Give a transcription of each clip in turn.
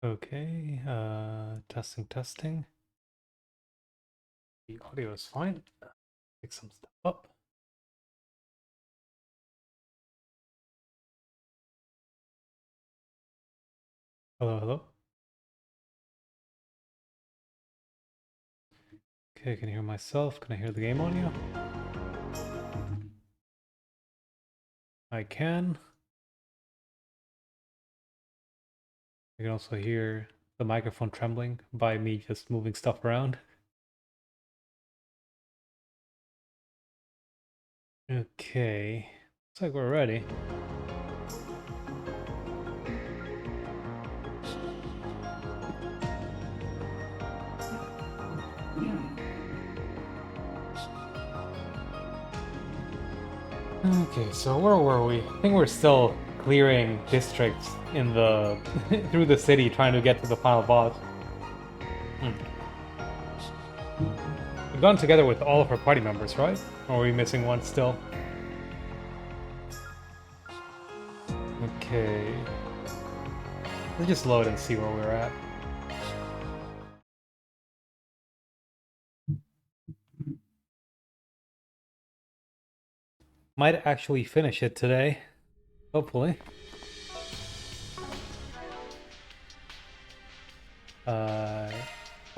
Okay, testing. The audio is fine. Pick some stuff up. Hello. Okay, can I hear myself? Can I hear the game audio? I can. I can also hear the microphone trembling by me just moving stuff around. Okay, looks like we're ready. Okay, so where were we? I think we're still clearing districts in the through the city, trying to get to the final boss. We've gone together with all of our party members, right? Or are we missing one still? Okay. Let's just load and see where we're at. Might actually finish it today. Hopefully.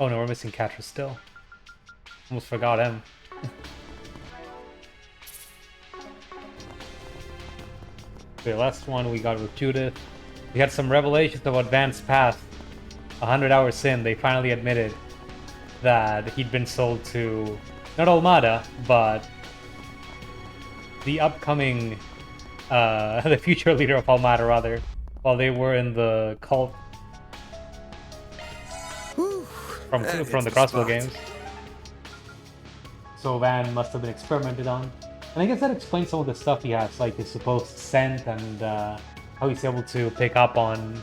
Oh no, we're missing Catra still. Almost forgot him. The last one we got with Judith. We had some revelations about Van's past. 100 hours in, they finally admitted that he'd been sold to not Almada, but the upcoming, the future leader of Almada, rather, while they were in the cult from the Crossbow games. So Van must have been experimented on. And I guess that explains some of the stuff he has, like his supposed scent and how he's able to pick up on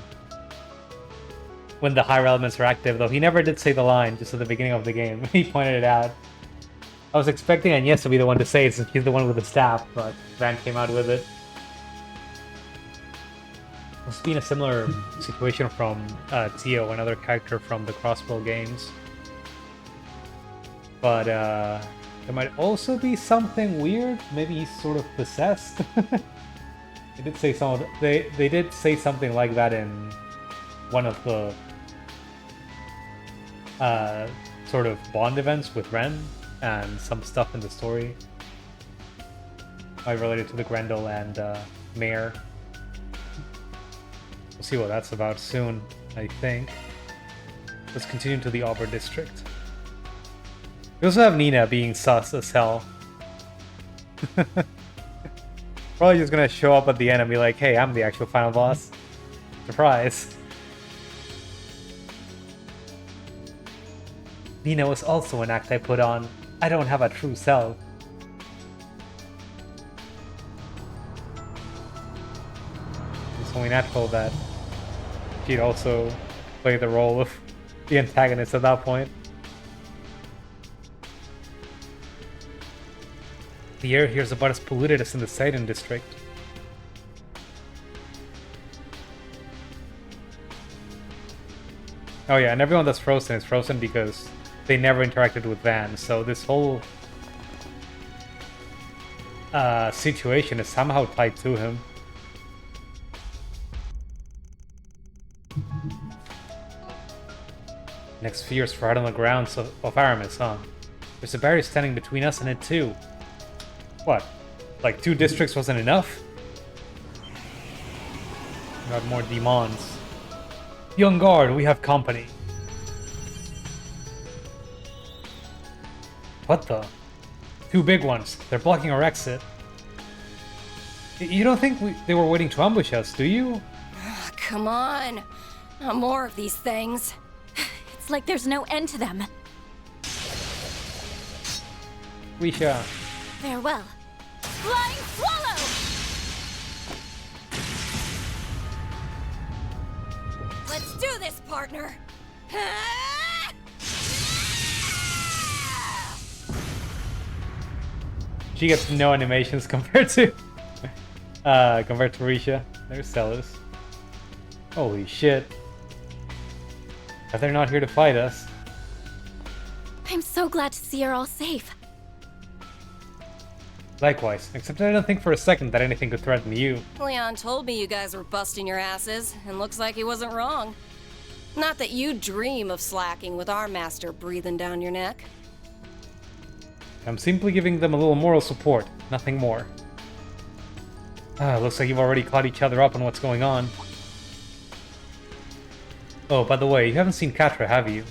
when the higher elements are active, though he never did say the line just at the beginning of the game. He pointed it out. I was expecting Agnes to be the one to say it since she's the one with the staff, but Van came out with it. It's been a similar situation from Tio, another character from the Crossbow games. But there might also be something weird. Maybe he's sort of possessed. They did say they did say something like that in one of the sort of Bond events with Ren and some stuff in the story related to the Grendel and Mare. We'll see what that's about soon, I think. Let's continue to the Auber district. We also have Nina being sus as hell. Probably just gonna show up at the end and be like, hey, I'm the actual final boss. Surprise. Nina was also an act I put on. I don't have a true self. It's only natural that she'd also play the role of the antagonist at that point. The air here is about as polluted as in the Sidon district. Oh yeah, and everyone that's frozen is frozen because they never interacted with Van, so this whole situation is somehow tied to him. Next fear is right on the grounds of Aramis, huh? There's a barrier standing between us and it too. What? Like 2 districts wasn't enough? Got more demons. Young guard, we have company. What the? 2 big ones. They're blocking our exit. You don't think they were waiting to ambush us, do you? Come on. Not more of these things. It's like there's no end to them. Risha. Farewell. Flying Swallow! Let's do this, partner. She gets no animations compared to Risha. There's Celis. Holy shit. But they're not here to fight us. I'm so glad to see you're all safe. Likewise, except I don't think for a second that anything could threaten you. Leon told me you guys were busting your asses, and looks like he wasn't wrong. Not that you dream of slacking with our master breathing down your neck. I'm simply giving them a little moral support, nothing more. Looks like you've already caught each other up on what's going on. Oh, by the way, you haven't seen Katra, have you?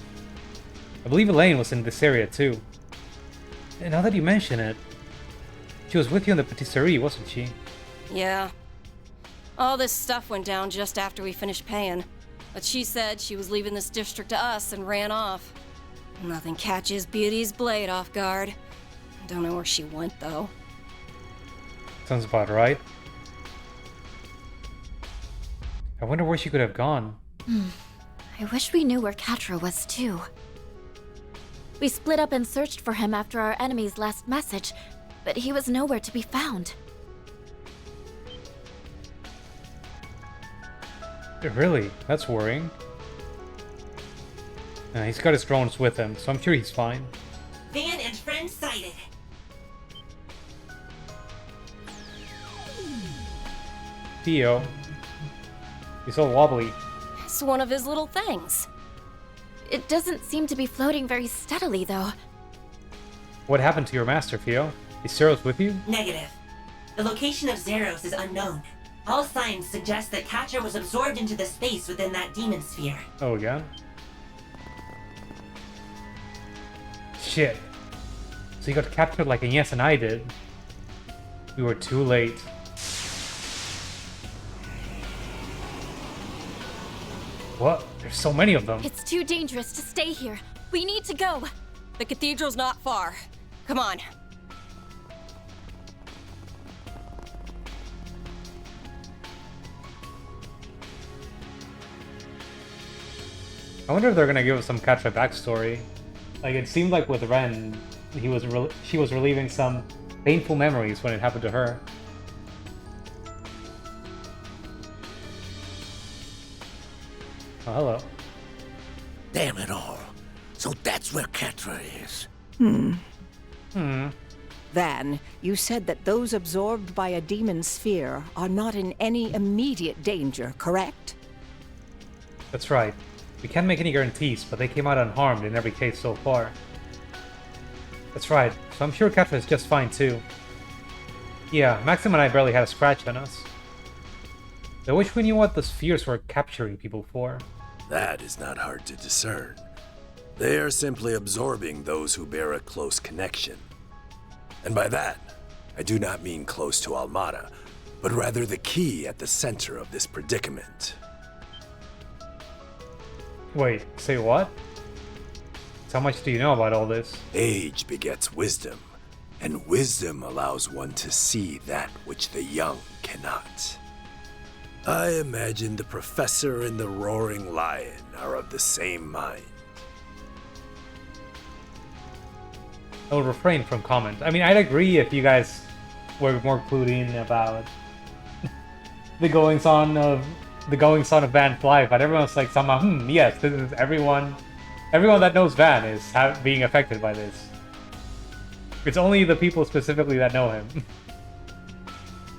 I believe Elaine was in this area too. And now that you mention it, she was with you in the patisserie, wasn't she? Yeah. All this stuff went down just after we finished paying. But she said she was leaving this district to us and ran off. Nothing catches Beauty's blade off guard. Don't know where she went, though. Sounds about right. I wonder where she could have gone. I wish we knew where Katra was too. We split up and searched for him after our enemy's last message, but he was nowhere to be found. Really? That's worrying. He's got his drones with him, so I'm sure he's fine. Van and friend sighted. Theo. He's all wobbly. It's one of his little things. It doesn't seem to be floating very steadily, though. What happened to your master, Theo? Is Zeros with you? Negative. The location of Zeros is unknown. All signs suggest that Catcher was absorbed into the space within that demon sphere. Oh, again? Shit. So he got captured like Agnes and I did. We were too late. What? There's so many of them. It's too dangerous to stay here. We need to go. The cathedral's not far. Come on. I wonder if they're gonna give us some Katra backstory. Like, it seemed like with Ren, she was reliving some painful memories when it happened to her. Oh, hello. Damn it all. So that's where Katra is. Van, you said that those absorbed by a demon sphere are not in any immediate danger, correct? That's right. We can't make any guarantees, but they came out unharmed in every case so far. That's right, so I'm sure Katra is just fine too. Yeah, Maxim and I barely had a scratch on us. I wish we knew what the spheres were capturing people for. That is not hard to discern. They are simply absorbing those who bear a close connection. And by that, I do not mean close to Almada, but rather the key at the center of this predicament. Wait, say what? So how much do you know about all this? Age begets wisdom, and wisdom allows one to see that which the young cannot. I imagine the professor and the roaring lion are of the same mind. I will refrain from comment. I mean, I'd agree if you guys were more clued in about the goings on of Van's life, but everyone's like somehow, yes, this is everyone that knows Van is being affected by this. It's only the people specifically that know him.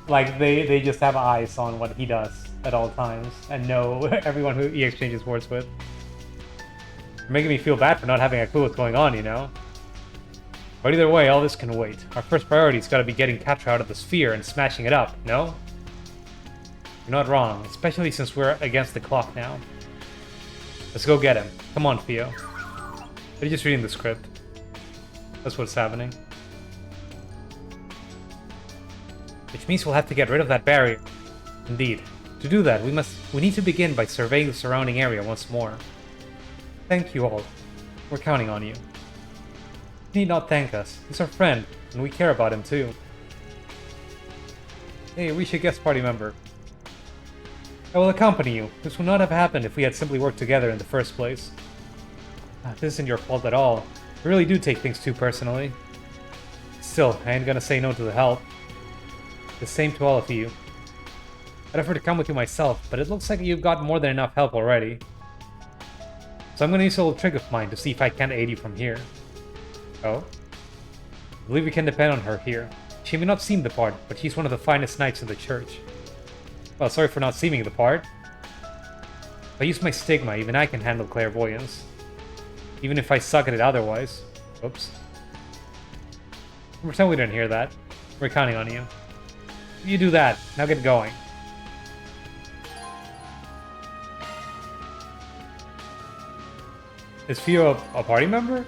Like, they just have eyes on what he does at all times and know everyone who he exchanges words with. You're making me feel bad for not having a clue what's going on, you know? But either way, all this can wait. Our first priority's gotta be getting Katra out of the sphere and smashing it up, no? You're not wrong, especially since we're against the clock now. Let's go get him. Come on, Theo. They're just reading the script. That's what's happening. Which means we'll have to get rid of that barrier. Indeed. To do that, we need to begin by surveying the surrounding area once more. Thank you all. We're counting on you. You need not thank us. He's our friend, and we care about him too. Hey, we should guest party member. I will accompany you. This would not have happened if we had simply worked together in the first place. This isn't your fault at all. We really do take things too personally. Still, I ain't gonna say no to the help. The same to all of you. I'd offer to come with you myself, but it looks like you've got more than enough help already. So I'm gonna use a little trick of mine to see if I can aid you from here. Oh? I believe we can depend on her here. She may not seem the part, but she's one of the finest knights in the church. Well, sorry for not seeming the part. If I use my stigma, even I can handle clairvoyance. Even if I suck at it otherwise. Oops. Pretend we didn't hear that. We're counting on you. You do that. Now get going. Is Fio a party member?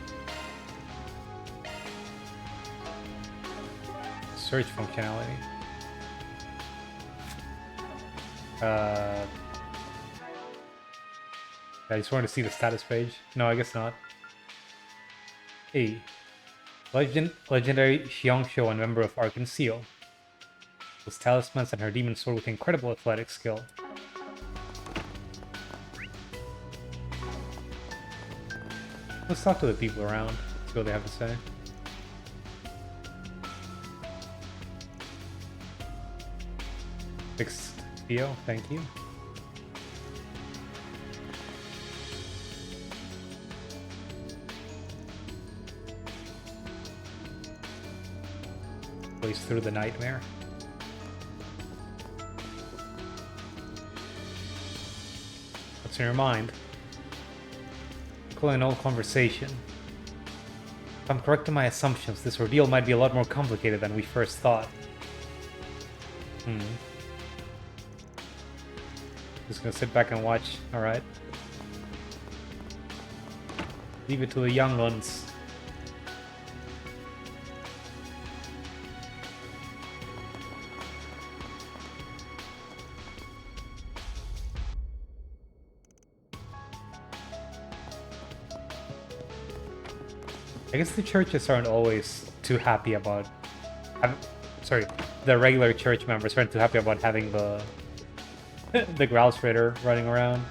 Search functionality. I just wanted to see the status page. No, I guess not. Hey. Legendary Xiangshu and member of Arcan Seal. With talismans and her demon sword with incredible athletic skill. Let's talk to the people around, see what they have to say. Fixed Theo, thank you. Plays through the nightmare. What's in your mind? Calling an old conversation. If I'm correct in my assumptions, this ordeal might be a lot more complicated than we first thought. Just gonna sit back and watch, alright? Leave it to the young ones. I guess the churches aren't always too happy about... the regular church members aren't too happy about having the the Grouse Ritter running around.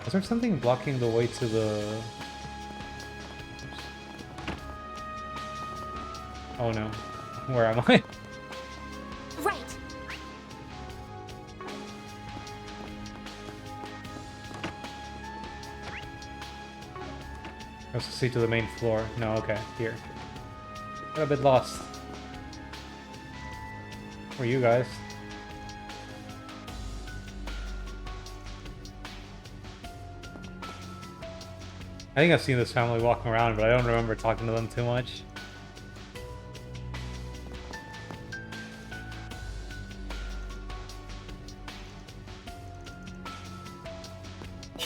Is there something blocking the way to the... Oops. Oh no. Where am I? Right. I was to see to the main floor. No, okay, here. Got a bit lost. Where are you guys? I think I've seen this family walking around, but I don't remember talking to them too much.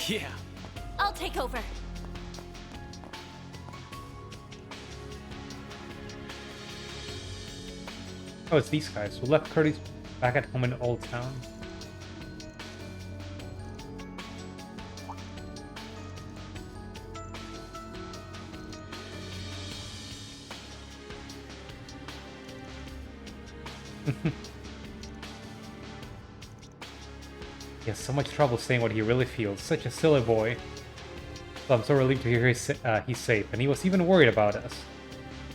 Yeah. I'll take over. Oh, it's these guys. We left Curtis back at home in Old Town. He has so much trouble saying what he really feels. Such a silly boy. So I'm so relieved to hear he's safe, and he was even worried about us.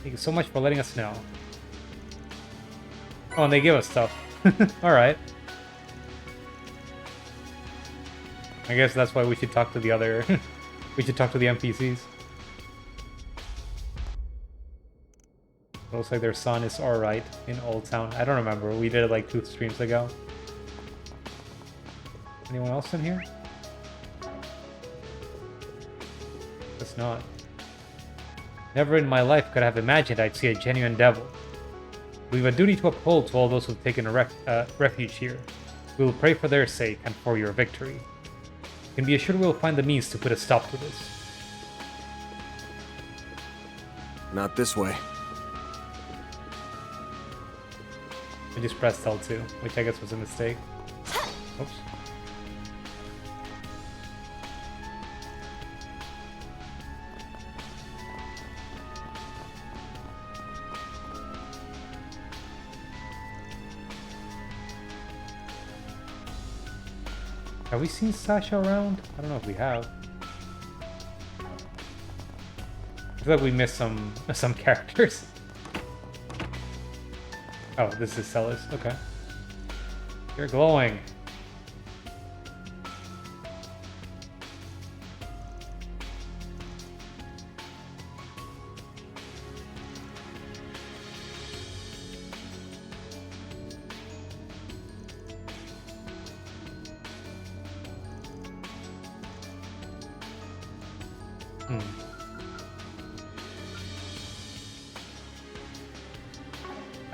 Thank you so much for letting us know. Oh, and they give us stuff. Alright. I guess that's why we should talk to the other... we should talk to the NPCs. Looks like their son is alright in Old Town. I don't remember. We did it like 2 streams ago. Anyone else in here? Guess not. Never in my life could I have imagined I'd see a genuine devil. We have a duty to uphold to all those who've taken a refuge here. We will pray for their sake and for your victory. You can be assured we will find the means to put a stop to this. Not this way. I just pressed L2, which I guess was a mistake. Oops. Have we seen Sasha around? I don't know if we have. I feel like we missed some characters. Oh, this is Celis. Okay. You're glowing.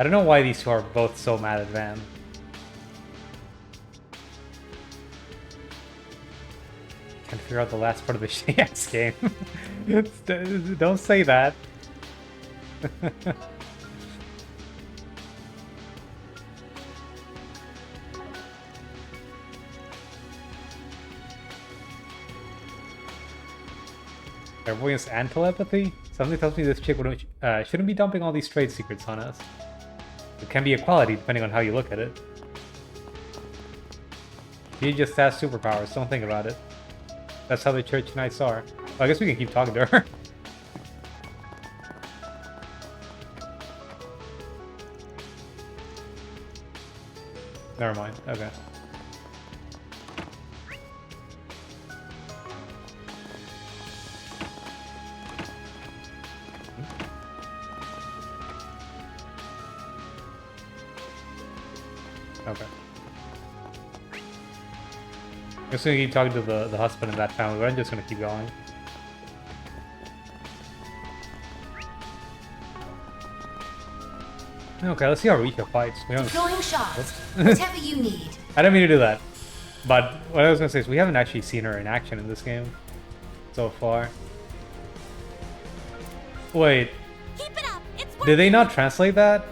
I don't know why these two are both so mad at Van. Can't figure out the last part of the Shax game. Don't say that. Clairvoyance and telepathy? Something tells me this chick shouldn't be dumping all these trade secrets on us. It can be a quality depending on how you look at it. She just has superpowers, don't think about it. That's how the church knights are. Well, I guess we can keep talking to her. Never mind, okay. Okay. I'm just gonna keep talking to the husband and that family, but I'm just gonna keep going. Okay, let's see how Rika fights. We haven't... Deploying shots. Whatever you need. I didn't mean to do that. But what I was gonna say is we haven't actually seen her in action in this game so far. Wait. Keep it up. It's Did they not translate that?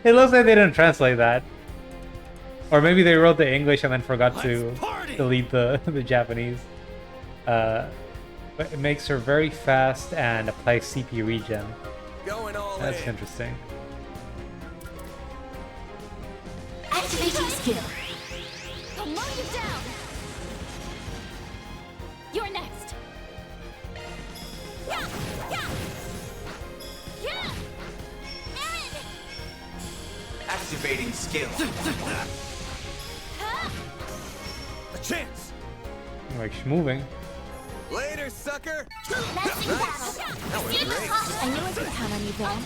It looks like they didn't translate that. Or maybe they wrote the English and then forgot to delete the Japanese. But it makes her very fast and applies CP regen. That's interesting. Activating skill. I'll mow you down. You're next. Yeah, yeah, yeah. Aaron. Activating skill. A chance! Like she's moving. Later, sucker! Let's battle. I knew I could count on you, Van.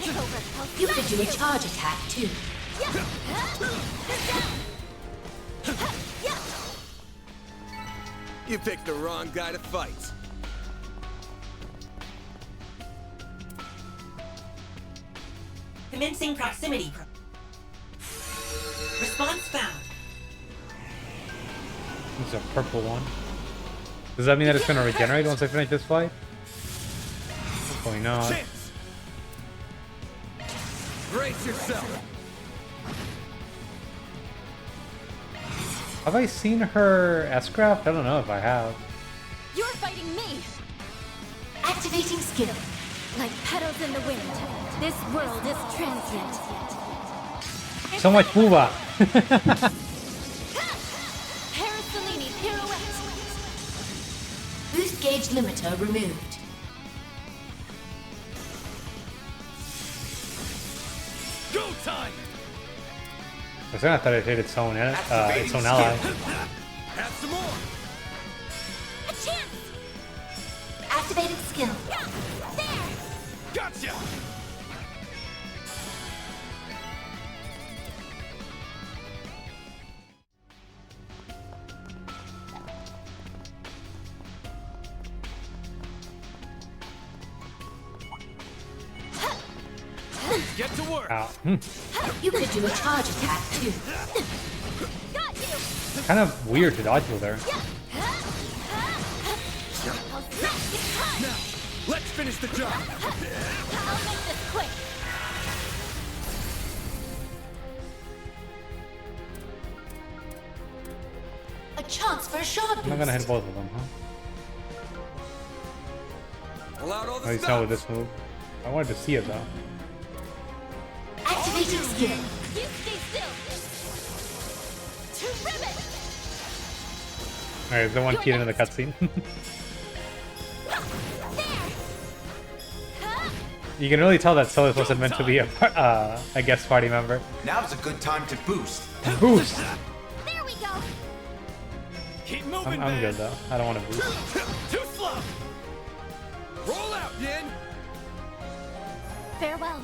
You could do a charge attack too. You picked the wrong guy to fight. Commencing proximity. Response found. This is a purple one. Does that mean that it's gonna regenerate once I finish this fight? Hopefully not. Chance! Brace yourself! Have I seen her S-Craft? I don't know if I have. You're fighting me. Activating skill. Like petals in the wind. This world is transient. So much Fuba! Parasolini pirouette. Boost gauge limiter removed. Go time! I thought it hit its own ally. Have some more! A chance. Activating skill. There. Gotcha! Get to work! Ow. You could do a charge attack too. Got you. Kind of weird to dodge with her. I'll smash this time. Now, let's finish the job! I'll make this quick. A chance for a shard I'm not gonna hit boost. both of them, huh? Pull out all At the least not with stops! this move. I wanted to see it though. Activating skill. You stay still. To ribbon. Alright, is the one cheating in the cutscene? There. You can really tell that Solus wasn't meant to be a guest party member. Now's a good time to boost. Boost! There we go. Keep moving, I'm good though. I don't want to boost. Too slow. Roll out, Yin. Farewell.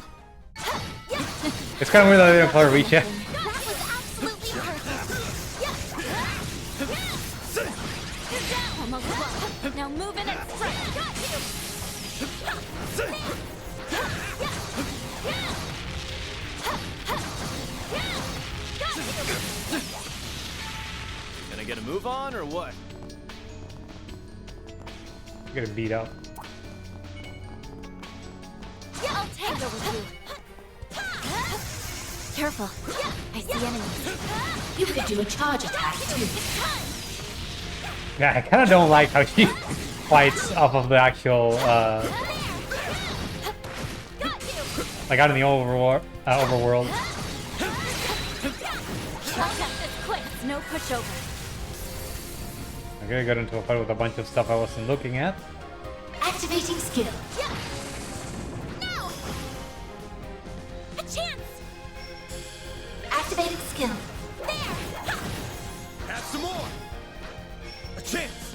It's kind of weird that they didn't play reach yet. That was absolutely perfect. Almost well. Now move in and strike. Got you. Gonna get a move on or what? Getting beat up. I'll take over you. Careful. I see enemies. You could do a charge attack too. Yeah, I kind of don't like how she fights off of the actual, like out in the overworld. I'll get this quick. It's no pushover. I'm gonna get into a fight with a bunch of stuff I wasn't looking at. Activating skill. No! A chance! Activating skill. There! Have some more. A chance.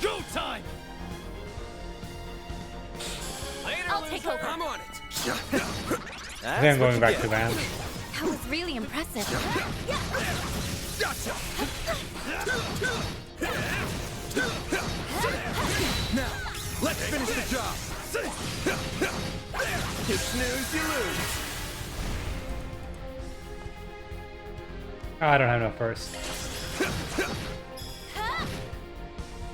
Go time. Later, I'll take over. I'm on it. I think I'm going back to Van. That was really impressive. Gotcha. Now, let's finish the job. You snooze, you lose. Oh, I don't have enough first.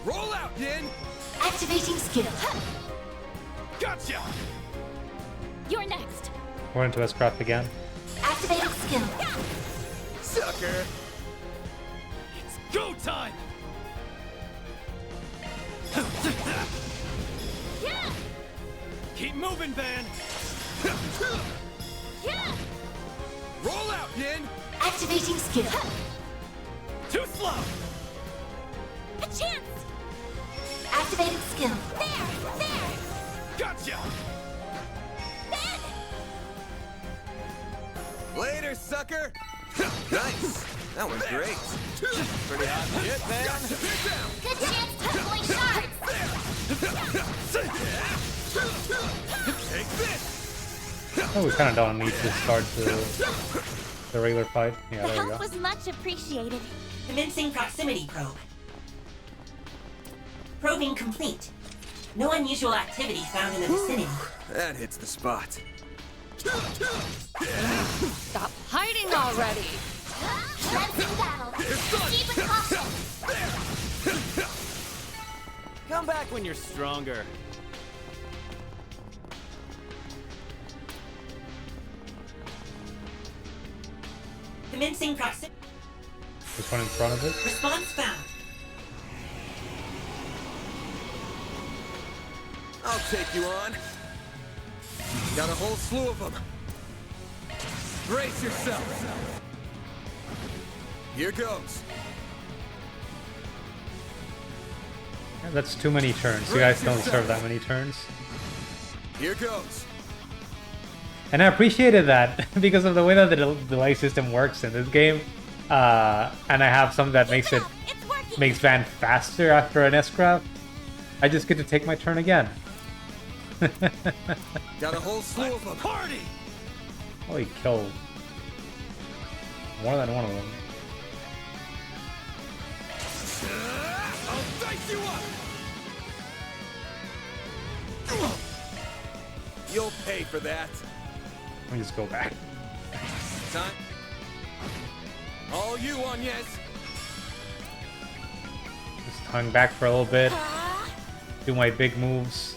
Roll out, Yin. Activating skill. Gotcha. You're next. We're into S-Craft again. Activating skill. Sucker. It's go time. Yeah! Keep moving, Van. Yeah! Roll out, Yin. Activating skill. Too slow. A chance! Activating skill. There! There! Gotcha. Ben! Later, sucker. Nice. That was great. Pretty hot shit, man. Good chance to deploy shards! Take this. Oh, we kind of don't need to start the regular fight. Yeah, The there we help go. was much appreciated. Commencing proximity probe. Probing complete. No unusual activity found in the vicinity. That hits the spot. Stop hiding already! Let's do battle. Proceed with caution. Come back when you're stronger. Commencing proximity. This one in front of it. Response found. I'll take you on. Got a whole slew of them. Brace yourself. Here goes. Yeah, that's too many turns. You guys don't serve that many turns. Here goes. And I appreciated that because of the way that the delay system works in this game. And I have something that makes it It's working! makes Van faster after an S-Craft. I just get to take my turn again. Got a whole slew of them. Party! Oh, he killed more than one of them. I'll dice you up. You'll pay for that. Let me just go back. Time. All you on, yes. Just hung back for a little bit. Do my big moves.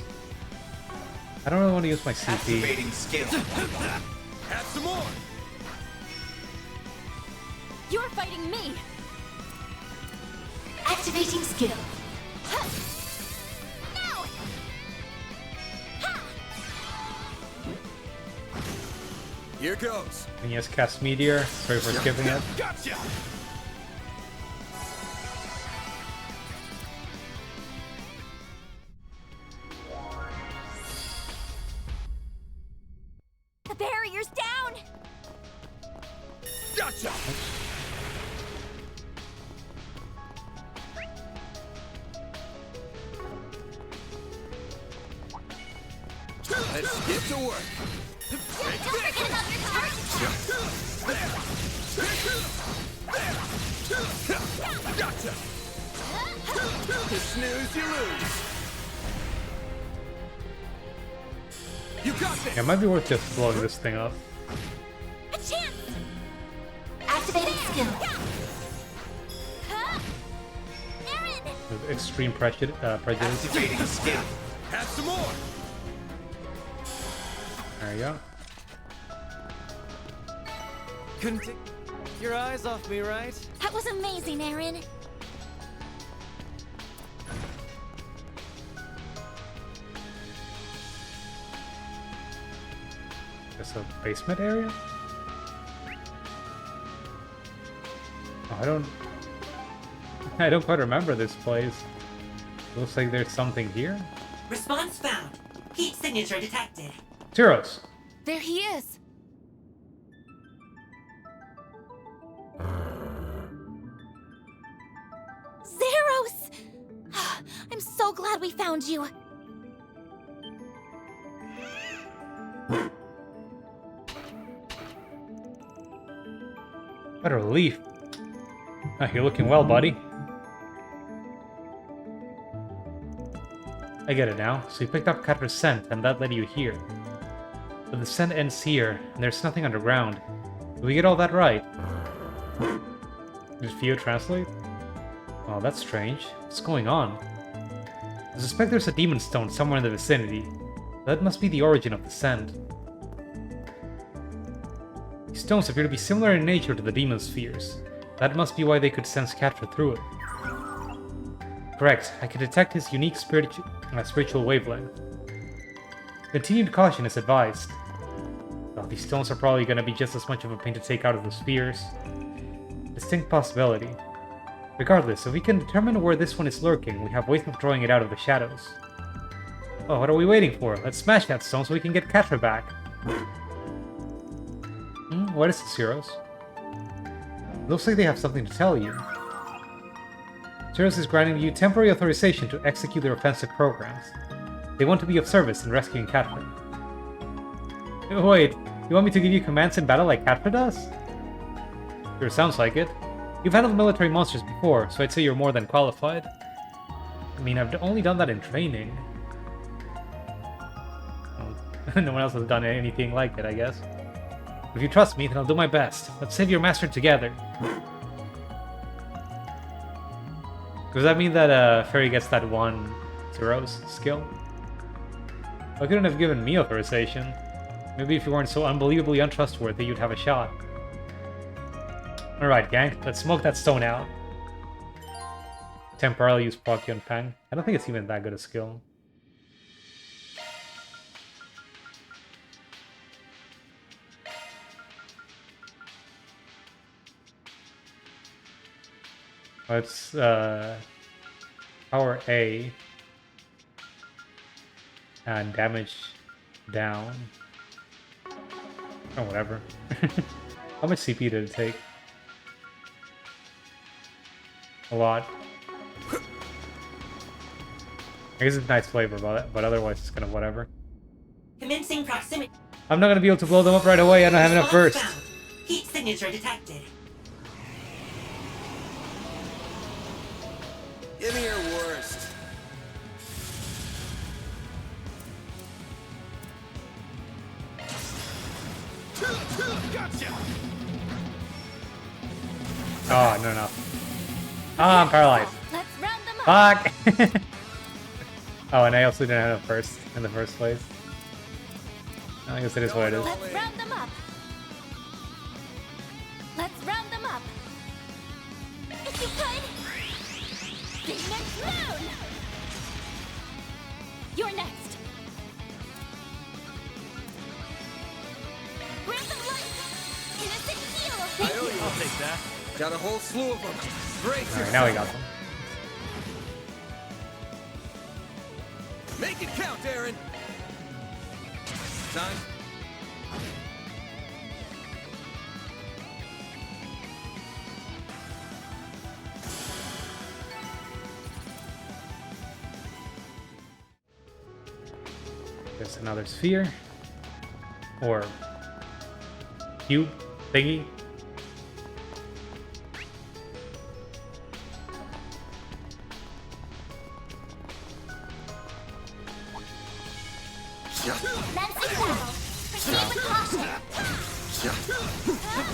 I don't really want to use my CP. Activating skill. Have some more. You're fighting me! Activating skill. No! Here goes. And yes, cast Meteor. Sorry for skipping it. Gotcha. Defender's down! Gotcha! Let's get to work. Don't forget about your charge attack! Gotcha! You snooze, you lose. You got this! Yeah, it might be worth just blowing this thing up. A chance! Activating skill. Aaron! With extreme prejudice. Activating skill. Have some more. There you go. Couldn't take your eyes off me, right? That was amazing, Aaron. There's a basement area? Oh, I don't quite remember this place. Looks like there's something here. Response found. Heat signature detected. Zeros. There he is. Zeros! I'm so glad we found you. What a relief. Oh, you're looking well, buddy. I get it now. So you picked up Catra's scent, and that led you here. But the scent ends here, and there's nothing underground. Did we get all that right? Did Theo translate? Oh, that's strange. What's going on? I suspect there's a demon stone somewhere in the vicinity. That must be the origin of the scent. These stones appear to be similar in nature to the demon spheres. That must be why they could sense Catra through it. Correct, I can detect his unique spiritual wavelength. Continued caution is advised. Well, these stones are probably going to be just as much of a pain to take out as the spheres. Distinct possibility. Regardless, if we can determine where this one is lurking, we have ways of drawing it out of the shadows. Oh, what are we waiting for? Let's smash that stone so we can get Catra back. What is this, Heroes? Looks like they have something to tell you. Zeros is granting you temporary authorization to execute their offensive programs. They want to be of service in rescuing Catra. Wait, you want me to give you commands in battle like Catra does? Sure, sounds like it. You've handled military monsters before, so I'd say you're more than qualified. I mean, I've only done that in training. Well, no one else has done anything like it, I guess. If you trust me, then I'll do my best. Let's save your master together. Does that mean that Fairy gets that one Zero's skill? Why couldn't have given me authorization? Maybe if you weren't so unbelievably untrustworthy, you'd have a shot. Alright, gang, let's smoke that stone out. Temporarily use Procyon Fang. I don't think it's even that good a skill. Let's power A and damage down. Oh, whatever. How much CP did it take? A lot. I guess it's nice flavor, but otherwise it's kind of whatever. Commencing proximity. I'm not gonna be able to blow them up right away. I don't have enough burst. Found. Heat signature detected. Give me your worst. Gotcha. Oh, no. Oh, I'm paralyzed. Let's round them up. Fuck! Oh, and I also didn't have enough burst in the first place. I guess it is what it is. Let's round them up. Let's round them up. If you could. Pigment Moon! You're next. Grant them life. Innocent heal. I owe you. I'll take that. Got a whole slew of them. Great. Alright, now we got them. Make it count, Aaron. Time. There's another sphere. Or cube thingy. Commencing battle. Proceed with caution.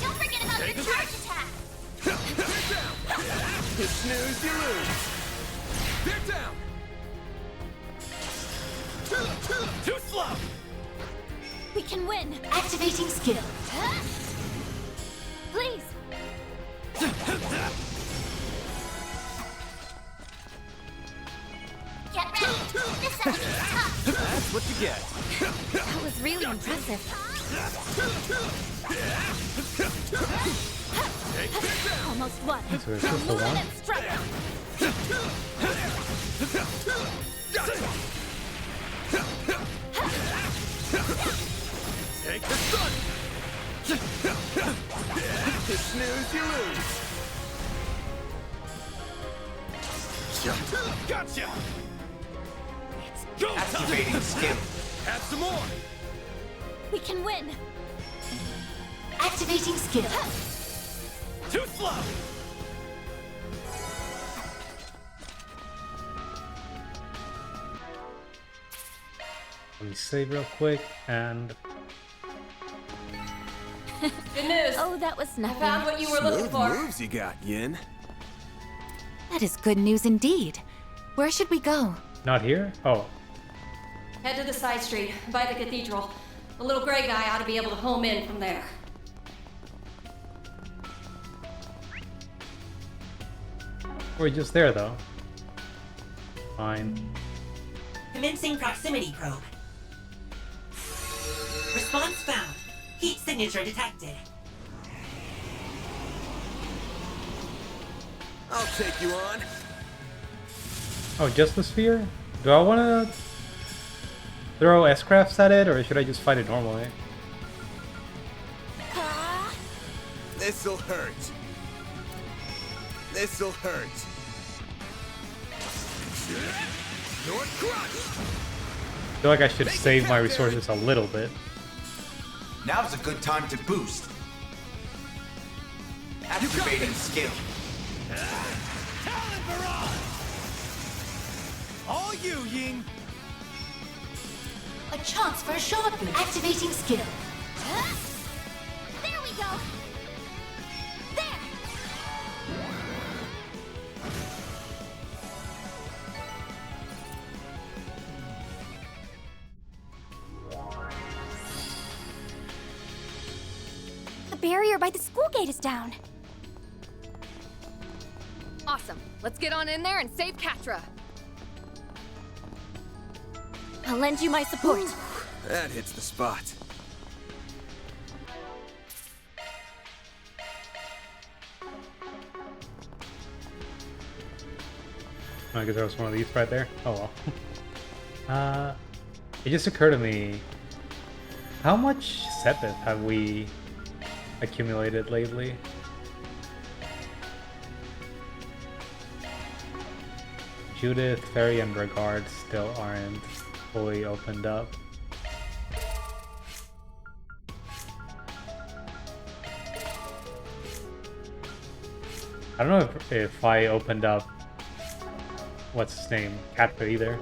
Don't forget about your charge attack. You snooze, you lose. They're down. Too slow. We can win. Activating skill. Please. Get ready. This enemy's tough. That's what you get. That was really impressive. Almost won. So it's just the one. And strike. Take the sun. You snooze, you lose. Gotcha. It's go time. Activating skill. Have some more. We can win. Activating skill. Too slow. Let me save real quick and Good news. Oh, that was I found nothing. what you were looking Smooth for. moves you got, Yin. That is good news indeed. Where should we go? not here? Oh, Head to the side street, by the cathedral. The little gray guy ought to be able to home in from there. we're just there though. Fine. Commencing proximity probe. Response found. Heat signature detected. I'll take you on. Oh, just the sphere? Do I want to throw S-crafts at it, or should I just fight it normally? This'll hurt. This'll hurt. Your crush. I feel like I should save my resources a little bit. Now's a good time to boost. Activating skill. Talent barrage. All you, Ying. A chance for a short boost. Activating skill. There we go. There. The barrier by the school gate is down. Awesome. Let's get on in there and save Catra. I'll lend you my support. That hits the spot. I guess there was one of these right there. Oh well. It just occurred to me, how much Sepith have we accumulated lately? Judith, Fairy, and Regard still aren't fully opened up. I don't know if I opened up what's his name, Catra either.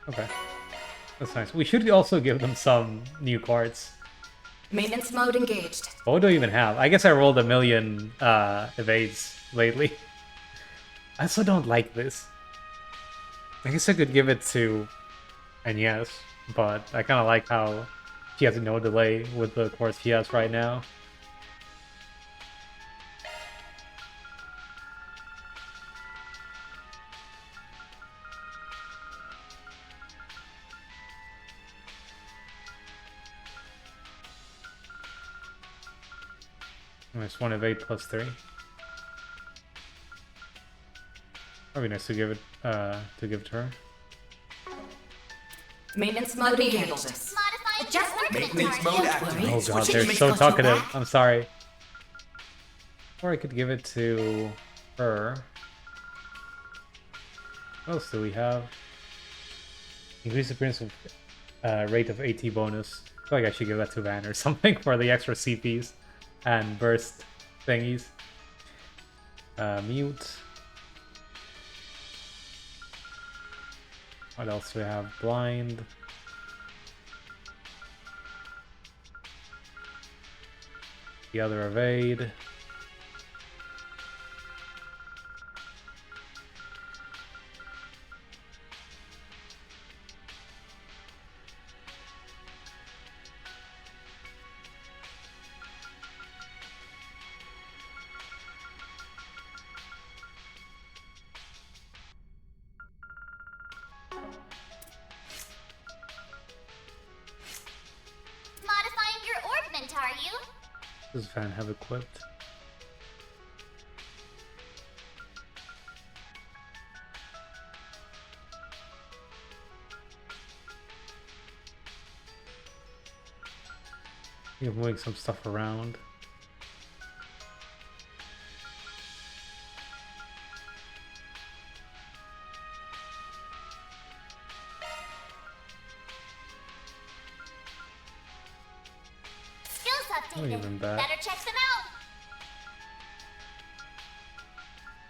Okay, that's nice. We should also give them some new cards. Maintenance mode engaged. What do I even have? I guess I rolled a million evades lately. I also don't like this. I guess I could give it to Agnes, but I kind of like how she has no delay with the course she has right now. It's 1 evade plus 3. Probably nice to give it to her. Maintenance mode engaged. Adjust Maintenance mode activated. Oh god, Switching they're to so make talkative. back. I'm sorry. Or I could give it to her. What else do we have? Increase appearance of rate of AT bonus. I feel like I should give that to Van or something for the extra CPs and burst thingies. Mute. What else do we have? Blind. The other evade. Modifying your orbment, are you? Does Van have equipped? You're moving some stuff around. Skills Not updated. even bad. Better check them out.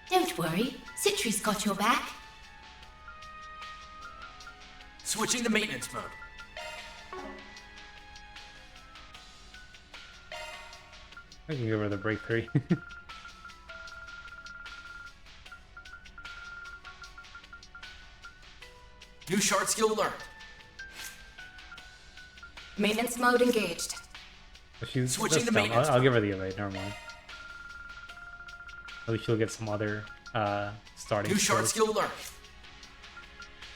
Don't worry, Citri's got your back. Switching to maintenance mode. I can give her the break 3. New shard skill learned. Maintenance mode engaged. She's Switching that's to dumb. maintenance I'll give her the evade, never mind. At least she'll get some other starting New shard skills. skill learned.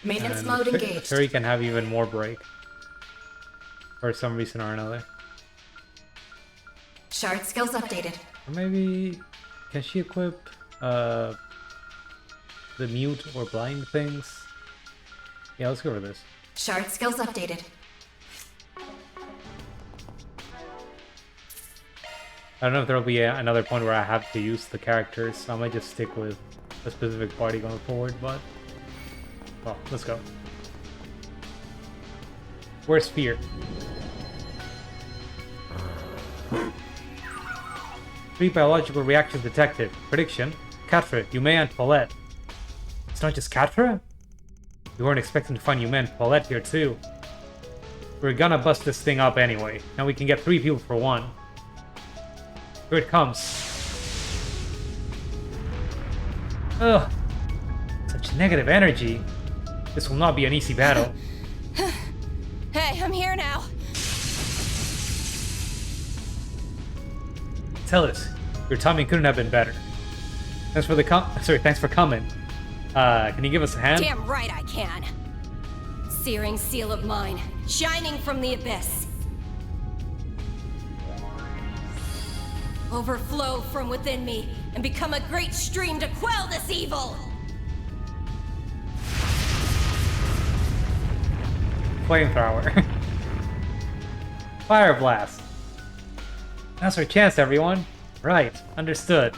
Maintenance And mode engaged. Fury can have even more break. For some reason or another. Shard skills updated. Or maybe... Can she equip the mute or blind things? Yeah, let's go over this. Shard skills updated. I don't know if there'll be another point where I have to use the characters, so I might just stick with a specific party going forward, but... Well, let's go. Where's Fear? Three biological reactions detected. Prediction: Catra, Yume, and Paulette. It's not just Catra? We weren't expecting to find Yume and Paulette here too. We're gonna bust this thing up anyway. Now we can get 3 people for 1. Here it comes. Ugh. Such negative energy. This will not be an easy battle. Hey, I'm here now. Tell us, your timing couldn't have been better. Thanks for the thanks for coming. Can you give us a hand? Damn right I can. Searing seal of mine, shining from the abyss. Overflow from within me and become a great stream to quell this evil. Flamethrower. Fire blast. Now's our chance, everyone. Right, understood.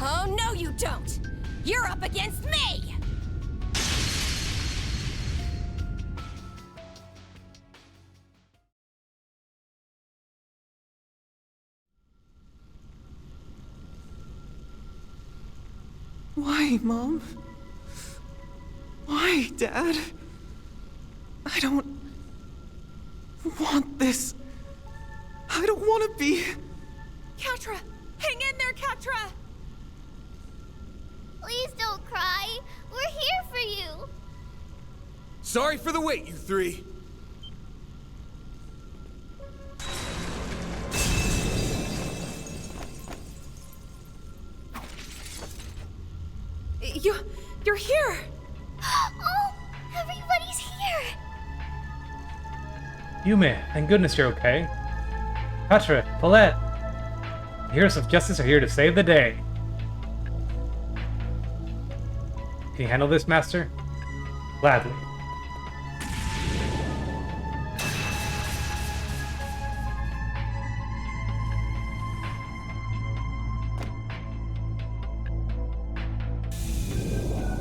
Oh, no you don't! You're up against me! Why, Mom? Why, Dad? I don't want this. I don't want to be... Catra! Hang in there, Catra! Please don't cry. We're here for you. Sorry for the wait, you three. You're here! Oh, everybody's here. Yume, thank goodness you're okay. Catra, Paulette. The heroes of justice are here to save the day. Can you handle this, Master? Gladly.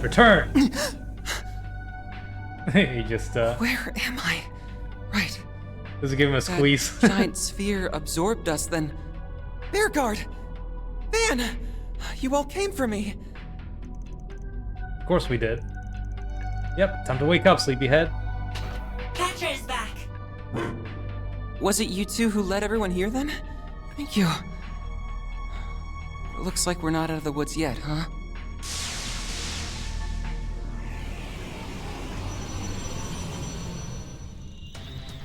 Return! He just, Where am I? Right. Does it give him a squeeze? That giant sphere absorbed us, then... Bear Guard! Van! You all came for me! Of course we did. Yep, time to wake up, sleepyhead. Catra is back! Was it you two who led everyone here, then? Thank you. It looks like we're not out of the woods yet, huh?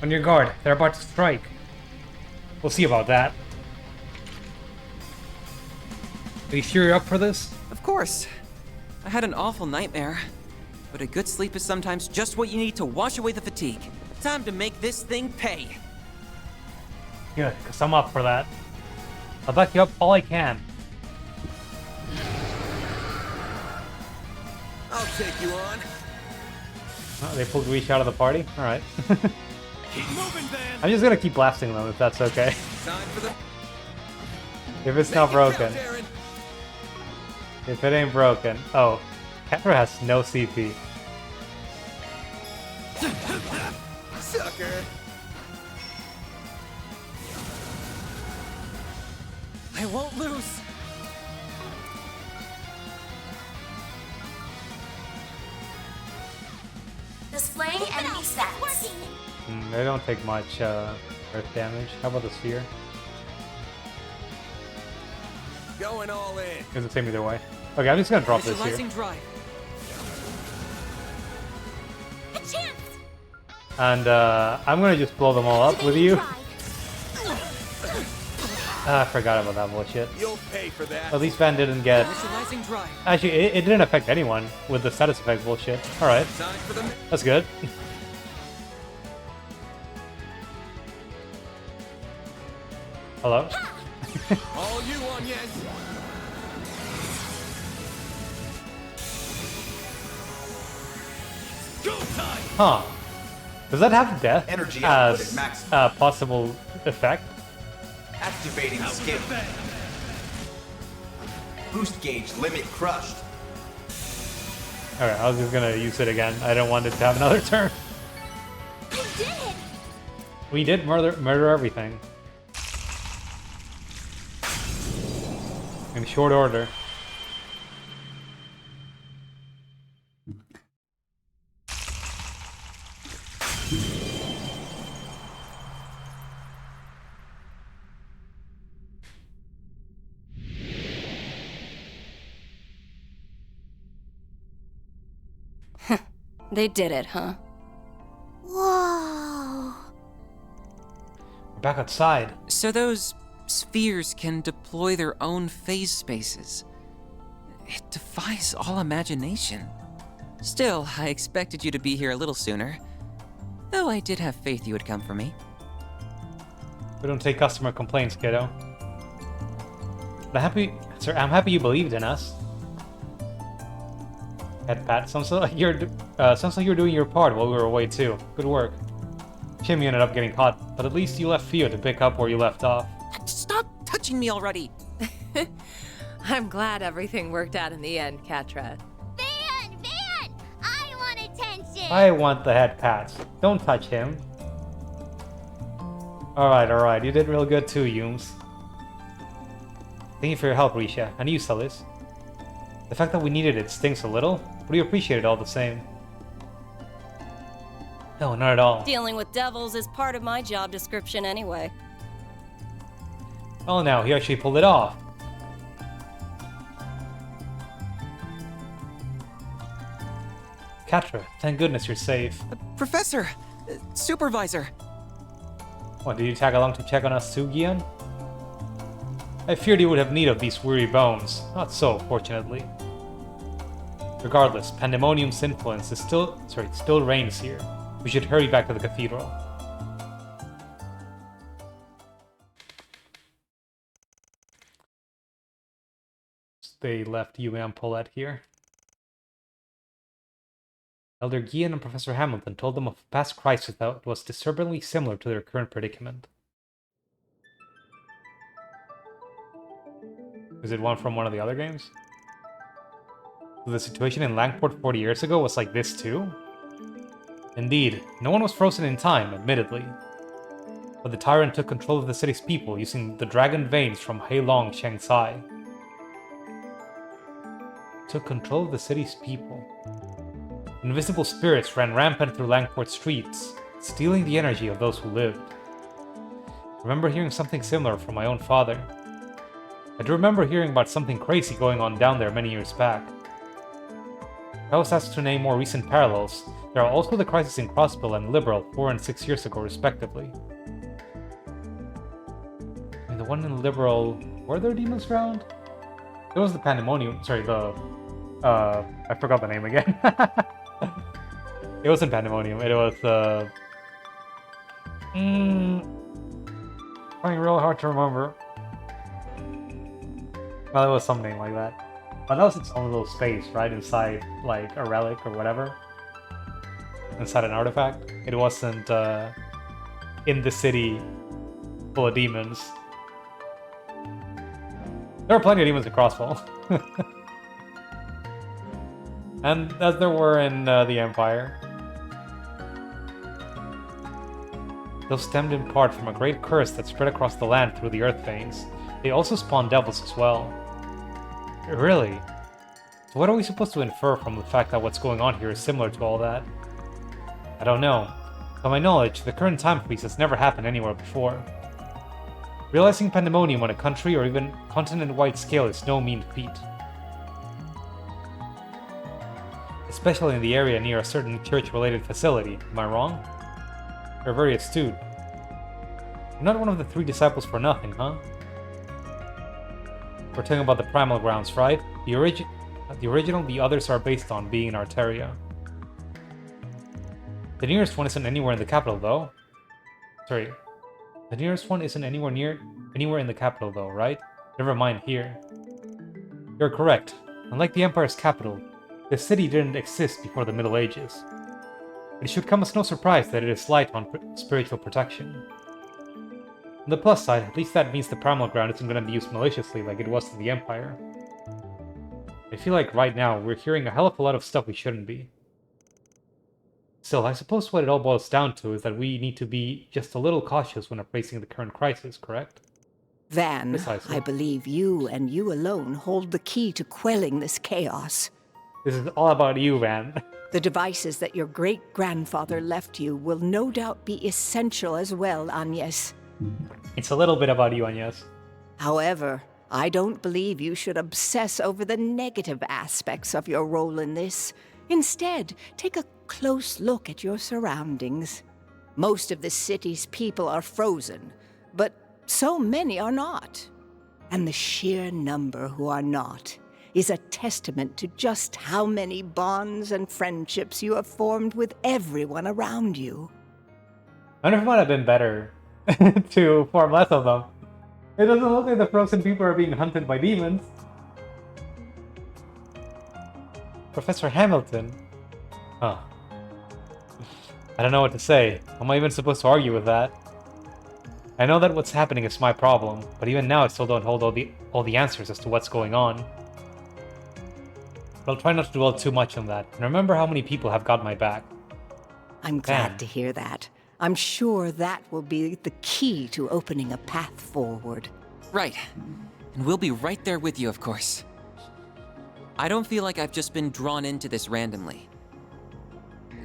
On your guard, they're about to strike. We'll see about that. Are you sure you're up for this? Of course. I had an awful nightmare. But a good sleep is sometimes just what you need to wash away the fatigue. Time to make this thing pay. Good, because I'm up for that. I'll back you up all I can. I'll take you on. Oh, they pulled Reach out of the party? Alright. Keep moving, Van. I'm just gonna keep blasting them if that's okay. Time for the... If it's not broken. If it ain't broken. Oh, Catra has no CP. Sucker. I won't lose. Displaying enemy stats. They don't take much earth damage. How about the sphere? Going all in. It's the same either way. Okay, I'm just gonna drop this here. Drive. A chance. And I'm gonna just blow them all up with you. I forgot about that bullshit. You'll pay for that. At least Van didn't get... Drive. Actually, it didn't affect anyone with the status effect bullshit. Alright. That's good. Hello? All you on, yes. Go time. Huh. Does that have death Energy output as at max. a possible effect? Activating skin. Boost gauge limit crushed. Alright, I was just gonna use it again. I don't want it to have another turn. You did it. We did murder everything. In short order. They did it, huh? Whoa. We're back outside. So those spheres can deploy their own phase spaces. It defies all imagination. Still, I expected you to be here a little sooner. Though I did have faith you would come for me. We don't take customer complaints, kiddo. But I'm happy you believed in us. Head pat. Sounds like you're doing your part while we were away too. Good work. Shame you ended up getting caught, but at least you left Theo to pick up where you left off. Stop touching me already! I'm glad everything worked out in the end, Catra. Van! I want attention! I want the head pats. Don't touch him. Alright. You did real good too, Yums. Thank you for your help, Risha. And you, Salis. The fact that we needed it stings a little, but we appreciate it all the same. No, not at all. Dealing with devils is part of my job description anyway. Oh, now he actually pulled it off. Catra, thank goodness you're safe. Professor! Supervisor! What, did you tag along to check on us too, Gian? I feared you would have need of these weary bones. Not so, fortunately. Regardless, Pandemonium's influence is still reigns here. We should hurry back to the cathedral. They left Yume and Paulette here. Elder Gian and Professor Hamilton told them of a past crisis that was disturbingly similar to their current predicament. Is it one from one of the other games? The situation in Langport 40 years ago was like this too? Indeed, no one was frozen in time, admittedly. But the tyrant took control of the city's people using the dragon veins from Heilong Shengsai. Took control of the city's people. Invisible spirits ran rampant through Langport streets, stealing the energy of those who lived. I remember hearing something similar from my own father. I do remember hearing about something crazy going on down there many years back. If I was asked to name more recent parallels, there are also the crisis in Crossbill and Liberal 4 and 6 years ago, respectively. I mean, the one in Liberal, were there demons around? There was the Pandemonium, sorry, I forgot the name again. It wasn't Pandemonium, it was, finding real hard to remember. Well, it was something like that. But that was its own little space, right? Inside, like, a relic or whatever. Inside an artifact. It wasn't, in the city full of demons. There were plenty of demons in Crossbow. And as there were in the Empire. Those stemmed in part from a great curse that spread across the land through the earth veins. They also spawned devils as well. Really? So what are we supposed to infer from the fact that what's going on here is similar to all that? I don't know. To my knowledge, the current time freeze has never happened anywhere before. Realizing pandemonium on a country or even continent-wide scale is no mean feat. Especially in the area near a certain church-related facility, am I wrong? You're very astute. You're not one of the 3 disciples for nothing, huh? We're talking about the primal grounds, right? The original the others are based on being in Arteria. The nearest one isn't anywhere in the capital, though. Sorry. The nearest one isn't anywhere in the capital, though, right? Never mind here. You're correct. Unlike the Empire's capital, the city didn't exist before the Middle Ages. It should come as no surprise that it is light on spiritual protection. On the plus side, at least that means the primal ground isn't going to be used maliciously like it was in the Empire. I feel like right now we're hearing a hell of a lot of stuff we shouldn't be. Still, I suppose what it all boils down to is that we need to be just a little cautious when appraising the current crisis, correct? Van, Precisely. I believe you and you alone hold the key to quelling this chaos. This is all about you, Van. The devices that your great-grandfather left you will no doubt be essential as well, Agnes. It's a little bit about you, Agnes. However, I don't believe you should obsess over the negative aspects of your role in this. Instead, take a close look at your surroundings. Most of the city's people are frozen, but so many are not. And the sheer number who are not is a testament to just how many bonds and friendships you have formed with everyone around you. I wonder if it might have been better to form less of them. It doesn't look like the frozen people are being hunted by demons. Professor Hamilton? Huh. I don't know what to say. How am I even supposed to argue with that? I know that what's happening is my problem, but even now I still don't hold all the answers as to what's going on. But I'll try not to dwell too much on that, and remember how many people have got my back. I'm glad to hear that. I'm sure that will be the key to opening a path forward. Right. And we'll be right there with you, of course. I don't feel like I've just been drawn into this randomly.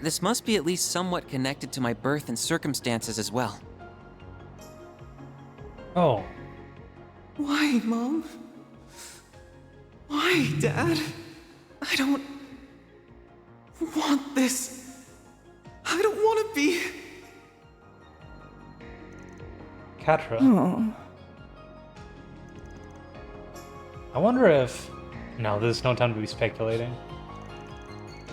This must be at least somewhat connected to my birth and circumstances as well. Oh. Why, Mom? Why, Dad? I don't want this. I don't want to be... Catra. Oh. I wonder if... No, there's no time to be speculating.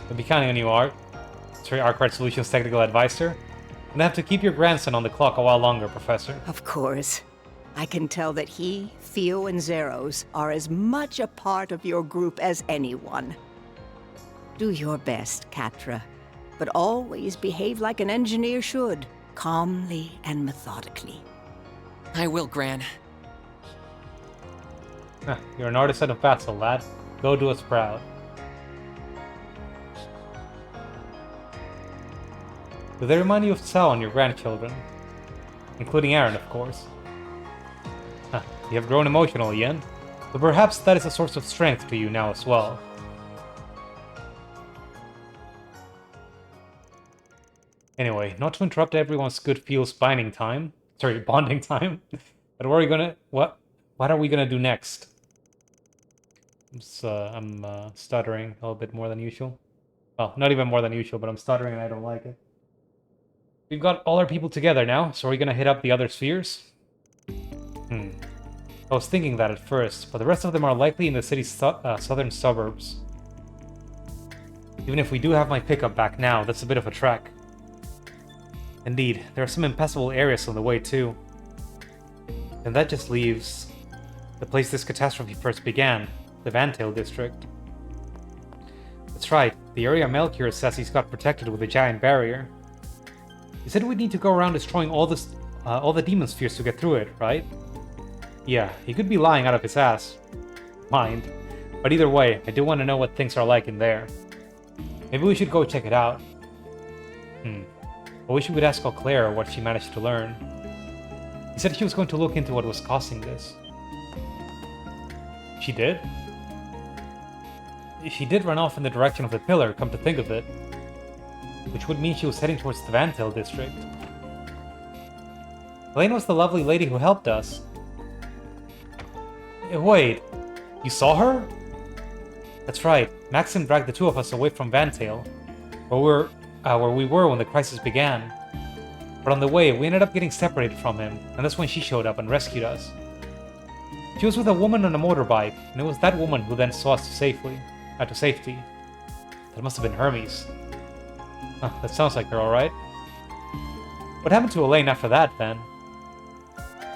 I'll be counting on you, Arkwright Solutions Technical Advisor. And I have to keep your grandson on the clock a while longer, Professor. Of course. I can tell that he, Theo, and Zeros are as much a part of your group as anyone. Do your best, Catra, but always behave like an engineer should, calmly and methodically. I will, Gran. You're an artisan of battle, lad. Go do us proud. Do they remind you of Sao and your grandchildren? Including Aaron, of course. Huh, you have grown emotional, Ian. But perhaps that is a source of strength to you now as well. Anyway, not to interrupt everyone's good feels bonding time. Sorry, bonding time. But what are we gonna do next? I'm stuttering a little bit more than usual. Well, not even more than usual, but I'm stuttering and I don't like it. We've got all our people together now, so are we gonna hit up the other spheres? I was thinking that at first, but the rest of them are likely in the city's southern suburbs. Even if we do have my pickup back now, that's a bit of a trek. Indeed, there are some impassable areas on the way too. And that just leaves the place this catastrophe first began, the Vantail district. That's right, the area Melchior says he's got protected with a giant barrier. He said we'd need to go around destroying all the demon spheres to get through it, right? Yeah, he could be lying out of his ass. Mind. But either way, I do want to know what things are like in there. Maybe we should go check it out. I wish we could ask Claire what she managed to learn. He said she was going to look into what was causing this. She did? She did run off in the direction of the pillar, come to think of it. Which would mean she was heading towards the Vantail district. Elaine was the lovely lady who helped us. Wait, you saw her? That's right, Maxim dragged the two of us away from Vantail, where we were when the crisis began. But on the way, we ended up getting separated from him, and that's when she showed up and rescued us. She was with a woman on a motorbike, and it was that woman who then saw us to safety. That must have been Hermes. Huh, that sounds like her, alright. What happened to Elaine after that, then?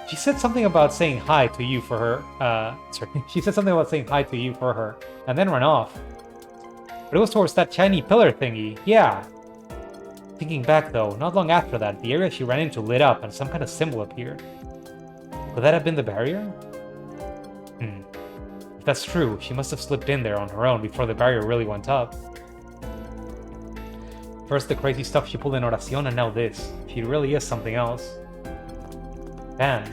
She said something about saying hi to you for her, she said something about saying hi to you for her, and then ran off. But it was towards that shiny pillar thingy, yeah. Thinking back though, not long after that, the area she ran into lit up and some kind of symbol appeared. Could that have been the barrier? If that's true, she must have slipped in there on her own before the barrier really went up. First the crazy stuff she pulled in Oración, and now this. She really is something else. Man,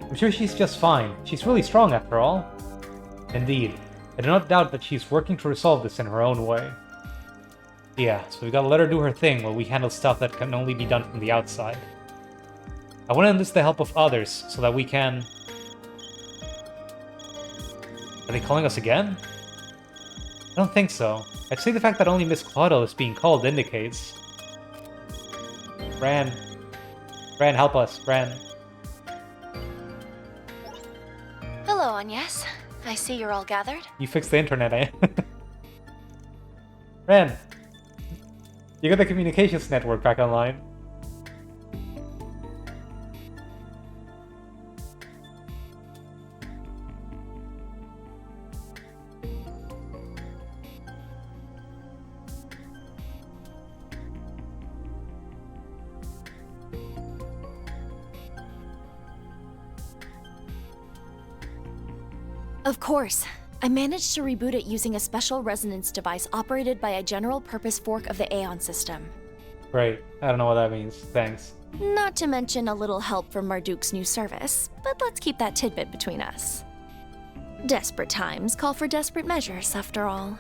I'm sure she's just fine. She's really strong after all. Indeed, I do not doubt that she's working to resolve this in her own way. Yeah, so we gotta let her do her thing while we handle stuff that can only be done from the outside. I want to enlist the help of others so that we can... Are they calling us again? I don't think so. I'd say the fact that only Miss Claudel is being called indicates... Bran, help us, Bran. Hello, Agnes. I see you're all gathered. You fixed the internet, eh? Ren! You got the communications network back online. Of course. I managed to reboot it using a special resonance device operated by a general-purpose fork of the Aeon system. Great. I don't know what that means. Thanks. Not to mention a little help from Marduk's new service, but let's keep that tidbit between us. Desperate times call for desperate measures, after all.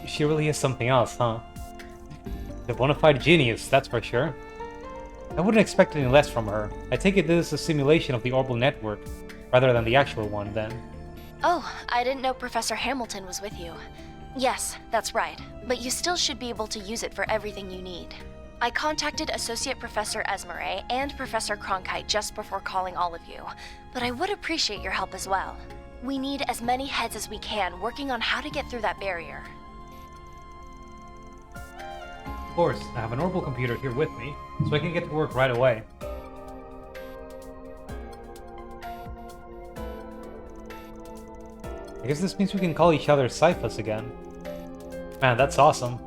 She really is something else, huh? A bona fide genius, that's for sure. I wouldn't expect any less from her. I take it this is a simulation of the Orbital Network, rather than the actual one, then. Oh, I didn't know Professor Hamilton was with you. Yes, that's right, but you still should be able to use it for everything you need. I contacted Associate Professor Esmeré and Professor Cronkite just before calling all of you, but I would appreciate your help as well. We need as many heads as we can working on how to get through that barrier. Of course, I have an orbital computer here with me, so I can get to work right away. I guess this means we can call each other Cyphus again. Man, that's awesome.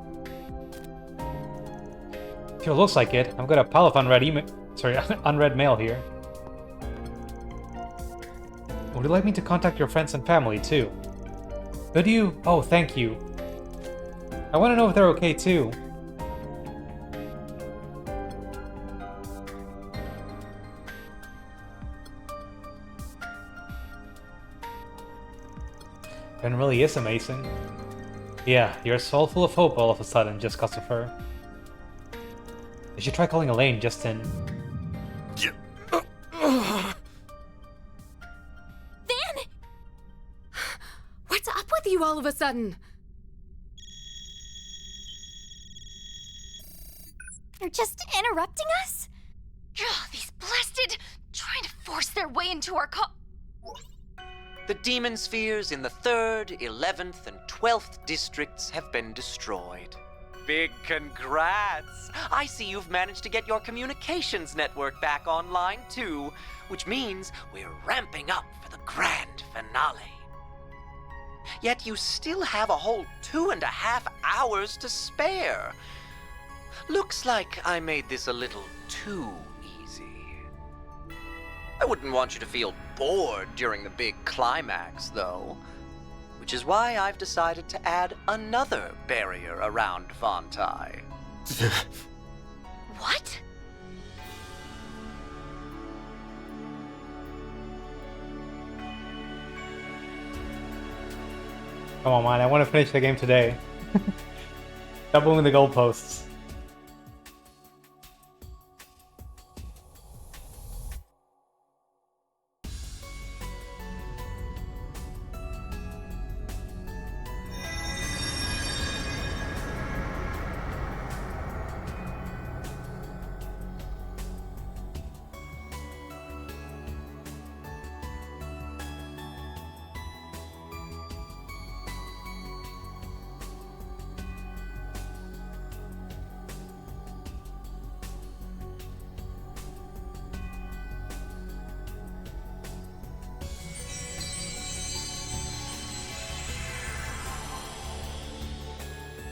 Sure looks like it. I've got a pile of unread mail here. Would you like me to contact your friends and family, too? Could you? Oh, thank you. I want to know if they're okay, too. Ben really is amazing. Yeah, you're so full of hope all of a sudden just cause of her. You should try calling Elaine just in. Van! What's up with you all of a sudden? You're just interrupting us? Ugh, these blasted... trying to force their way into our The demon spheres in the 3rd, 11th, and 12th districts have been destroyed. Big congrats! I see you've managed to get your communications network back online too, which means we're ramping up for the grand finale. Yet you still have a whole 2.5 hours to spare. Looks like I made this a little too easy. I wouldn't want you to feel bored during the big climax, though. Which is why I've decided to add another barrier around Vontai. What? Come on, man, I want to finish the game today. Stop moving the goalposts.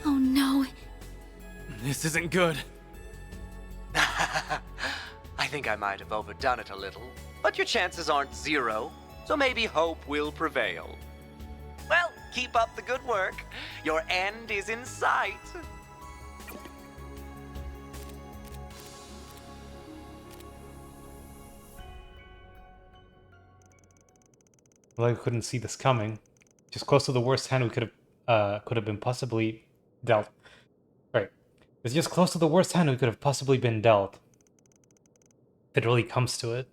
Oh no. This isn't good. I think I might have overdone it a little, but your chances aren't zero, so maybe hope will prevail. Well, keep up the good work. Your end is in sight. Well, I couldn't see this coming. Just close to the worst hand we could have been possibly dealt. Right. It's just close to the worst hand we could have possibly been dealt. If it really comes to it.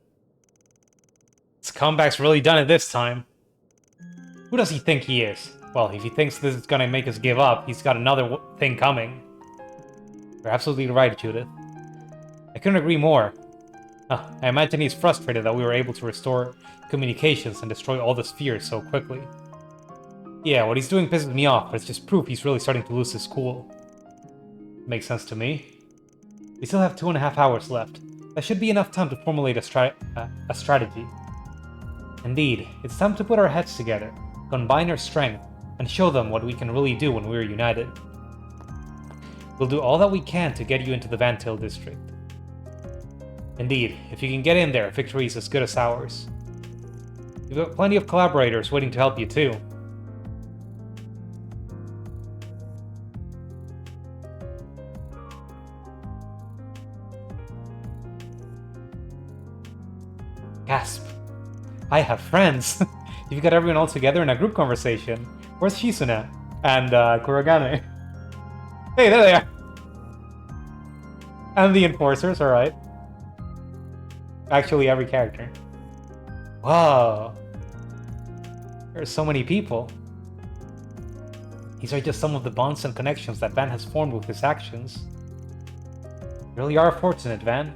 This comeback's really done it this time. Who does he think he is? Well, if he thinks this is gonna make us give up, he's got another thing coming. You're absolutely right, Judith. I couldn't agree more. I imagine he's frustrated that we were able to restore communications and destroy all the spheres so quickly. Yeah, what he's doing pisses me off, but it's just proof he's really starting to lose his cool. Makes sense to me. We still have 2.5 hours left. That should be enough time to formulate a strategy. Indeed, it's time to put our heads together, combine our strength, and show them what we can really do when we're united. We'll do all that we can to get you into the Vantil district. Indeed, if you can get in there, victory is as good as ours. We've got plenty of collaborators waiting to help you too. Gasp. I have friends. You've got everyone all together in a group conversation. Where's Shizune? And Kurogane? Hey, there they are! And the enforcers, alright. Actually, every character. Wow. There are so many people. These are just some of the bonds and connections that Van has formed with his actions. You really are fortunate, Van.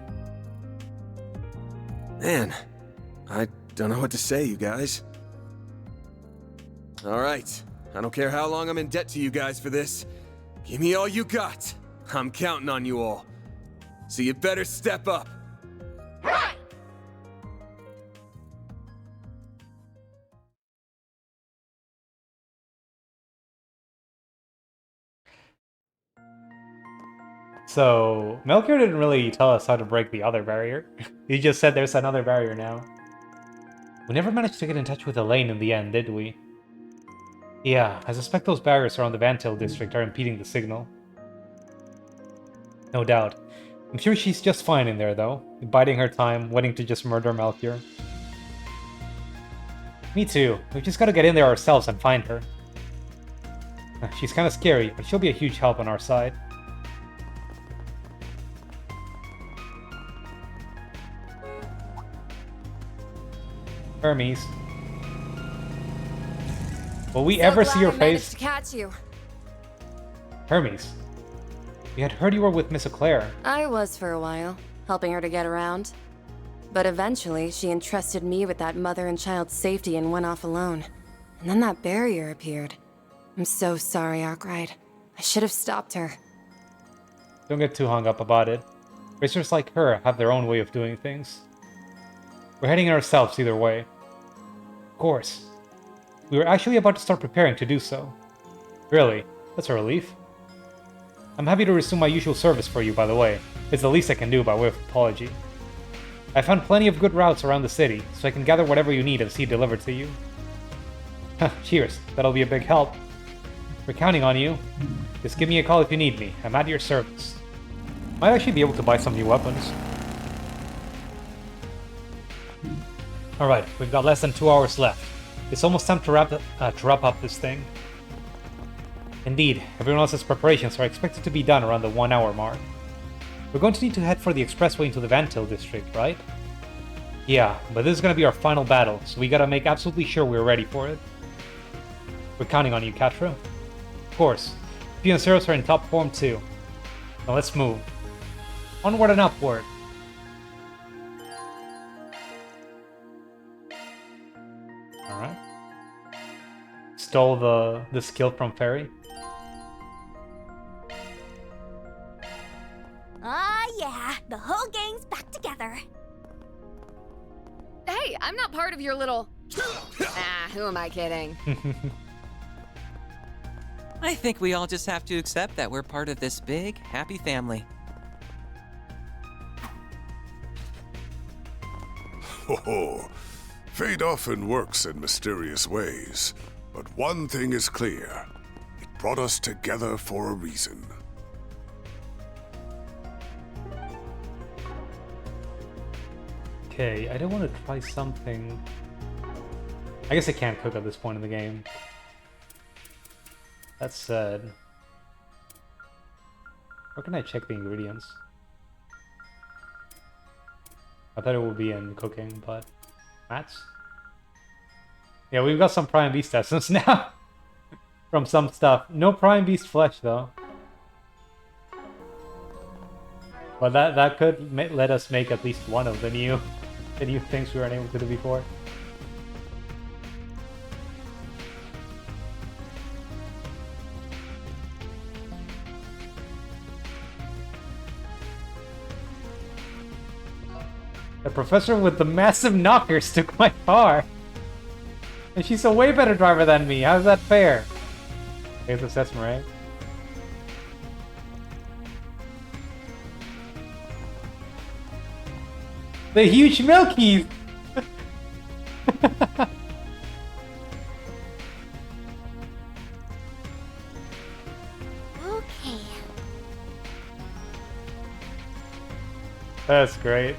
Man, I don't know what to say, you guys. Alright, I don't care how long I'm in debt to you guys for this. Give me all you got. I'm counting on you all. So you better step up. So, Melchior didn't really tell us how to break the other barrier. He just said there's another barrier now. We never managed to get in touch with Elaine in the end, did we? Yeah, I suspect those barriers around the Vantil district are impeding the signal. No doubt. I'm sure she's just fine in there, though, biding her time, waiting to just murder Melchior. Me too. We've just gotta get in there ourselves and find her. She's kinda scary, but she'll be a huge help on our side. Hermes. Will we ever see your I managed face? to catch you. Hermes. We had heard you were with Miss Eclair. I was for a while, helping her to get around. But eventually, she entrusted me with that mother and child safety and went off alone. And then that barrier appeared. I'm so sorry, Arkwright. I should have stopped her. Don't get too hung up about it. Racers like her have their own way of doing things. We're heading ourselves either way. Of course. We were actually about to start preparing to do so. Really? That's a relief. I'm happy to resume my usual service for you, by the way. It's the least I can do by way of apology. I found plenty of good routes around the city, so I can gather whatever you need and see delivered to you. Cheers. That'll be a big help. We're counting on you. Just give me a call if you need me. I'm at your service. Might actually be able to buy some new weapons. Alright, we've got less than 2 hours left. It's almost time to wrap up this thing. Indeed, everyone else's preparations are expected to be done around the 1 hour mark. We're going to need to head for the expressway into the Vantil district, right? Yeah, but this is going to be our final battle, so we gotta make absolutely sure we're ready for it. We're counting on you, Catra. Of course. P and Zeros are in top form too. Now let's move. Onward and upward. Alright. Stole the skill from Fairy. Ah, yeah. The whole gang's back together. Hey, I'm not part of your little... who am I kidding? I think we all just have to accept that we're part of this big, happy family. Ho. Fate often works in mysterious ways, but one thing is clear. It brought us together for a reason. Okay, I don't want to try something... I guess I can't cook at this point in the game. That said... Where can I check the ingredients? I thought it would be in cooking, but... Mats? Yeah, we've got some Prime Beast essence now! From some stuff. No Prime Beast flesh, though. But that could let us make at least one of the new things we weren't able to do before. The professor with the massive knockers took my car! And she's a way better driver than me, how's that fair? Here's the Sesame. The huge Milkies! Okay. That's great.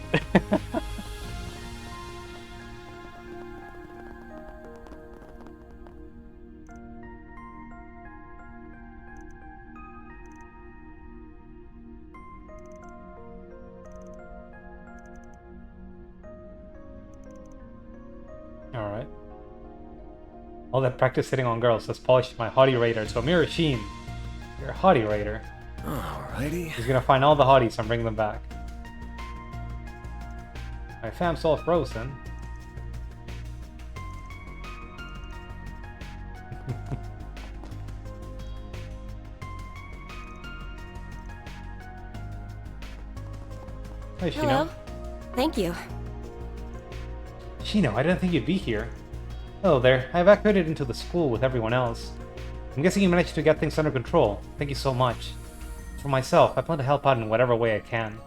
Alright. All that practice hitting on girls has polished my hottie radar to a mirror sheen. You're a hottie raider. Alrighty. He's gonna find all the hotties and bring them back. My fam's all frozen. Hi, Shino. Hello. Thank you. Shino, I didn't think you'd be here. Hello there. I evacuated into the school with everyone else. I'm guessing you managed to get things under control. Thank you so much. For myself, I plan to help out in whatever way I can.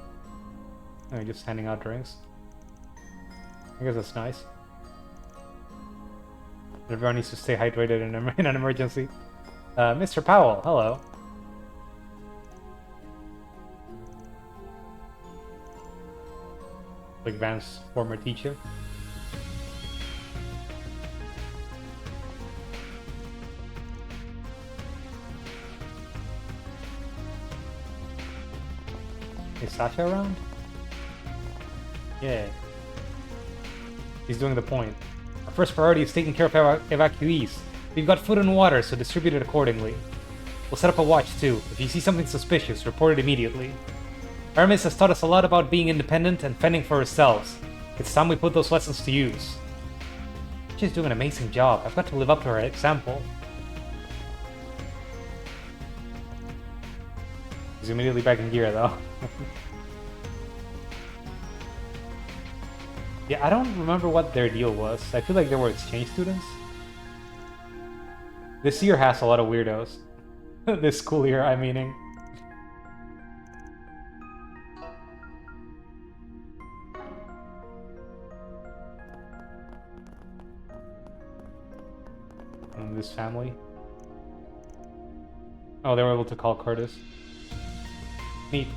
Oh, just handing out drinks. I guess that's nice. Everyone needs to stay hydrated in an emergency. Mr. Powell, hello. Like Van's former teacher. Is Sasha around? Yeah. He's doing the point. Our first priority is taking care of evacuees. We've got food and water, so distribute it accordingly. We'll set up a watch too. If you see something suspicious, report it immediately. Hermes has taught us a lot about being independent and fending for ourselves. It's time we put those lessons to use. She's doing an amazing job. I've got to live up to her example. He's immediately back in gear though. Yeah, I don't remember what their deal was. I feel like they were exchange students. This year has a lot of weirdos. This school year, I'm meaning. And this family. Oh, they were able to call Curtis. Neat.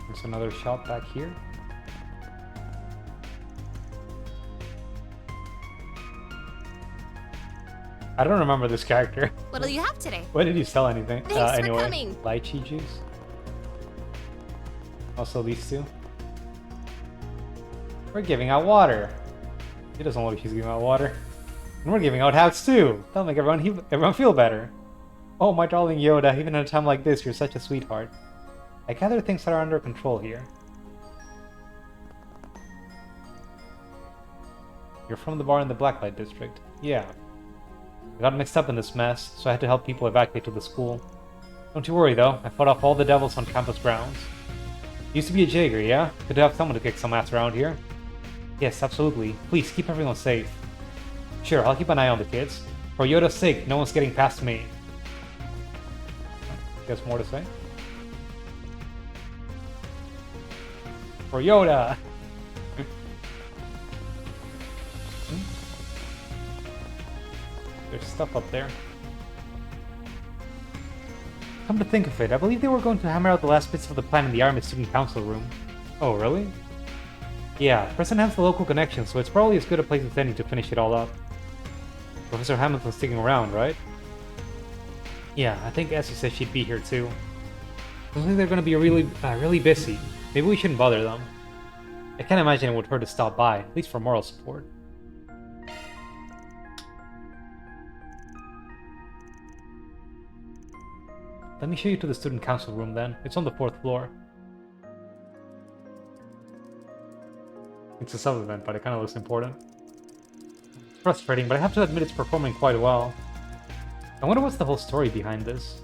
There's another shop back here. I don't remember this character. What'll you have today? Why did you sell anything? Thanks for Anyway, coming. lychee juice. Also these two. We're giving out water. He doesn't look like he's giving out water. And we're giving out hats too. That'll make everyone feel better. Oh, my darling Yoda, even at a time like this, you're such a sweetheart. I gather things are under control here. You're from the bar in the Blacklight district. Yeah. I got mixed up in this mess, so I had to help people evacuate to the school. Don't you worry though, I fought off all the devils on campus grounds. Used to be a Jaeger, yeah? Good to have someone to kick some ass around here. Yes, absolutely. Please, keep everyone safe. Sure, I'll keep an eye on the kids. For Yoda's sake, no one's getting past me. Guess more to say? For Yoda! There's stuff up there. Come to think of it, I believe they were going to hammer out the last bits of the plan in the Army Student Council room. Oh, really? Yeah, President has the local connection, so it's probably as good a place as any to finish it all up. Professor Hamilton's sticking around, right? Yeah, I think Essie said she'd be here too. I think they're gonna be really busy. Maybe we shouldn't bother them. I can't imagine it would hurt to stop by, at least for moral support. Let me show you to the student council room then. It's on the 4th floor. It's a sub-event, but it kind of looks important. It's frustrating, but I have to admit it's performing quite well. I wonder what's the whole story behind this.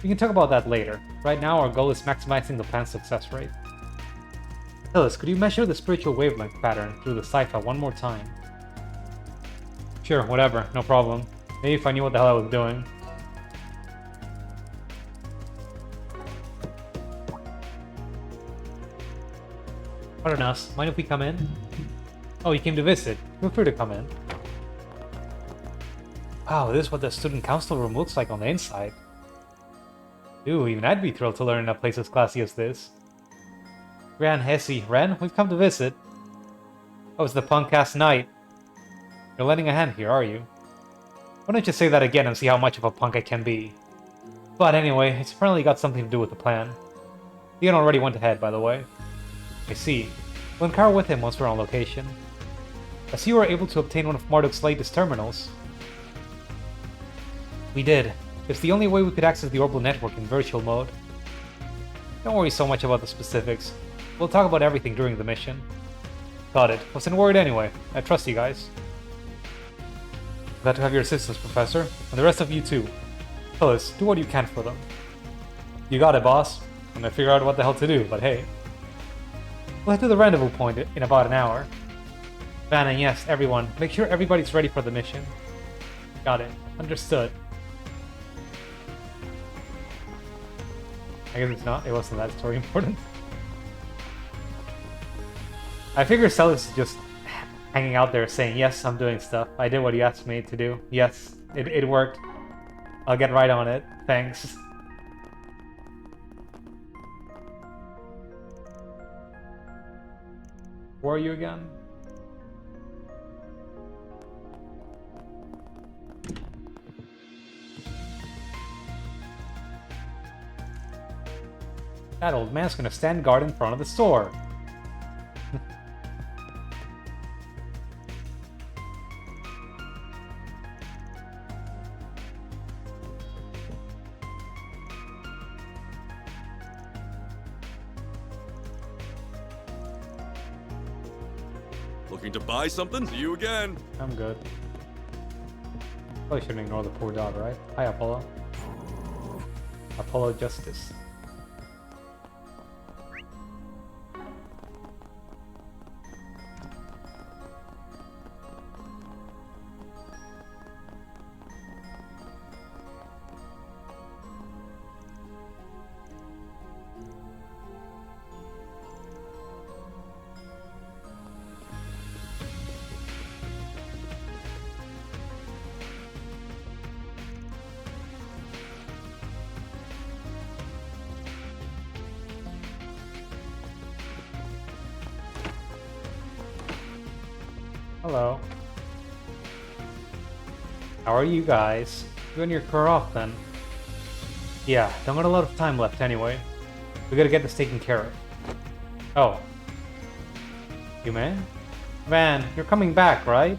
We can talk about that later. Right now, our goal is maximizing the plan's success rate. Hillis, could you measure the spiritual wavelength pattern through the cipher one more time? Sure, whatever, no problem. Maybe if I knew what the hell I was doing. Pardon us, mind if we come in? Oh, you came to visit. Feel free to come in. Wow, this is what the student council room looks like on the inside. Ooh, even I'd be thrilled to learn in a place as classy as this. Ren, Hesse, Ren, we've come to visit. Oh, it's the punk-ass night. You're lending a hand here, are you? Why don't you say that again and see how much of a punk I can be? But anyway, it's apparently got something to do with the plan. Leon already went ahead, by the way. I see. We'll encounter with him once we're on location. I see you were able to obtain one of Marduk's latest terminals. We did. It's the only way we could access the orbital network in virtual mode. Don't worry so much about the specifics. We'll talk about everything during the mission. Got it. Wasn't worried anyway. I trust you guys. Glad to have your assistance, Professor. And the rest of you too. Phyllis, do what you can for them. You got it, boss. I'm gonna figure out what the hell to do, but hey. We'll head to the rendezvous point in about an hour. Van and yes, everyone, make sure everybody's ready for the mission. Got it. Understood. I guess it's not. It wasn't that story important. I figure Celis is just hanging out there saying, yes, I'm doing stuff. I did what you asked me to do. Yes, it worked. I'll get right on it. Thanks. Where are you again? That old man's gonna stand guard in front of the store. Looking to buy something? See you again. I'm good. Probably shouldn't ignore the poor dog, right? Hi, Apollo. Apollo Justice. Hello. How are you guys? You and your car off then? Yeah, don't got a lot of time left anyway. We gotta get this taken care of. Oh. You man? Van, you're coming back, right?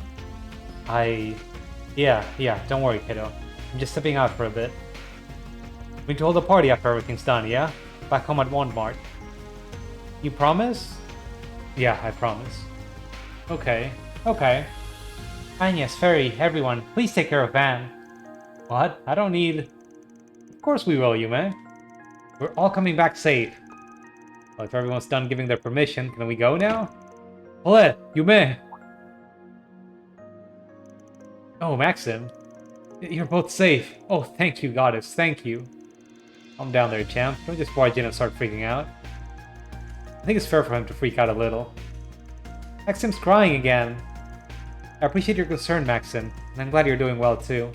Yeah, don't worry, kiddo. I'm just stepping out for a bit. We need to hold a party after everything's done, yeah? Back home at Walmart. You promise? Yeah, I promise. Okay. Okay. Agnes, Ferry, everyone, please take care of Van. What? I don't need... Of course we will, Yume. We're all coming back safe. Well, if everyone's done giving their permission, can we go now? Ole, Yume! Oh, Maxim. You're both safe. Oh, thank you, goddess, thank you. Calm down there, champ. Don't just barge in and start freaking out. I think it's fair for him to freak out a little. Maxim's crying again. I appreciate your concern, Maxim, and I'm glad you're doing well too.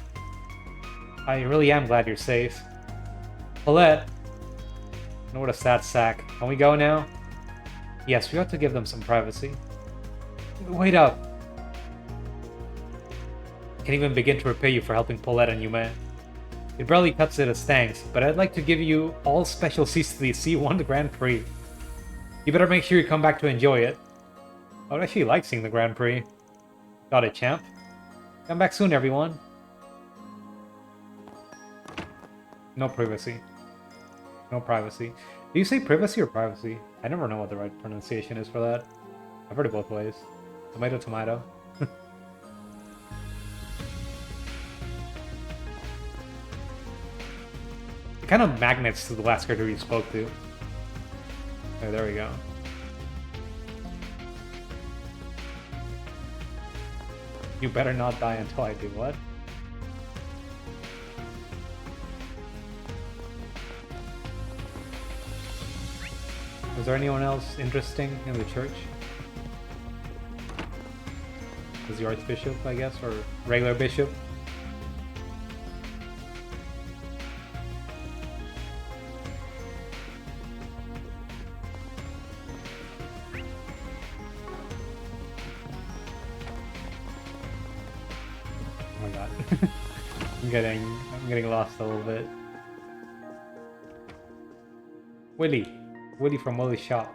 I really am glad you're safe. Paulette! No, what a sad sack. Can we go now? Yes, we ought to give them some privacy. Wait up! I can't even begin to repay you for helping Paulette and Yume. It barely cuts it as thanks, but I'd like to give you all special seats to the C1 Grand Prix. You better make sure you come back to enjoy it. I would actually like seeing the Grand Prix. Got it, champ. Come back soon, everyone. No privacy. No privacy. Do you say privacy or privacy? I never know what the right pronunciation is for that. I've heard it both ways. Tomato, tomato. It kind of magnets to the last character you spoke to. Okay, there we go. You better not die until I do what? Was there anyone else interesting in the church? Was the Archbishop, I guess, or regular bishop? Oh my god. I'm getting lost a little bit. Willie from Willie's shop.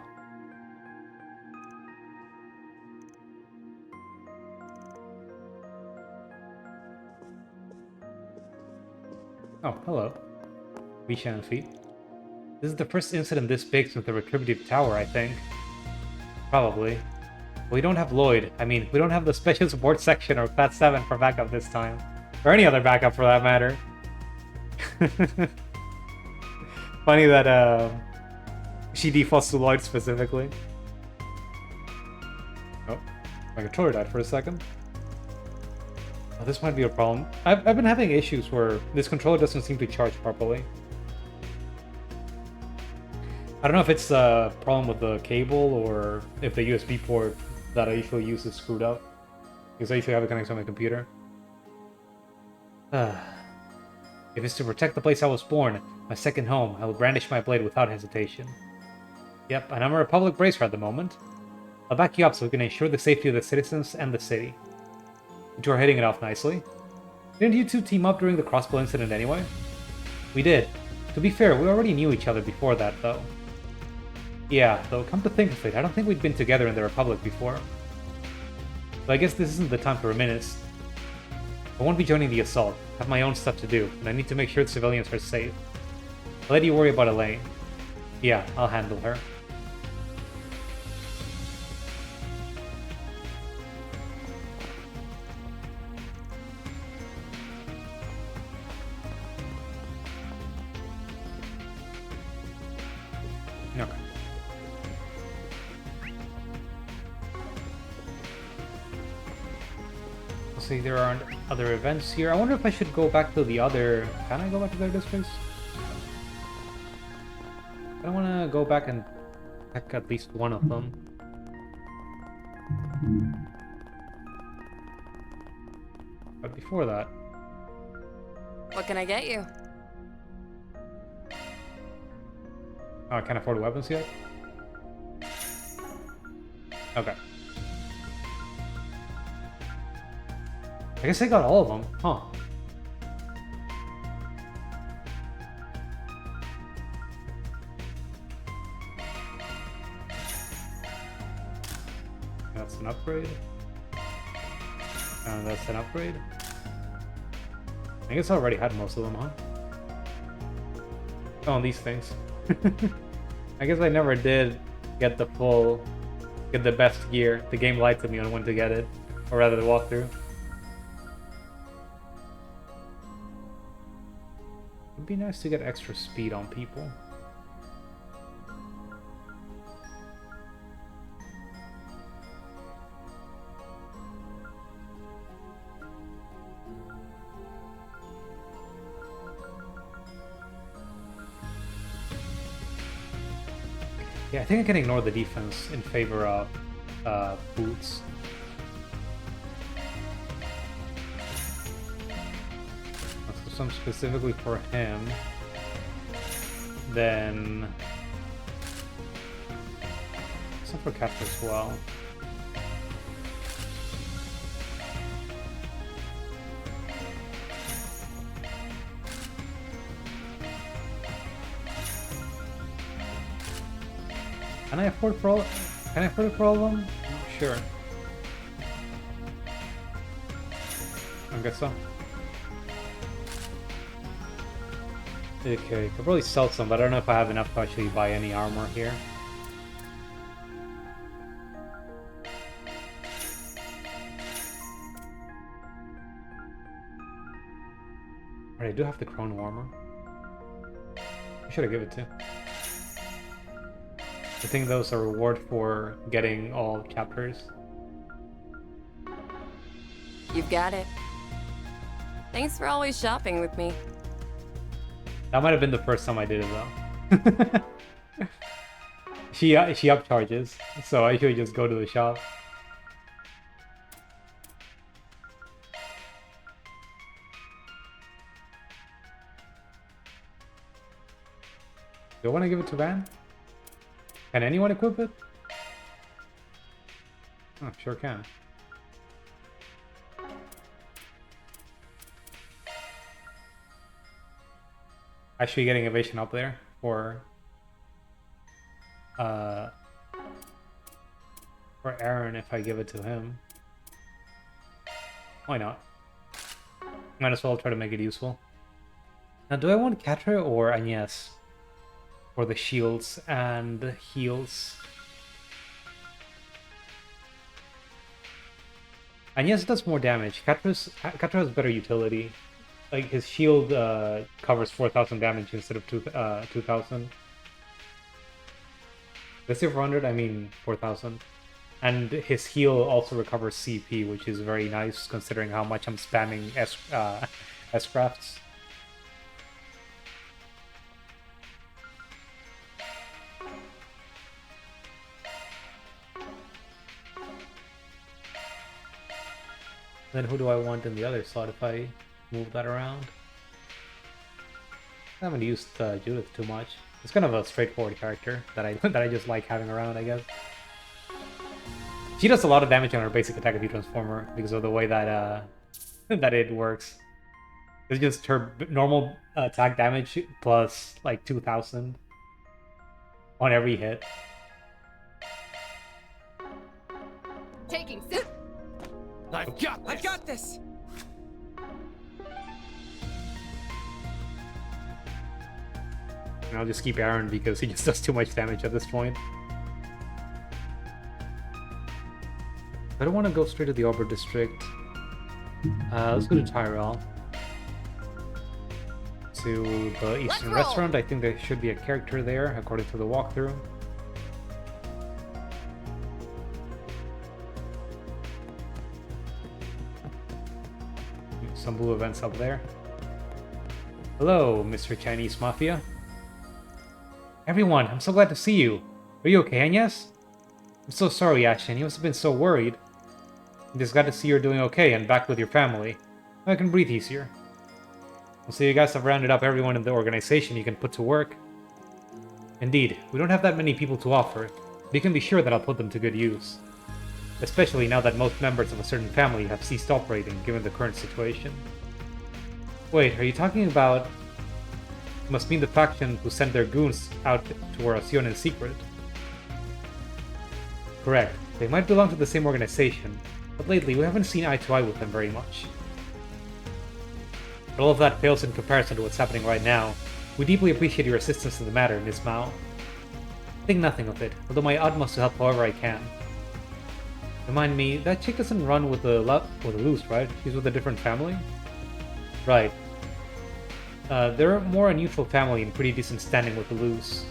Oh, hello. Misha and Feet. This is the first incident this big since the Retributive Tower, I think. Probably. We don't have Lloyd. I mean, we don't have the Special Support Section or Class 7 for backup this time. Or any other backup for that matter. Funny that, she defaults to Lloyd specifically. Oh, my controller died for a second. Oh, this might be a problem. I've been having issues where this controller doesn't seem to charge properly. I don't know if it's a problem with the cable or if the USB port that I usually use is screwed up. Because I usually have it connected to my computer. If it's to protect the place I was born, my second home, I will brandish my blade without hesitation. Yep, and I'm a Republic bracer at the moment. I'll back you up so we can ensure the safety of the citizens and the city. You two are hitting it off nicely. Didn't you two team up during the crossbow incident anyway? We did. To be fair, we already knew each other before that, though. Yeah, though come to think of it, I don't think we'd been together in the Republic before. So I guess this isn't the time to reminisce. I won't be joining the assault. I have my own stuff to do, and I need to make sure the civilians are safe. I'll let you worry about Elaine. Yeah, I'll handle her. Okay. Let's see, there aren't other events here. I wonder if I should go back to the other... Can I go back to the other districts? I want to go back and check at least one of them. But before that... What can I get you? Oh, I can't afford weapons yet? Okay. I guess I got all of them, huh? That's an upgrade. And that's an upgrade. I guess I already had most of them, huh? Oh, and these things. I guess I never did get the best gear. The game lied to me on when to get it, or rather the walkthrough. It'd be nice to get extra speed on people. Yeah, I think I can ignore the defense in favor of boots. Let's do some specifically for him. Then some for Cap as well. Can I afford for all? Can I afford it for all of them? I'm not sure. I guess so. Okay, could probably sell some, but I don't know if I have enough to actually buy any armor here. Alright, I do have the chrono armor. Who should I give it to? I think those are reward for getting all chapters. You've got it. Thanks for always shopping with me. That might have been the first time I did it though. she upcharges, so I should just go to the shop. Do I want to give it to Van? Can anyone equip it? Oh, sure can. Actually getting evasion up there for Aaron if I give it to him. Why not? Might as well try to make it useful. Now, do I want Catra or Agnes? For the shields and heals. Agnes does more damage. Catra has better utility. Like his shield covers 4,000 damage instead of 2,000. Let's say 400, I mean 4,000. And his heal also recovers CP, which is very nice considering how much I'm spamming S-crafts. Then who do I want in the other slot if I move that around? I haven't used Judith too much. It's kind of a straightforward character that I that I just like having around, I guess. She does a lot of damage on her basic attack if you transform her because of the way that that it works. It's just her normal attack damage plus like 2,000 on every hit. Taking sit. I've got this. And I'll just keep Aaron because he just does too much damage at this point. I don't want to go straight to the Arbor District. Let's go to Tyrell. To the Eastern Restaurant. I think there should be a character there, according to the walkthrough. Some blue events up there. Hello, Mr. Chinese Mafia. Everyone, I'm so glad to see you. Are you okay, Agnes? I'm so sorry, Ashen. You must have been so worried. I'm just glad to see you're doing okay and back with your family. Now I can breathe easier. Well, so you guys have rounded up everyone in the organization you can put to work. Indeed, we don't have that many people to offer, but you can be sure that I'll put them to good use. Especially now that most members of a certain family have ceased operating, given the current situation. Wait, are you talking about... It must mean the faction who sent their goons out to Oracion in secret. Correct. They might belong to the same organization, but lately we haven't seen eye to eye with them very much. But all of that pales in comparison to what's happening right now. We deeply appreciate your assistance in the matter, Miss Mao. Think nothing of it, I'll do my utmost to help however I can. Remind me, that chick doesn't run with the Loose, right? She's with a different family? Right. They're more a neutral family and pretty decent standing with the Loose.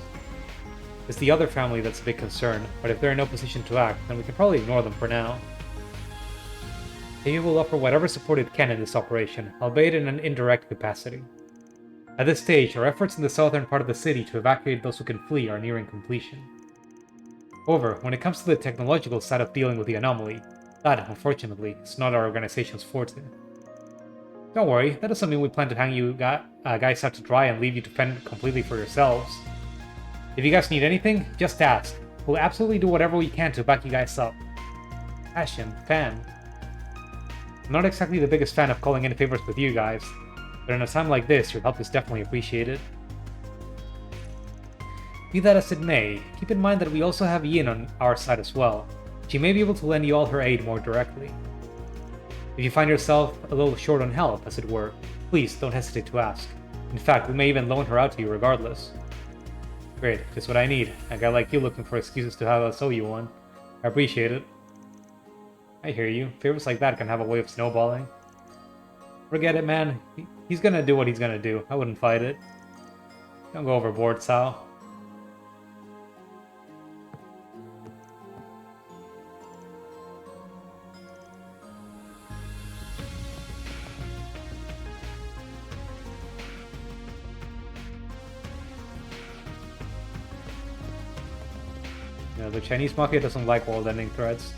It's the other family that's a big concern, but if they're in no position to act, then we can probably ignore them for now. Maybe will offer whatever support it can in this operation, albeit in an indirect capacity. At this stage, our efforts in the southern part of the city to evacuate those who can flee are nearing completion. However, when it comes to the technological side of dealing with the anomaly, that, unfortunately, is not our organization's forte. Don't worry, that doesn't mean we plan to hang you guys out to dry and leave you to fend completely for yourselves. If you guys need anything, just ask. We'll absolutely do whatever we can to back you guys up. Ashen, fan. I'm not exactly the biggest fan of calling in favors with you guys, but in a time like this, your help is definitely appreciated. Be that as it may, keep in mind that we also have Yin on our side as well. She may be able to lend you all her aid more directly. If you find yourself a little short on help, as it were, please don't hesitate to ask. In fact, we may even loan her out to you regardless. Great, just what I need. A guy like you looking for excuses to have us owe you one. I appreciate it. I hear you. Favors like that can have a way of snowballing. Forget it, man. He's gonna do what he's gonna do. I wouldn't fight it. Don't go overboard, Sal. Yeah, the Chinese Mafia doesn't like world-ending threats.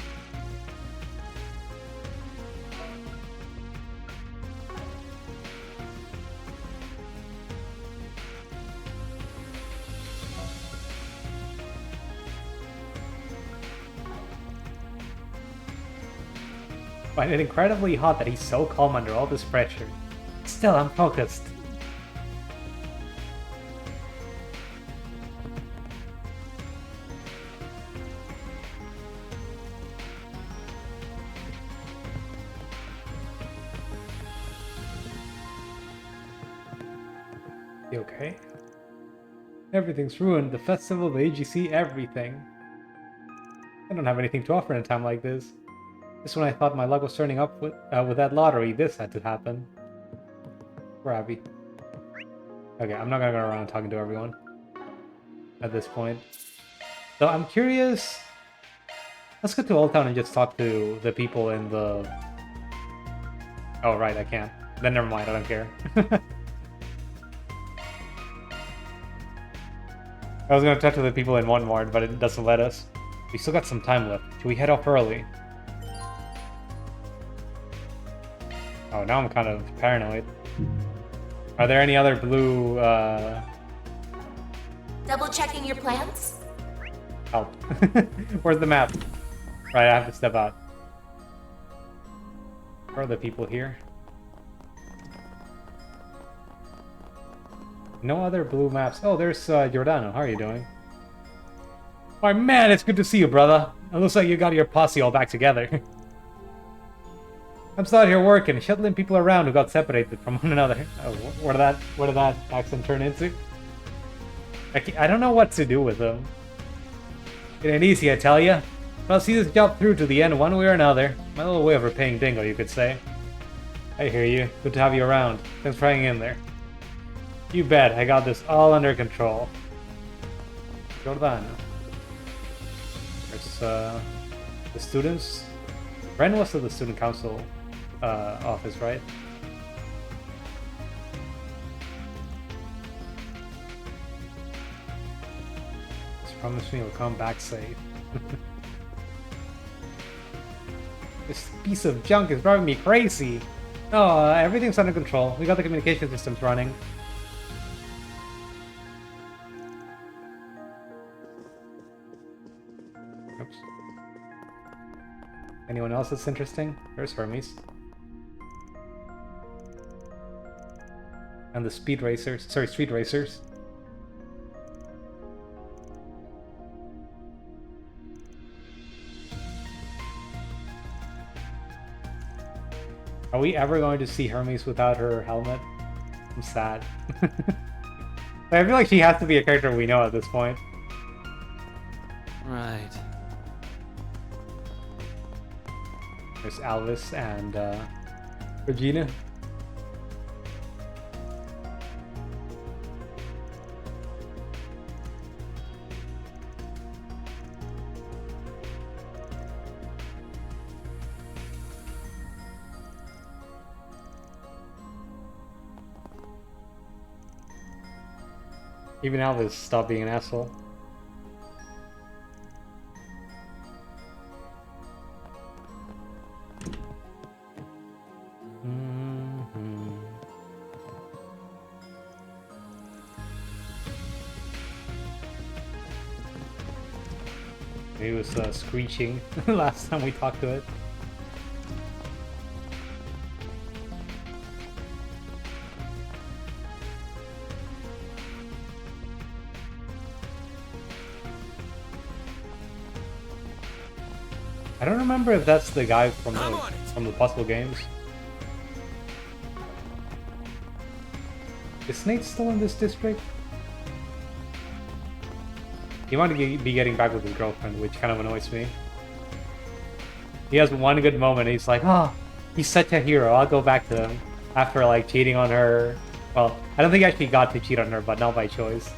I find it incredibly hot that he's so calm under all this pressure. Still, I'm focused. You okay? Everything's ruined. The festival, the AGC, everything. I don't have anything to offer in a time like this. Just when I thought my luck was turning up with that lottery, this had to happen. We're happy. Okay, I'm not gonna go around talking to everyone at this point. So I'm curious. Let's go to Old Town and just talk to the people in the... Oh, right, I can't. Then never mind, I don't care. I was gonna talk to the people in one ward, but it doesn't let us. We still got some time left. Should we head off early? Oh, now I'm kind of paranoid. Are there any other blue, Double checking your plans? help. Where's the map? Right, I have to step out. Where are the people here? No other blue maps. Oh, there's Giordano. How are you doing? Why, man, it's good to see you, brother. It looks like you got your posse all back together. I'm still out here working, shuttling people around who got separated from one another. Oh, what did that accent turn into? I don't know what to do with them. It ain't easy, I tell ya. But I'll see this job through to the end one way or another. My little way of repaying Dingo, you could say. I hear you. Good to have you around. Thanks for hanging in there. You bet, I got this all under control. Giordano. There's the students. Ren was at the student council office, right? Just promise me you'll come back safe. This piece of junk is driving me crazy. No, everything's under control. We got the communication systems running. Oops. Anyone else that's interesting? There's Hermes. And the speed racers. Sorry, street racers. Are we ever going to see Hermes without her helmet? I'm sad. I feel like she has to be a character we know at this point. Right. There's Alvis and Regina. Even Alvis stopped being an asshole. He was screeching last time we talked to it. I don't remember if that's the guy from the puzzle games. Is Nate still in this district? He might be getting back with his girlfriend, which kind of annoys me. He has one good moment, he's like, oh, he's such a hero, I'll go back to him. After like cheating on her. Well, I don't think he actually got to cheat on her, but not by choice.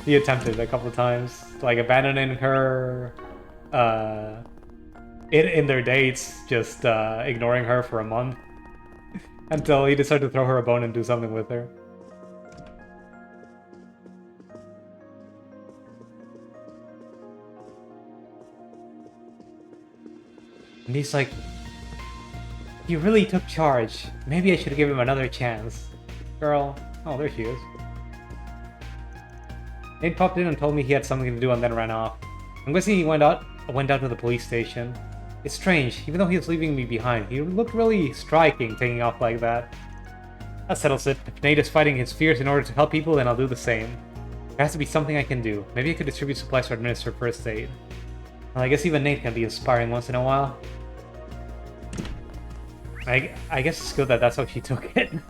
He attempted a couple of times, like abandoning her in their dates, just ignoring her for a month. Until he decided to throw her a bone and do something with her. And he's like, he really took charge. Maybe I should give him another chance. Girl. Oh, there she is. Nate popped in and told me he had something to do and then ran off. I'm guessing he went out to the police station. It's strange, even though he was leaving me behind, he looked really striking taking off like that. That settles it. If Nate is fighting his fears in order to help people, then I'll do the same. There has to be something I can do. Maybe I could distribute supplies or administer first aid. Well, I guess even Nate can be inspiring once in a while. I guess it's good that that's how she took it. Did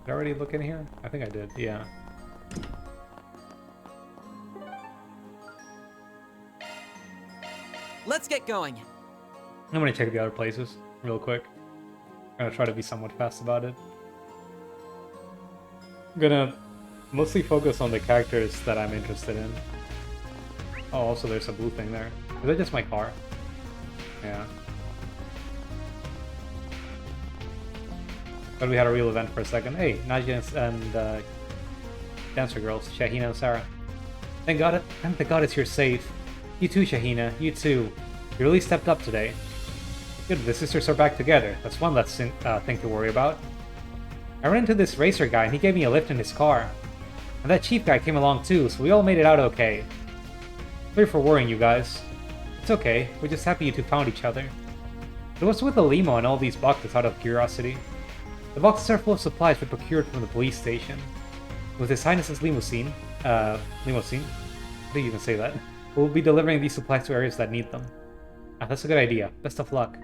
I already look in here? I think I did, yeah. Let's get going. I'm gonna check the other places real quick. I'm gonna try to be somewhat fast about it. I'm gonna mostly focus on the characters that I'm interested in. Oh, also there's a blue thing there. Is that just my car? Yeah. But we had a real event for a second. Hey, Nadia and Dancer Girls, Shahina and Sarah. Thank God it's here safe. You too, Shahina. You too. You really stepped up today. Good, the sisters are back together. That's one less thing to worry about. I ran into this racer guy and he gave me a lift in his car. And that chief guy came along too, so we all made it out okay. Sorry for worrying you guys. It's okay, we're just happy you two found each other. But what's with the limo and all these boxes out of curiosity? The boxes are full of supplies we procured from the police station. With His Highness's limousine, how do you even say that? We'll be delivering these supplies to areas that need them. Ah, that's a good idea. Best of luck.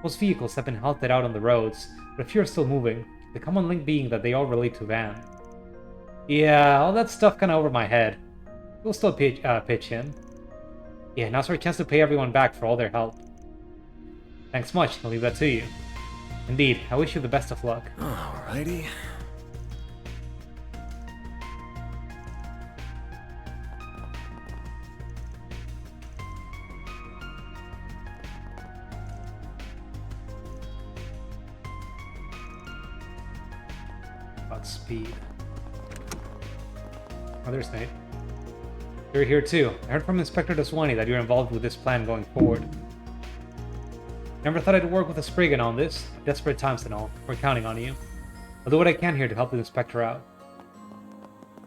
Most vehicles have been halted out on the roads, but a few are still moving. The common link being that they all relate to Van. Yeah, all that stuff kinda over my head. We'll still pitch in. Yeah, now's our chance to pay everyone back for all their help. Thanks much, I'll leave that to you. Indeed, I wish you the best of luck. Alrighty. About speed. Oh, there's Nate. You're here too. I heard from Inspector Daswani that you're involved with this plan going forward. Never thought I'd work with a Spriggan on this. Desperate times and all. We're counting on you. I'll do what I can here to help the Inspector out.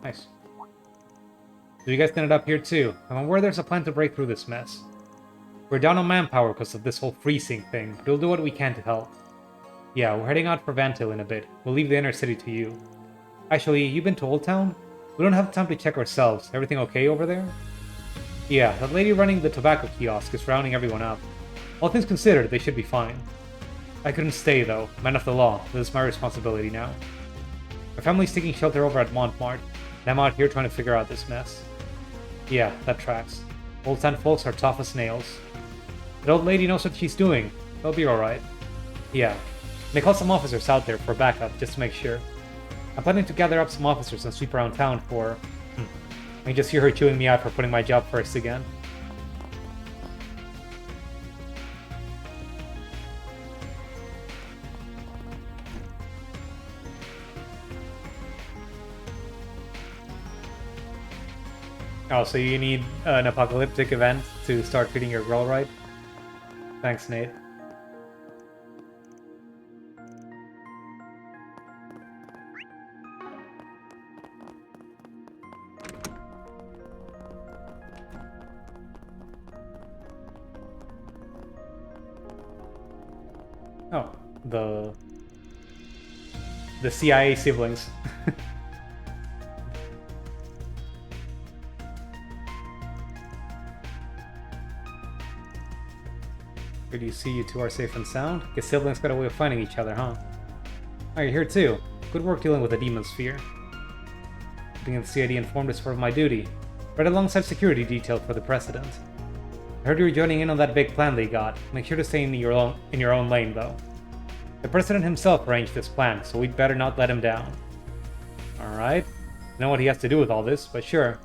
Nice. So you guys ended up here too. I'm aware there's a plan to break through this mess. We're down on manpower because of this whole freezing thing, but we'll do what we can to help. Yeah, we're heading out for Vantil in a bit. We'll leave the inner city to you. Actually, you been to Old Town? We don't have time to check ourselves. Everything okay over there? Yeah, that lady running the tobacco kiosk is rounding everyone up. All things considered, they should be fine. I couldn't stay, though. Man of the law. This is my responsibility now. My family's taking shelter over at Montmartre, and I'm out here trying to figure out this mess. Yeah, that tracks. Old Town folks are tough as nails. That old lady knows what she's doing. They'll be alright. Yeah. They called some officers out there for backup, just to make sure. I'm planning to gather up some officers and sweep around town for... I can just hear her chewing me out for putting my job first again. Oh, so you need an apocalyptic event to start treating your girl right? Thanks, Nate. Oh, the CIA siblings. Good to see you two are safe and sound. Guess siblings got a way of finding each other, huh? Oh, you're here too. Good work dealing with the demon sphere. Being in the CID informed is part of my duty. Right alongside security detail for the President. I heard you were joining in on that big plan they got. Make sure to stay in your own lane, though. The President himself arranged this plan, so we'd better not let him down. Alright. I know what he has to do with all this, but sure.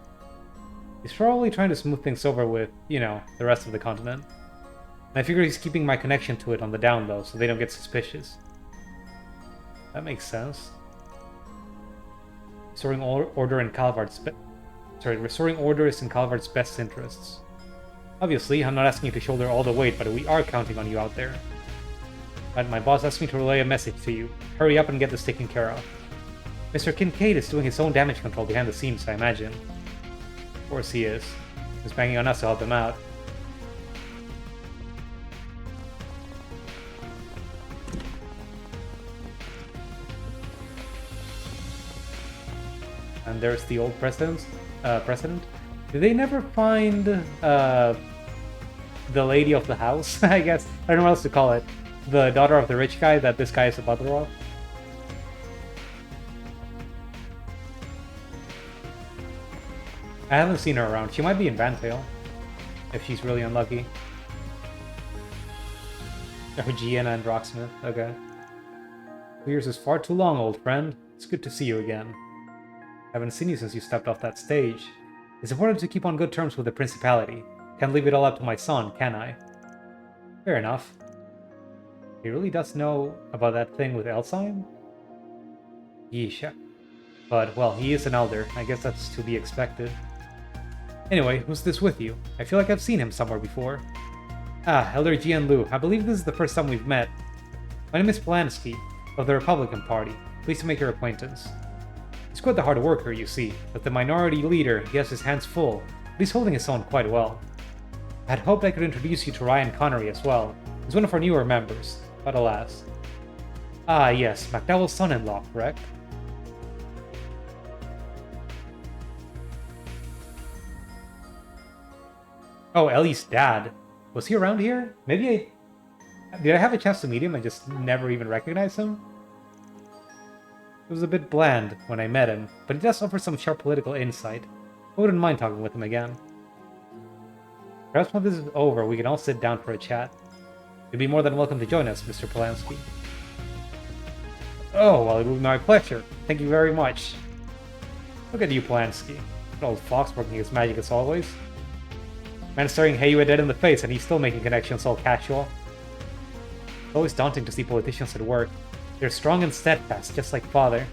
He's probably trying to smooth things over with, you know, the rest of the continent. And I figure he's keeping my connection to it on the down low, so they don't get suspicious. That makes sense. Restoring order is in Calvard's best interests. Obviously, I'm not asking you to shoulder all the weight, but we are counting on you out there. But my boss asked me to relay a message to you. Hurry up and get this taken care of. Mr. Kincaid is doing his own damage control behind the scenes, I imagine. Of course he is. He's banging on us to help him out. And there's the old president. Did they never find the lady of the house? I guess I don't know what else to call it. The daughter of the rich guy that this guy is a butler of. I haven't seen her around. She might be in Vantail, if she's really unlucky. Or Gianna and Rocksmith. Okay. 2 years is far too long, old friend. It's good to see you again. Haven't seen you since you stepped off that stage. It's important to keep on good terms with the Principality. Can't leave it all up to my son, can I? Fair enough. He really does know about that thing with Elsyme? Yeesh. But, well, he is an elder. I guess that's to be expected. Anyway, who's this with you? I feel like I've seen him somewhere before. Ah, Elder Jian Lu. I believe this is the first time we've met. My name is Polanski, of the Republican Party. Pleased to make your acquaintance. He's quite the hard worker, you see. As the minority leader, he has his hands full, but he's holding his own quite well. I had hoped I could introduce you to Ryan Connery as well. He's one of our newer members, but alas. Ah, yes, McDowell's son-in-law, correct? Oh, Ellie's dad. Was he around here? Maybe did I have a chance to meet him and just never even recognize him? It was a bit bland when I met him, but he does offer some sharp political insight. I wouldn't mind talking with him again. Perhaps when this is over, we can all sit down for a chat. You'd be more than welcome to join us, Mr. Polanski. Oh, well, it would be my pleasure. Thank you very much. Look at you, Polanski. Good old fox working his magic as always. Man staring Heyu dead in the face and he's still making connections all casual. It's always daunting to see politicians at work. They're strong and steadfast, just like father.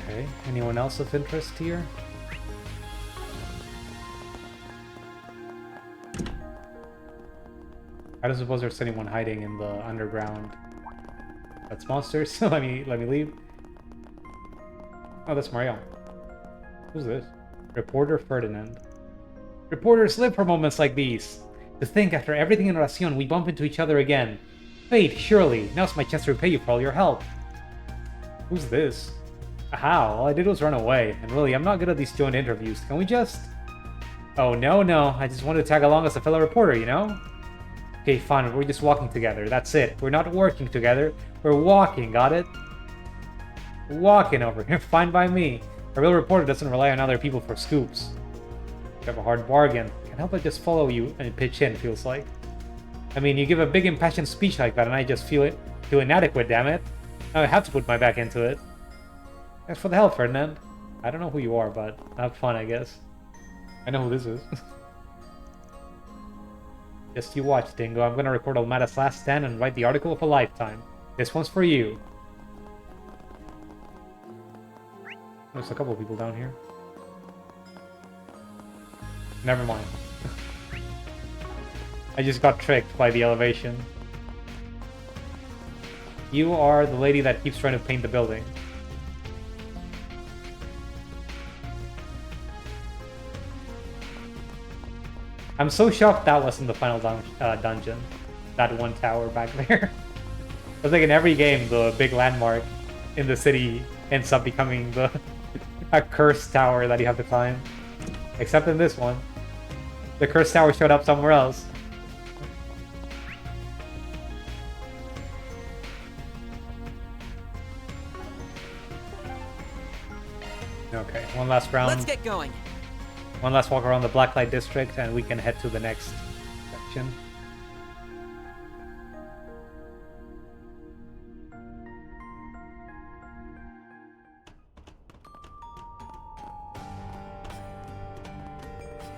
Okay, anyone else of interest here? I don't suppose there's anyone hiding in the underground. That's monsters. let me leave. Oh, that's Mario. Who's this? Reporter Ferdinand. Reporters live for moments like these. To think after everything in Racion we bump into each other again. Fate, surely. Now's my chance to repay you for all your help. Who's this? How? All I did was run away. And really, I'm not good at these joint interviews. Can we just... Oh, no. I just wanted to tag along as a fellow reporter, you know? Okay, fine. We're just walking together. That's it. We're not working together. We're walking, got it? Walking over here. Fine by me. A real reporter doesn't rely on other people for scoops. You have a hard bargain. Can't help but just follow you and pitch in, feels like. I mean, you give a big impassioned speech like that and I just feel inadequate, damn it. Now I have to put my back into it. Thanks for the help, Ferdinand. I don't know who you are, but have fun, I guess. I know who this is. Just you watch, Dingo. I'm gonna record Almada's last stand and write the article of a lifetime. This one's for you. There's a couple of people down here. Never mind. I just got tricked by the elevation. You are the lady that keeps trying to paint the building. I'm so shocked that wasn't the final dungeon. That one tower back there. I was like in every game, the big landmark in the city ends up becoming a cursed tower that you have to climb. Except in this one. The cursed tower showed up somewhere else. Okay, one last round. Let's get going. One last walk around the Blacklight District and we can head to the next section.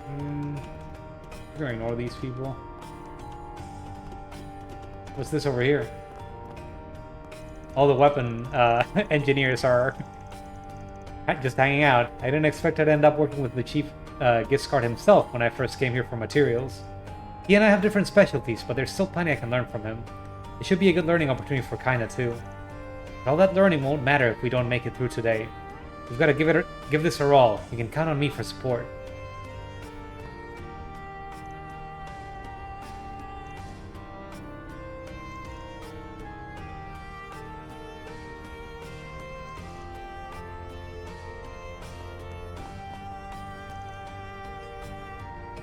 I'm gonna ignore these people. What's this over here? All the weapon engineers are just hanging out. I didn't expect I'd end up working with the chief Giscard himself when I first came here for materials. He and I have different specialties, but there's still plenty I can learn from him. It should be a good learning opportunity for Kaina too. But all that learning won't matter if we don't make it through today. We've got to give this our all. You can count on me for support.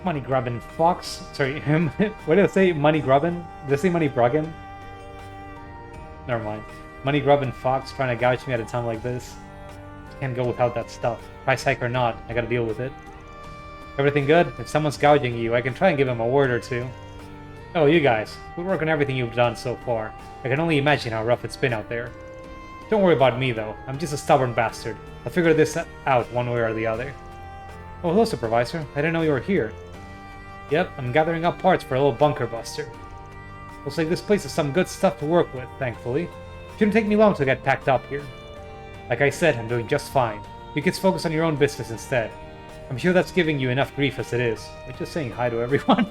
Money grubbin' fox. Sorry, him. What did I say? Money grubbin'? Did I say money bruggin'? Never mind. Money grubbin' fox trying to gouge me at a time like this. Can't go without that stuff. Price hike or not, I gotta deal with it. Everything good? If someone's gouging you, I can try and give him a word or two. Oh, you guys. Good work on everything you've done so far. I can only imagine how rough it's been out there. Don't worry about me, though. I'm just a stubborn bastard. I'll figure this out one way or the other. Oh, hello, Supervisor. I didn't know you were here. Yep, I'm gathering up parts for a little bunker buster. Looks like this place has some good stuff to work with, thankfully. Shouldn't take me long to get packed up here. Like I said, I'm doing just fine. You kids focus on your own business instead. I'm sure that's giving you enough grief as it is. We're just saying hi to everyone.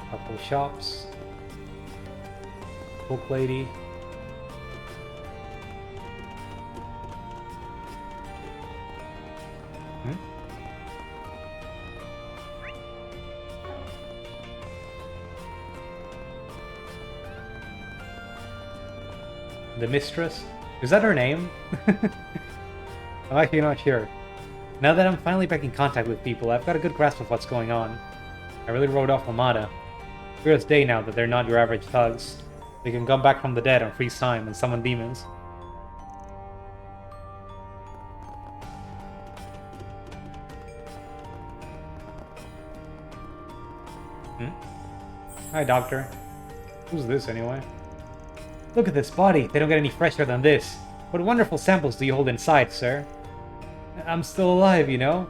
Couple shops. Book lady. The Mistress? Is that her name? I'm actually not sure. Now that I'm finally back in contact with people, I've got a good grasp of what's going on. I really wrote off Armada. Clear as day now that they're not your average thugs. They can come back from the dead on freeze time and summon demons. Hi, Doctor. Who's this, anyway? Look at this body. They don't get any fresher than this. What wonderful samples do you hold inside, sir? I'm still alive, you know?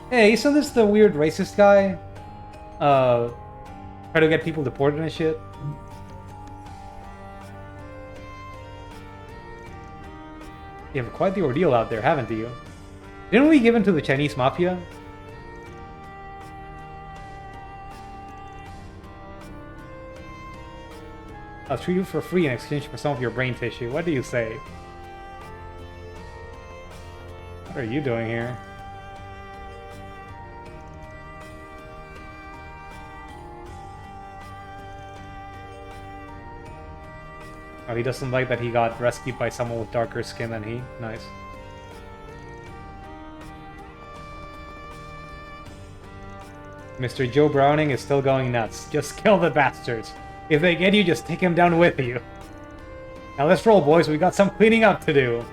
Hey, isn't this the weird racist guy? Try to get people deported and shit? You have quite the ordeal out there, haven't you? Didn't we give in to the Chinese Mafia? I'll treat you for free in exchange for some of your brain tissue. What do you say? What are you doing here? Oh, he doesn't like that he got rescued by someone with darker skin than he. Nice. Mr. Joe Browning is still going nuts. Just kill the bastards. If they get you, just take him down with you. Now let's roll, boys. We got some cleaning up to do.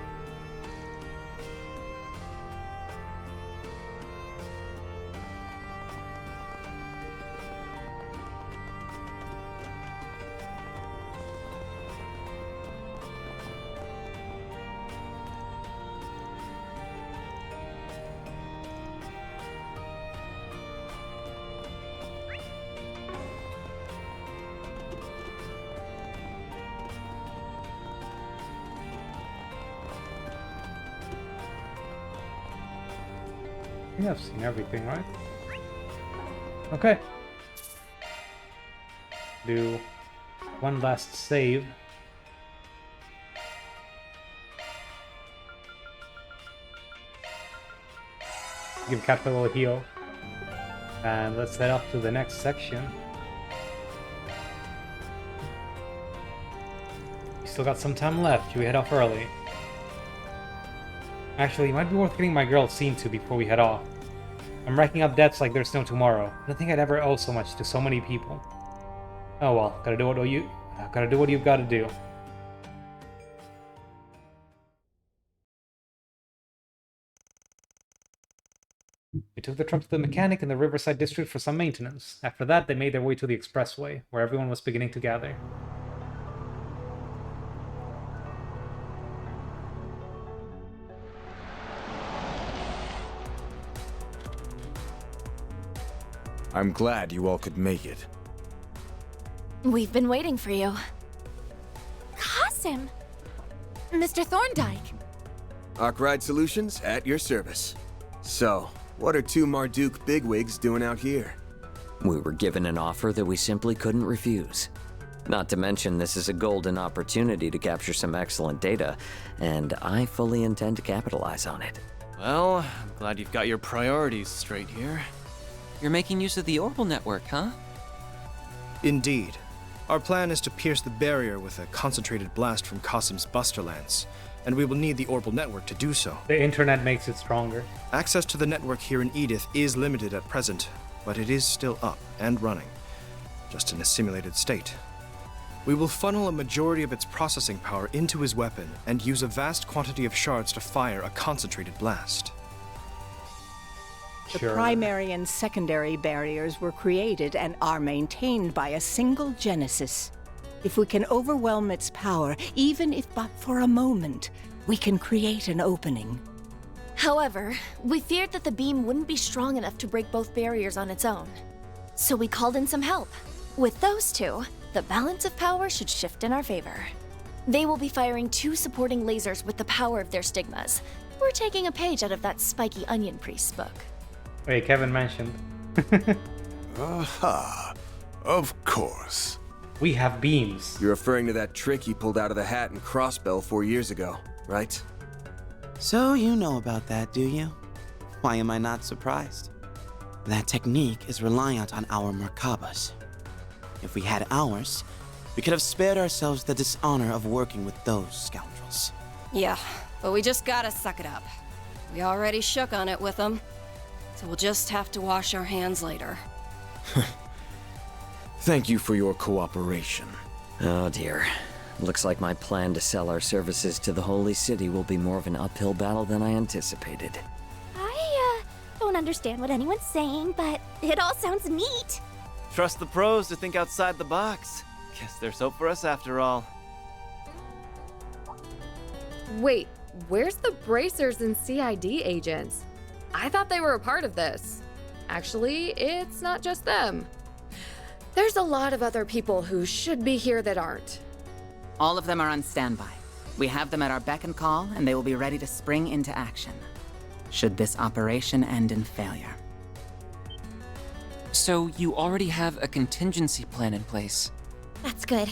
I think I've seen everything, right? Okay. Do one last save. Give Cat a little heal. And let's head up to the next section. We still got some time left. Should we head off early? Actually, it might be worth getting my girl seen to before we head off. I'm racking up debts like there's no tomorrow. I don't think I'd ever owe so much to so many people. Oh well, gotta do what you've gotta do. We took the truck to the mechanic in the Riverside District for some maintenance. After that, they made their way to the expressway, where everyone was beginning to gather. I'm glad you all could make it. We've been waiting for you. Qasim! Mr. Thorndyke! Arkwright Solutions at your service. So, what are two Marduk bigwigs doing out here? We were given an offer that we simply couldn't refuse. Not to mention, this is a golden opportunity to capture some excellent data, and I fully intend to capitalize on it. Well, I'm glad you've got your priorities straight here. You're making use of the orbital network, huh? Indeed. Our plan is to pierce the barrier with a concentrated blast from Qasim's Buster Lance, and we will need the orbital network to do so. The internet makes it stronger. Access to the network here in Edith is limited at present, but it is still up and running, just in a simulated state. We will funnel a majority of its processing power into his weapon and use a vast quantity of shards to fire a concentrated blast. The Sure. primary and secondary barriers were created and are maintained by a single genesis. If we can overwhelm its power, even if but for a moment, we can create an opening. However, we feared that the beam wouldn't be strong enough to break both barriers on its own. So we called in some help. With those two, the balance of power should shift in our favor. They will be firing 2 supporting lasers with the power of their stigmas. We're taking a page out of that spiky onion priest's book. Wait, Kevin mentioned. Aha. Of course. We have beams. You're referring to that trick he pulled out of the hat in Crossbell 4 years ago, right? So you know about that, do you? Why am I not surprised? That technique is reliant on our Merkabas. If we had ours, we could have spared ourselves the dishonor of working with those scoundrels. Yeah, but we just gotta suck it up. We already shook on it with them, so we'll just have to wash our hands later. Thank you for your cooperation. Oh dear. Looks like my plan to sell our services to the Holy City will be more of an uphill battle than I anticipated. I don't understand what anyone's saying, but it all sounds neat. Trust the pros to think outside the box. Guess there's hope for us after all. Wait, where's the bracers and CID agents? I thought they were a part of this. Actually, it's not just them. There's a lot of other people who should be here that aren't. All of them are on standby. We have them at our beck and call, and they will be ready to spring into action, should this operation end in failure. So you already have a contingency plan in place? That's good.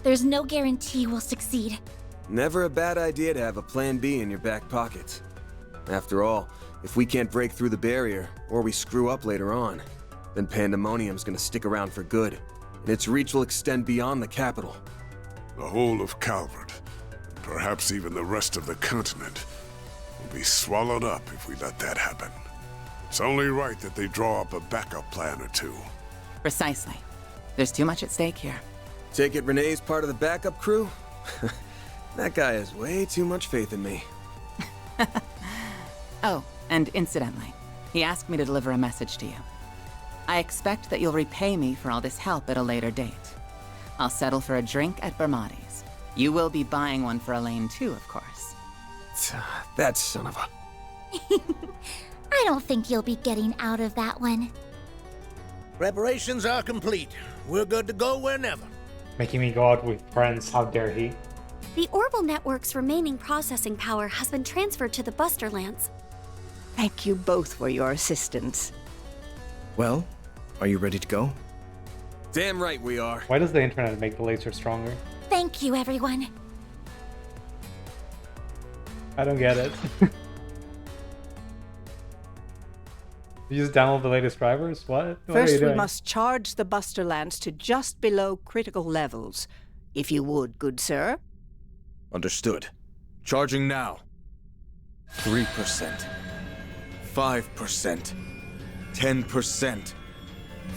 There's no guarantee we'll succeed. Never a bad idea to have a plan B in your back pocket. After all, if we can't break through the barrier, or we screw up later on, then Pandemonium's gonna stick around for good, and its reach will extend beyond the capital. The whole of Calvert, and perhaps even the rest of the continent, will be swallowed up if we let that happen. It's only right that they draw up a backup plan or two. Precisely. There's too much at stake here. Take it Renee's part of the backup crew? That guy has way too much faith in me. Oh, and incidentally, he asked me to deliver a message to you. I expect that you'll repay me for all this help at a later date. I'll settle for a drink at Bermati's. You will be buying one for Elaine too, of course. That son of a... I don't think you'll be getting out of that one. Preparations are complete. We're good to go whenever. Making me go out with friends, how dare he? The Orbital Network's remaining processing power has been transferred to the Buster Lance. Thank you both for your assistance. Well, are you ready to go? Damn right we are. Why does the internet make the laser stronger? Thank you, everyone. I don't get it. You just download the latest drivers? What are you First, we doing? must charge the Buster Lance to just below critical levels. If you would, good sir. Understood. Charging now. 3%. 5%. 10%.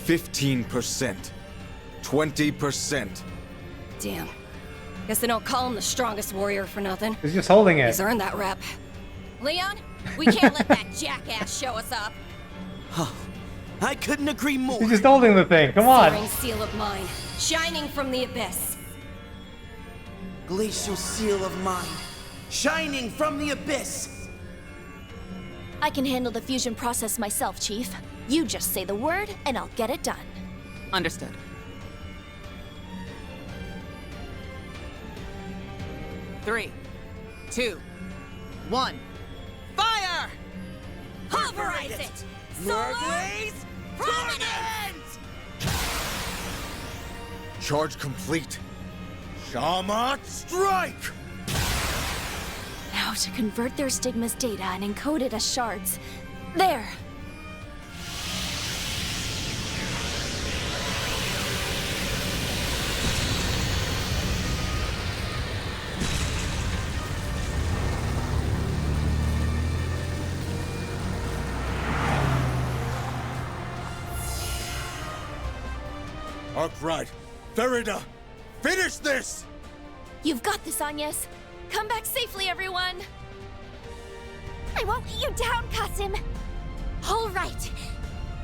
15%. 20%. Damn. Guess they don't call him the strongest warrior for nothing. He's just holding it. He's earned that rep. Leon, we can't let that jackass show us up. I couldn't agree more. He's just holding the thing. Come on. Searing seal of mine, shining from the abyss. Glacial seal of mine, shining from the abyss. I can handle the fusion process myself, Chief. You just say the word, and I'll get it done. Understood. Three, 2, 1, fire! Pulverize it! Merglaze Prominence! Charge complete. Shamat strike! Now to convert their stigma's data and encode it as shards. There! Arkwright, Ferida, finish this! You've got this, Agnes. Come back safely, everyone! I won't let you down, Kasim. All right.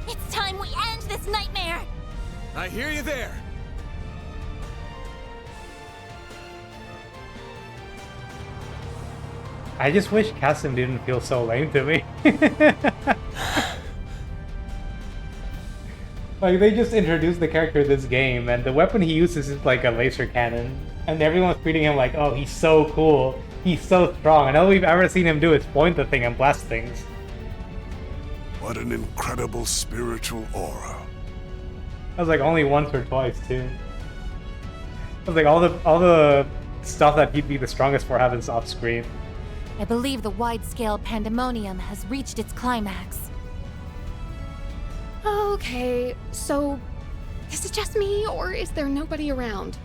It's time we end this nightmare. I hear you there. I just wish Kasim didn't feel so lame to me. Like, they just introduced the character of this game, and the weapon he uses is like a laser cannon. And everyone's treating him like, oh, he's so cool. He's so strong. And all we've ever seen him do is point the thing and blast things. What an incredible spiritual aura. That was like only once or twice, too. It was like all the stuff that he'd be the strongest for happens off screen. I believe the wide-scale pandemonium has reached its climax. Okay, so is it just me, or is there nobody around?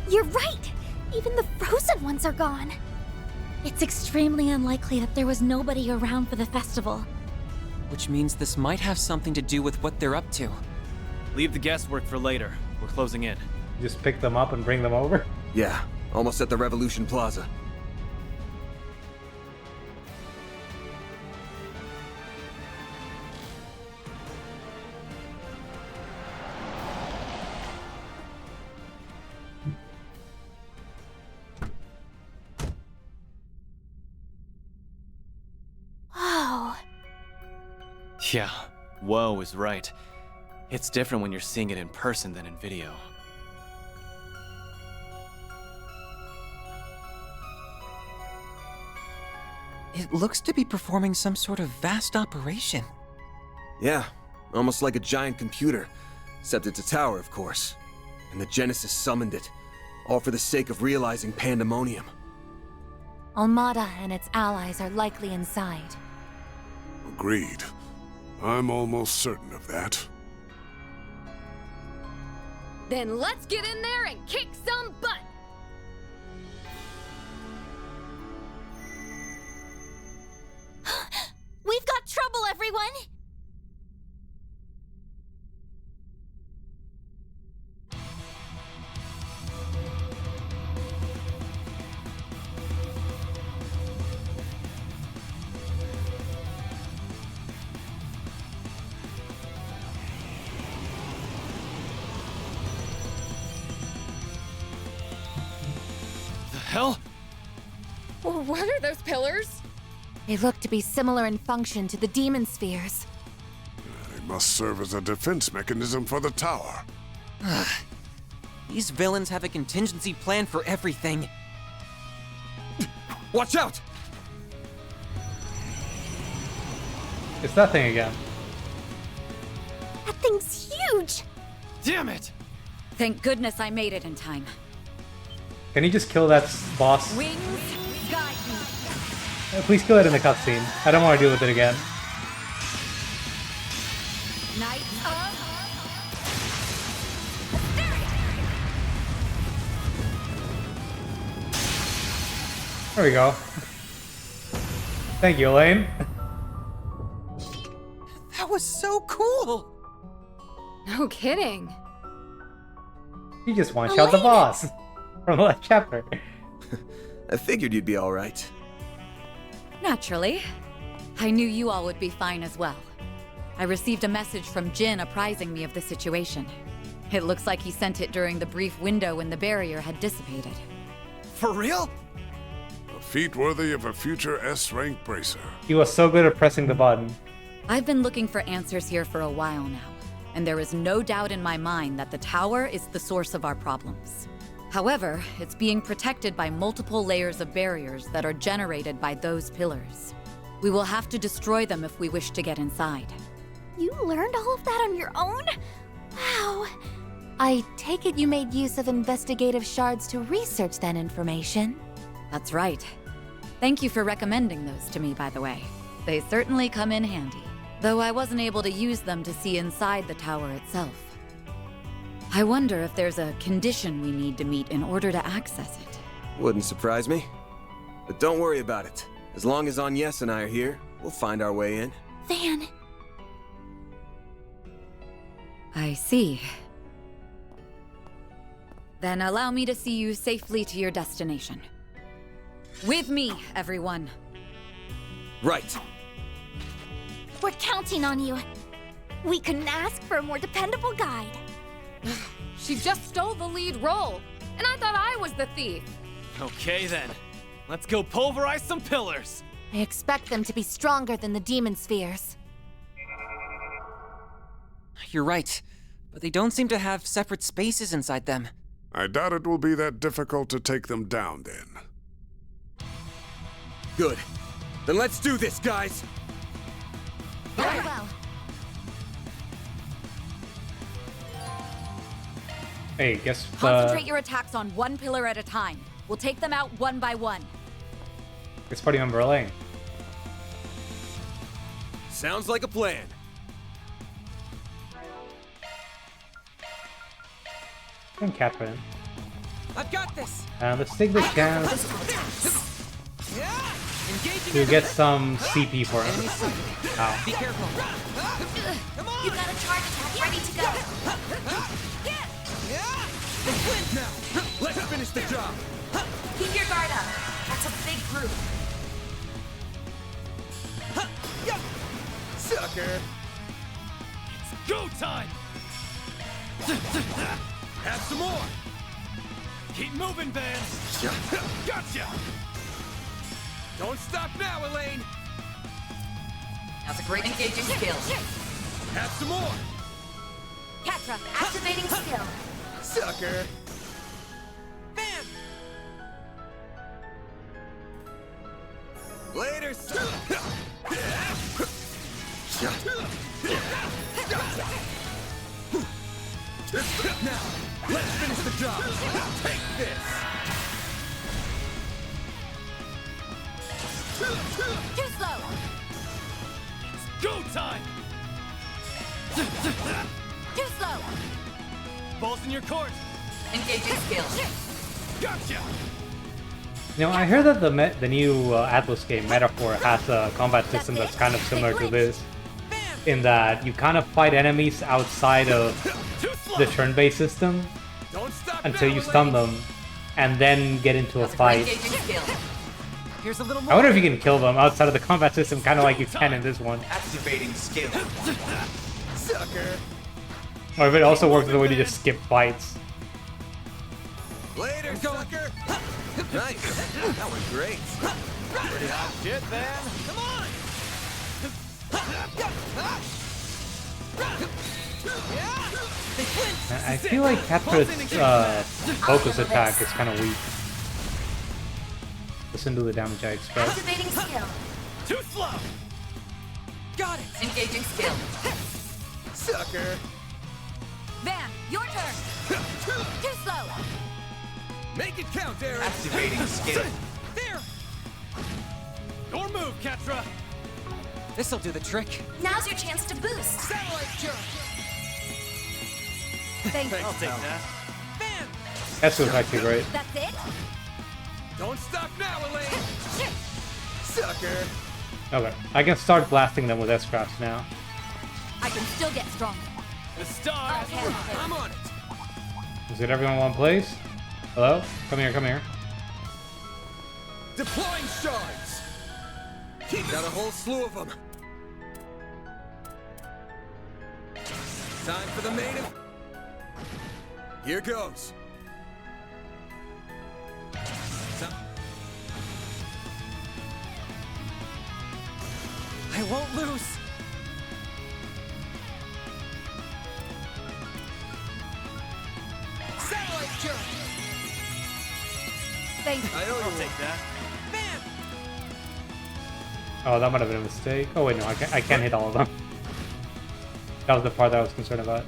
You're right! Even the frozen ones are gone. It's extremely unlikely that there was nobody around for the festival. Which means this might have something to do with what they're up to. Leave the guesswork for later. We're closing in. Just pick them up and bring them over? Yeah, almost at the Revolution Plaza. Wow. Yeah, whoa is right. It's different when you're seeing it in person than in video. It looks to be performing some sort of vast operation. Yeah, almost like a giant computer. Except it's a tower, of course. And the Genesis summoned it. All for the sake of realizing pandemonium. Almada and its allies are likely inside. Agreed. I'm almost certain of that. Then let's get in there and kick some butt! We've got trouble, everyone! The hell? What are those pillars? They look to be similar in function to the demon spheres. They must serve as a defense mechanism for the tower. These villains have a contingency plan for everything. Watch out! It's that thing again. That thing's huge! Damn it! Thank goodness I made it in time. Can you just kill that boss? Wings, guide me. Please kill it in the cutscene. I don't want to deal with it again. Knights of... There we go. Thank you, Elaine. That was so cool! No kidding. You just one-shot the boss from the last chapter. I figured you'd be alright. Naturally. I knew you all would be fine as well. I received a message from Jin apprising me of the situation. It looks like he sent it during the brief window when the barrier had dissipated. For real? A feat worthy of a future S-rank bracer. He was so good at pressing the button. I've been looking for answers here for a while now, and there is no doubt in my mind that the tower is the source of our problems. However, it's being protected by multiple layers of barriers that are generated by those pillars. We will have to destroy them if we wish to get inside. You learned all of that on your own? Wow. I take it you made use of investigative shards to research that information. That's right. Thank you for recommending those to me, by the way. They certainly come in handy, though I wasn't able to use them to see inside the tower itself. I wonder if there's a condition we need to meet in order to access it. Wouldn't surprise me. But don't worry about it. As long as Agnes and I are here, we'll find our way in. Van. I see. Then allow me to see you safely to your destination. With me, everyone. Right. We're counting on you. We couldn't ask for a more dependable guide. She just stole the lead role, and I thought I was the thief. Okay then, let's go pulverize some pillars. I expect them to be stronger than the demon spheres. You're right, but they don't seem to have separate spaces inside them. I doubt it will be that difficult to take them down then. Good. Then let's do this, guys! Very well. Hey, guess Concentrate your attacks on one pillar at a time. We'll take them out one by one. It's party member Lane. Sounds like a plan. And Catherine. I've got this. Let's take the chance to get some CP for him. Ow. Be careful. You got a charge attack ready to go. Now, let's finish the job. Keep your guard up. That's a big group. Sucker! It's go time! Have some more! Keep moving, Vance! Gotcha! Don't stop now, Elaine! That's a great engaging skill. Have some more! Catra, activating skill. Sucker! Bam! Later, son! Now, let's finish the job! Take this! Too slow. Go time! Too slow. Balls in your court! Engaging skill. Gotcha! You know, I heard that the new Atlas game, Metaphor, has a combat system that's kind of similar to this. In that you kind of fight enemies outside of the turn-based system until you stun them, and then get into a fight. Here's a little I more. wonder if you can kill them outside of the combat system, kind of like you can in this one. Activating skill. Sucker! Or if it also works the way to just skip fights. Later, sucker! Nice! That was great! Pretty hot shit, man! Come on! I feel like Catra's focus attack is kind of weak. Listen to the damage I expect. Activating skill. Too slow! Got it. Engaging skill. Sucker! Van, your turn. Too slow. Make it count, Aaron! Activating skill. There. Your move, Catra! This'll do the trick. Now's your chance to boost. Satellite charge! Thank you. I'll take that. Bam! That was actually great. That's it? Don't stop now, Elaine! Sucker! Okay, I can start blasting them with S-Crafts now. I can still get stronger. The stars! I'm on it! Is it everyone in one place? Hello? Come here, come here. Deploying shards! Got a whole slew of them. Time for the main event. Here goes. I won't lose. Satellite charge! Thank you. I owe I'll you take that. Bam! Oh, that might have been a mistake. Oh wait, no, I can't hit all of them. That was the part that I was concerned about.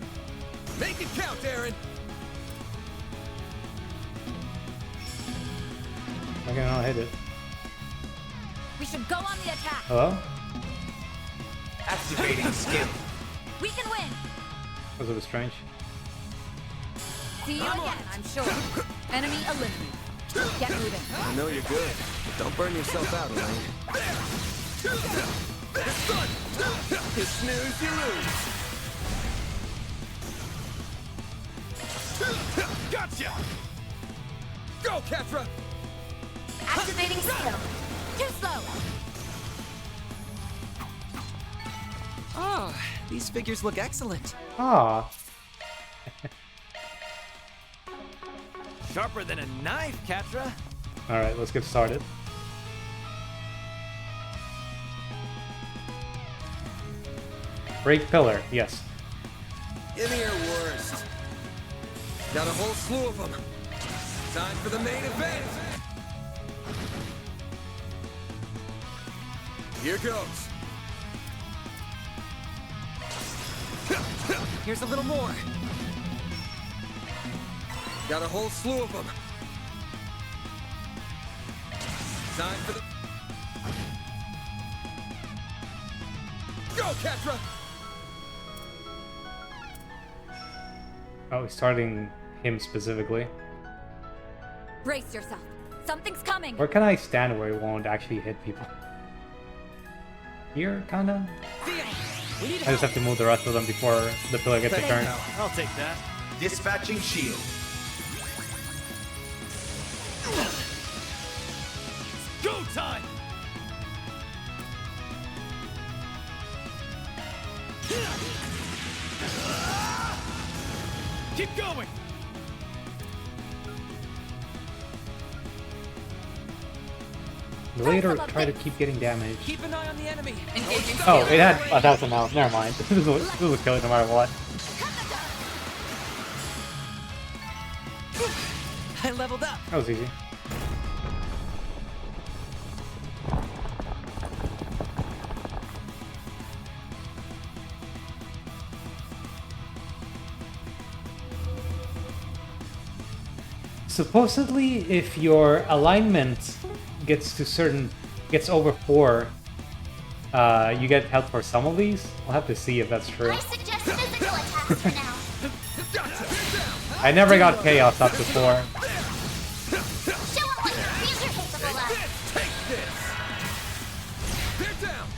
Make it count, Aaron! I cannot hit it. We should go on the attack. Hello? Activating skill. We can win. That was a bit strange. See you again, I'm sure. Enemy eliminated. Get moving. I know you're good. Don't burn yourself out, Elaine. You snooze, you lose. Gotcha! Go, Catra! Activating skill. Too slow. These figures look excellent. Ah. Sharper than a knife, Catra. Alright, let's get started. Break pillar, yes. Give me your worst. Got a whole slew of them. Time for the main event. Here goes. Here's a little more. Got a whole slew of them. Time for the... Go, Catra! Oh, he's starting him specifically. Brace yourself. Something's coming. Where can I stand where it won't actually hit people? Here, kinda? I just have to move the rest of them before the pillar gets a turn. I'll take that. Dispatching shield. Go time! Keep going! The later try to keep getting damage. Keep an eye on the enemy. Oh, it had 1,000 health. Never mind. This will kill it no matter what. I leveled up. That was easy. Supposedly, if your alignment gets over 4, you get health for some of these. We'll have to see if that's true. I suggest physical attacks for now. I never got chaos up to 4. Show 'em what your fears are capable of. Take this! They're down!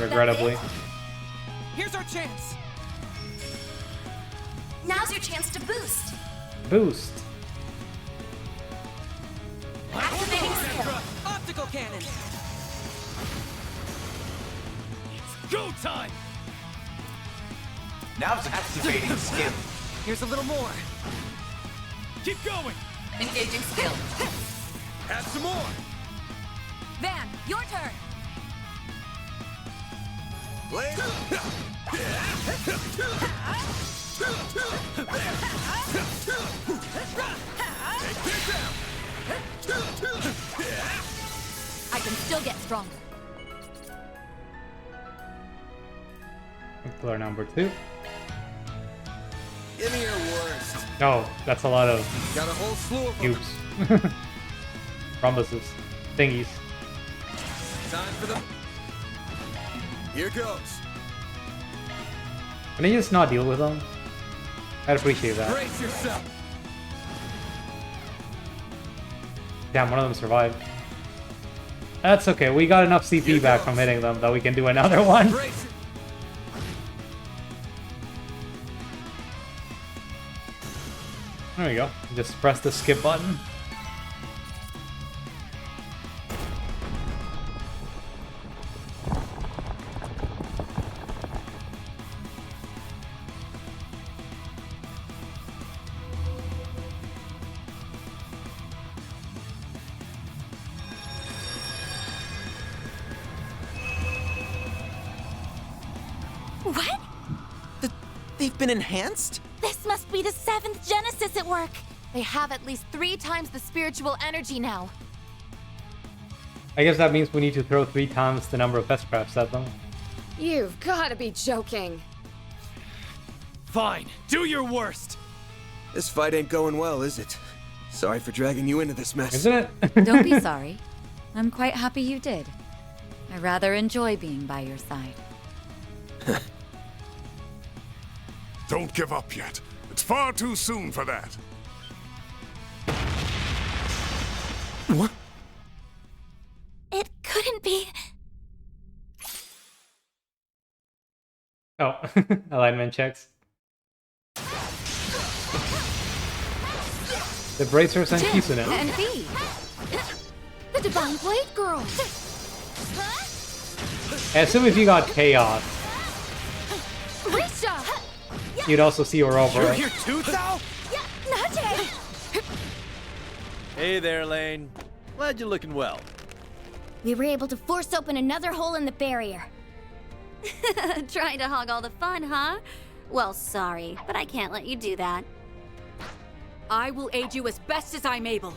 Regrettably. Here's our chance. Now's your chance to boost. Boost. Activating skill. Optical cannon. Go time! Now's activating skill. Here's a little more. Keep going! Engaging skill. Add some more! Van, your turn. Blade! I can still get stronger. Pillar number 2. Give me your worst. Oh, that's a lot of Got a whole slew of them. cubes. Rhombuses. Thingies. Time for the... Here goes. Can I just not deal with them? I'd appreciate that. Brace yourself. Damn, one of them survived. That's okay, we got enough CP back from hitting them that we can do another one. Brace. There we go. Just press the skip button. What? They've been enhanced? This must be the 7th Genesis at work. They have at least 3 times the spiritual energy now. I guess that means we need to throw 3 times the number of best crafts at them. You've got to be joking. Fine, do your worst! This fight ain't going well, is it? Sorry for dragging you into this mess. Isn't it? Don't be sorry. I'm quite happy you did. I rather enjoy being by your side. Don't give up yet. It's far too soon for that. What? It couldn't be. Oh, alignment checks. The bracers and Kisune. And B. The Divine Blade Girl. I assume if you got Chaos, you'd also see Aurora. You're here too, Thal? Nate! Hey there, Lane. Glad you're looking well. We were able to force open another hole in the barrier. Trying to hog all the fun, huh? Well, sorry, but I can't let you do that. I will aid you as best as I'm able.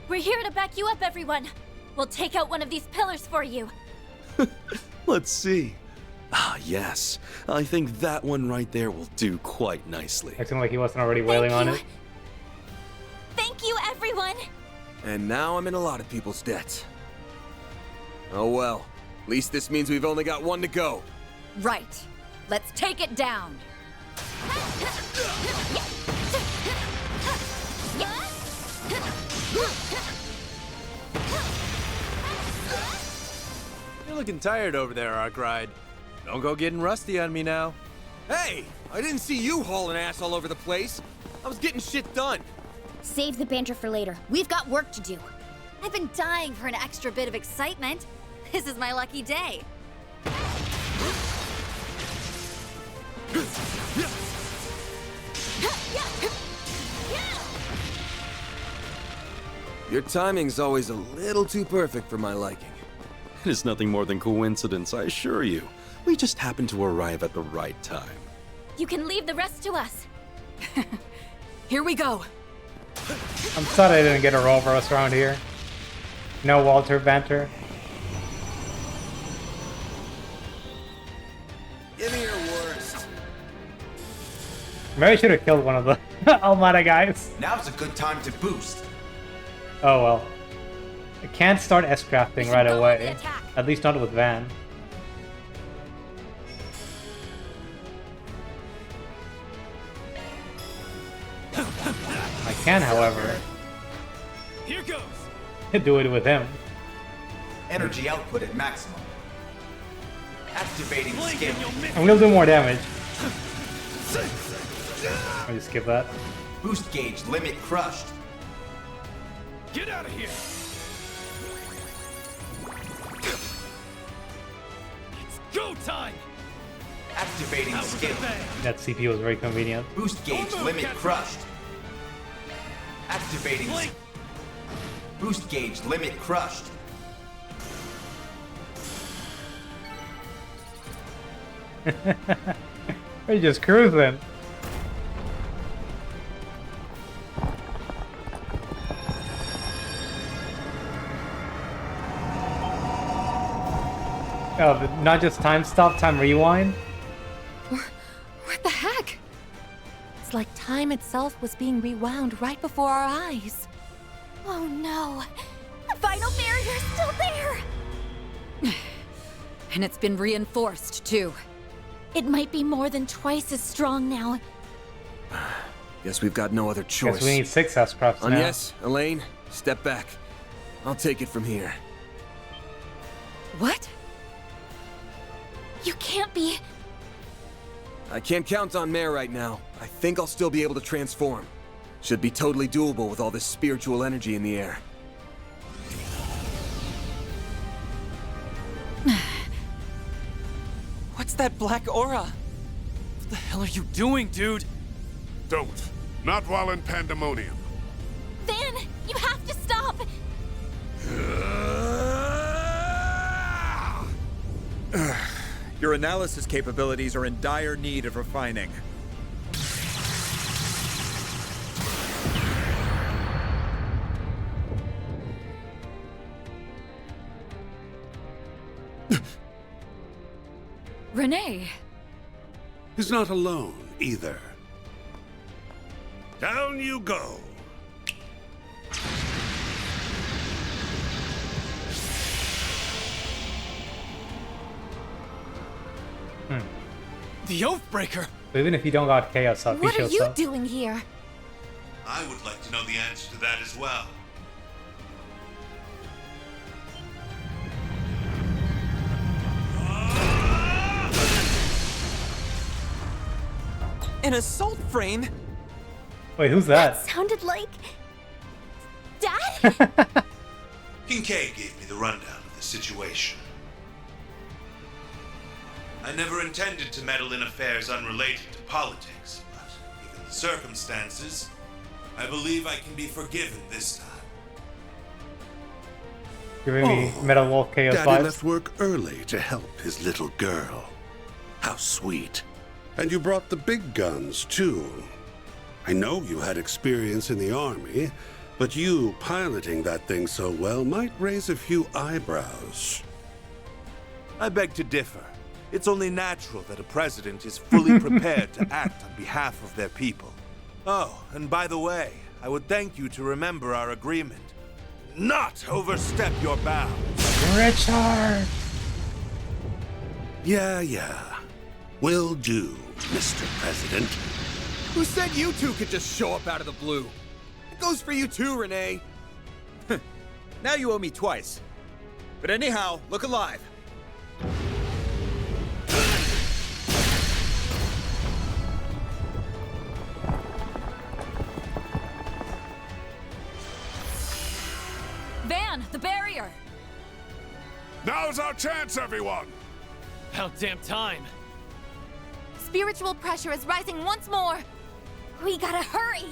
We're here to back you up, everyone. We'll take out one of these pillars for you. Let's see. Ah, yes. I think that one right there will do quite nicely. Acting like he wasn't already wailing on it. Thank you, everyone. And now I'm in a lot of people's debt. Oh well. At least this means we've only got one to go. Right. Let's take it down. You're looking tired over there, Arkride. Don't go getting rusty on me now. Hey! I didn't see you hauling ass all over the place. I was getting shit done. Save the banter for later. We've got work to do. I've been dying for an extra bit of excitement. This is my lucky day. Your timing's always a little too perfect for my liking. It is nothing more than coincidence, I assure you. We just happened to arrive at the right time. You can leave the rest to us. Here we go. I'm sad I didn't get a Ouroboros around here. No Walter banter. Give me your worst. Maybe I should have killed one of the Almada guys. Now's a good time to boost. Oh well. I can't start S-crafting right away. At least not with Van. I can, however, Here goes. do it with him. Energy output at maximum. Activating skill. I'm gonna do more damage. I'll just skip that. Boost gauge limit crushed. Get out of here. It's go time. Activating skill. That CPU was very convenient. Boost gauge limit crushed. Activating. Boost gauge limit crushed. We're just cruising. Oh, but not just time stop, time rewind? What the heck? It's like time itself was being rewound right before our eyes. Oh no! The final barrier's still there! And it's been reinforced, too. It might be more than twice as strong now. Guess we've got no other choice. Guess we need 6 S-crafts now. Yes, Elaine, step back. I'll take it from here. What? You can't be... I can't count on Mare right now. I think I'll still be able to transform. Should be totally doable with all this spiritual energy in the air. What's that black aura? What the hell are you doing, dude? Don't. Not while in Pandemonium. Van, you have to stop! Your analysis capabilities are in dire need of refining. Renee! He's not alone, either. Down you go. The Oathbreaker! So even if you don't got Chaos up, What he are shows you up. doing here? I would like to know the answer to that as well. An assault frame? Wait, who's that? Sounded like... Dad? Kincaid gave me the rundown of the situation. I never intended to meddle in affairs unrelated to politics, but given the circumstances, I believe I can be forgiven this time. Giving me Metal Wolf Chaos Daddy vibes. left work early to help his little girl. How sweet. And you brought the big guns, too. I know you had experience in the army, but you piloting that thing so well might raise a few eyebrows. I beg to differ. It's only natural that a president is fully prepared to act on behalf of their people. Oh, and by the way, I would thank you to remember our agreement. Not overstep your bounds. Richard! Yeah. Will do, Mr. President. Who said you two could just show up out of the blue? It goes for you too, Renee. Now you owe me twice. But anyhow, look alive. Van, the barrier! Now's our chance, everyone! About damn time. Spiritual pressure is rising once more. We gotta hurry.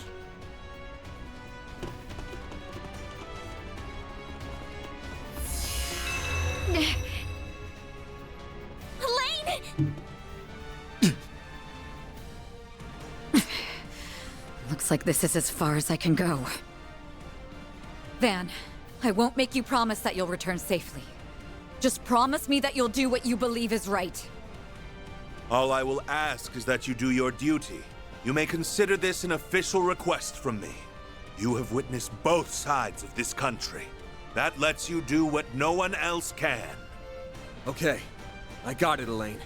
Elaine! Looks like this is as far as I can go. Van, I won't make you promise that you'll return safely. Just promise me that you'll do what you believe is right. All I will ask is that you do your duty. You may consider this an official request from me. You have witnessed both sides of this country. That lets you do what no one else can. Okay, I got it, Elaine.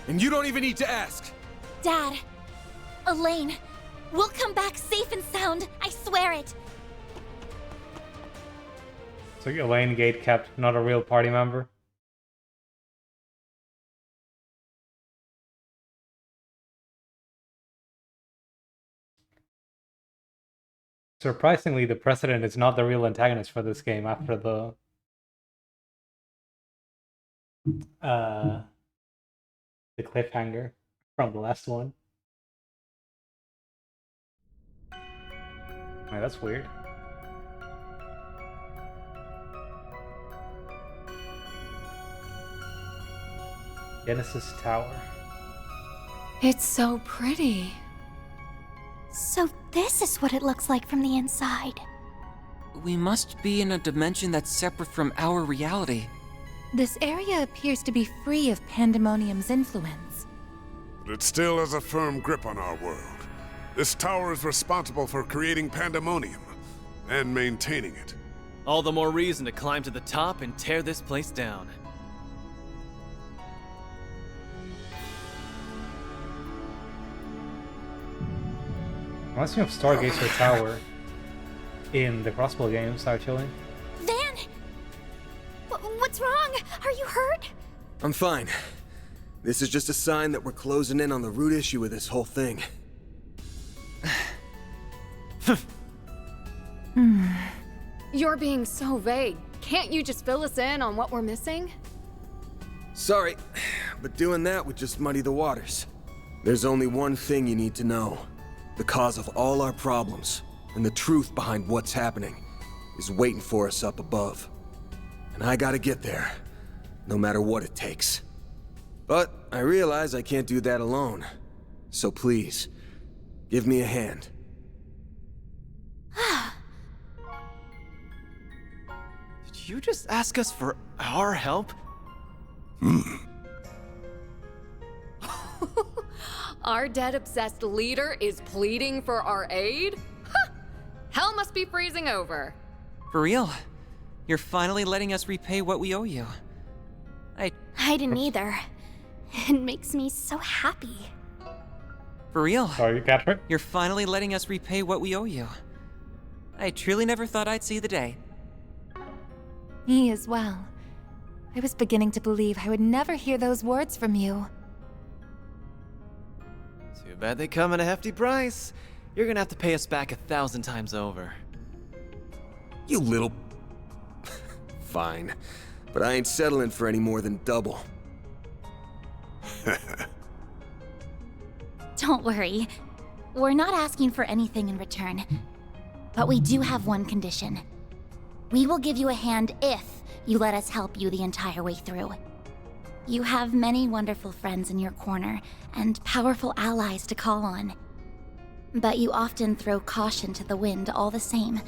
And you don't even need to ask. Dad, Elaine, we'll come back safe and sound. I swear it. So Elaine Gate kept, not a real party member. Surprisingly, the President is not the real antagonist for this game after the cliffhanger from the last one. Wait, that's weird. Genesis Tower. It's so pretty. So this is what it looks like from the inside. We must be in a dimension that's separate from our reality. This area appears to be free of Pandemonium's influence. But it still has a firm grip on our world. This tower is responsible for creating Pandemonium and maintaining it. All the more reason to climb to the top and tear this place down. Reminds me of Stargazer Tower in the Crossbow games, actually. Van! What's wrong? Are you hurt? I'm fine. This is just a sign that we're closing in on the root issue of this whole thing. You're being so vague. Can't you just fill us in on what we're missing? Sorry, but doing that would just muddy the waters. There's only one thing you need to know. The cause of all our problems, and the truth behind what's happening, is waiting for us up above. And I gotta get there, no matter what it takes. But I realize I can't do that alone. So please, give me a hand. Did you just ask us for our help? Our dead-obsessed leader is pleading for our aid? Huh! Hell must be freezing over. For real? You're finally letting us repay what we owe you. I didn't either. It makes me so happy. For real? Sorry, Catherine. You're finally letting us repay what we owe you. I truly never thought I'd see the day. Me as well. I was beginning to believe I would never hear those words from you. Too bad they come at a hefty price. You're gonna have to pay us back 1,000 times over. You little... Fine. but I ain't settling for any more than double. Don't worry. We're not asking for anything in return. But we do have one condition. We will give you a hand if you let us help you the entire way through. You have many wonderful friends in your corner, and powerful allies to call on. But you often throw caution to the wind all the same.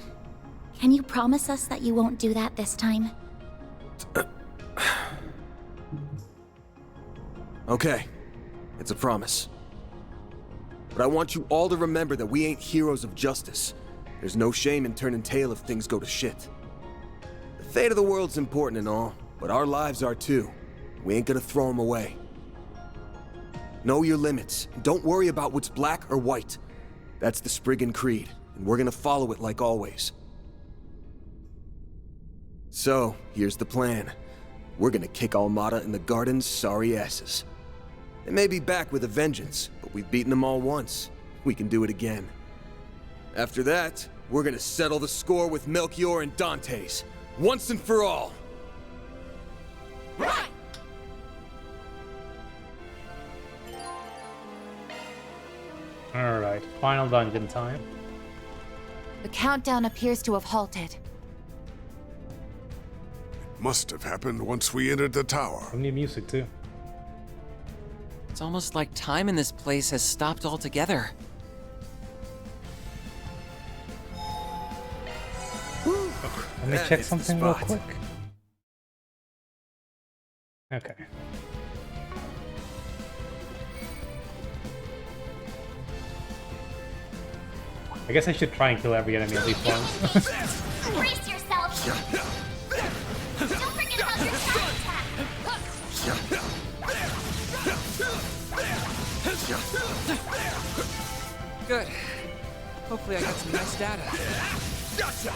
Can you promise us that you won't do that this time? Okay, it's a promise. But I want you all to remember that we ain't heroes of justice. There's no shame in turning tail if things go to shit. The fate of the world's important and all, but our lives are too. We ain't gonna throw them away. Know your limits, and don't worry about what's black or white. That's the Spriggan Creed, and we're gonna follow it like always. So, here's the plan. We're gonna kick Almada and the Garden's sorry asses. They may be back with a vengeance, but we've beaten them all once. We can do it again. After that, we're gonna settle the score with Melchior and Dante's, once and for all. Right! Alright, final dungeon time. The countdown appears to have halted. Must have happened once we entered the tower. I need music too. It's almost like time in this place has stopped altogether. Let me check something real quick. Okay. I guess I should try and kill every enemy at least once. Brace yourself! Don't forget about your side attack! Good. Hopefully I got some nice data. Gotcha!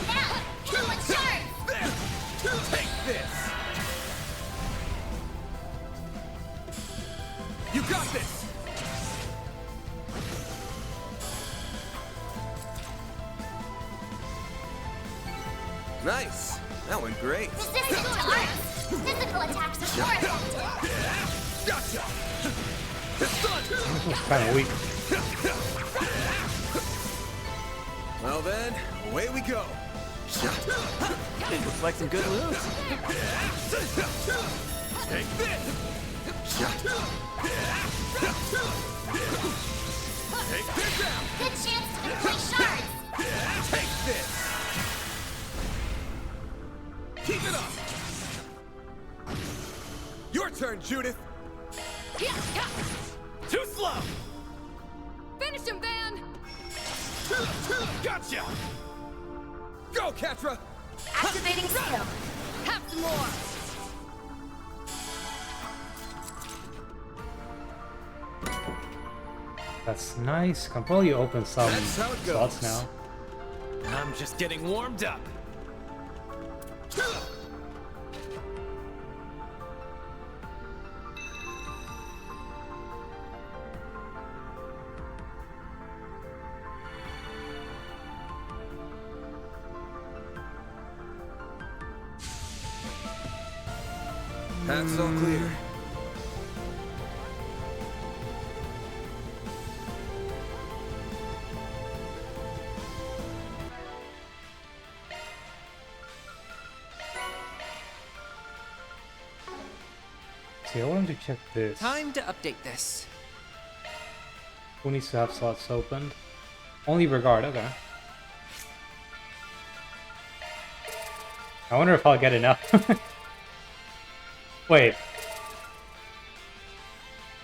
Now, kill with shards! Take this! You got this! Nice! That went great. Resistant to arts! Physical attacks are more effective! Gotcha! It's done! This was kind of weak. Well then, away we go. Looks like some good moves. Take this! Take this out! Good chance to deploy shards! Take this! Keep it up! Your turn, Judith! Too slow! Finish him, Van! Gotcha! Go, Catra! Activating skill! Have some more! That's nice. Can probably open some That's how it slots goes. now. I'm just getting warmed up. Path's all clear. See, I wanted to check this. Time to update this. Who needs to have slots opened? Only regard, okay. I wonder if I'll get enough. Wait.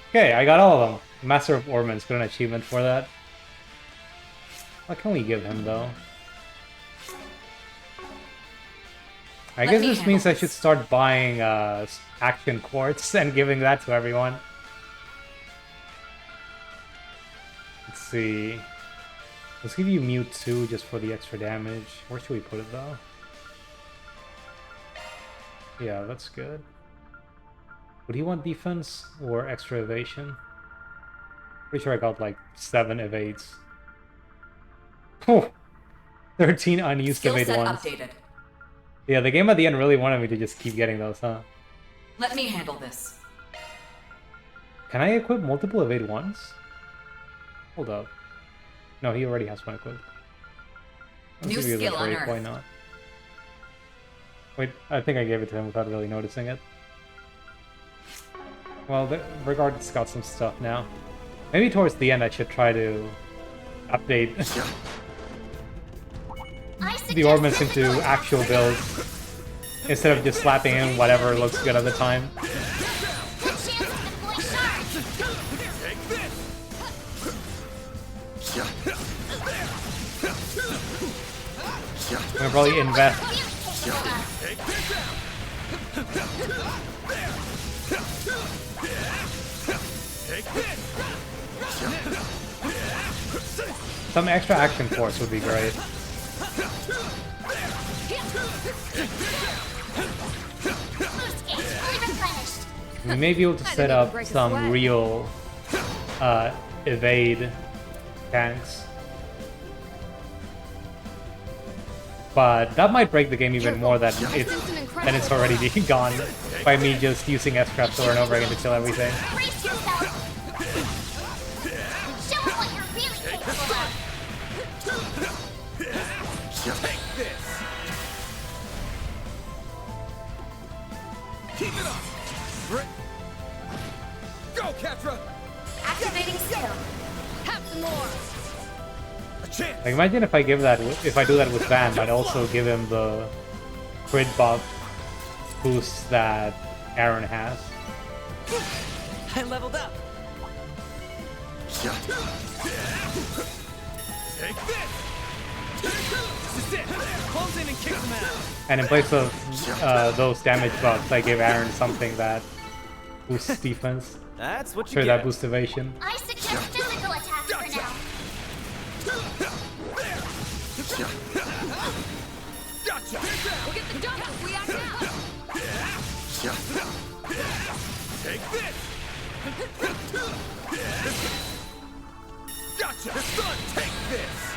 Okay, I got all of them. Master of Ormond's got an achievement for that. What can we give him, though? I guess this means I should start buying action quartz and giving that to everyone. Let's see. Let's give you Mute 2 just for the extra damage. Where should we put it, though? Yeah, that's good. Would he want defense or extra evasion? Pretty sure I got like 7 evades. Oh, 13 unused Skill evade set ones. updated. Yeah, the game at the end really wanted me to just keep getting those, huh? Let me handle this. Can I equip multiple evade ones? Hold up. No, he already has one equipped. I'll New give you the skill break, unearthed. why not? Wait, I think I gave it to him without really noticing it. Well, Regard's got some stuff now. Maybe towards the end I should try to update the ornaments into actual builds instead of just slapping in whatever looks good at the time. I'm gonna probably invest. Some extra action force would be great. We may be able to set up some real evade tanks. But that might break the game even more than it's already gone by me just using S-traps over and over again to kill everything. Keep it up! Go, Ketra! Activating skill. Have some more. Like, imagine if I do that with Van, I'd also give him the crit buff boost that Aaron has. I leveled up. Take this! This is it. Close in and kick them out. And in place of those damage buffs, I gave Aaron something that boosts defense. That's what you Sure, get. that boosts evasion. I suggest physical attacks for now. Gotcha! We'll get the jump if we act out. Take this! Gotcha! Son, take this!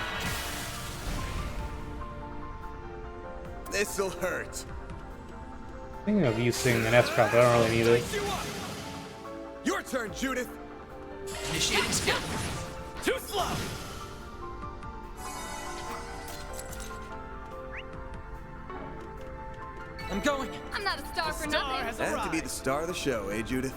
This'll hurt. Thinking of using an S-trap, but I don't really need it. Your turn, Judith! Initiating skill. Too slow. I'm going. I'm not a star for nothing. Had to be the star of the show, eh, Judith?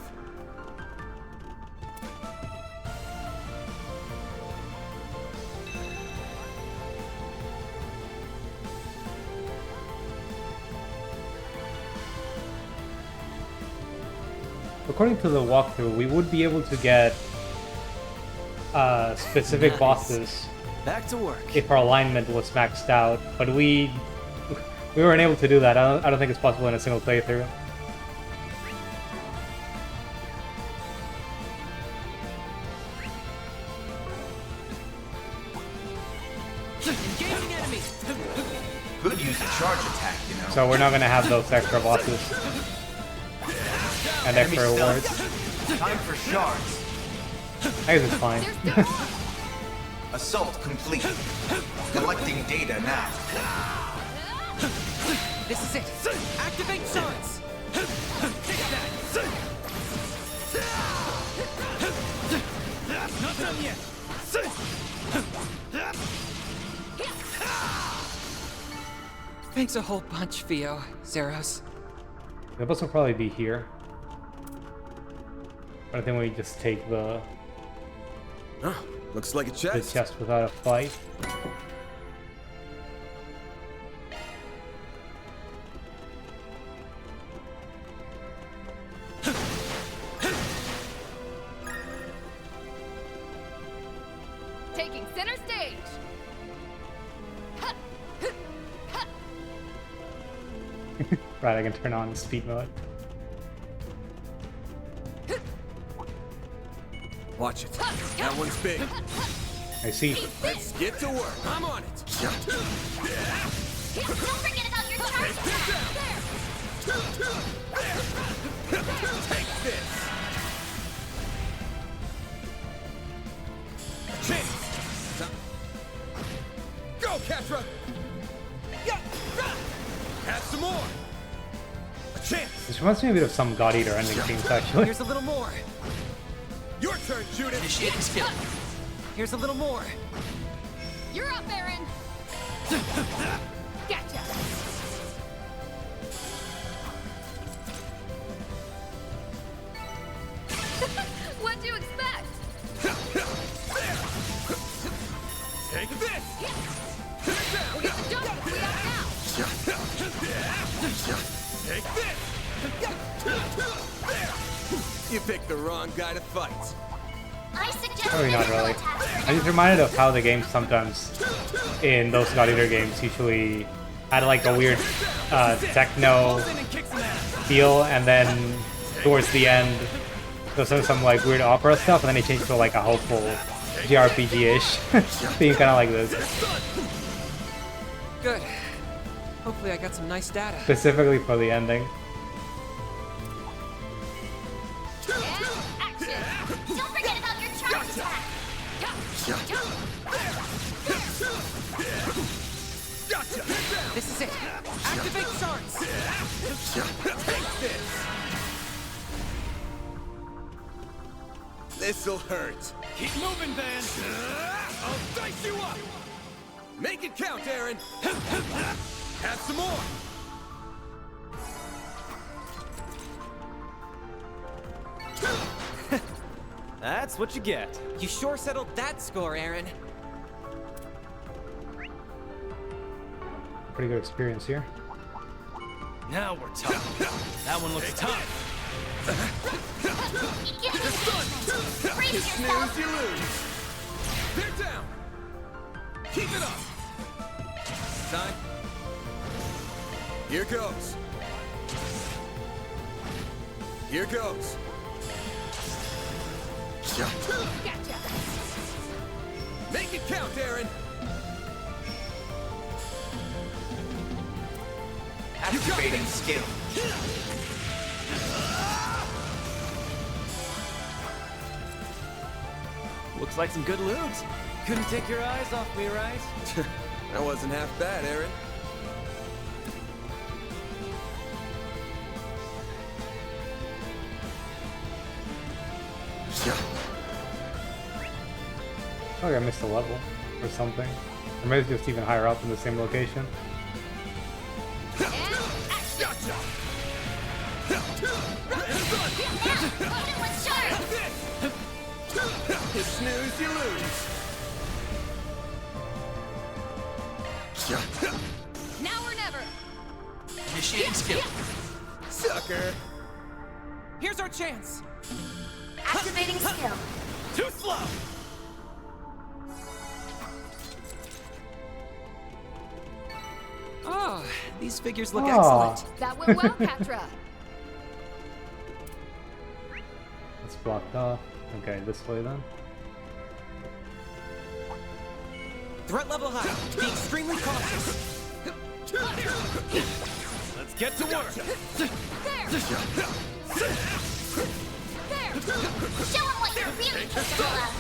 According to the walkthrough, we would be able to get specific Nice. bosses Back to work. if our alignment was maxed out, but we weren't able to do that. I don't think it's possible in a single playthrough. Engaging enemy. Could use a charge attack, you know. So we're not gonna have those extra bosses and extra Enemy rewards. stunned. Time for shards. I guess it's fine. Assault complete. Collecting data now. This is it. Activate shards. Take that. Not done yet. Thanks a whole bunch, Theo, Zeros. The boss will probably be here. But I think we just take the Looks like a the chest. chest without a fight. Taking center stage. Right, I can turn on speed mode. Watch it. That one's big. I see. Let's get to work. I'm on it. Don't forget about your charge. Take this. Chase. Ketra! Have some more! A chance! This reminds me a bit of some God Eater ending scenes, actually. Here's a little more. Your turn, Judith! Initiating skill. Here's a little more. You're up, Aaron. Gotcha. What'd you expect? Take this! We get the jump we have now. Take this! You picked the wrong guy to fight. I suggest Probably not really. I'm just reminded of how the games sometimes, in those God Eater games, usually had like a weird techno feel, and then towards the end, there's some like weird opera stuff, and then it changed to like a hopeful JRPG-ish theme, kind of like this. Good. Hopefully I got some nice data. Specifically for the ending. Don't forget about your charge attack. This is it. Activate charts. Take this! This'll hurt. Keep moving, Van. I'll dice you up! Make it count, Aaron! Have some more! That's what you get. You sure settled that score, Aaron. Pretty good experience here. Now we're talking. That one looks tough. You snooze, you lose. They're down. Keep it up. Time. Here goes. Here goes. Gotcha. Make it count, Aaron. Activating skill. Looks like some good loot. Couldn't take your eyes off me, right? That wasn't half bad, Aaron. Oh, I missed a level or something. Or maybe it's just even higher up in the same location. You snooze, you lose. Now or never. Initiating skill. Sucker. Here's our chance. Activating skill. Too slow. Oh, these figures look Oh. excellent. That went well, Ketra. It's blocked off. Okay, this way then. Threat level high. Be extremely cautious. Let's get to work. There. Show him what you're really capable of.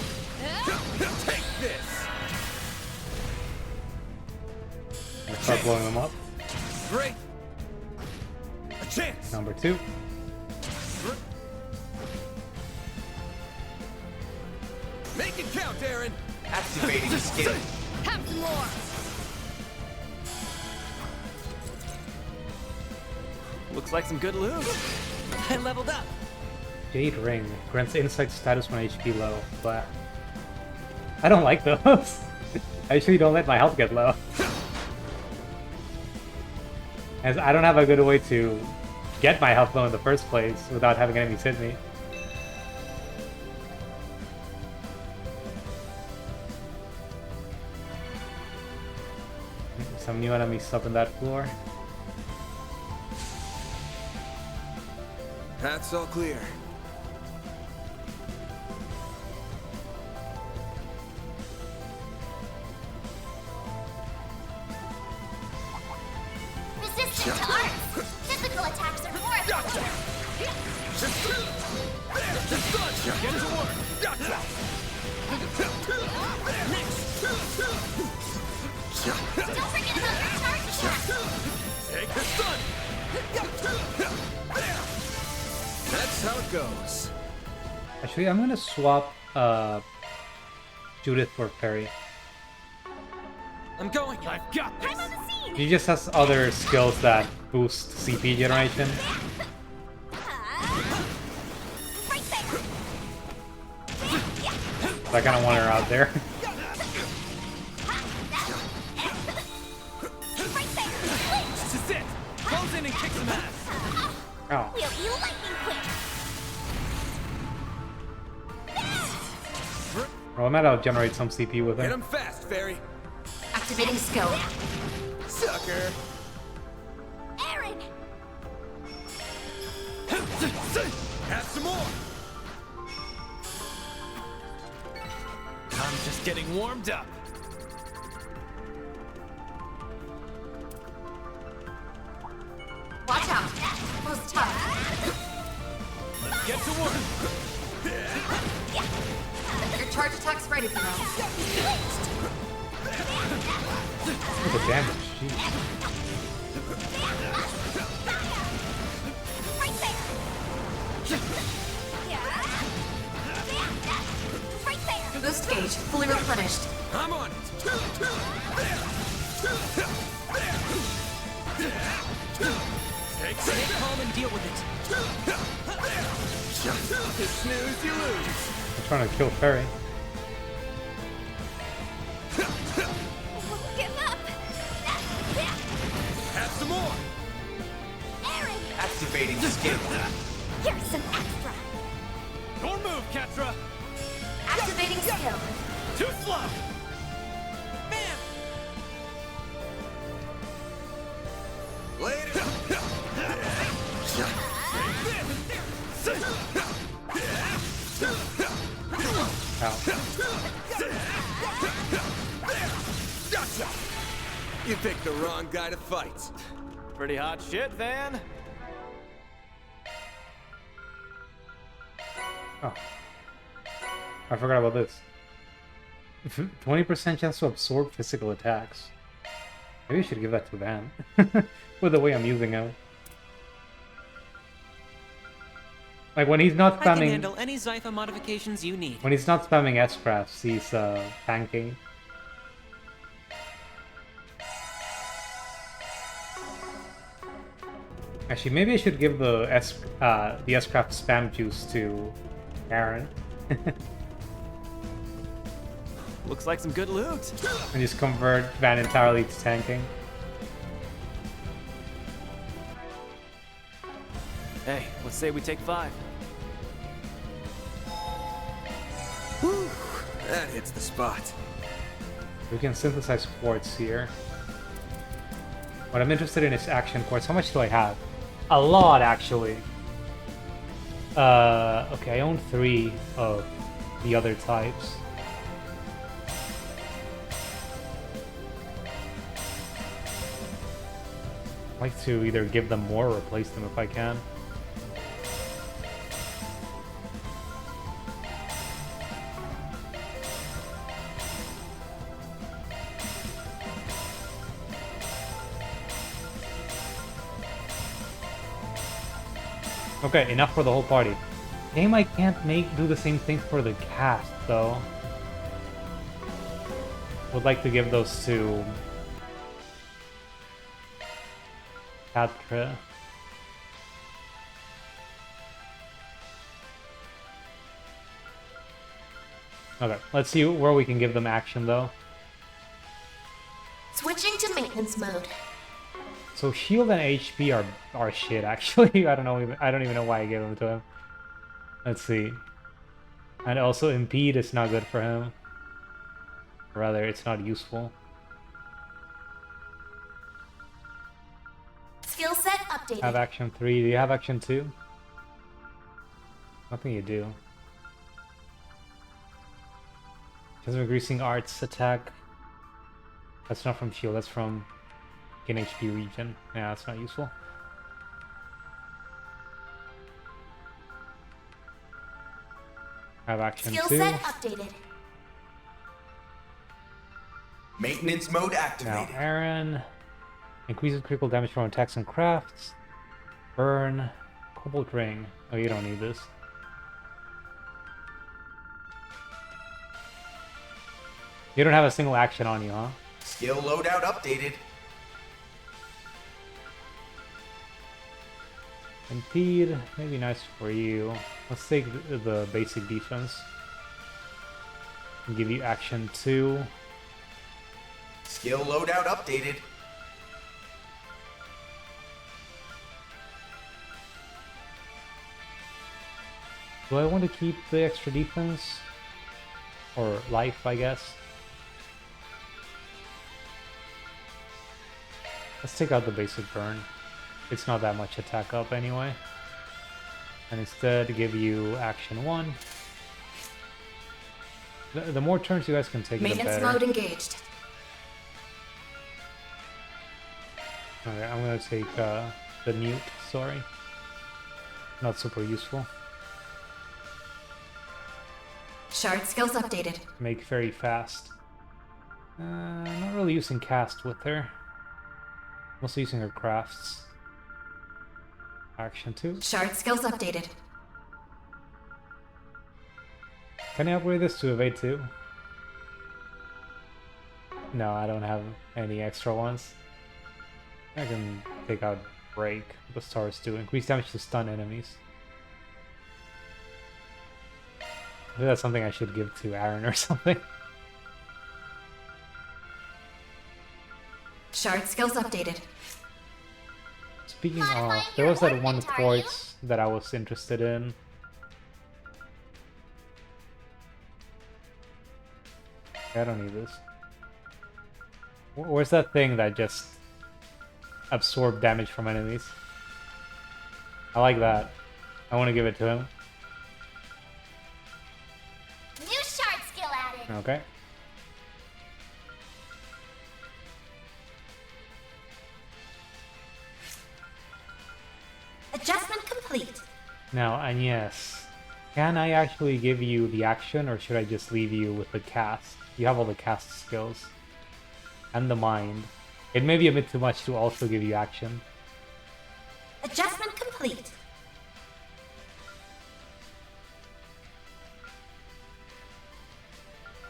Take this. Let's start blowing them up. Great. A chance. Number 2. Make it count, Aaron. Activating skill. Have some more. Looks like some good loot. I leveled up. Jade Ring grants insight status when HP low, but I don't like those. I usually don't let my health get low. As I don't have a good way to get my health low in the first place without having enemies hit me. Some new enemies up in that floor. Path's all clear. Resistant to arts. Physical attacks are more effective. Get to work. Don't forget about your charge attack! Take the stun! That's how it goes. Actually, I'm gonna swap Judith for Perry. I'm going. I've got this. I'm on the scene! He just has other skills that boost CP generation. Right there! So I kind of want her out there. Right there! This is it. Close in and kick some ass. Oh. We'll be lightning quick! Well, I might out-generate some CP with Hit him. him fast, Fairy. Activating skill. Sucker. Aaron! Have some more. I'm just getting warmed up. Watch out! Close tough. Let's get to work. Your charge attack's ready for now. Look at the damage. Jeez. Right there! Right there! Boost gauge fully replenished. I'm on it. Stay calm and deal with it. You snooze, you lose. I'm trying to kill Perry. Give up! Have some more. Aaron! Activating skill. Here's some extra. Your move, Ketra. Activating skill. Too slow. Man. Later. Ow. Gotcha. You picked the wrong guy to fight. Pretty hot shit, Van. Oh. I forgot about this. 20% chance to absorb physical attacks. Maybe I should give that to Van. With the way I'm using him. Like when he's not I can spamming... handle any Zypha modifications you need. When he's not spamming S-Crafts, he's tanking. Actually, maybe I should give the S-Craft spam juice to Aaron. Looks like some good loot. And just convert Van entirely to tanking. Hey, let's say we take 5. Whew, that hits the spot. We can synthesize quartz here. What I'm interested in is action quartz. How much do I have? A lot, actually. Okay, I own 3 of the other types. I'd like to either give them more or replace them if I can. Okay, enough for the whole party. Game I can't do the same thing for the cast, though. Would like to give those to Catra. Okay, let's see where we can give them action, though. Switching to maintenance mode. So shield and HP are shit, actually. I don't even know why I gave them to him. Let's see. And also impede is not good for him. Rather, it's not useful. Skill set updated. Have action 3. Do you have action 2? I think you do. Just increasing arts attack. That's not from shield, that's from in HP region. Yeah, that's not useful. Have action Skill 2. set updated. Maintenance mode Now activated. Aaron increases critical damage from attacks and crafts. Burn. Cobalt ring. Oh, you don't need this. You don't have a single action on you, huh? Skill loadout updated. Impede, maybe nice for you. Let's take the basic defense. And give you action 2. Skill loadout updated. Do I want to keep the extra defense? Or life, I guess? Let's take out the basic burn. It's not that much attack up anyway. And instead give you action 1. The more turns you guys can take, the better. Maintenance mode engaged. Okay, I'm gonna take the mute, sorry. Not super useful. Shard skills updated. Make very fast. Not really using cast with her. Mostly using her crafts. Action 2. Shard skills updated. Can I upgrade this to evade 2? No, I don't have any extra ones. I can take out break. The stars do. Increase damage to stun enemies. I think that's something I should give to Aaron or something. Shard skills updated. Speaking of, there was that one quartz that I was interested in. I don't need this. Where's that thing that just absorbed damage from enemies? I like that. I want to give it to him. New shard skill added. Okay. Adjustment complete. Now, Agnes, can I actually give you the action, or should I just leave you with the cast? You have all the cast skills. And the mind. It may be a bit too much to also give you action. Adjustment complete.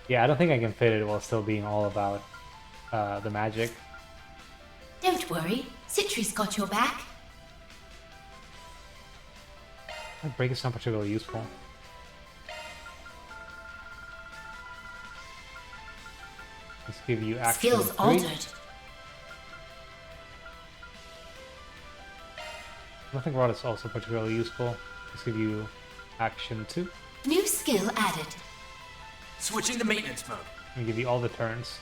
Yeah, I don't think I can fit it while still being all about the magic. Don't worry, Citri's got your back. Break is not particularly useful. Let's give you action Skills 3. altered. Nothing rod is also particularly useful. Let's give you action 2. New skill added. Switching to maintenance mode. And give you all the turns.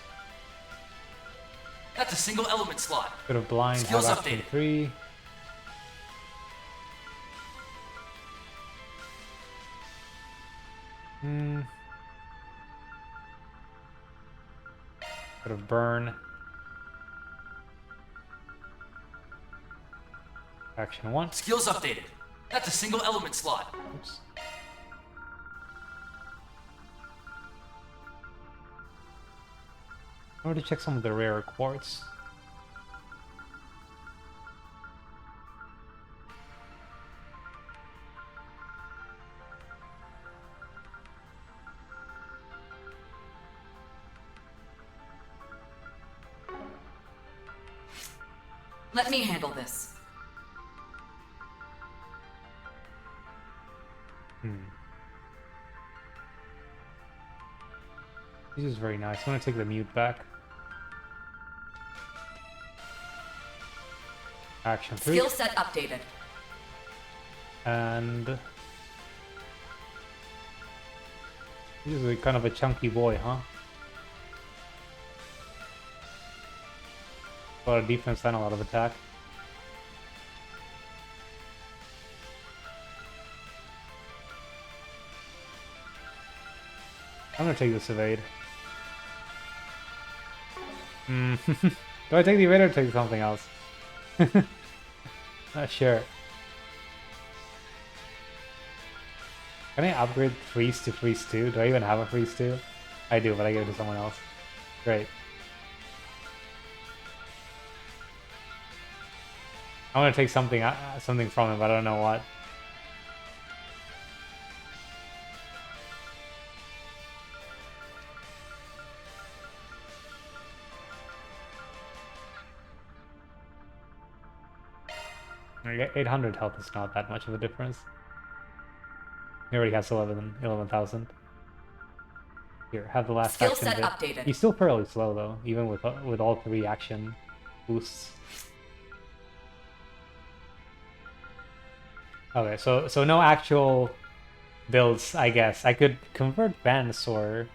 That's a single element slot. Bit of blind, Skills have action updated. 3. Bit of burn. Action 1. Skills updated. That's a single element slot. Oops. I want to check some of the rare quartz. Let me handle this. This is very nice. I'm gonna take the mute back. Action 3. Skill set updated. And this is kind of a chunky boy, huh? A lot of defense and a lot of attack. I'm gonna take this evade. Do I take the evade or take something else? Not sure. Can I upgrade freeze to freeze 2? Do I even have a freeze 2? I do, but I give it to someone else. Great. I want to take something something from him, but I don't know what. I get 800 health is not that much of a difference. He already has 11,000. Here, have the last Skill action set bit. updated. He's still fairly slow though, even with all 3 action boosts. Okay, so no actual builds, I guess. I could convert Venusaur,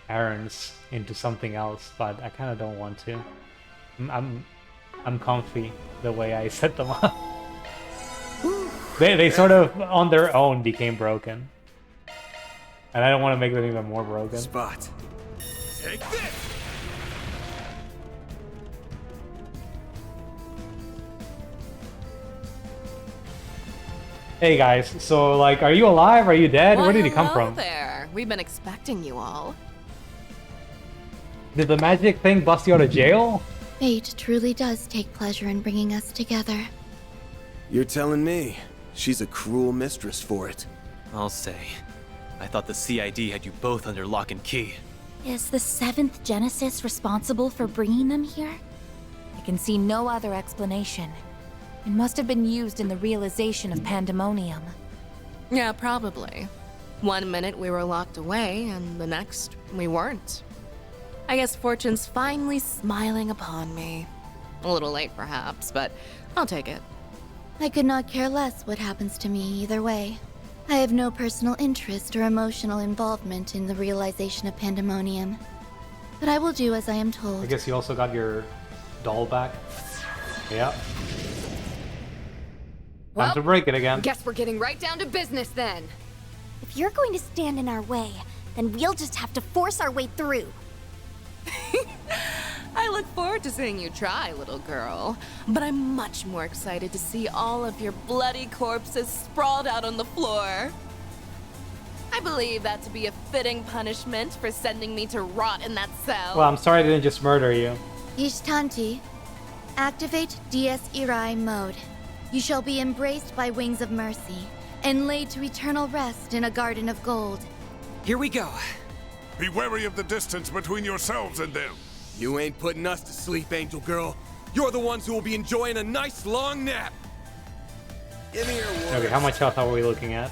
Aaron's into something else, but I kind of don't want to. I'm comfy the way I set them up. They sort of on their own became broken, and I don't want to make them even more broken. Spot. Take this! Hey guys, so like, are you alive? Are you dead? Where did he come hello from? there. We've been expecting you all. Did the magic thing bust you out of jail? Fate truly does take pleasure in bringing us together. You're telling me she's a cruel mistress for it. I'll say. I thought the CID had you both under lock and key. Is the 7th Genesis responsible for bringing them here? I can see no other explanation. It must have been used in the realization of pandemonium. Yeah, probably. One minute we were locked away, and the next we weren't. I guess fortune's finally smiling upon me. A little late, perhaps, but I'll take it. I could not care less what happens to me either way. I have no personal interest or emotional involvement in the realization of pandemonium. But I will do as I am told. I guess you also got your doll back. Yeah. Time to break it again. Guess we're getting right down to business then. If you're going to stand in our way, then we'll just have to force our way through. I look forward to seeing you try, little girl. But I'm much more excited to see all of your bloody corpses sprawled out on the floor. I believe that to be a fitting punishment for sending me to rot in that cell. Well, I'm sorry I didn't just murder you. Ishtanti, activate Dies Irae mode. You shall be embraced by wings of mercy and laid to eternal rest in a garden of gold. Here we go. Be wary of the distance between yourselves and them. You ain't putting us to sleep, Angel Girl. You're the ones who will be enjoying a nice long nap. Give me your word. Okay, how much health are we looking at?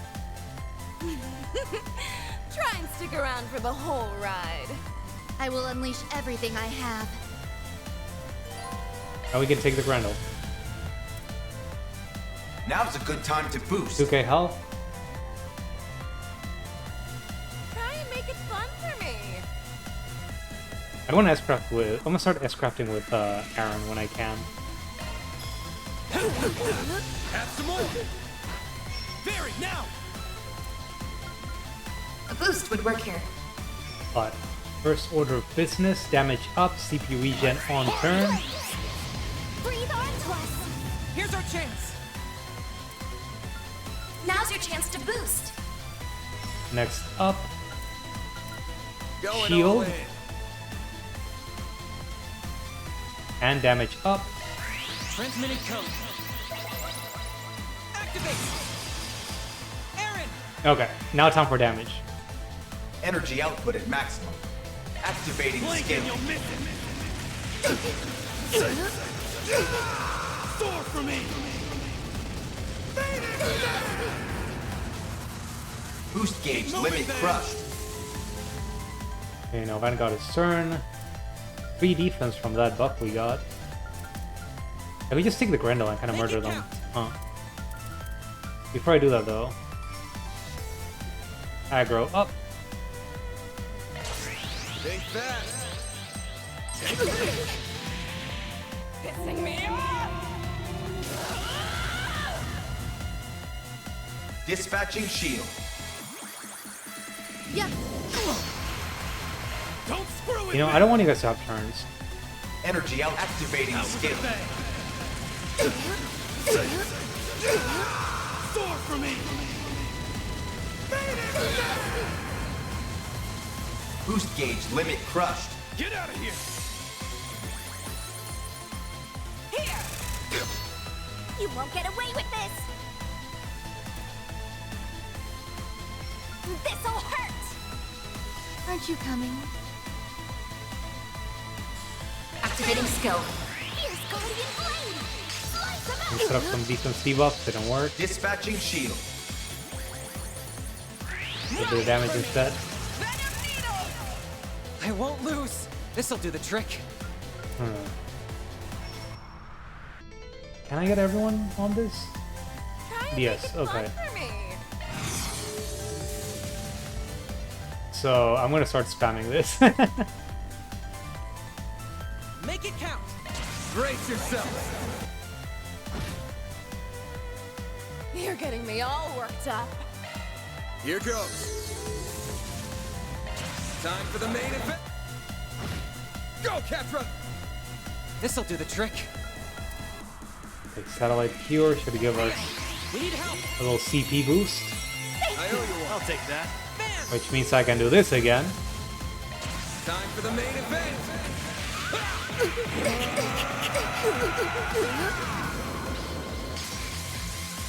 Try and stick around for the whole ride. I will unleash everything I have. Now we can take the Grendel. Now's a good time to boost. 2k health. Try and make it fun for me. I'm gonna start S-crafting with Aaron when I can. Have some more! Very now! A boost would work here. But first order of business, damage up, CPU regen on turn. Breathe onto us! Here's our chance! Now's your chance to boost. Next up, Going all shield in. and damage up. Transmitting code. Activate! Aaron! Okay, now time for damage. Energy output at maximum. Activating Blink skill. and you'll miss it! Soar for me! Boost gauge Moving limit there. crushed. Okay, now Vanguard is turn. 3 defense from that buff we got. Can we just take the Grendel and kind of murder them? Huh. Before I do that though, aggro up. Think fast. Pissing me off! Dispatching shield. Yeah. Don't screw it! You know, I don't want you guys to have turns. Energy out. Activating skill. Soar for me! Boost gauge limit crushed. Get out of here! You won't get away with this! This'll hurt! Aren't you coming? Activating skill. Here's Guardian Blade! Slice him We set up some defense debuffs, didn't work. Dispatching shield. A bit of damage instead. I won't lose. This'll do the trick. Can I get everyone on this? Yes, okay. So I'm gonna start spamming this. Make it count. Brace yourself. You're getting me all worked up. Here goes. Time for the main event. Go, Ketra! This'll do the trick. Like satellite cure should give us We need help. a little CP boost, I owe you one. I'll take that. which means I can do this again. Time for the main event.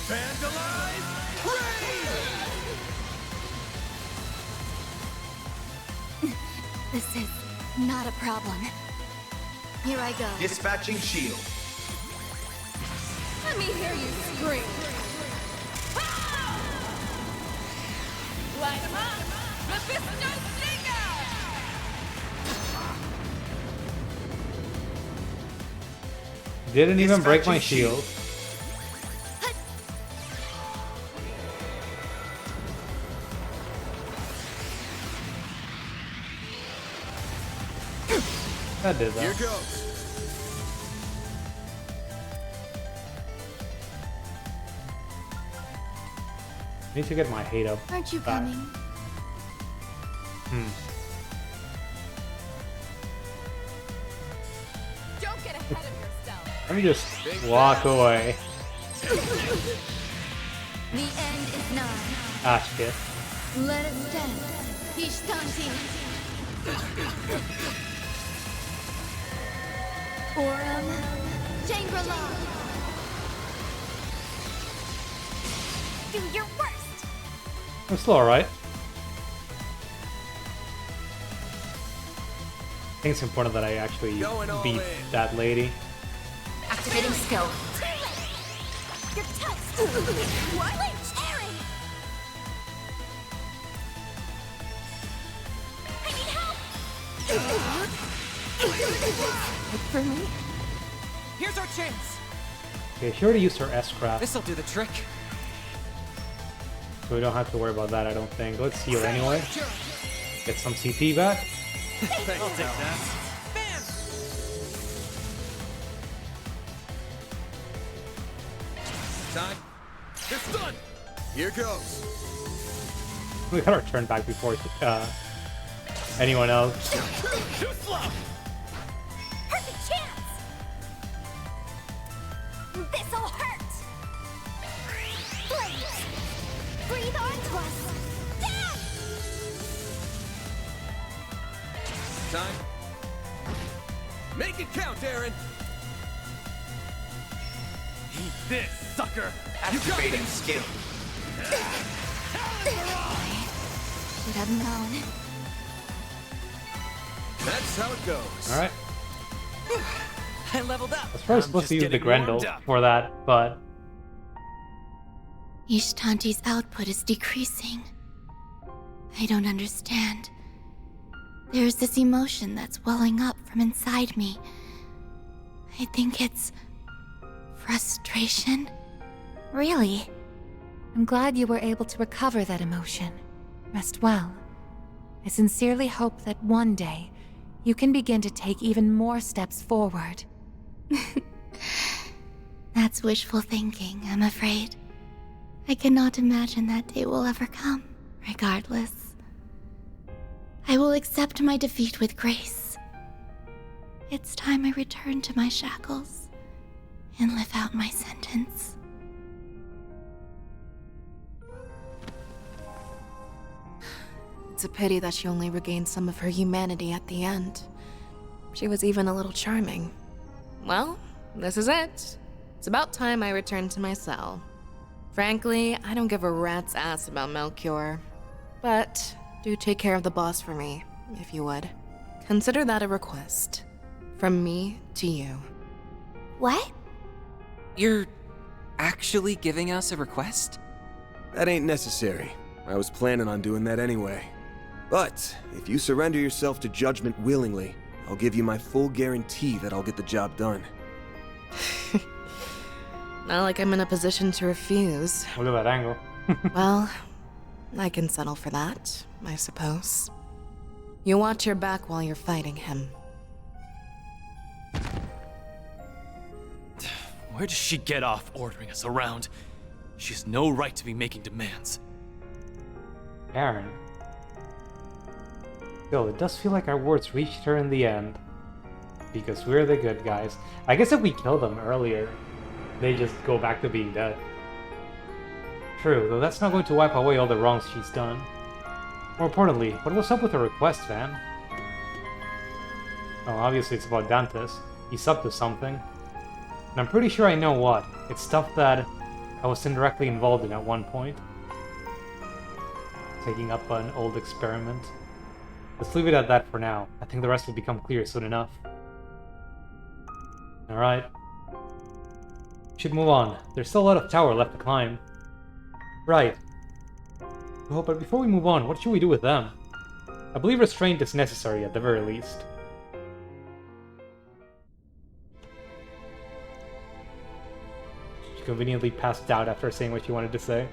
Vandalize! This is not a problem. Here I go. Dispatching shield. Let me hear you scream. Light him up! Mephisto Stinger! Didn't even break my shield. That did that. Here goes. Need to get my hate up. Aren't you back. coming? Don't get ahead of yourself. Let me just walk away. The end is nigh. Ashkit. Let us dance. Ishtanti. Aurum. Shangri-La. Do your worst. I'm still alright. I think it's important that I actually beat that lady. Activating skill. You're toast. What? Aaron. I need help. Look for me. Here's our chance. Okay, she already used her S-craft, This'll do the trick. so we don't have to worry about that, I don't think. Let's heal anyway. Get some CP back. I'll take that. Time. It's done. Here goes. We got our turn back before anyone else. Too slow. Perfect chance. This'll hurt. Blaze. Breathe onto us. Down. Time. Make it count, Aaron. Eat this, sucker. Activating skill. Should have known. That's how it goes. Alright. I leveled up. I was probably supposed to use the Grendel for that, but Ishtanti's output is decreasing. I don't understand. There's this emotion that's welling up from inside me. I think it's frustration. Really? I'm glad you were able to recover that emotion. Rest well. I sincerely hope that one day you can begin to take even more steps forward. That's wishful thinking, I'm afraid. I cannot imagine that day will ever come. Regardless, I will accept my defeat with grace. It's time I return to my shackles and live out my sentence. It's a pity that she only regained some of her humanity at the end. She was even a little charming. Well, this is it. It's about time I returned to my cell. Frankly, I don't give a rat's ass about Melchior. But do take care of the boss for me, if you would. Consider that a request. From me to you. What? You're actually giving us a request? That ain't necessary. I was planning on doing that anyway. But if you surrender yourself to judgment willingly, I'll give you my full guarantee that I'll get the job done. Not like I'm in a position to refuse. Look at that angle. Well, I can settle for that, I suppose. You watch your back while you're fighting him. Where does she get off ordering us around? She has no right to be making demands. Aaron. Still, it does feel like our words reached her in the end. Because we're the good guys. I guess if we kill them earlier, they just go back to being dead. True, though that's not going to wipe away all the wrongs she's done. More importantly, what was up with her request, Van? Oh, obviously it's about Dantes. He's up to something. And I'm pretty sure I know what. It's stuff that I was indirectly involved in at one point. Taking up an old experiment. Let's leave it at that for now. I think the rest will become clear soon enough. Alright. Should move on. There's still a lot of tower left to climb. Right. Oh, but before we move on, what should we do with them? I believe restraint is necessary at the very least. She conveniently passed out after saying what she wanted to say.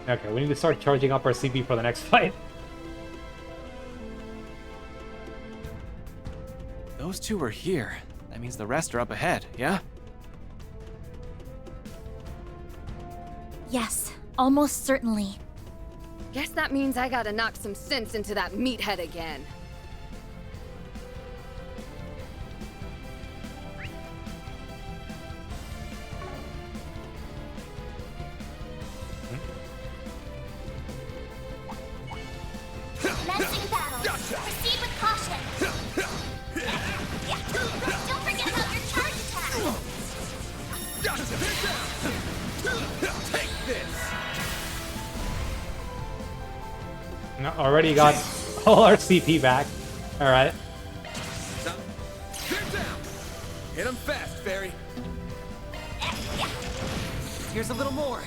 Okay, we need to start charging up our CP for the next fight. Those two are here. That means the rest are up ahead, yeah? Yes, almost certainly. Guess that means I gotta knock some sense into that meathead again. Commencing battle. Proceed with caution. Don't forget about your charge attack. Take this. No, already got all our CP back. Alright. Get down. Hit him fast, Fairy. Here's a little more.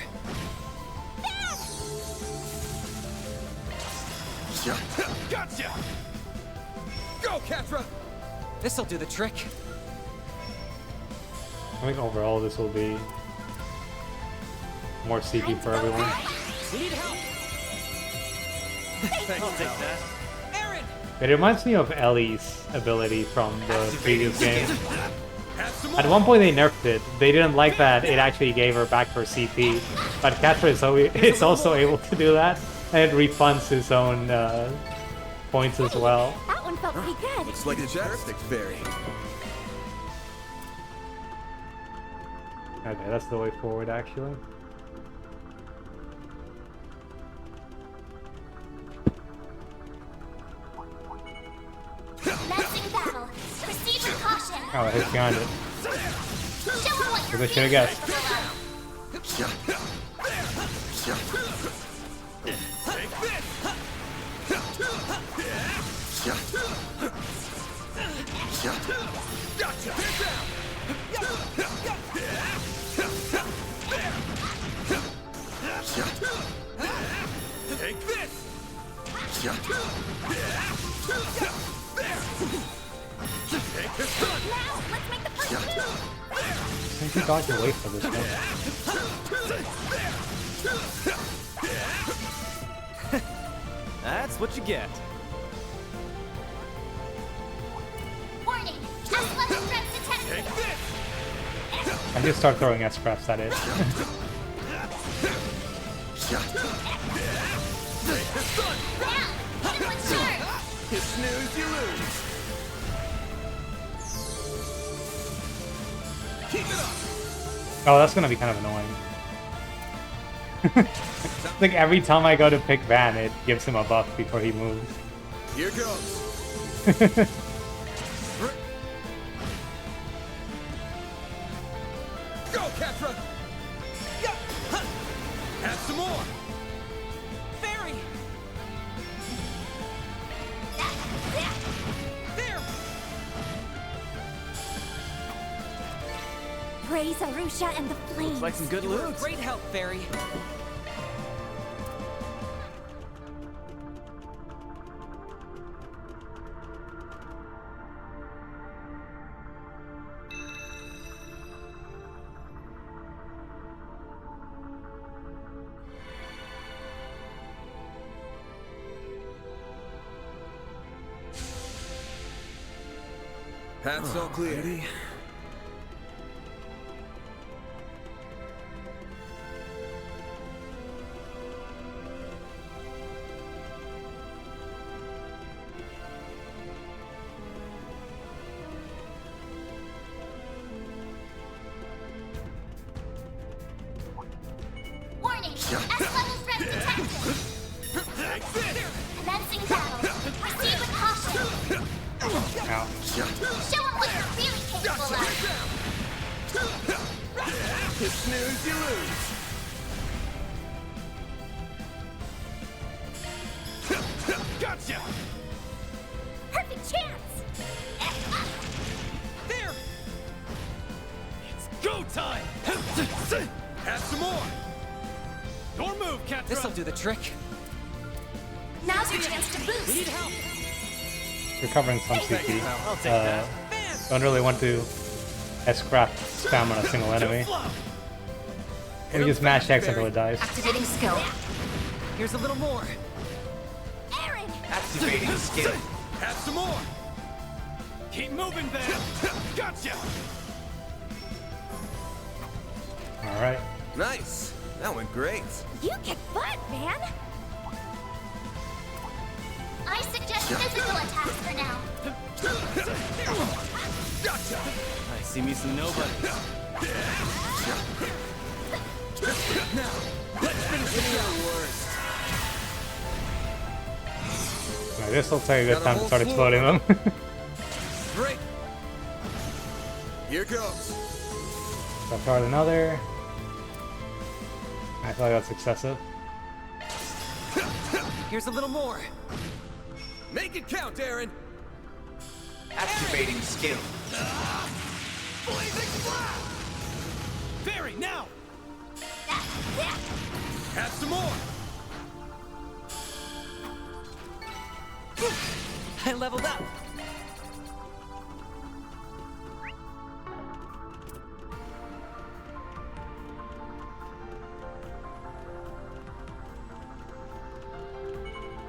Gotcha! Go, Catra! This'll do the trick. I think overall this will be more CP for everyone. Need help. I'll take that. Aaron! It reminds me of Ellie's ability from the previous game. At one point they nerfed it. They didn't like that it actually gave her back her CP. But Catra is also able to do that. And it refunds his own points as well. That one felt pretty good. Looks like a chapstick fairy. Okay, that's the way forward actually. Commencing battle. Proceed with caution. Oh, he's behind it. Show her what you're I should have guessed. Take this! Gotcha! Get down! Take this! Take this gun! Now, let's make the first move. I think he dodged away for this one. That's what you get. Warning, S-level threats detected. Take this! I just start throwing S-craps at it. Take this gun! Now, hit him with charge. You snooze, you lose! Keep it up! Oh, that's gonna be kind of annoying. Like every time I go to pick Van, it gives him a buff before he moves. Here goes. Go, Ketra! Yeah. Huh. Have some more! Fairy! There! Praise Arusha and the flames. Looks like some good loot. Great help, Fairy. Path's all clear. Warning! S-level threat detected! Commencing battle. Proceed with caution. Ow. Show them what you're really capable of. You snooze, you lose. Gotcha! Perfect chance! There! It's go time! Have some more! Your move, Ketra! This'll do the trick. Now's your chance to boost. We need help. Recovering some CP. I'll take that. Don't really want to S-craft spam on a single enemy. Maybe just mash X until it dies. Activating skill. Here's a little more. Aaron! Activating skill. Have some more! Keep moving, Van! Gotcha! Alright. Nice. That went great. You kick butt, man! I suggest physical attacks for now. Gotcha! I see me some nobody. Now, let's finish it worst. Now this will take a good time to start exploding them. Great! Here goes. So far another. I feel like that's excessive. Here's a little more. Make it count, Aaron! Activating skill. Blazing blast! Fairy, now! Have some more! I leveled up.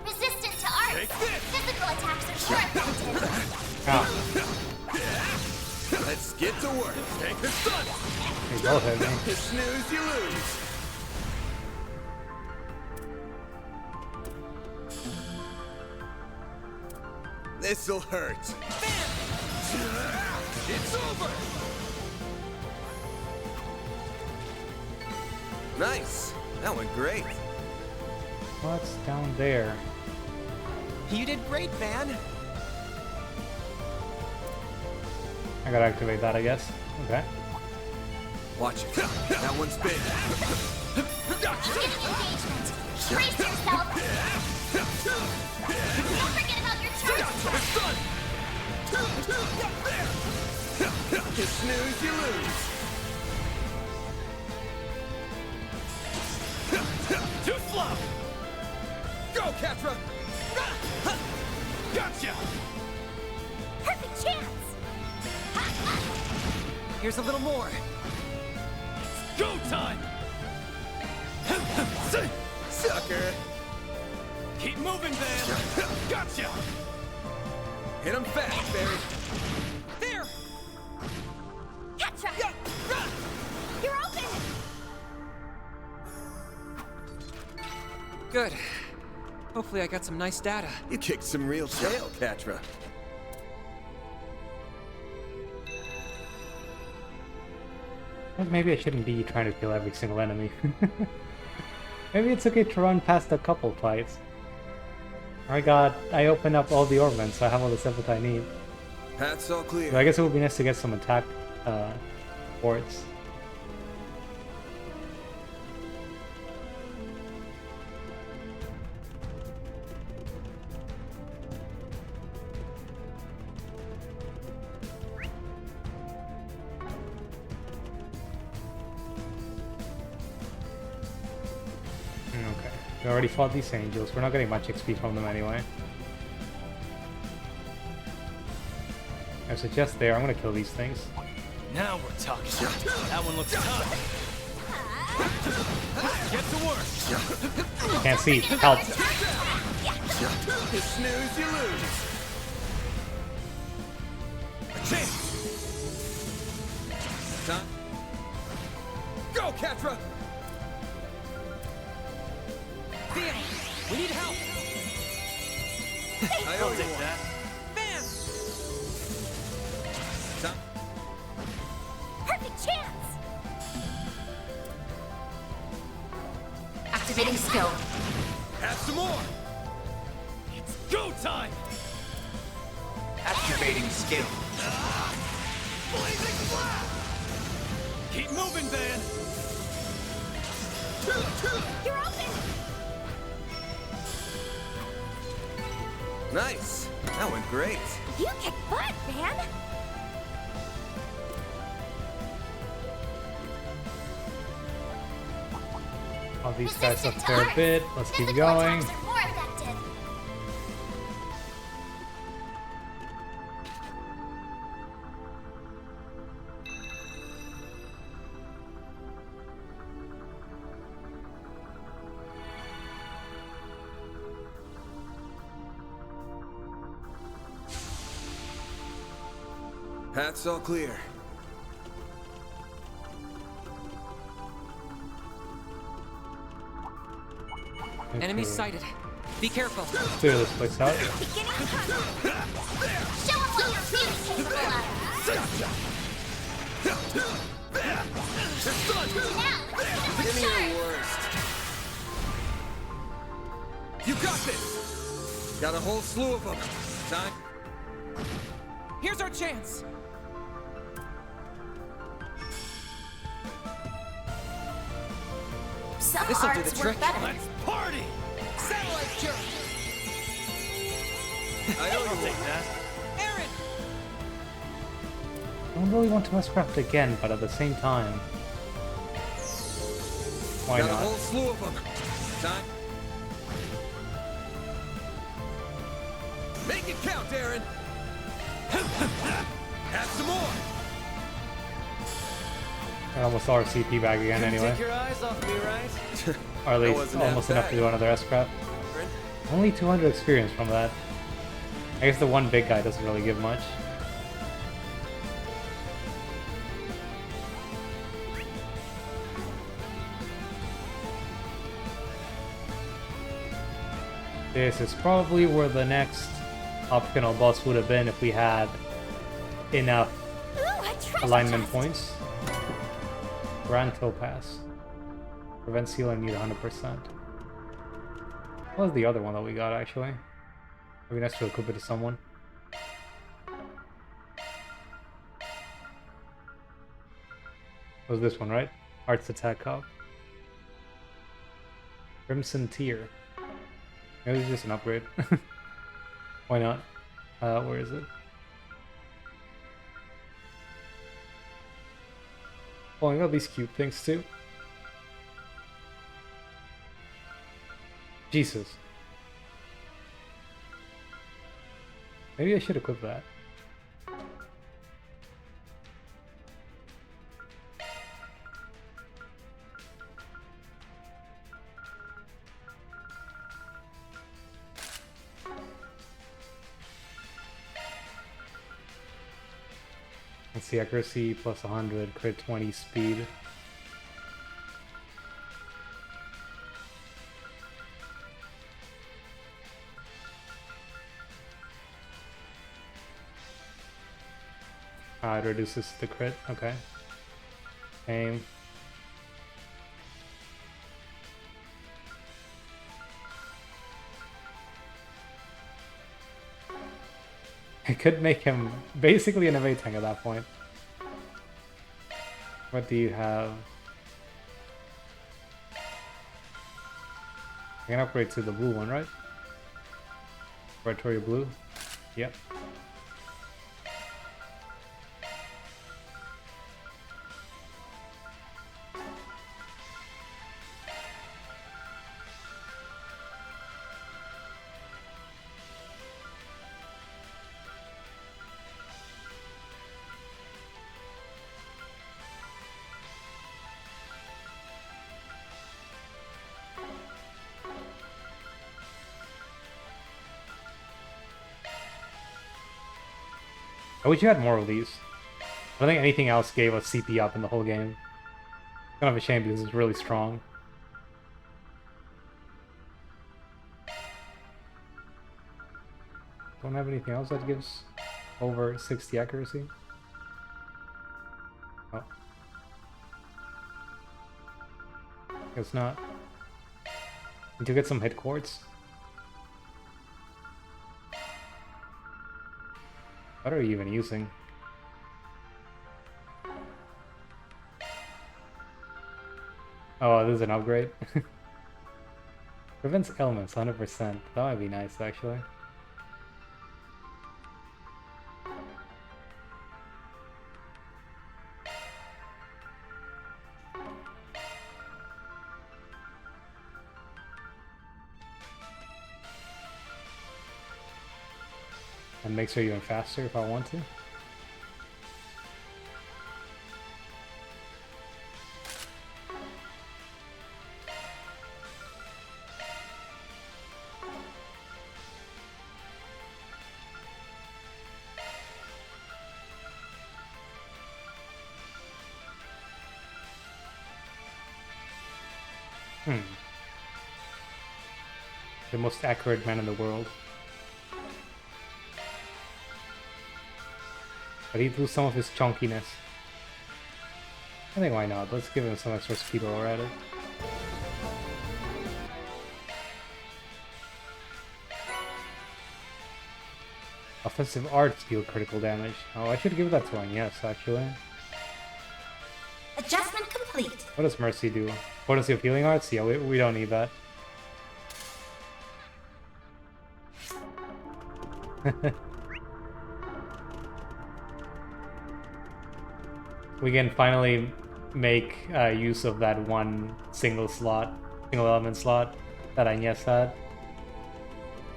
Resistant to arts. Take this! Physical attacks are sure effective. Ow. Let's get to work. Take the sun! They both hit me. You snooze, you lose. This'll hurt. It's over! Nice. That went great. What's down there? You did great, Van. I gotta activate that, I guess. Okay. Watch it. That one's big. Getting engagement. Brace yourself. Don't forget about your charge. You snooze, you lose. Too slow! Go, Ketra! Gotcha! Perfect chance. Here's a little more. Go time! Sucker. Keep moving, Van! Gotcha! Hit him fast, Barry. There! Ketra! You're open! Good. Hopefully I got some nice data. You kicked some real tail, Ketra. Maybe I shouldn't be trying to kill every single enemy. Maybe it's okay to run past a couple fights. I opened up all the ornaments, so I have all the stuff that I need. Path's all clear. But I guess it would be nice to get some attack ports. Okay, we already fought these angels. We're not getting much XP from them anyway. I suggest there, I'm gonna kill these things. Now we're talking. That one looks tough. Get to work. Can't see. Help. You snooze, you lose. A chance. Time. Go, Ketra. Theo, we need help. I'll take that. Perfect chance! Activating skill. Have some more. It's go time. Activating skill. Blazing blast. Keep moving, Van. You're open! Nice. That went great. You kick butt, man! All these guys up there a bit. Let's keep going. More effective. Path's all clear. Enemy sighted. Be careful. Let's clear this place out. Show him what your beauty's capable of. Give me your worst. You got this. Got a whole slew of them. Time. Here's our chance. Some This'll do arts the work trick. better. Let's party. Satellite jerk. I owe you Take one. that. Aaron. I don't really want to S-craft again, but at the same time, why Got a not? whole slew of them. Time. Make it count, Aaron. Have some more. I almost saw our CP back again anyway. Take your eyes off me, right? Or at least wasn't half almost enough bad. to do another S-craft. Only 200 experience from that. I guess the one big guy doesn't really give much. This is probably where the next optional boss would have been if we had enough alignment points. Grand Topaz. Prevent seal and need 100%. What was the other one that we got actually? Maybe nice to equip it to someone. It was this one, right? Arts Attack Hub. Crimson Tier. Maybe it's just an upgrade. Why not? Where is it? Oh, I got these cute things too. Jesus. Maybe I should equip that. Let's see, accuracy plus 100, crit 20, speed. It reduces the crit, okay. Shame. I could make him basically an evade tank at that point. What do you have? I can upgrade to the blue one, right? Laboratory blue? Yep. I wish you had more of these. I don't think anything else gave us CP up in the whole game. Kind of a shame because it's really strong. Don't have anything else that gives over 60 accuracy. Oh. Guess not. Need to get some hit quartz. What are you even using? Oh, this is an upgrade. Prevents ailments 100%. That might be nice, actually. And makes her even faster if I want to. The most accurate man in the world. But he threw some of his chunkiness. I think why not? Let's give him some extra speed while we're at it. Offensive arts deal critical damage. Oh, I should give that to one, yes, actually. Adjustment complete. What does Mercy do? Potency of healing arts? Yeah, we don't need that. We can finally make use of that one single element slot that Agnes had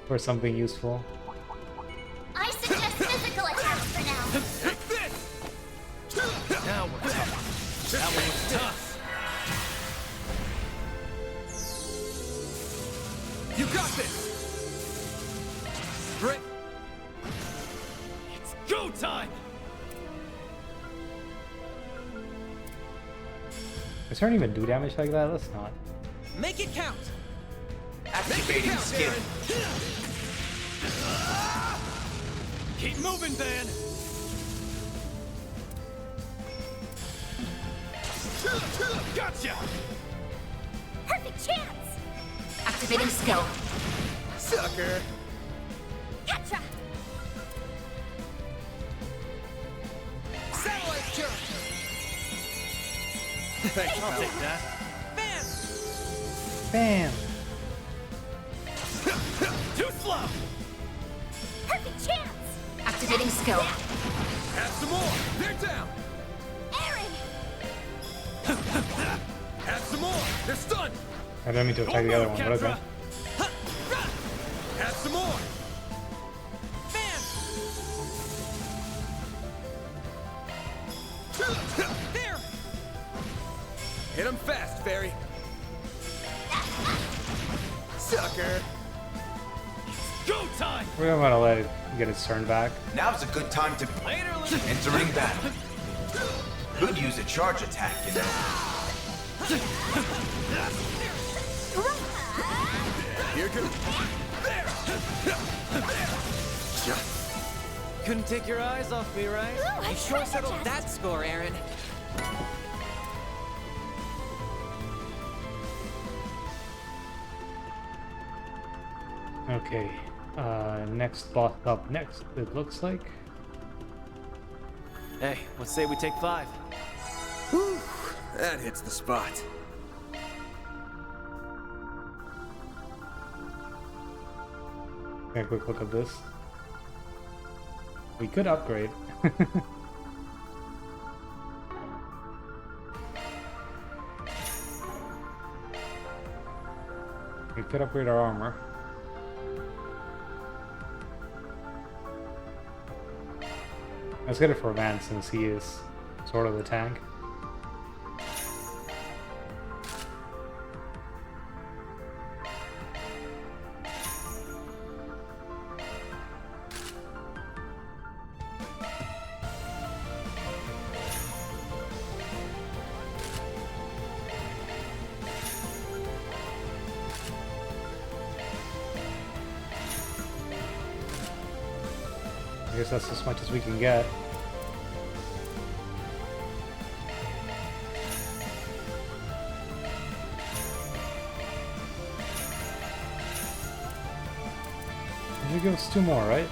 for something useful. I suggest physical attacks for now. Take this! Now we're talking. That one was tough. You got this! Great. It's go time! Does her even do damage like that? Let's not. Make it count! Activating skill. Keep moving, Van! Gotcha! Perfect chance. Activating skill. Sucker! Catcha. Satellite jump! Thanks, I'll take that. Bam! Too slow! Perfect chance. Activating skill. Have some more! They're down! Aaron. Have some more! They're stunned! I don't mean to attack the other one, but okay. Have some more! There! Hit him fast, Fairy! Sucker! Go time! We're not gonna let it get its turn back. Now's a good time to entering battle. Could use a charge attack, you know. Here goes. There! Couldn't take your eyes off me, right? Ooh, You sure settled that score, Aaron. Okay, next boss up next, it looks like. Hey, let's say we take 5. Whew, that hits the spot. Take a quick look at this. We could upgrade. We could upgrade our armor. Let's get it for Van since he is sort of the tank. I guess that's as much as we can get. He gives us 2 more, right?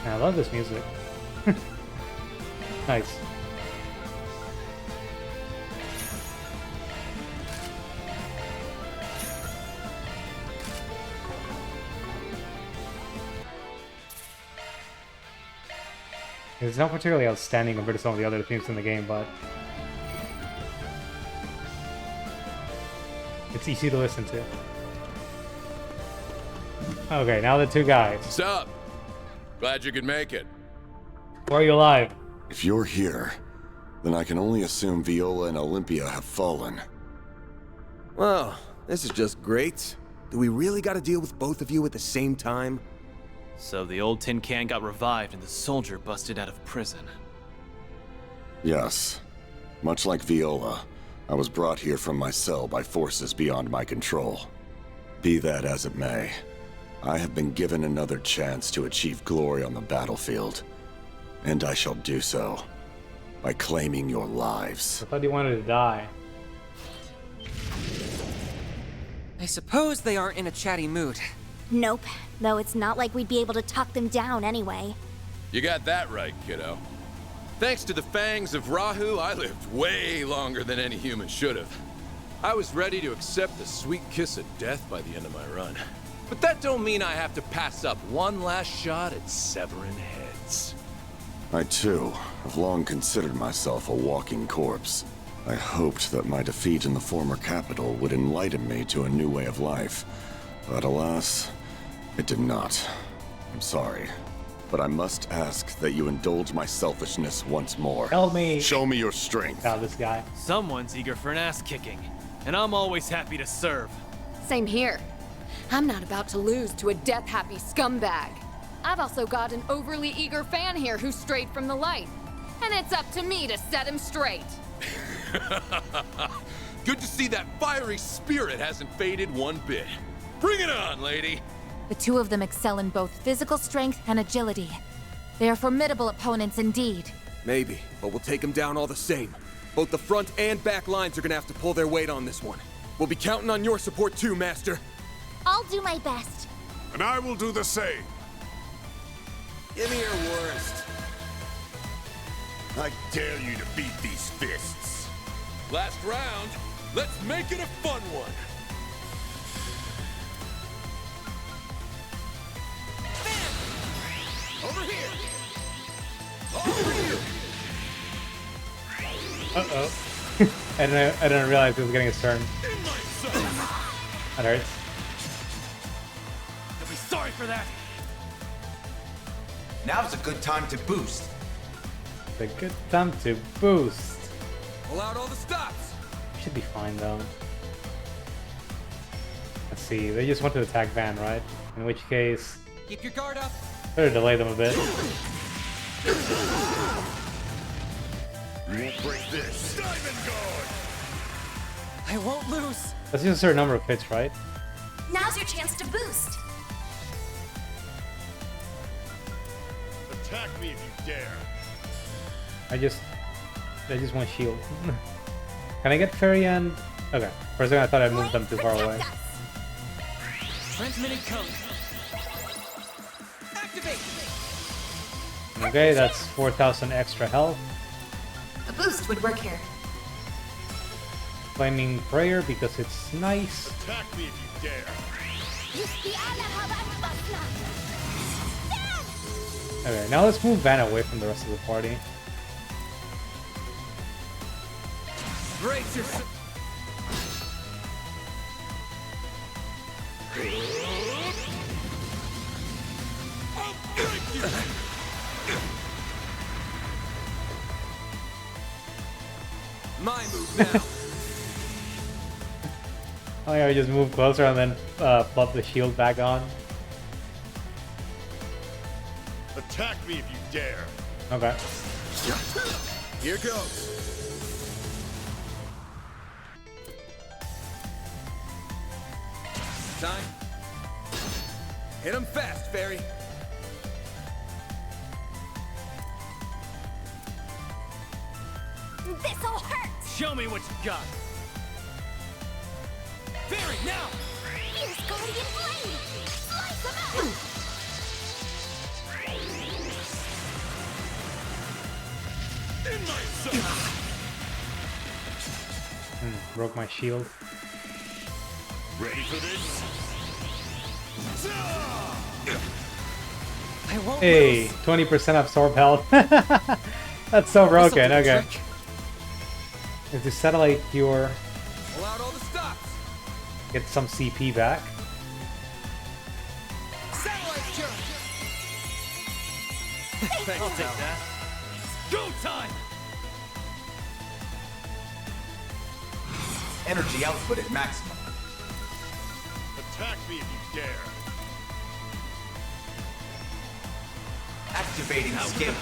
I love this music. Nice. It's not particularly outstanding compared to some of the other themes in the game, but it's easy to listen to. Okay, now the 2 guys. Sup? Glad you could make it. Why are you alive? If you're here, then I can only assume Viola and Olympia have fallen. Well, this is just great. Do we really gotta deal with both of you at the same time? So the old tin can got revived and the soldier busted out of prison. Yes. Much like Viola, I was brought here from my cell by forces beyond my control. Be that as it may, I have been given another chance to achieve glory on the battlefield. And I shall do so by claiming your lives. I thought you wanted to die. I suppose they aren't in a chatty mood. Nope, though it's not like we'd be able to talk them down anyway. You got that right, kiddo. Thanks to the fangs of Rahu, I lived way longer than any human should have. I was ready to accept the sweet kiss of death by the end of my run. But that don't mean I have to pass up one last shot at severing heads. I, too, have long considered myself a walking corpse. I hoped that my defeat in the former capital would enlighten me to a new way of life. But alas, it did not. I'm sorry. But I must ask that you indulge my selfishness once more. Help me! Show me your strength. Oh, this guy. Someone's eager for an ass kicking, and I'm always happy to serve. Same here. I'm not about to lose to a death-happy scumbag. I've also got an overly eager fan here who strayed from the light. And it's up to me to set him straight. Good to see that fiery spirit hasn't faded one bit. Bring it on, lady! The 2 of them excel in both physical strength and agility. They are formidable opponents indeed. Maybe, but we'll take them down all the same. Both the front and back lines are gonna have to pull their weight on this one. We'll be counting on your support too, Master. I'll do my best. And I will do the same. Give me your worst. I dare you to beat these fists. Last round, let's make it a fun one. Over here! Over here! Uh-oh. I didn't realize he was getting his turn. That hurts. You'll be sorry for that. Now's a good time to boost. It's a good time to boost. Pull out all the stops. Should be fine though. Let's see, they just want to attack Van, right? In which case, Keep your guard up. better delay them a bit. You won't break this. Diamond Guard! I won't lose. That's just a certain number of hits, right? Now's your chance to boost. Attack me if you dare. I just want shield. Can I get Fairy and... Okay, for a second I thought I moved them too far away. Transmitting code. Activate. Okay, that's 4,000 extra health. A boost would work here. Flaming prayer because it's nice. Attack me if you dare. Okay, now let's move Van away from the rest of the party. Brace yourself. My move now. Oh yeah, we just move closer and then plop the shield back on. Attack me if you dare. Okay. Here goes. Time. Hit him fast, Fairy. This'll hurt! Show me what you got. Fairy, now! Fierce Guardian Blade! Slice him out! In my sight. Broke my shield. Ready for this? I won't Hey, lose. 20% absorb health. That's so broken. Okay. Is the satellite cure? Pull out all the stops. Get some CP back. Satellite cure. Thanks, I'll take that. Go time. Energy output at maximum. Attack me if you dare. Activating skill.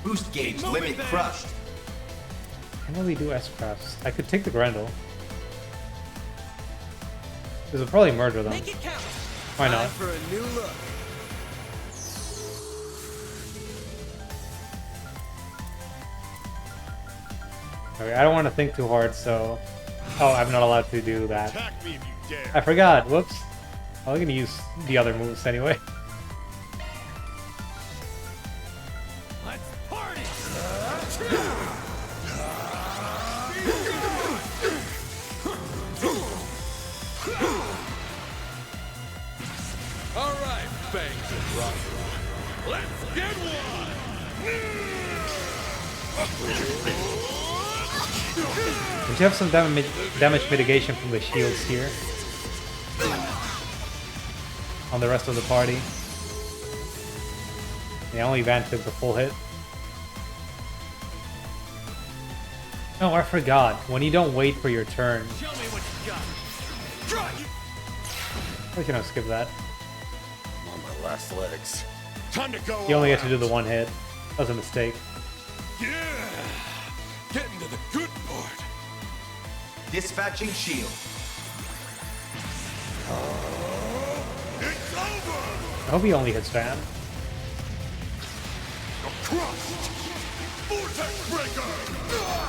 Boost gauge limit crushed. Can't really do S-crafts. I could take the Grendel. This will probably murder them. Make it count. Why not? Time for a new look. Okay, I don't want to think too hard, so... Oh, I'm not allowed to do that. Attack me if you dare. I forgot. Whoops. I'm gonna use the other moves anyway. Let's party. All right, Fangs and Rock. Let's get one! We should have some damage mitigation from the shields here. On the rest of the party. Yeah, only Van took the full hit. Oh, I forgot. When you don't wait for your turn, Show me what you got. we can skip that. I'm on my last legs. Time to go. You only all get to do the out. one hit. That was a mistake. Yeah. Getting to the good part. Dispatching shield. It's over. I hope he only hits Van. You're crushed. Vortex breaker.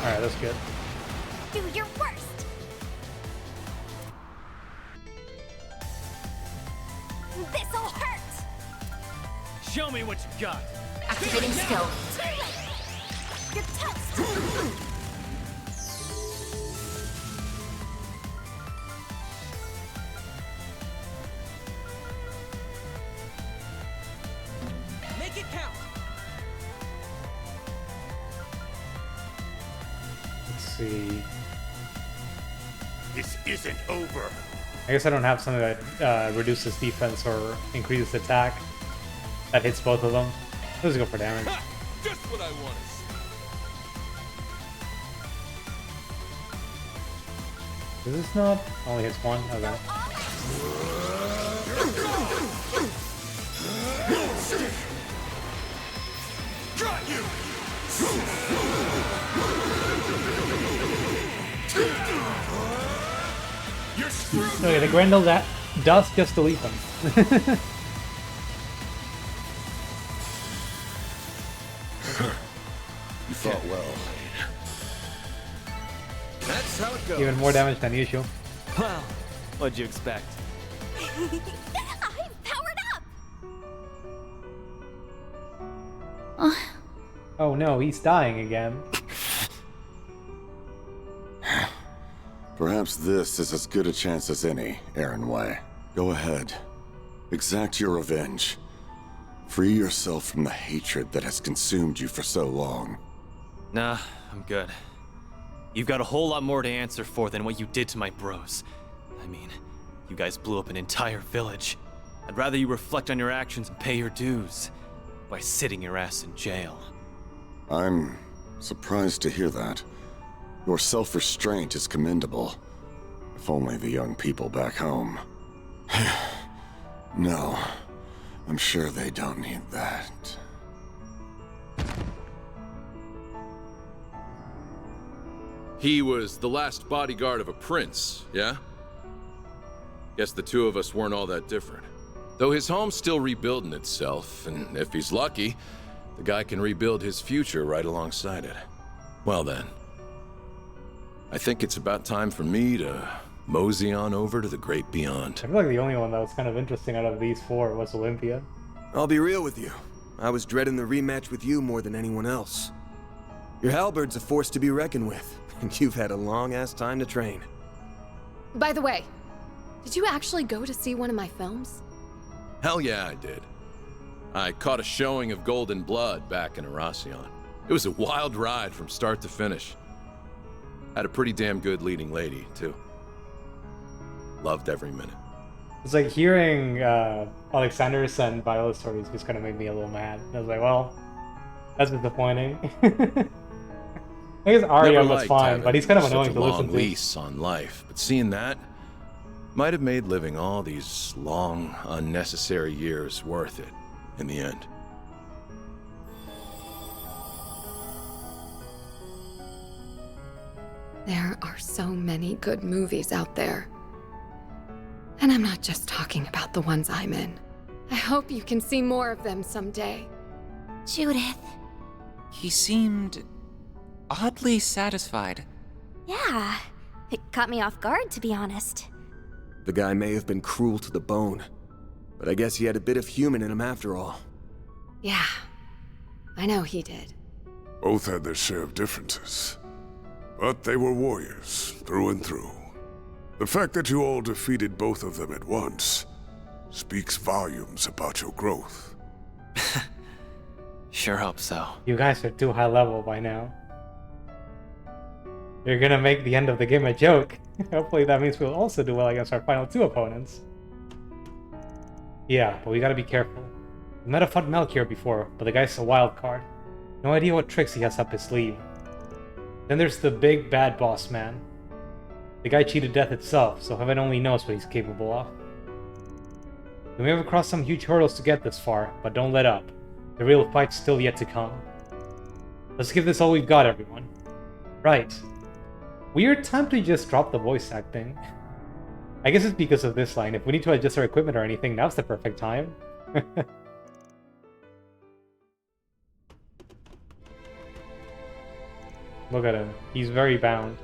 Alright, that's good. Do your worst! This'll hurt! Show me what you got. Activating skill. You're toast! Make it count. Let's see. This isn't over. I guess I don't have something that reduces defense or increases attack. That hits both of them. Let's go for damage. Ha! Just what I wanted. Is this not? Only hits one? Okay. Got you. You're screwed. Okay, the Grendel that does just delete them. You fought well. That's how it goes. Even more damage than usual. Well, what'd you expect? I've powered up! Oh no, he's dying again. Perhaps this is as good a chance as any, Aaron Way. Go ahead. Exact your revenge. Free yourself from the hatred that has consumed you for so long. Nah, I'm good. You've got a whole lot more to answer for than what you did to my bros. I mean, you guys blew up an entire village. I'd rather you reflect on your actions and pay your dues by sitting your ass in jail. I'm surprised to hear that. Your self-restraint is commendable. If only the young people back home. No, I'm sure they don't need that. He was the last bodyguard of a prince, yeah? Guess the two of us weren't all that different. Though his home's still rebuilding itself, and if he's lucky, the guy can rebuild his future right alongside it. Well then, I think it's about time for me to mosey on over to the great beyond. I feel like the only one that was kind of interesting out of these four was Olympia. I'll be real with you. I was dreading the rematch with you more than anyone else. Your halberd's a force to be reckoned with, and you've had a long-ass time to train. By the way, did you actually go to see one of my films? Hell yeah, I did. I caught a showing of Golden Blood back in Erasion. It was a wild ride from start to finish. Had a pretty damn good leading lady, too. Loved every minute. It's like hearing Alexander's and Viola's stories just kind of made me a little mad. I was like, well, that's disappointing. I guess Arya was fine, but he's kind of annoying to listen to. Long lease on life, but seeing that might have made living all these long, unnecessary years worth it in the end. There are so many good movies out there. And I'm not just talking about the ones I'm in. I hope you can see more of them someday. Judith. He seemed oddly satisfied. Yeah, it caught me off guard, to be honest. The guy may have been cruel to the bone, but I guess he had a bit of human in him after all. Yeah, I know he did. Both had their share of differences, but they were warriors through and through. The fact that you all defeated both of them at once speaks volumes about your growth. Sure hope so. You guys are too high level by now. You're gonna make the end of the game a joke. Hopefully that means we'll also do well against our final two opponents. Yeah, but we gotta be careful. We might have fought Melchior before, but the guy's a wild card. No idea what tricks he has up his sleeve. Then there's the big bad boss man. The guy cheated death itself, so heaven only knows what he's capable of. We may have crossed some huge hurdles to get this far, but don't let up. The real fight's still yet to come. Let's give this all we've got, everyone. Right. Weird time to just drop the voice acting. I guess it's because of this line. If we need to adjust our equipment or anything, now's the perfect time. Look at him. He's very bound.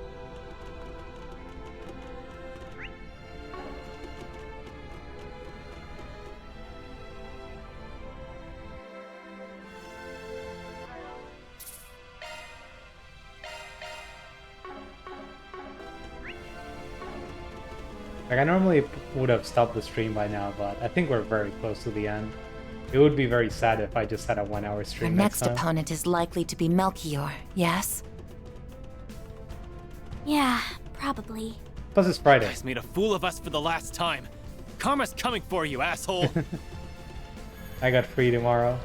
Like, I normally would have stopped the stream by now, but I think we're very close to the end. It would be very sad if I just had a 1 hour Our stream next time. opponent is likely to be Melchior, yes? Yeah, probably. Plus it's Friday. You guys made a fool of us for the last time. Karma's coming for you, asshole. I got free tomorrow,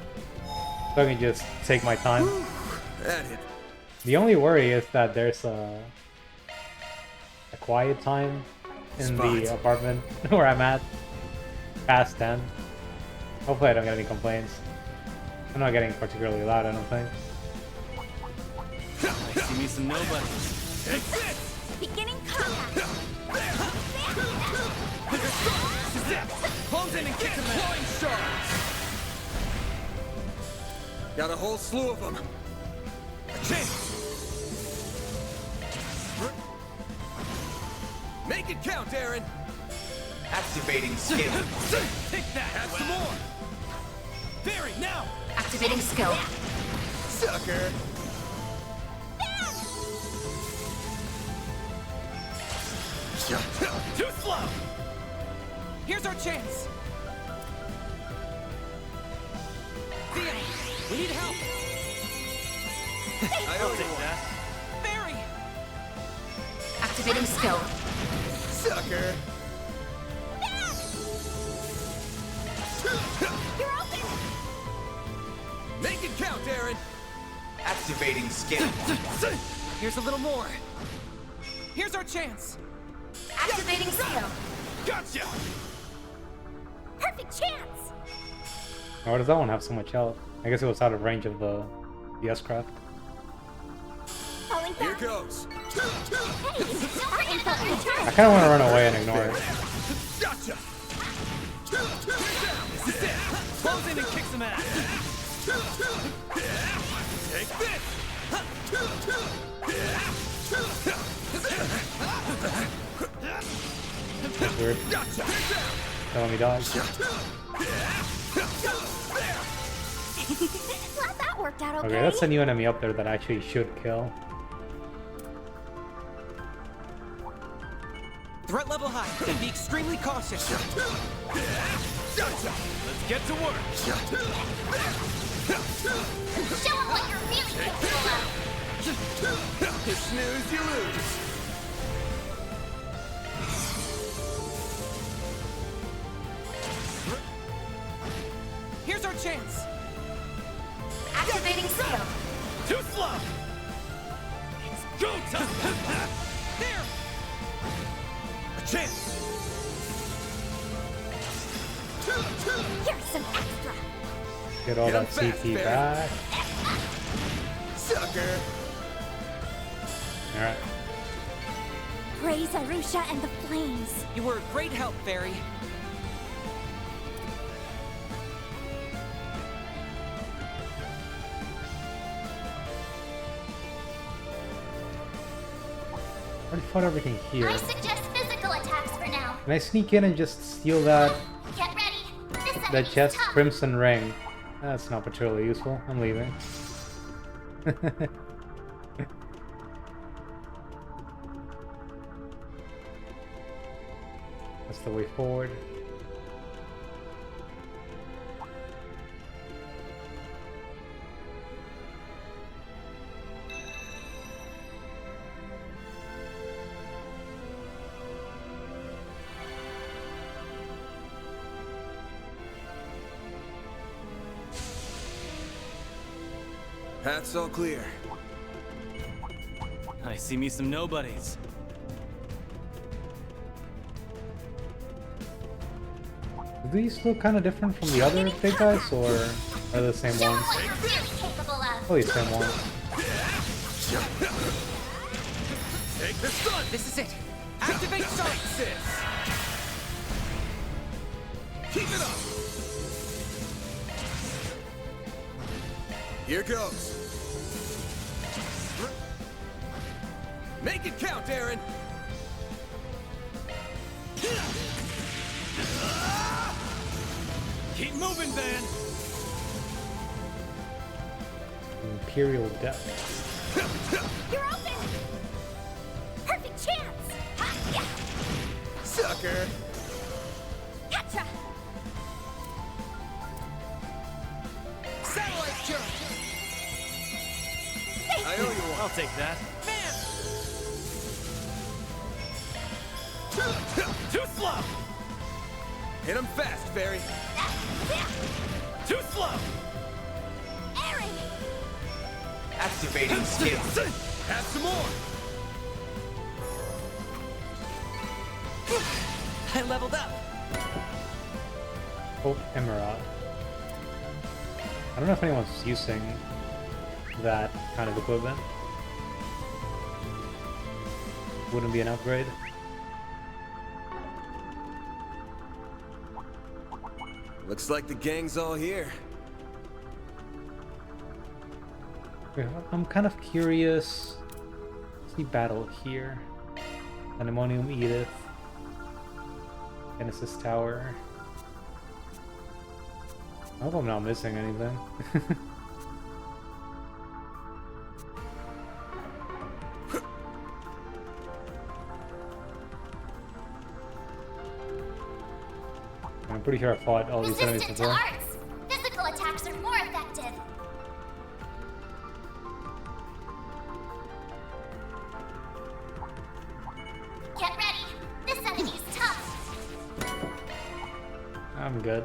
so I can just take my time. That hit. The only worry is that there's a quiet time in the apartment where I'm at, past 10. Hopefully I don't get any complaints. I'm not getting particularly loud, I don't think. I see me some nobodies. Beginning combat. Holds in and gets deploying shards. Got a whole slew of them. Make it count, Aaron. Activating skill. Take that! Add some more! Barry, now! Activating skill. Sucker! Too slow! Here's our chance! Theo, we need help! I'll take that. Barry! Activating skill. Sucker! You're open! Make it count, Aaron! Activating skill. Here's a little more. Here's our chance. Activating skill. Gotcha! Perfect chance! Why does that one have so much health? I guess it was out of range of the S-craft. Falling Here back. goes. Hey, don't forget about your turn. I kind of want to run away and ignore it. Gotcha! This is it! Close in and kick some ass! Take this! Weird. Gotcha! Don't let me dodge. Glad that worked out okay. Okay, that's a new enemy up there that I actually should kill. Threat level high. And be extremely cautious. Gotcha! Let's get to work! Show them what you're really capable of. You snooze, you lose! Here's our chance! Activating skill. Too slow! It's go time! There! A chance! Here's some extra. Get all Get 'em that fast, CT Barry. back. Sucker! Alright. Praise Arusha and the flames. You were a great help, Barry. I already fought everything here. I suggest physical attacks for now. Can I sneak in and just steal that Get ready. This that enemy's chest tough. crimson ring? That's not particularly useful. I'm leaving. That's the way forward. Path's all clear. I see me some nobodies. Do these look kind of different from the other big guys, or are they the same Show them ones? what you're really capable of. Probably the same ones. Take the sun! This is it. Activate Sonic. Keep it up! Here goes. Make it count, Aaron! Keep moving, Van! Imperial Death. You're open. Perfect chance. Ha, yeah. Sucker! Gotcha. Satellite jump. I owe you one. I'll take that. Too slow! Hit him fast, Barry. Too slow! Aaron. Activating skill. Have some more! I leveled up. Oh, Emerald. I don't know if anyone's using that kind of equipment. Wouldn't be an upgrade. Looks like the gang's all here. Okay, I'm kind of curious. What's the battle here? Pandemonium Edith. Genesis Tower. I hope I'm not missing anything. I'm pretty sure I fought all these enemies Resistant to before. arts. Physical attacks are more effective. Get ready. This enemy's tough. I'm good.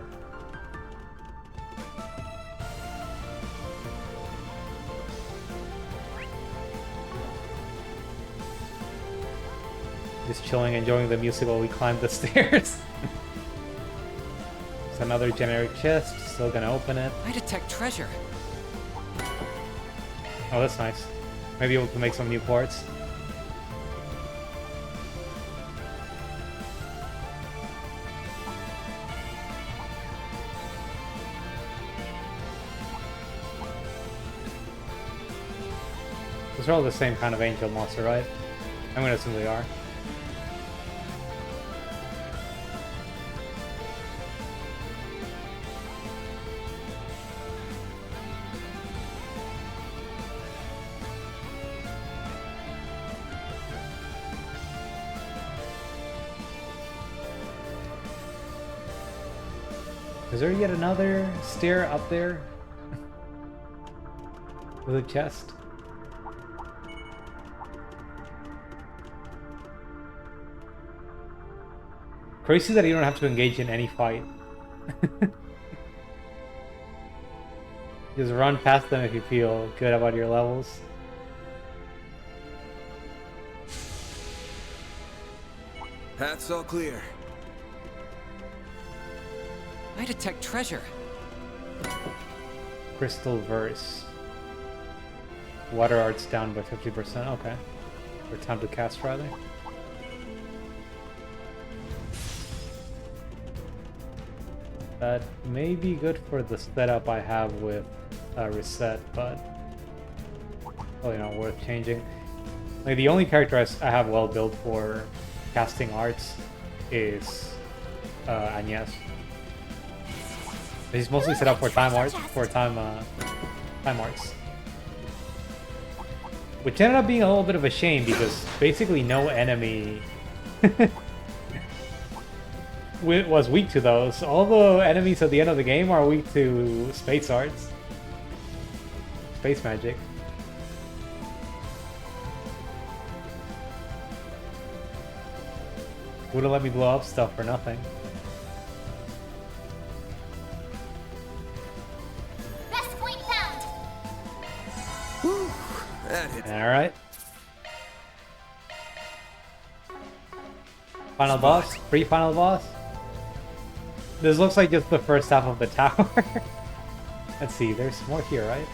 Just chilling, enjoying the music while we climb the stairs. It's another generic chest, still gonna open it. I detect treasure. Oh, that's nice. Maybe we can make some new quartz. Those are all the same kind of angel monster, right? I'm gonna assume they are. Is there yet another stair up there? With a chest? Crazy that you don't have to engage in any fight. Just run past them if you feel good about your levels. Path's all clear. I detect treasure. Crystal Verse. Water art's down by 50%. Okay. Or time to cast, rather. That may be good for the setup I have with Reset, but probably not worth changing. Like, the only character I have well built for casting arts is Agnes. He's mostly set up for time arts, time arts. Which ended up being a little bit of a shame because basically no enemy was weak to those. All the enemies at the end of the game are weak to space arts. Space magic. Would've let me blow up stuff for nothing. Alright. Final boss? Pre-final boss? This looks like just the first half of the tower. Let's see, there's more here, right?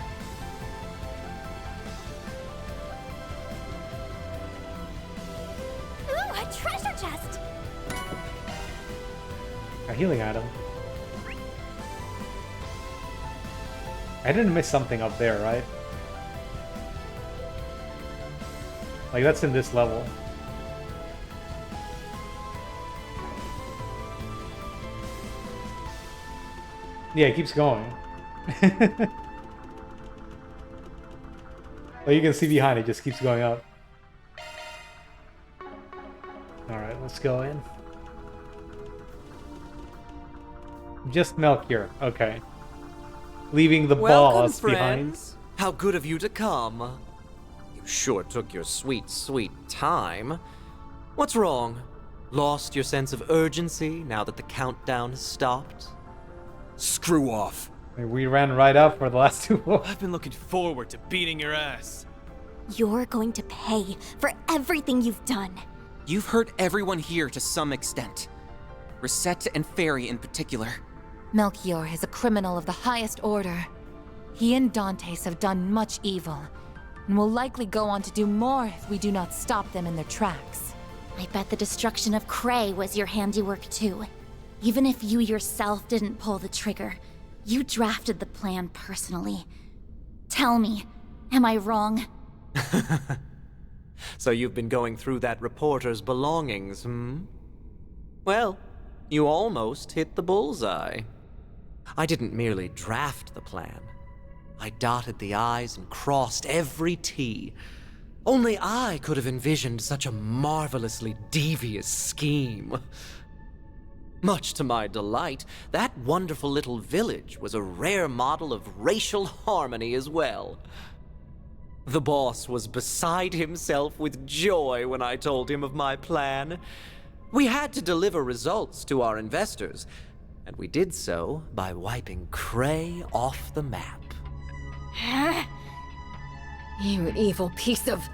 Ooh, a treasure chest! A healing item. I didn't miss something up there, right? Like, that's in this level. Yeah, it keeps going. Well, you can see behind it, just keeps going up. Alright, let's go in. Just Melchior, okay. Leaving the boss behind. How good of you to come. You sure took your sweet, sweet time. What's wrong? Lost your sense of urgency now that the countdown has stopped? Screw off. We ran right up for the last two. I've been looking forward to beating your ass. You're going to pay for everything you've done. You've hurt everyone here to some extent. Reset and Fairy in particular. Melchior is a criminal of the highest order. He and Dantes have done much evil, and will likely go on to do more if we do not stop them in their tracks. I bet the destruction of Cray was your handiwork too. Even if you yourself didn't pull the trigger, you drafted the plan personally. Tell me, am I wrong? So you've been going through that reporter's belongings, hmm? Well, You almost hit the bullseye. I didn't merely draft the plan. I dotted the I's and crossed every T. Only I could have envisioned such a marvelously devious scheme. Much to my delight, that wonderful little village was a rare model of racial harmony as well. The boss was beside himself with joy when I told him of my plan. We had to deliver results to our investors, and we did so by wiping Cray off the map. You evil piece of...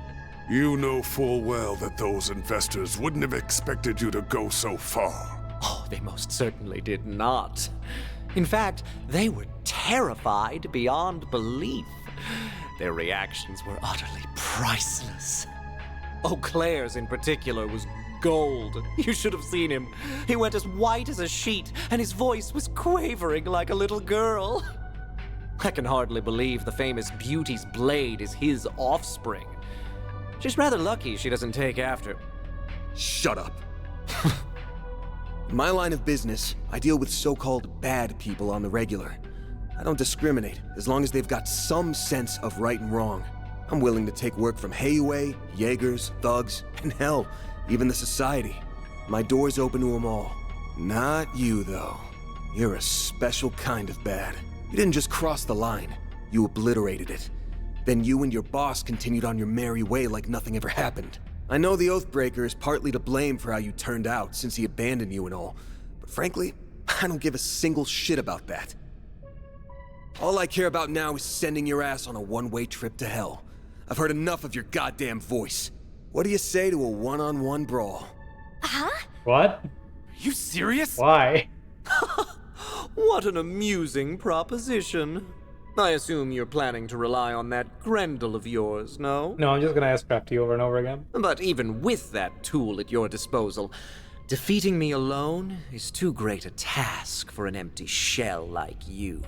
You know full well that those investors wouldn't have expected you to go so far. Oh, they most certainly did not. In fact, they were terrified beyond belief. Their reactions were utterly priceless. Eau Claire's in particular was gold. You should have seen him. He went as white as a sheet, and his voice was quavering like a little girl. I can hardly believe the famous Beauty's blade is his offspring. She's rather lucky she doesn't take after. Shut up. In my line of business, I deal with so-called bad people on the regular. I don't discriminate, as long as they've got some sense of right and wrong. I'm willing to take work from Hayway, Jaegers, thugs, and hell, even the society. My door's open to them all. Not you, though. You're a special kind of bad. You didn't just cross the line, you obliterated it. Then you and your boss continued on your merry way like nothing ever happened. I know the Oathbreaker is partly to blame for how you turned out since he abandoned you and all, but frankly, I don't give a single shit about that. All I care about now is sending your ass on a one-way trip to hell. I've heard enough of your goddamn voice. What do you say to a one-on-one brawl? Huh? What? Are you serious? Why? What an amusing proposition. I assume you're planning to rely on that Grendel of yours, no? No, I'm just gonna ask Crafty over and over again. But even with that tool at your disposal, defeating me alone is too great a task for an empty shell like you.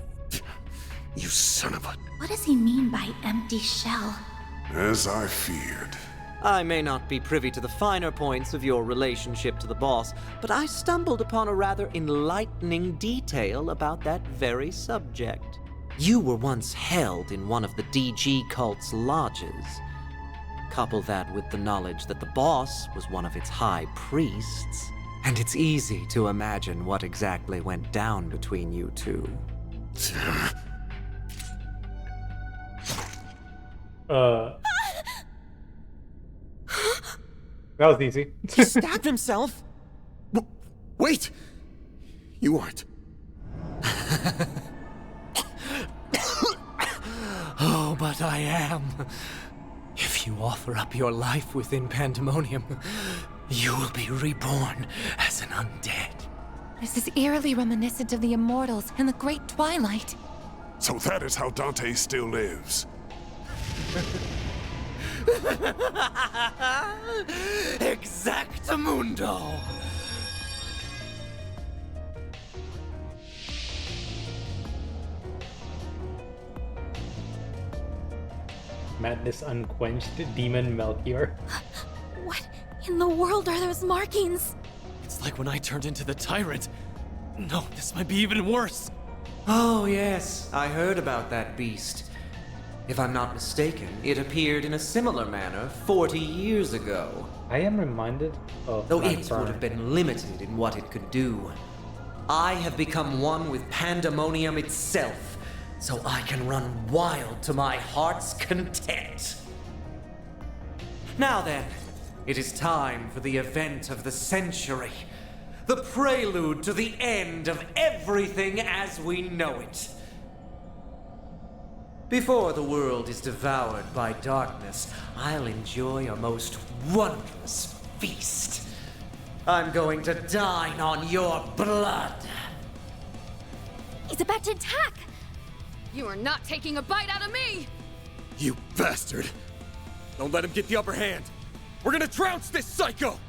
You son of a... What does he mean by empty shell? As I feared. I may not be privy to the finer points of your relationship to the boss, but I stumbled upon a rather enlightening detail about that very subject. You were once held in one of the DG cult's lodges. Couple that with the knowledge that the boss was one of its high priests, and it's easy to imagine what exactly went down between you two. That was easy. He stabbed himself? Wait! You aren't. Oh, but I am. If you offer up your life within Pandemonium, you will be reborn as an undead. This is eerily reminiscent of the Immortals and the Great Twilight. So that is how Dante still lives. Exactamundo! Madness unquenched demon Melchior. What in the world are those markings? It's like when I turned into the tyrant. No, this might be even worse. Oh yes, I heard about that beast. If I'm not mistaken, it appeared in a similar manner 40 years ago. I am reminded of... Though it would have been limited in what it could do. I have become one with Pandemonium itself, so I can run wild to my heart's content. Now then, it is time for the event of the century. The prelude to the end of everything as we know it. Before the world is devoured by darkness, I'll enjoy a most wondrous feast. I'm going to dine on your blood. He's about to attack! You are not taking a bite out of me! You bastard! Don't let him get the upper hand! We're gonna trounce this psycho!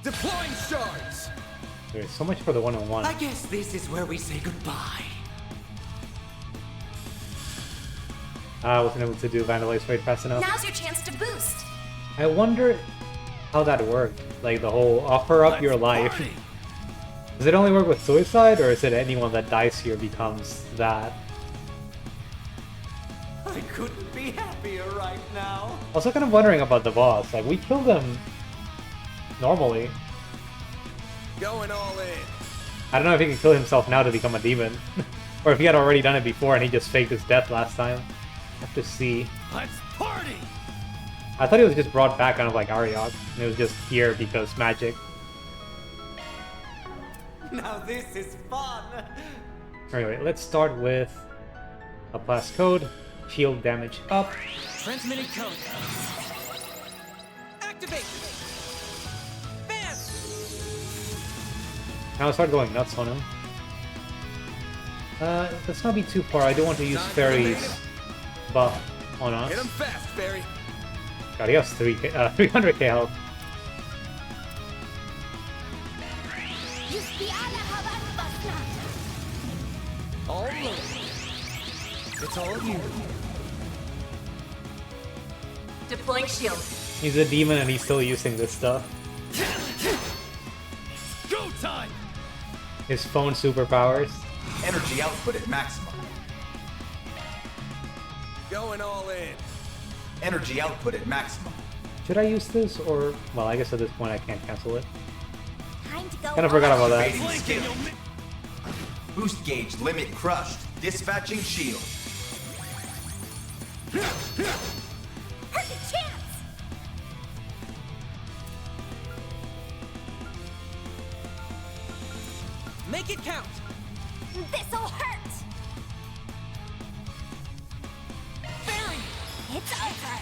Deploying shards! There's so much for the one-on-one. I guess this is where we say goodbye. I wasn't able to do Vandalize Raid fast enough. Now's your chance to boost. I wonder how that worked. Like the whole offer up your life Does it only work with suicide, or is it anyone that dies here becomes that? I couldn't be happier right now. Also kind of wondering about the boss. Like, we killed him normally. Going all in. I don't know if he can kill himself now to become a demon. Or if he had already done it before and he just faked his death last time. I have to see. Let's party! I thought he was just brought back kind of like Ariok. And it was just here because magic. Now this is fun! Anyway, let's start with a blast code. Shield damage up. Transmitting code. Activate! Bam! Now I start going nuts on him. Let's not be too far. I do want to use Fairy's buff on us. Hit him fast, Fairy. God, he has 300k health. All low. It's all you. Deploying shield. He's a demon and he's still using this stuff. Go time! His phone superpowers. Energy output at maximum. Going all in. Energy output at maximum. Should I use this or... Well, I guess at this point I can't cancel it. Time to go. Kind of forgot about that. Activating skill. Boost gauge limit crushed. Dispatching shield. Perfect chance. Make it count! This'll hurt. Fairy! It's over.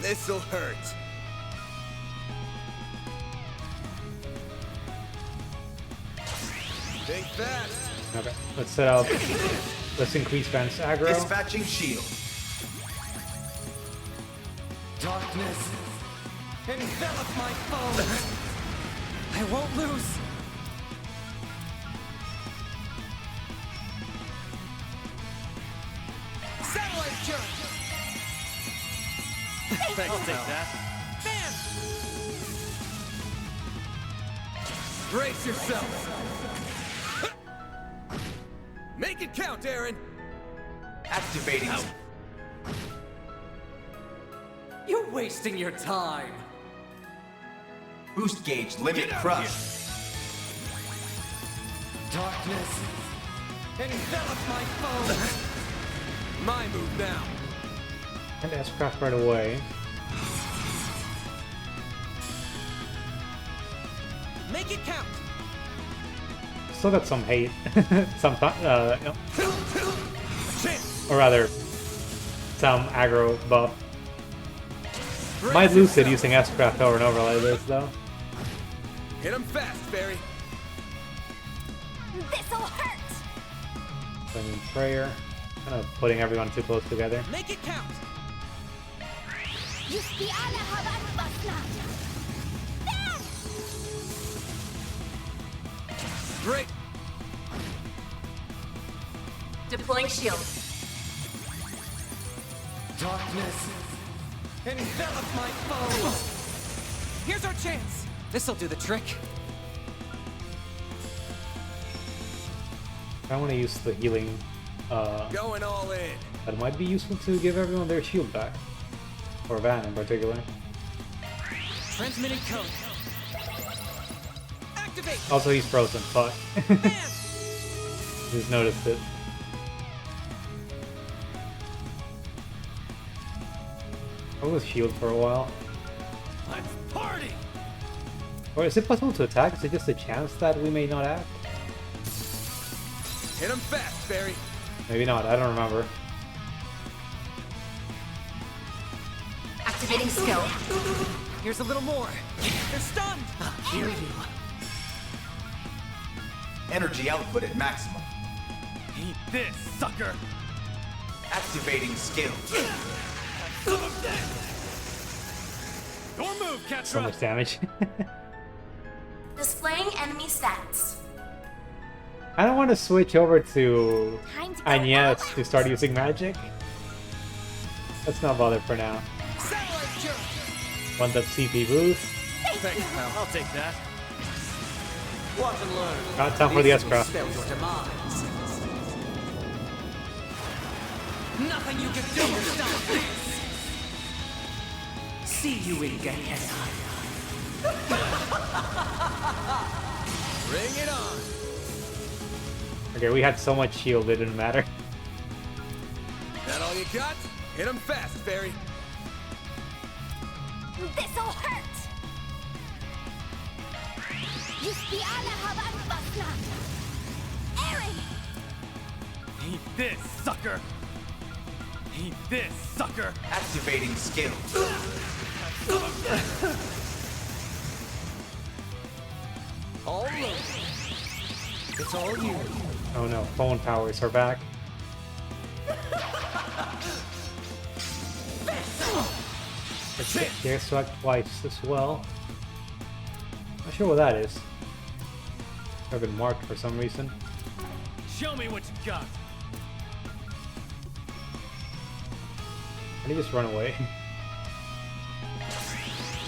This'll hurt. Think fast. Okay, let's set up. Let's increase Van's aggro. Dispatching shield. Darkness, envelop my foes! I won't lose! Satellite turret! Thanks, I'll take that. Bam! Brace yourself. Make it count, Aaron. Activating. You're wasting your time. Boost gauge limit crushed. Darkness, envelop my foes! My move now. And S-Craft right away. Make it count! Still got some hate. Or rather, some aggro buff. Might lose it using S-Craft over and over like this, though. Hit him fast, Fairy. This'll hurt. Sending prayer. Kind of putting everyone too close together. Make it count! Great. Deploying shield. Darkness, envelop my foes! Here's our chance! This'll do the trick. I want to use the healing. Going all in. That might be useful to give everyone their shield back. Or Van in particular. Transmitting code. Activate! Also, he's frozen. Fuck. Just noticed it. I'll lose shield for a while. Let's party! Or is it possible to attack? Is it just a chance that we may not act? Hit him fast, Fairy. Maybe not. I don't remember. Activating skill. Here's a little more. They're stunned! I'll heal you. Energy output at maximum. Eat this, sucker! Activating skill. Your move, Catra! So much damage. Displaying enemy stats. I don't want to switch over to Time to go Agnes all to start using magic. Let's not bother for now. Satellite turret! Want that CP boost? Thanks, pal. I'll take that. Watch and learn. Got time for the This will S-Craft. spell your demise. Nothing you can do will stop this! See you in Gehenna. Bring it on! Okay, we had so much shield, it didn't matter. That all you got? Hit him fast, Fairy. This'll hurt! Aaron! Eat this, sucker! Eat this, sucker! Activating skill. All right. It's all you. Oh no, phone powers are back. Okay, Gear select twice as well. Not sure what that is. I've been marked for some reason. Show me what you got! Can he just run away?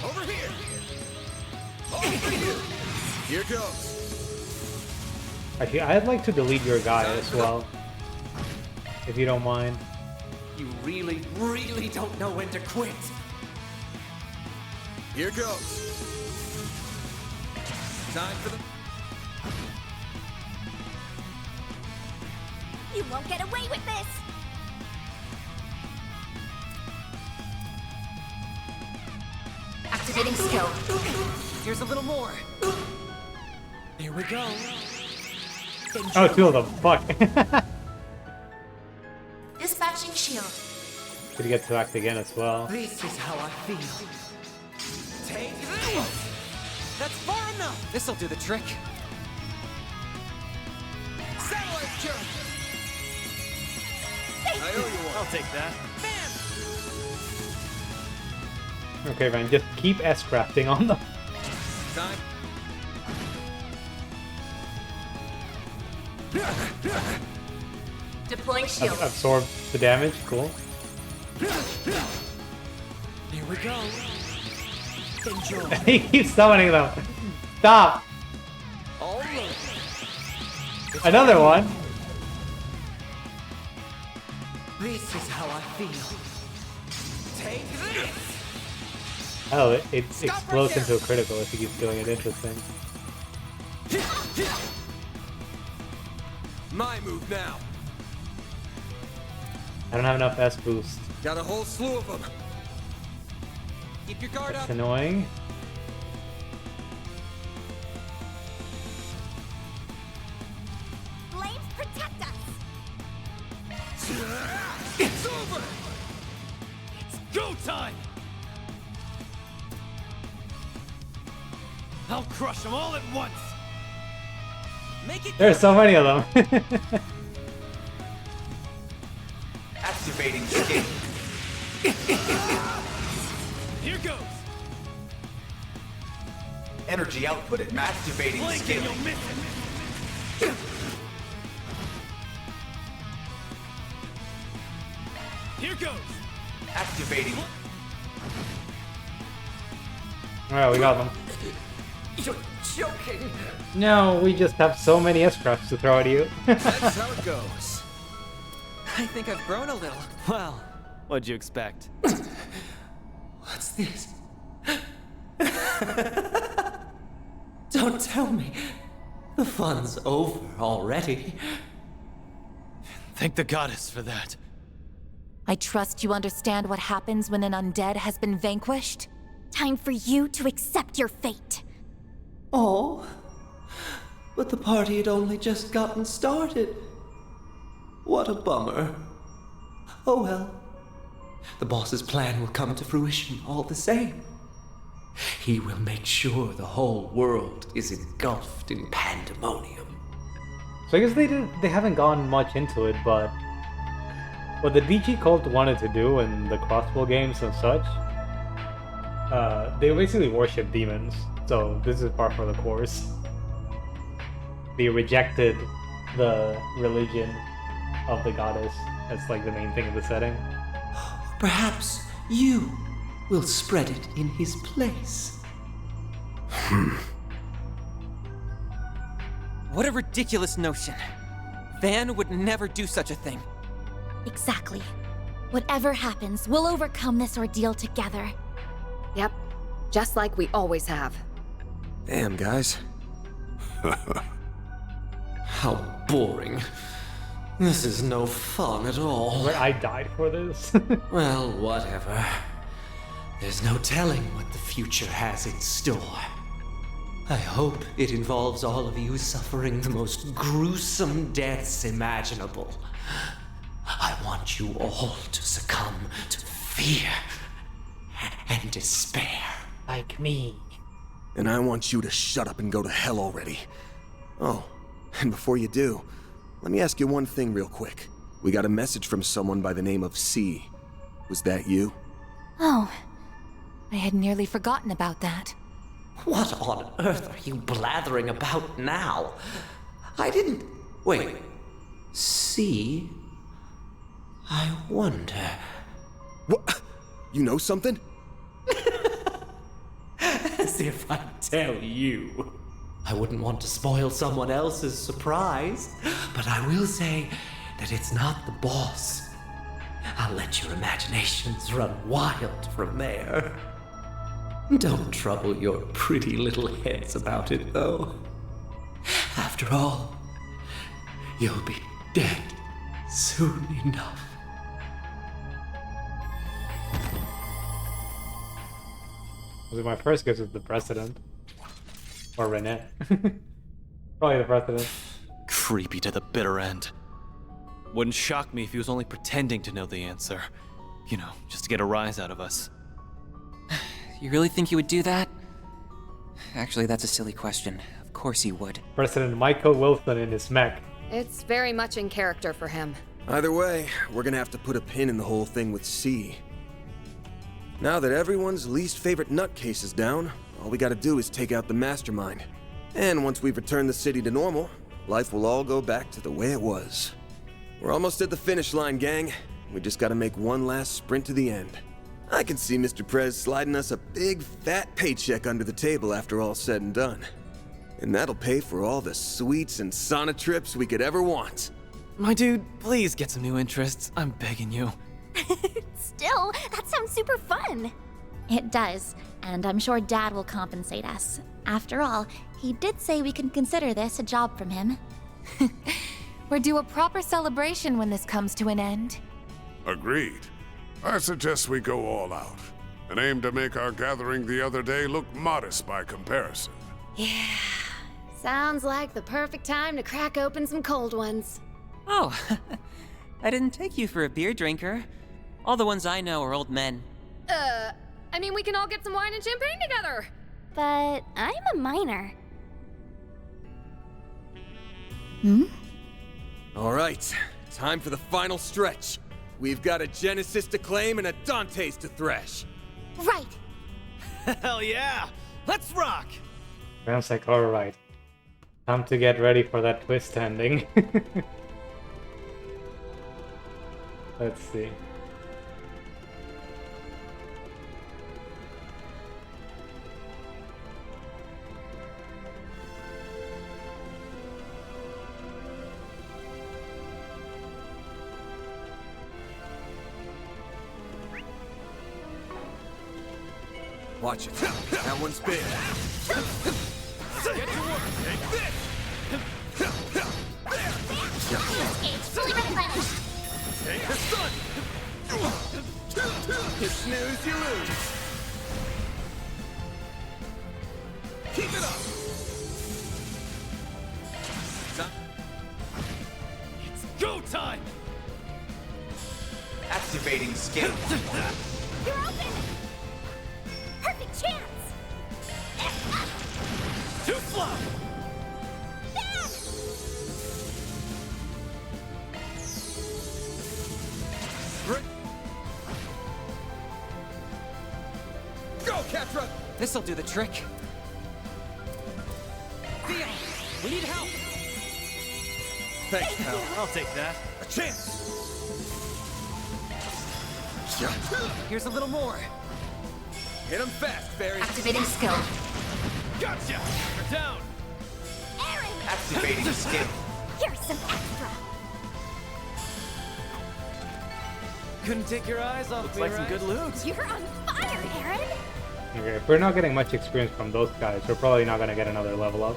Over here! Over here! Here goes! Actually, I'd like to delete your guy as well. If you don't mind. You really, really don't know when to quit. Here goes! Time for the... You won't get away with this! Activating skill. Here's a little more. Here we go. Oh, two of them. Fuck. Dispatching shield. Could get to act again as well. This is how I feel. Take this! That's far enough! This'll do the trick. Satellite jerk! I owe you one. I'll take that. Okay, Van, just keep S-crafting on them. Time. Deploying shield. Absorb the damage. Cool. Here we go. Enjoy. He keeps summoning them. Stop. All right. Another one. This is how I feel. Take this! Oh, it explodes into a critical if he keeps doing it. Interesting. My move now. I don't have enough S boost. Got a whole slew of them. Keep your guard It's up. annoying. Flames protect us! It's over! It's go time! I'll crush them all at once! Make it There's so many of them. Activating skill. Here goes! Energy output at max. Activating Blink skill. and you'll miss it! Here goes! Activating. Alright, we got them. You're joking. No, we just have so many S-crafts to throw at you. That's how it goes. I think I've grown a little. Well, what'd you expect? What's this? Don't tell me. The fun's over already. Thank the goddess for that. I trust you understand what happens when an undead has been vanquished? Time for you to accept your fate. Oh, but the party had only just gotten started. What a bummer. Oh well. The boss's plan will come to fruition all the same. He will make sure the whole world is engulfed in pandemonium. So I guess they haven't gone much into it, but what the DG cult wanted to do in the crossbow games and such, they basically worship demons. So this is par for the course. They rejected the religion of the goddess as like the main thing of the setting. Perhaps you we'll spread it in his place. What a ridiculous notion. Van would never do such a thing. Exactly. Whatever happens, we'll overcome this ordeal together. Yep, just like we always have. Damn, guys. How boring. This is no fun at all. Where I died for this? Well, whatever. There's no telling what the future has in store. I hope it involves all of you suffering the most gruesome deaths imaginable. I want you all to succumb to fear and despair. Like me. And I want you to shut up and go to hell already. Oh, and before you do, let me ask you one thing real quick. We got a message from someone by the name of C. Was that you? Oh, I had nearly forgotten about that. What on earth are you blathering about now? I didn't... Wait. See? I wonder... What? You know something? As if I'd tell you. I wouldn't want to spoil someone else's surprise, but I will say that it's not the boss. I'll let your imaginations run wild from there. Don't trouble your pretty little heads about it, though. After all, you'll be dead soon enough. Was it my first guess was the president? Or Renee? Probably the president. Creepy to the bitter end. Wouldn't shock me if he was only pretending to know the answer. You know, just to get a rise out of us. You really think he would do that? Actually, that's a silly question. Of course he would. President Michael Wilson in his mech. It's very much in character for him. Either way, we're gonna have to put a pin in the whole thing with C. Now that everyone's least favorite nutcase is down, all we gotta do is take out the mastermind. And once we've returned the city to normal, life will all go back to the way it was. We're almost at the finish line, gang. We just gotta make one last sprint to the end. I can see Mr. Prez sliding us a big, fat paycheck under the table after all's said and done. And that'll pay for all the sweets and sauna trips we could ever want. My dude, please get some new interests. I'm begging you. Still, that sounds super fun. It does, and I'm sure Dad will compensate us. After all, he did say we can consider this a job from him. We're due a proper celebration when this comes to an end. Agreed. I suggest we go all out, and aim to make our gathering the other day look modest by comparison. Yeah, sounds like the perfect time to crack open some cold ones. Oh, I didn't take you for a beer drinker. All the ones I know are old men. I mean, we can all get some wine and champagne together. But I'm a minor. All right, time for the final stretch. We've got a Genesis to claim and a Dante's to thresh. Right. Hell yeah! Let's rock! Sounds like alright. Time to get ready for that twist ending. Let's see. Watch it. That one's big. Get to work. Take this. Fully replenished. Take the sun. You snooze, you lose. Keep it up. It's go time. Activating skill. You're open. Perfect chance. Too fly. Go, Catra. This'll do the trick. Theo, we need help. Thanks, pal. I'll take that. A chance. Here's a little more. Hit him fast, fairy. Activating skill. Gotcha! You're down! Aaron! Activating skill. Here's some extra. Couldn't take your eyes off me, like some good looks. You're on fire, Aaron! Okay, if we're not getting much experience from those guys, we're probably not gonna get another level up.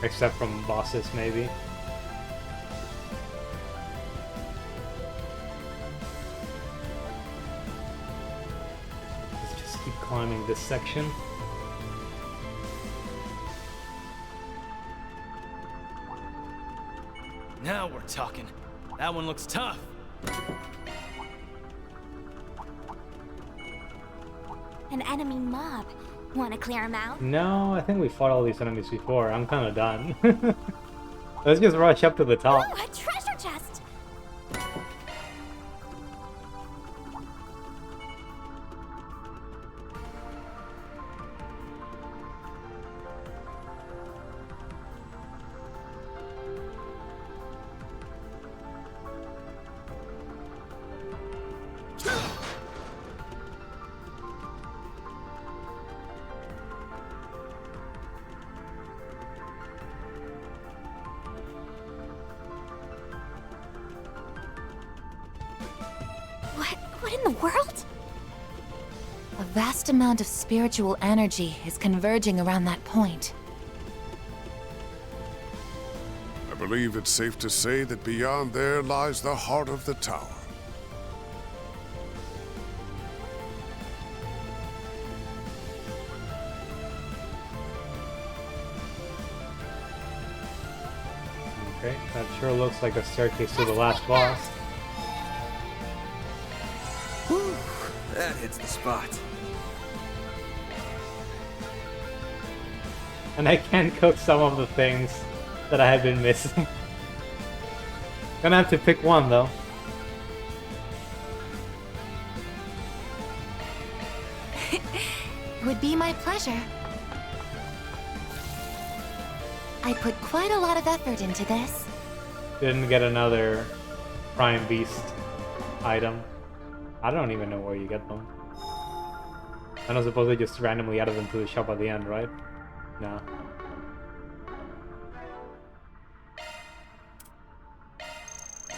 Except from bosses, maybe. Let's just keep climbing this section. Now we're talking. That one looks tough. An enemy mob. Want to clear him out? No, I think we fought all these enemies before. I'm kind of done. Let's just rush up to the top. Ooh, a treasure chest! What in the world? A vast amount of spiritual energy is converging around that point. I believe it's safe to say that beyond there lies the heart of the tower. Okay, that sure looks like a staircase to the last boss. Whew, that hits the spot. And I can cook some of the things that I have been missing. Gonna have to pick one though. It would be my pleasure. I put quite a lot of effort into this. Didn't get another Prime Beast item. I don't even know where you get them. I don't suppose they just randomly added them to the shop at the end, right? No.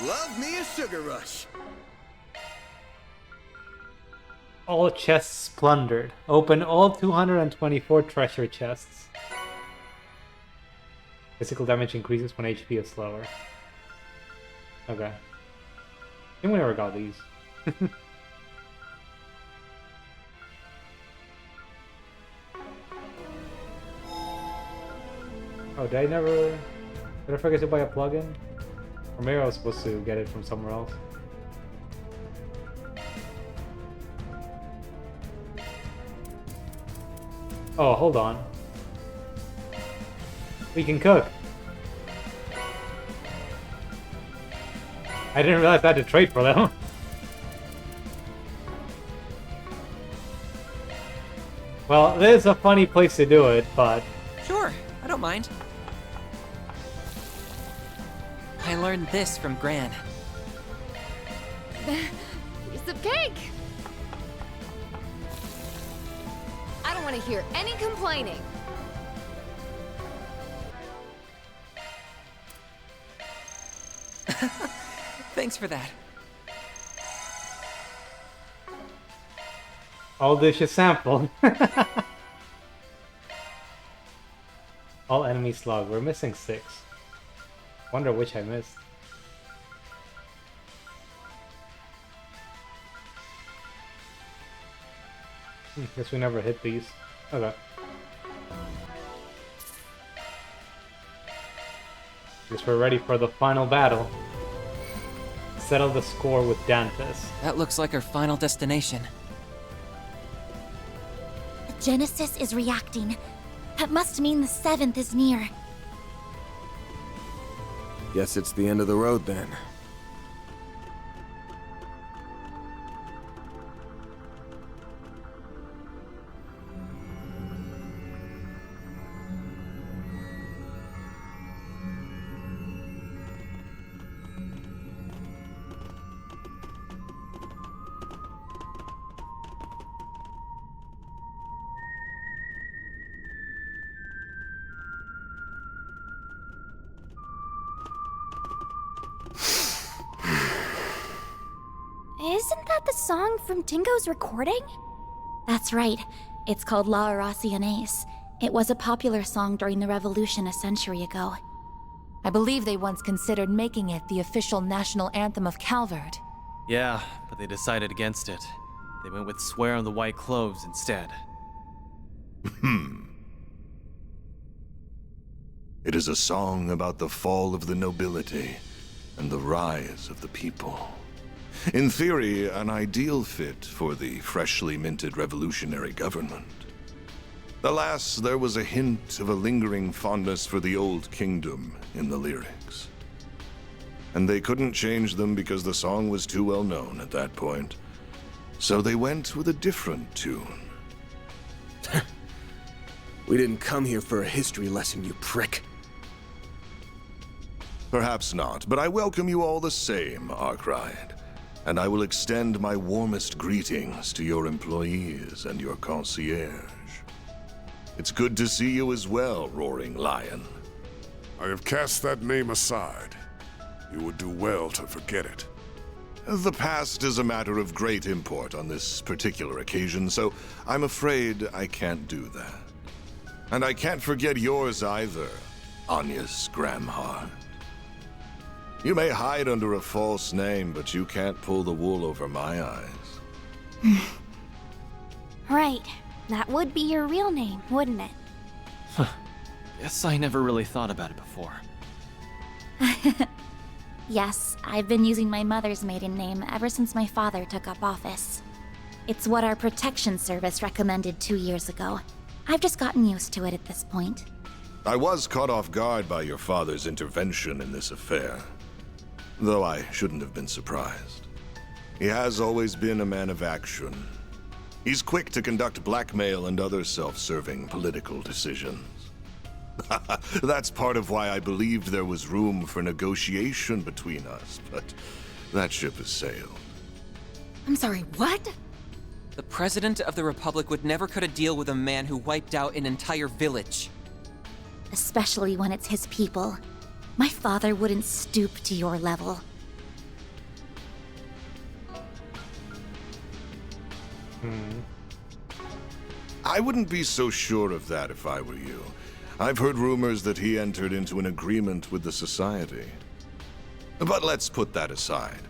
Love me a sugar rush. All chests plundered. Open all 224 treasure chests. Physical damage increases when HP is slower. Okay. I think we never got these. Oh, did I forget to buy a plugin? Or maybe I was supposed to get it from somewhere else. Oh, hold on. We can cook. I didn't realize I had to trade for them. Well, this is a funny place to do it, but... Sure, I don't mind. I learned this from Gran. Piece of cake! I don't want to hear any complaining. Thanks for that. All dishes sampled. All enemies slogged. We're missing 6. Wonder which I missed. Guess we never hit these. Okay. Guess we're ready for the final battle. Settle the score with Dantes. That looks like our final destination. The Genesis is reacting. That must mean the 7th is near. Guess it's the end of the road then. Isn't that the song from Tingo's recording? That's right. It's called La Aracianés. It was a popular song during the revolution a century ago. I believe they once considered making it the official national anthem of Calvard. Yeah, but they decided against it. They went with Swear on the White Cloves instead. It is a song about the fall of the nobility and the rise of the people. In theory, an ideal fit for the freshly minted revolutionary government. Alas, there was a hint of a lingering fondness for the old kingdom in the lyrics. And they couldn't change them because the song was too well known at that point. So they went with a different tune. We didn't come here for a history lesson, you prick. Perhaps not, but I welcome you all the same, Arkwright. And I will extend my warmest greetings to your employees and your concierge. It's good to see you as well, Roaring Lion. I have cast that name aside. You would do well to forget it. The past is a matter of great import on this particular occasion, so I'm afraid I can't do that. And I can't forget yours either, Anya's Gramheart. You may hide under a false name, but you can't pull the wool over my eyes. Right. That would be your real name, wouldn't it? Guess I never really thought about it before. Yes, I've been using my mother's maiden name ever since my father took up office. It's what our protection service recommended 2 years ago. I've just gotten used to it at this point. I was caught off guard by your father's intervention in this affair, though I shouldn't have been surprised. He has always been a man of action. He's quick to conduct blackmail and other self-serving political decisions. That's part of why I believed there was room for negotiation between us, but that ship has sailed. I'm sorry, what? The President of the Republic would never cut a deal with a man who wiped out an entire village. Especially when it's his people. My father wouldn't stoop to your level. I wouldn't be so sure of that if I were you. I've heard rumors that he entered into an agreement with the Society. But let's put that aside.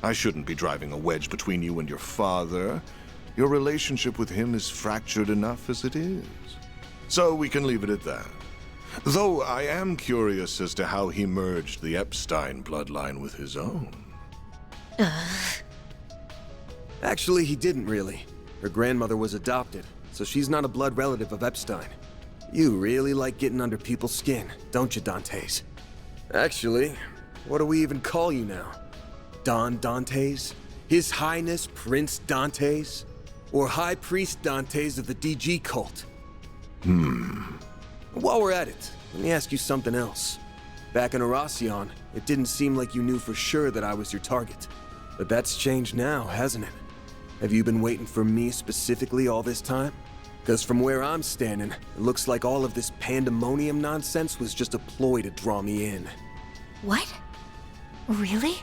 I shouldn't be driving a wedge between you and your father. Your relationship with him is fractured enough as it is. So we can leave it at that. Though I am curious as to how he merged the Epstein bloodline with his own. Actually, he didn't really. Her grandmother was adopted, so she's not a blood relative of Epstein. You really like getting under people's skin, don't you, Dantes? Actually, what do we even call you now? Don Dantes? His Highness Prince Dantes? Or High Priest Dantes of the DG cult? While we're at it, let me ask you something else. Back in Aracion, it didn't seem like you knew for sure that I was your target. But that's changed now, hasn't it? Have you been waiting for me specifically all this time? Because from where I'm standing, it looks like all of this pandemonium nonsense was just a ploy to draw me in. What? Really?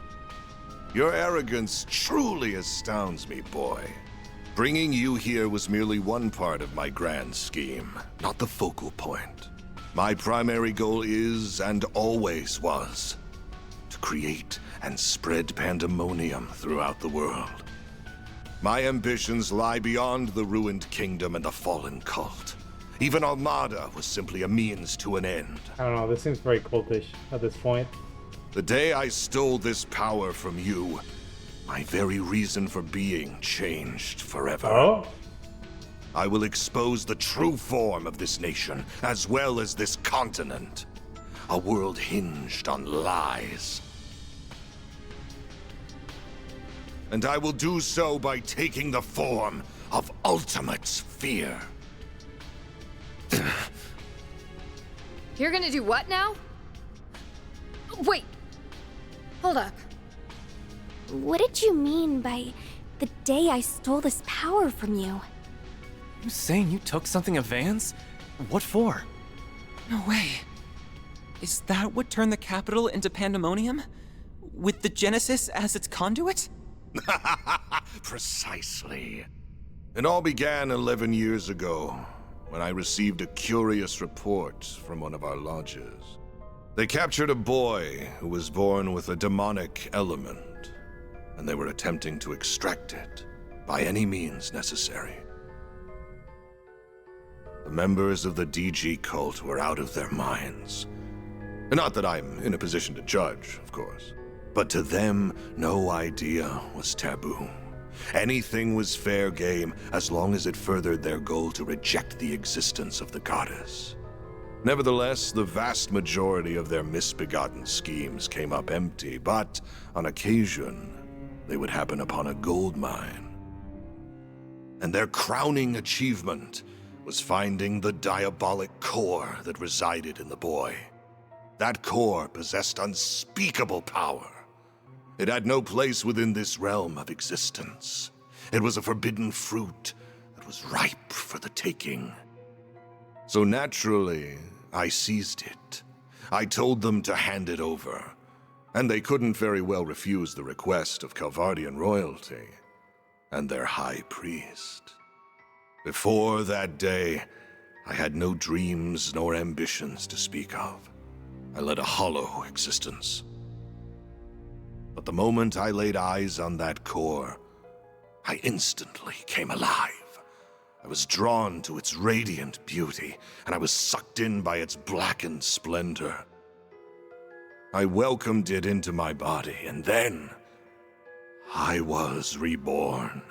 Your arrogance truly astounds me, boy. Bringing you here was merely one part of my grand scheme, not the focal point. My primary goal is, and always was, to create and spread pandemonium throughout the world. My ambitions lie beyond the ruined kingdom and the fallen cult. Even Armada was simply a means to an end. I don't know, this seems very cultish at this point. The day I stole this power from you, my very reason for being changed forever. Oh? I will expose the true form of this nation, as well as this continent. A world hinged on lies. And I will do so by taking the form of ultimate fear. You're gonna do what now? Wait. Hold up. What did you mean by the day I stole this power from you? You saying you took something of Van's? What for? No way. Is that what turned the capital into pandemonium? With the Genesis as its conduit? Precisely. It all began 11 years ago, when I received a curious report from one of our lodges. They captured a boy who was born with a demonic element, and they were attempting to extract it by any means necessary. The members of the DG cult were out of their minds. Not that I'm in a position to judge, of course, but to them, no idea was taboo. Anything was fair game as long as it furthered their goal to reject the existence of the goddess. Nevertheless, the vast majority of their misbegotten schemes came up empty, but on occasion, they would happen upon a gold mine. And their crowning achievement was finding the diabolic core that resided in the boy. That core possessed unspeakable power. It had no place within this realm of existence. It was a forbidden fruit that was ripe for the taking. So naturally, I seized it. I told them to hand it over, and they couldn't very well refuse the request of Calvardian royalty and their high priest. Before that day, I had no dreams nor ambitions to speak of. I led a hollow existence. But the moment I laid eyes on that core, I instantly came alive. I was drawn to its radiant beauty, and I was sucked in by its blackened splendor. I welcomed it into my body, and then I was reborn.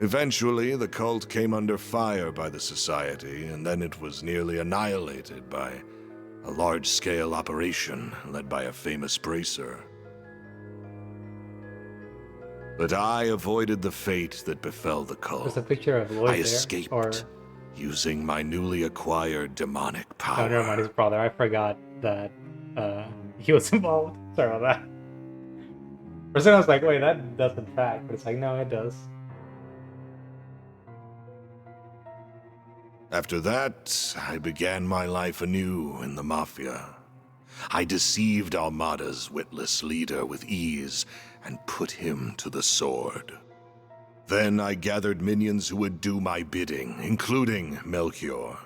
Eventually, the cult came under fire by the Society, and then it was nearly annihilated by a large-scale operation led by a famous bracer. But I avoided the fate that befell the cult. There's a picture of Lloyd I there, escaped or... using my newly acquired demonic power. Oh, never mind, his brother. I forgot that he was involved. Sorry about that. For a second I was like, wait, that doesn't track, but it's like, no, it does. After that, I began my life anew in the Mafia. I deceived Armada's witless leader with ease and put him to the sword. Then I gathered minions who would do my bidding, including Melchior,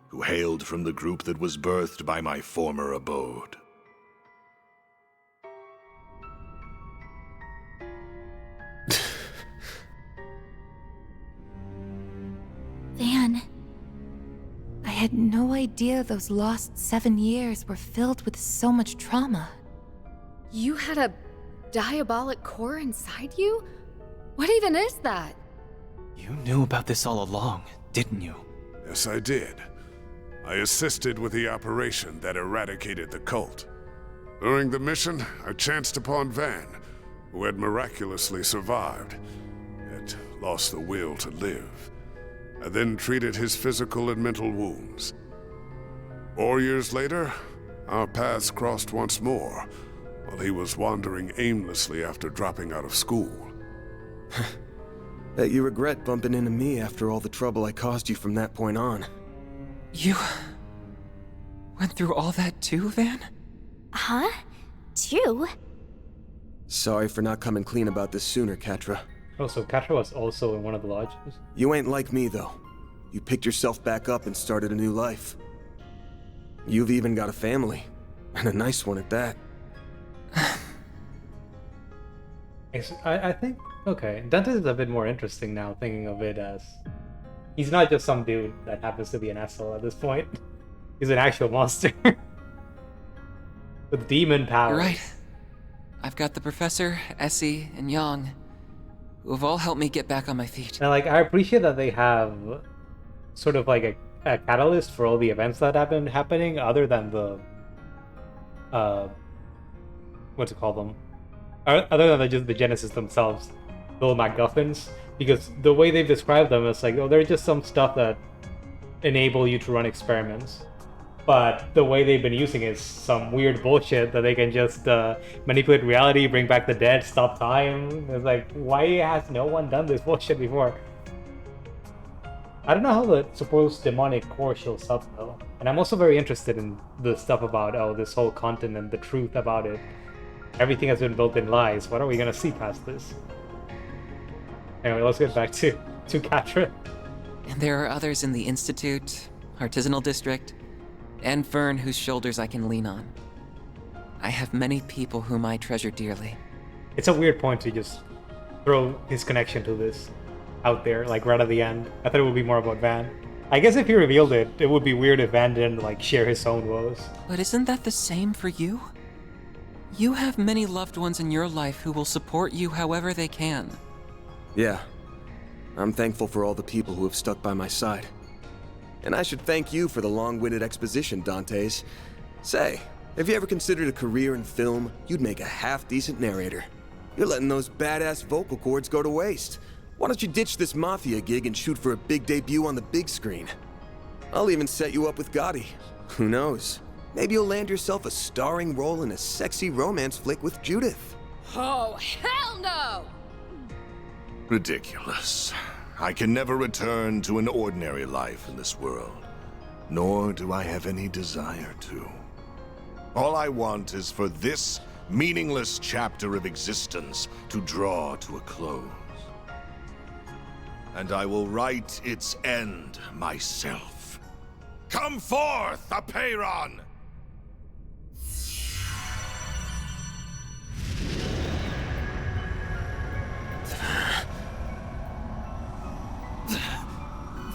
who hailed from the group that was birthed by my former abode. Van, I had no idea those lost 7 years were filled with so much trauma. You had a diabolic core inside you? What even is that? You knew about this all along, didn't you? Yes, I did. I assisted with the operation that eradicated the cult. During the mission, I chanced upon Van, who had miraculously survived, yet lost the will to live. I then treated his physical and mental wounds. 4 years later, our paths crossed once more, while he was wandering aimlessly after dropping out of school. Bet you regret bumping into me after all the trouble I caused you from that point on. You went through all that too, Van? Huh? Too? Sorry for not coming clean about this sooner, Catra. Oh, so Catra was also in one of the lodges? You ain't like me, though. You picked yourself back up and started a new life. You've even got a family, and a nice one at that. I think, okay, Dantes is a bit more interesting now, thinking of it as... He's not just some dude that happens to be an asshole at this point. He's an actual monster. With demon powers. You're right. I've got the Professor, Essie, and Yang, who have all helped me get back on my feet. And like, I appreciate that they have sort of like a catalyst for all the events that have been happening, other than the what to call them, other than just the Genesis themselves, little MacGuffins. Because the way they've described them, it's like, oh, they're just some stuff that enable you to run experiments. But the way they've been using is some weird bullshit that they can just manipulate reality, bring back the dead, stop time. It's like, why has no one done this bullshit before? I don't know how the supposed demonic core shows up though. And I'm also very interested in the stuff about, oh, this whole continent, the truth about it. Everything has been built in lies. What are we gonna see past this? Anyway, let's get back to Catra. And there are others in the Institute, Artisanal District, and Vern whose shoulders I can lean on. I have many people whom I treasure dearly. It's a weird point to just throw his connection to this out there, like right at the end. I thought it would be more about Van. I guess if he revealed it, it would be weird if Van didn't like share his own woes. But isn't that the same for you? You have many loved ones in your life who will support you however they can. Yeah. I'm thankful for all the people who have stuck by my side. And I should thank you for the long-winded exposition, Dantes. Say, have you ever considered a career in film? You'd make a half-decent narrator. You're letting those badass vocal cords go to waste. Why don't you ditch this Mafia gig and shoot for a big debut on the big screen? I'll even set you up with Gotti. Who knows? Maybe you'll land yourself a starring role in a sexy romance flick with Judith. Oh, hell no! Ridiculous. I can never return to an ordinary life in this world, nor do I have any desire to. All I want is for this meaningless chapter of existence to draw to a close. And I will write its end myself. Come forth, Apeiron!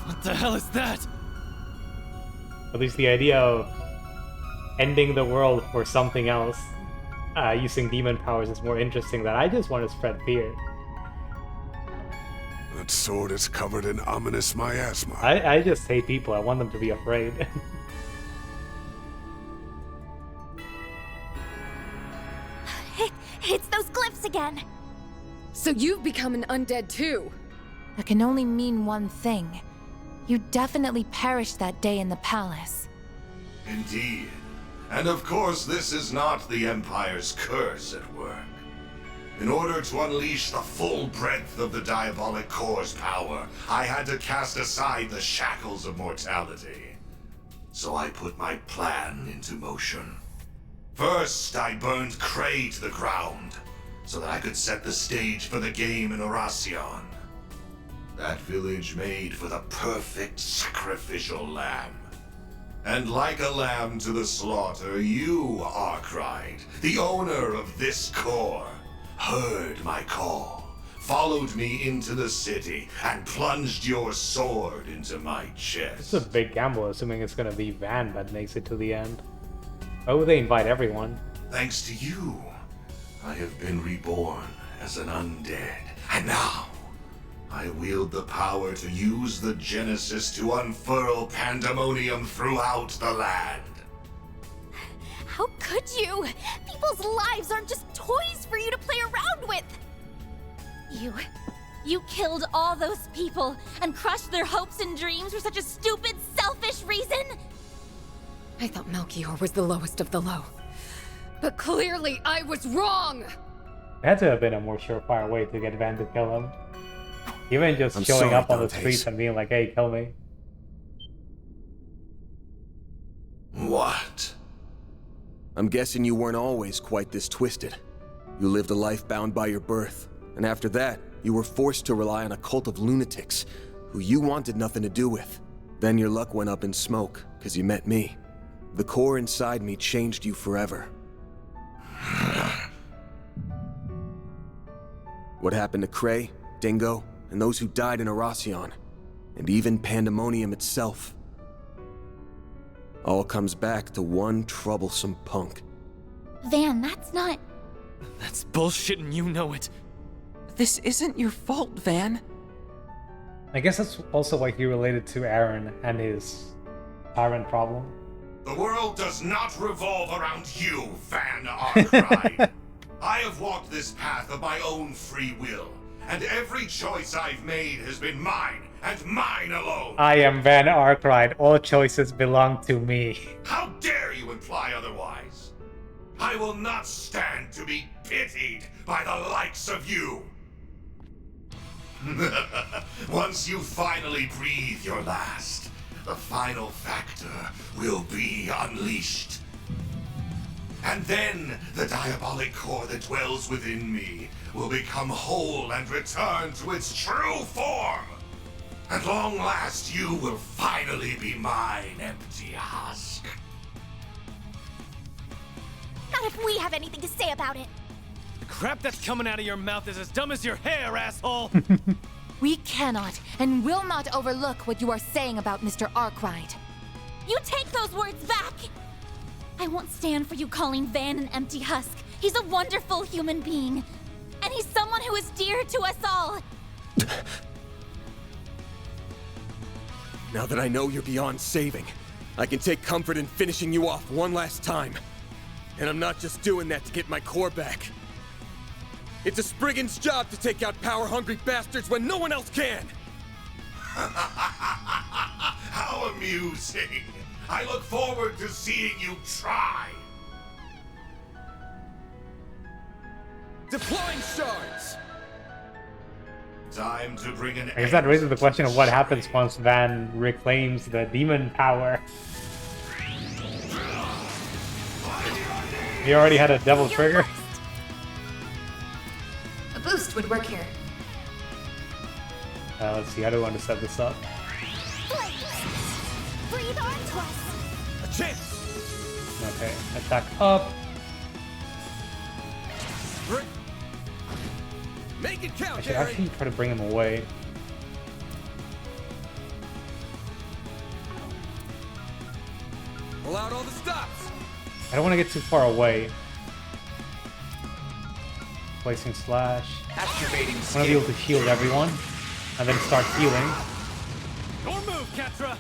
What the hell is that? At least the idea of ending the world for something else, using demon powers, is more interesting than I just want to spread fear. That sword is covered in ominous miasma. I just hate people. I want them to be afraid. It's those glyphs again! So you've become an undead too? That can only mean one thing. You definitely perished that day in the palace. Indeed. And of course, this is not the Empire's curse at work. In order to unleash the full breadth of the Diabolic Core's power, I had to cast aside the shackles of mortality. So I put my plan into motion. First, I burned Cray to the ground, so that I could set the stage for the game in Oracion. That village made for the perfect sacrificial lamb. And like a lamb to the slaughter, you, Arkwright, the owner of this core, heard my call, followed me into the city, and plunged your sword into my chest. It's a big gamble, assuming it's gonna be Van that makes it to the end. Why would they invite everyone? Thanks to you, I have been reborn as an undead. And now, I wield the power to use the Genesis to unfurl pandemonium throughout the land. How could you? People's lives aren't just toys for you to play around with! You killed all those people and crushed their hopes and dreams for such a stupid, selfish reason? I thought Melchior was the lowest of the low. But clearly I was wrong! It had to have been a more surefire way to get Van to kill him. Even just I'm showing sorry, up on the Dantes. streets and being like, hey, kill me. What? I'm guessing you weren't always quite this twisted. You lived a life bound by your birth, and after that, you were forced to rely on a cult of lunatics who you wanted nothing to do with. Then your luck went up in smoke, because you met me. The core inside me changed you forever. What happened to Cray, Dingo, and those who died in Oracion, and even Pandemonium itself, all comes back to one troublesome punk. Van, that's not... That's bullshit and you know it. This isn't your fault, Van. I guess that's also why he related to Aaron and his tyrant problem. The world does not revolve around you, Van Arkwright. I have walked this path of my own free will, and every choice I've made has been mine, and mine alone. I am Van Arkwright. All choices belong to me. How dare you imply otherwise? I will not stand to be pitied by the likes of you. Once you finally breathe your last, the final factor will be unleashed. And then the diabolic core that dwells within me will become whole and return to its true form. At long last, you will finally be mine, empty husk. Not if we have anything to say about it. The crap that's coming out of your mouth is as dumb as your hair, asshole! We cannot and will not overlook what you are saying about Mr. Arkwright. You take those words back! I won't stand for you calling Van an empty husk. He's a wonderful human being. And he's someone who is dear to us all. Now that I know you're beyond saving, I can take comfort in finishing you off one last time. And I'm not just doing that to get my core back. It's a Spriggan's job to take out power-hungry bastards when no one else can! How amusing! I look forward to seeing you try! Deploying shards! Time to bring an I guess that raises the question of what happens once Van reclaims the demon power. He already had a double trigger. A boost would work here. Let's see, how do I want to set this up? Breathe on to us. A chance! Okay, attack up. Make it I count, should Aaron! actually try to bring him away. Pull out all the stops! I don't want to get too far away. Placing slash. Activating I want to be able to shield everyone, and then start healing. Your move, Ketra!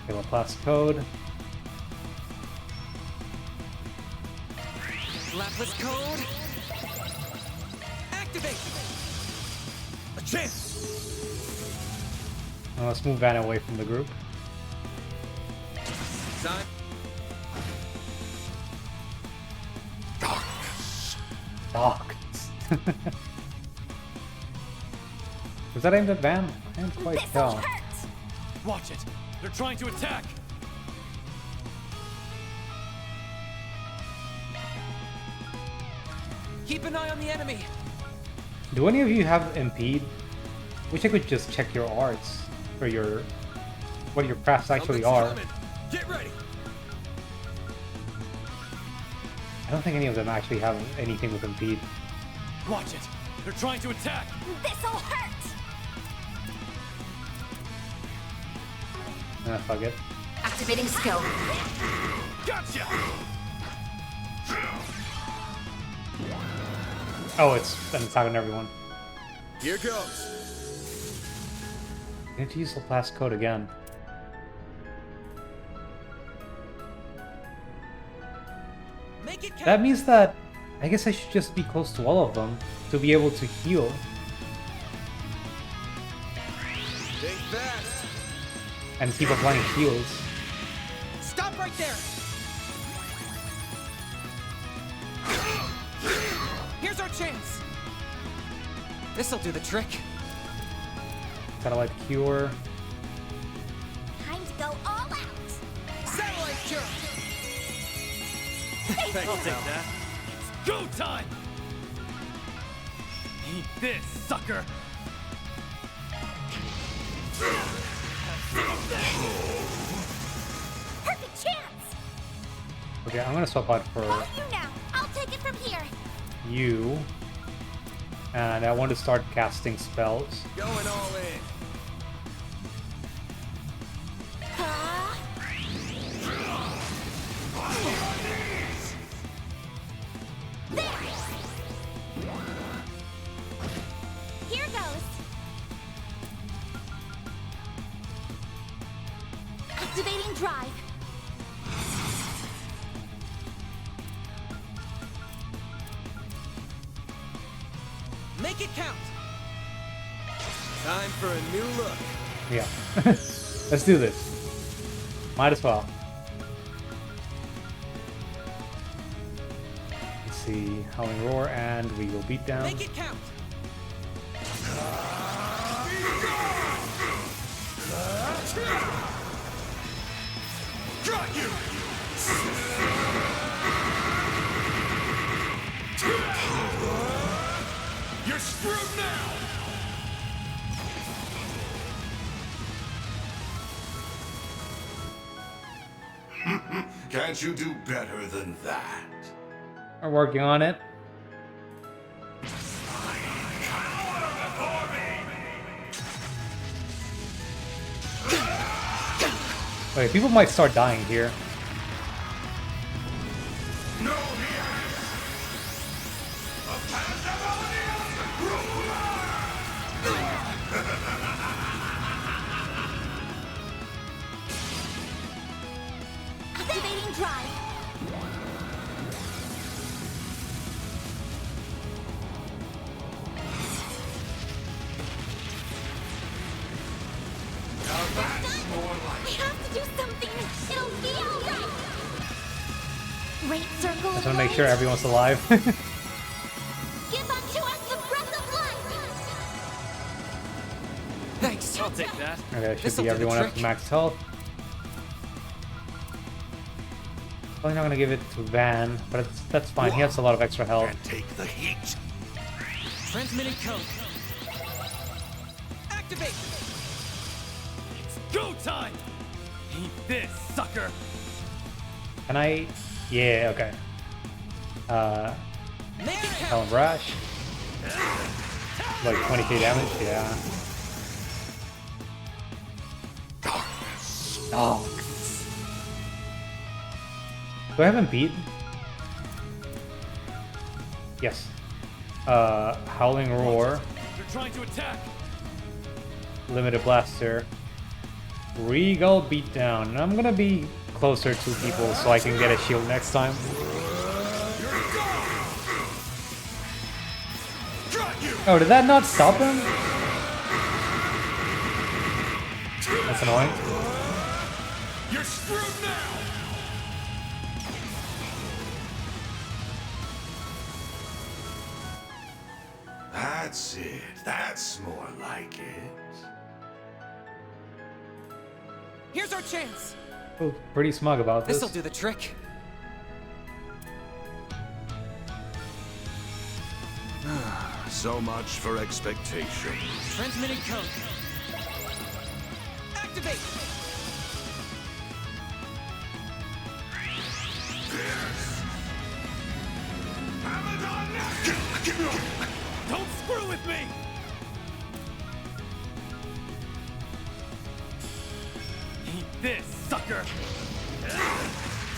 Okay, Laplace code. Lapis code! Activate! A chance! Let's move Van away from the group. Time. Darkness. Was that aimed at Van? I can't quite tell. Watch it! They're trying to attack! Keep an eye on the enemy. Do any of you have impede? Wish I could just check your arts or your what your crafts actually are. Get ready! I don't think any of them actually have anything with impede. Watch it! They're trying to attack! This'll hurt! Fuck it. Activating skill. Gotcha! Oh, it's an attack on everyone. Here goes. I need to use the Laplace code again. Make it count. That means that I guess I should just be close to all of them to be able to heal. Think fast. And keep applying heals. Stop right there. Here's our chance. This'll do the trick. Gotta like cure. Time to go all out! Satellite cure. I'll take that. It's go time! Eat this, sucker! Perfect chance! Okay, I'm gonna swap out for All you now. I'll take it from here. you. And I want to start casting spells. Going all in. Here goes. Activating drive. Make it count. Time for a new look. Yeah. Let's do this. Might as well. Let's see. Howling Roar, and we will beat down. Make it count. Got you! Can't you do better than that? We're working on it. Wait, people might start dying here. Activating drive. We have to do something. It'll be alright. Great circle I of just want to make sure light. everyone's alive. Give unto us the breath of life. Thanks. I'll take that. Okay, should This'll be do the everyone up trick. to max health. Probably not gonna give it to Van, but that's fine. He has a lot of extra health. Take the heat. Transmitting code. Activate. It's go time. Eat this, sucker. Can I? Yeah, okay. Talon Brush. Like 20k damage, yeah. Oh. Do I have him beat? Yes. Howling Roar. They're trying to attack. Limited Blaster. Regal Beatdown. I'm gonna be closer to people so I can get a shield next time. Oh, did that not stop him? That's annoying. You're screwed now. That's it. That's more like it. Here's our chance. Oh, pretty smug about this. This'll do the trick. So much for expectation. Transmitting code. Activate. Don't screw with me. Eat this, sucker.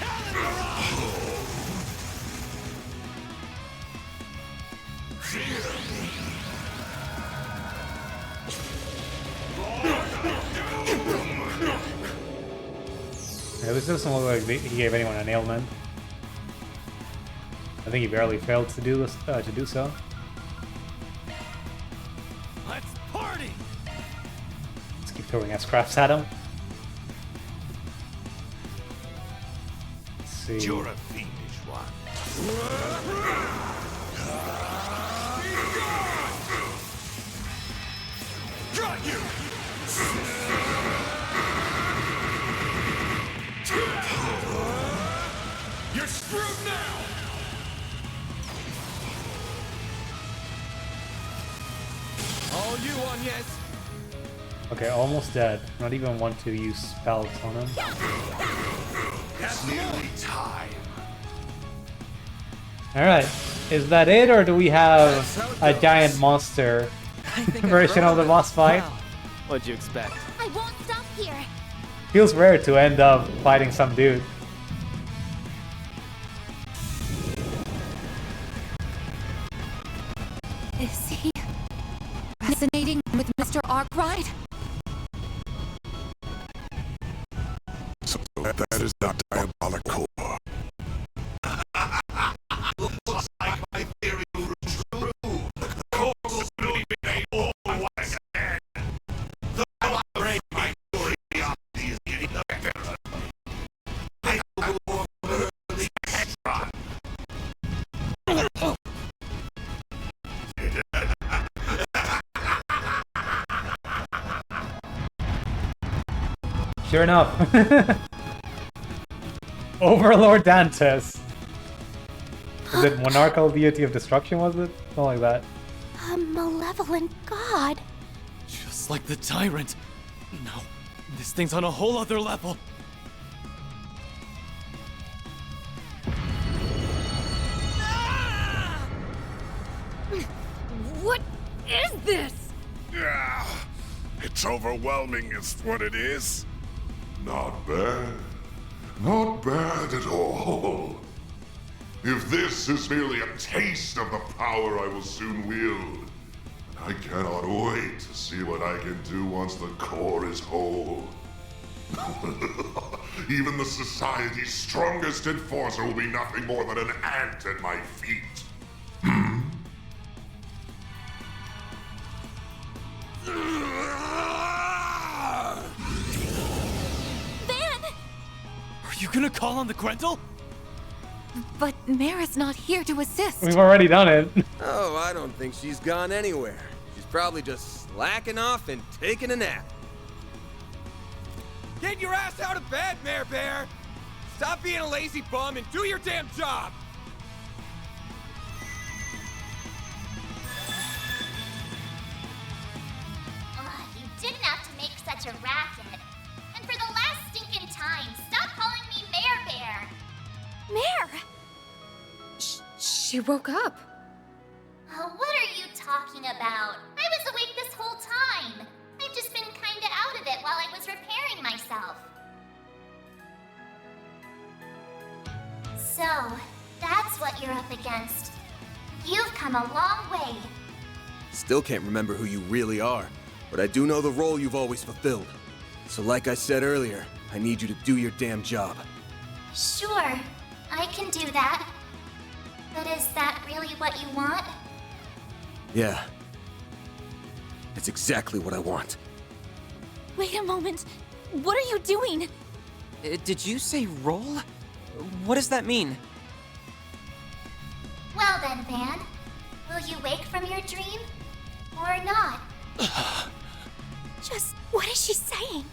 Talon barrage. Yeah, this doesn't look like he gave anyone an ailment. I think he barely failed to do this, to do so. Let's party. Let's keep throwing S-crafts at him. Let's see. You're a fiendish one. Got you. You're screwed now. All you on, yes. Okay, almost dead. Not even want to use spells on him. It's nearly time. Alright, is that it, or do we have a giant monster version of the boss fight? What'd you expect? I won't stop here. Feels rare to end up fighting some dude. Is he resonating with Mr. Arkwright? So that is not diabolical. Looks like my theory was true. The course will be made all once again. Though I break my curiosity is getting the better. I will order the extra. Sure enough. Overlord Dantes. Is it Monarchal Deity of Destruction, was it? Something like that. A malevolent god. Just like the tyrant. No, this thing's on a whole other level. this! Yeah, it's overwhelming is what it is. Not bad. Not bad at all. If this is merely a taste of the power I will soon wield, I cannot wait to see what I can do once the core is whole. Even the society's strongest enforcer will be nothing more than an ant at my feet. Are you gonna call on the Grendel? But Mara's not here to assist. We've already done it. Oh, I don't think she's gone anywhere. She's probably just slacking off and taking a nap. Get your ass out of bed, Mare Bear! Stop being a lazy bum and do your damn job! Ugh, you didn't have to make such a racket. And for the last stinking time, stop calling me Mare Bear. Mare! She woke up. What are you talking about? I was awake this whole time. I've just been kinda out of it while I was repairing myself. So, that's what you're up against. You've come a long way. Still can't remember who you really are, but I do know the role you've always fulfilled. So like I said earlier, I need you to do your damn job. Sure, I can do that. But is that really what you want? Yeah. It's exactly what I want. Wait a moment. What are you doing? Did you say roll? What does that mean? Well then, Van. Will you wake from your dream? Or not? Just what is she saying?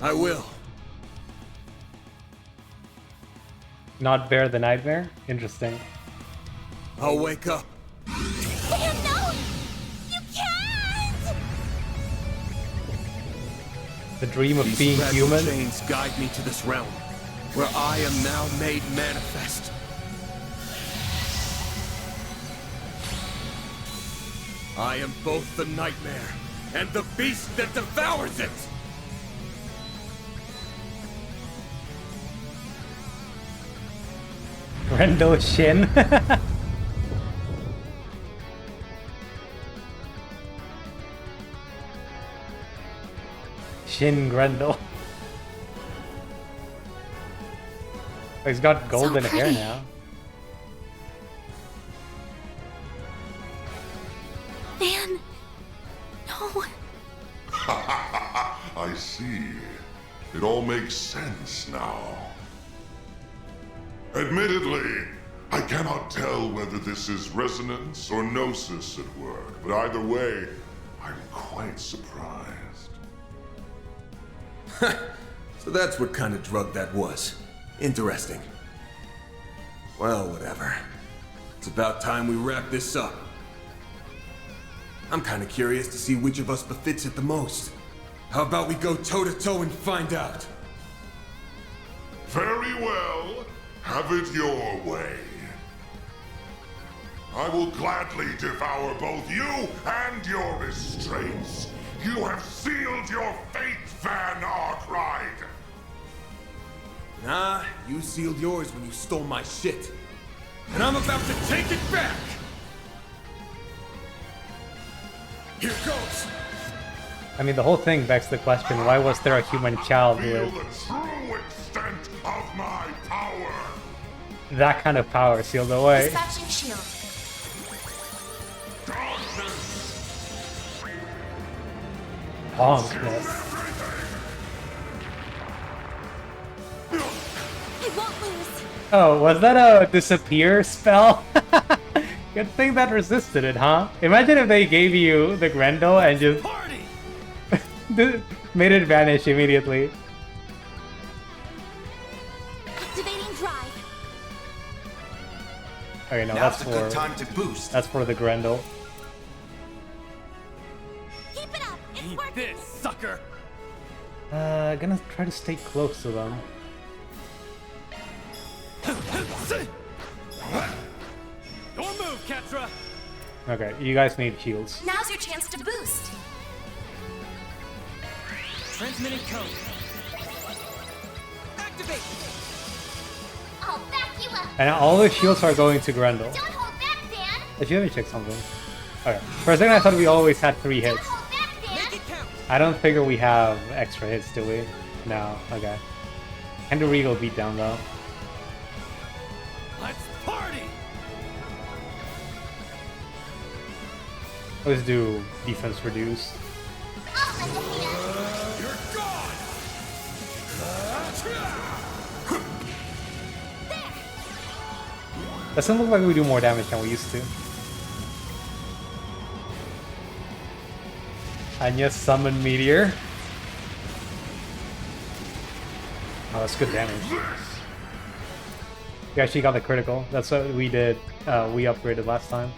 I will. Not Bear the Nightmare? Interesting. I'll wake up. Van, no! You can't! The dream of These being fragile human? chains guide me to this realm, where I am now made manifest. I am both the nightmare and the beast that devours it! Grendel Shin? Shin Grendel. Oh, he's got golden hair now. Van, no. I see. It all makes sense now. Admittedly, I cannot tell whether this is resonance or gnosis at work, but either way, I'm quite surprised. So that's what kind of drug that was. Interesting. Well, whatever. It's about time we wrap this up. I'm kind of curious to see which of us befits it the most. How about we go toe-to-toe and find out? Very well. Have it your way. I will gladly devour both you and your restraints. You have sealed your fate, Van Arkwright. Nah, you sealed yours when you stole my shit. And I'm about to take it back! Here goes! I mean, the whole thing begs the question, why was there a human child Feel with the true extent of my power. that kind of power sealed away? Dispatching shield. Honkness. I won't lose. Oh, was that a disappear spell? Good thing that resisted it, huh? Imagine if they gave you the Grendel and just made it vanish immediately. Activating drive. Okay, no, Now's that's a good for time to boost. that's for the Grendel. Keep it up. It's Eat working. this, sucker! Gonna try to stay close to them. Your move, Ketra! Okay, you guys need shields. Now's your chance to boost. Transmitting code. Activate. I'll back you up. And all the shields are going to Grendel. Don't hold back, Dan. Actually, let me check something. Okay. For a second, I thought we always had 3 hits. I don't figure we have extra hits, do we? No. Okay. Can do Regal beatdown though. Let's party! Let's do defense reduce. You're gone! Doesn't look like we do more damage than we used to. Anya summon Meteor. Oh, that's good damage. We actually got the critical. That's what we did. We upgraded last time.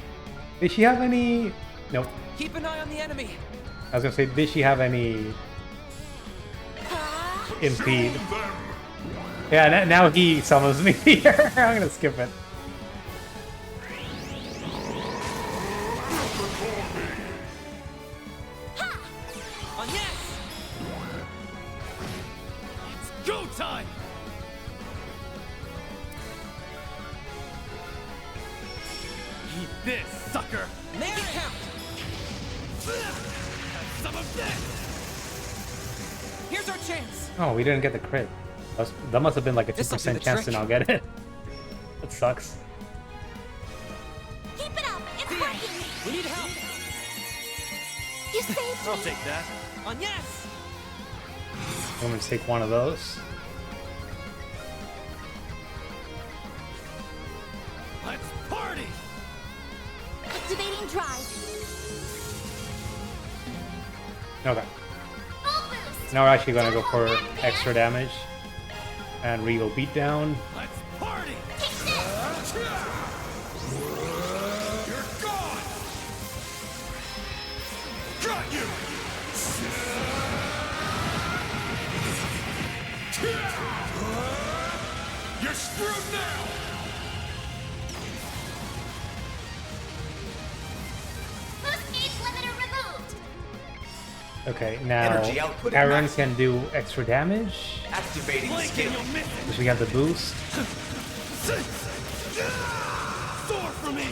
Did she have any... Nope. Keep an eye on the enemy. I was gonna say, did she have any... Impede? Yeah, now he summons me here. I'm gonna skip it. On yes! It's go time! Eat this, sucker! Make it count! Have some of this! Here's our chance! Oh, we didn't get the crit. That must have been like a This'll do 2% the chance to trick. not get it. That sucks. Keep it up. It's working. We need help! You saved I'll me. take that. On yes! I'm gonna take one of those. Let's party! Activating drive. Okay. Full boost. Now we're actually gonna go for extra damage. And Regal beatdown. Let's party! You're gone! Got you! You're screwed now! Boost gauge limiter removed. Okay, now Energy output at Aaron maximum. can do extra damage. Activating skill. Because we have the boost. Soar for me!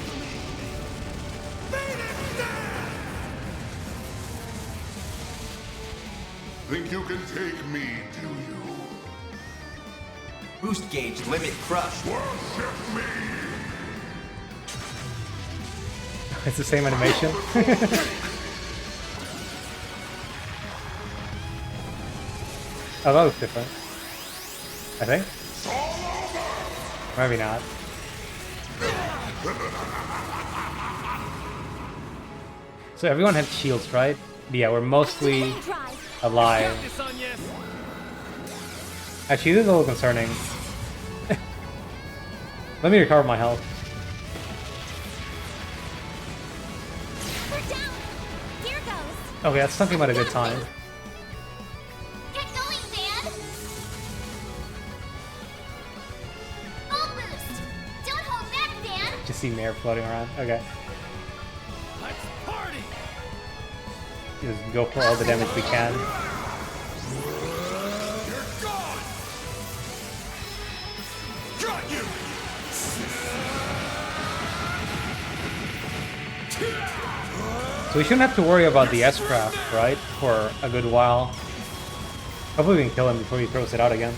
Think you can take me, do you? Boost gauge limit crushed. Worship me! It's the same animation. Oh, that was different. I think. Maybe not. So everyone had shields, right? Yeah, we're mostly alive. This on yes! Actually, this is a little concerning. Let me recover my health. We're down. Here goes. Okay, that's talking about a good time. Get going, Dan. Full boost. Don't hold back, Dan. Just see Mare floating around. Okay. Let's party! Just go for all the damage we can. You're gone! Got you! So we shouldn't have to worry about the S-Craft, right? For a good while. Hopefully we can kill him before he throws it out again.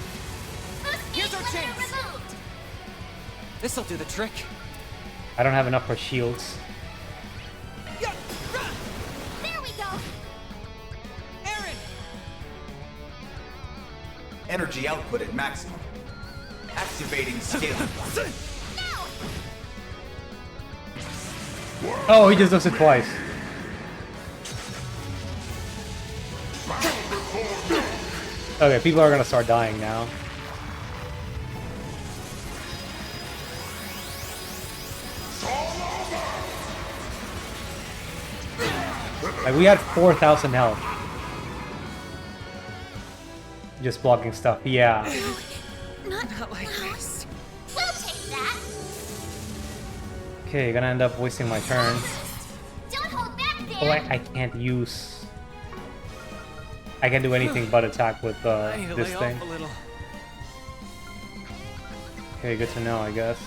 Here's our chance! This'll do the trick. I don't have enough for shields. There we go. Aaron! Energy output at maximum. Activating skill. Oh, he just does it twice. Okay, people are gonna start dying now. Like, we had 4,000 health. Just blocking stuff, yeah. Not like this. We'll take that. Okay, gonna end up wasting my turn. Oh, I can't use... I can't do anything but attack with this thing. Okay, good to know, I guess.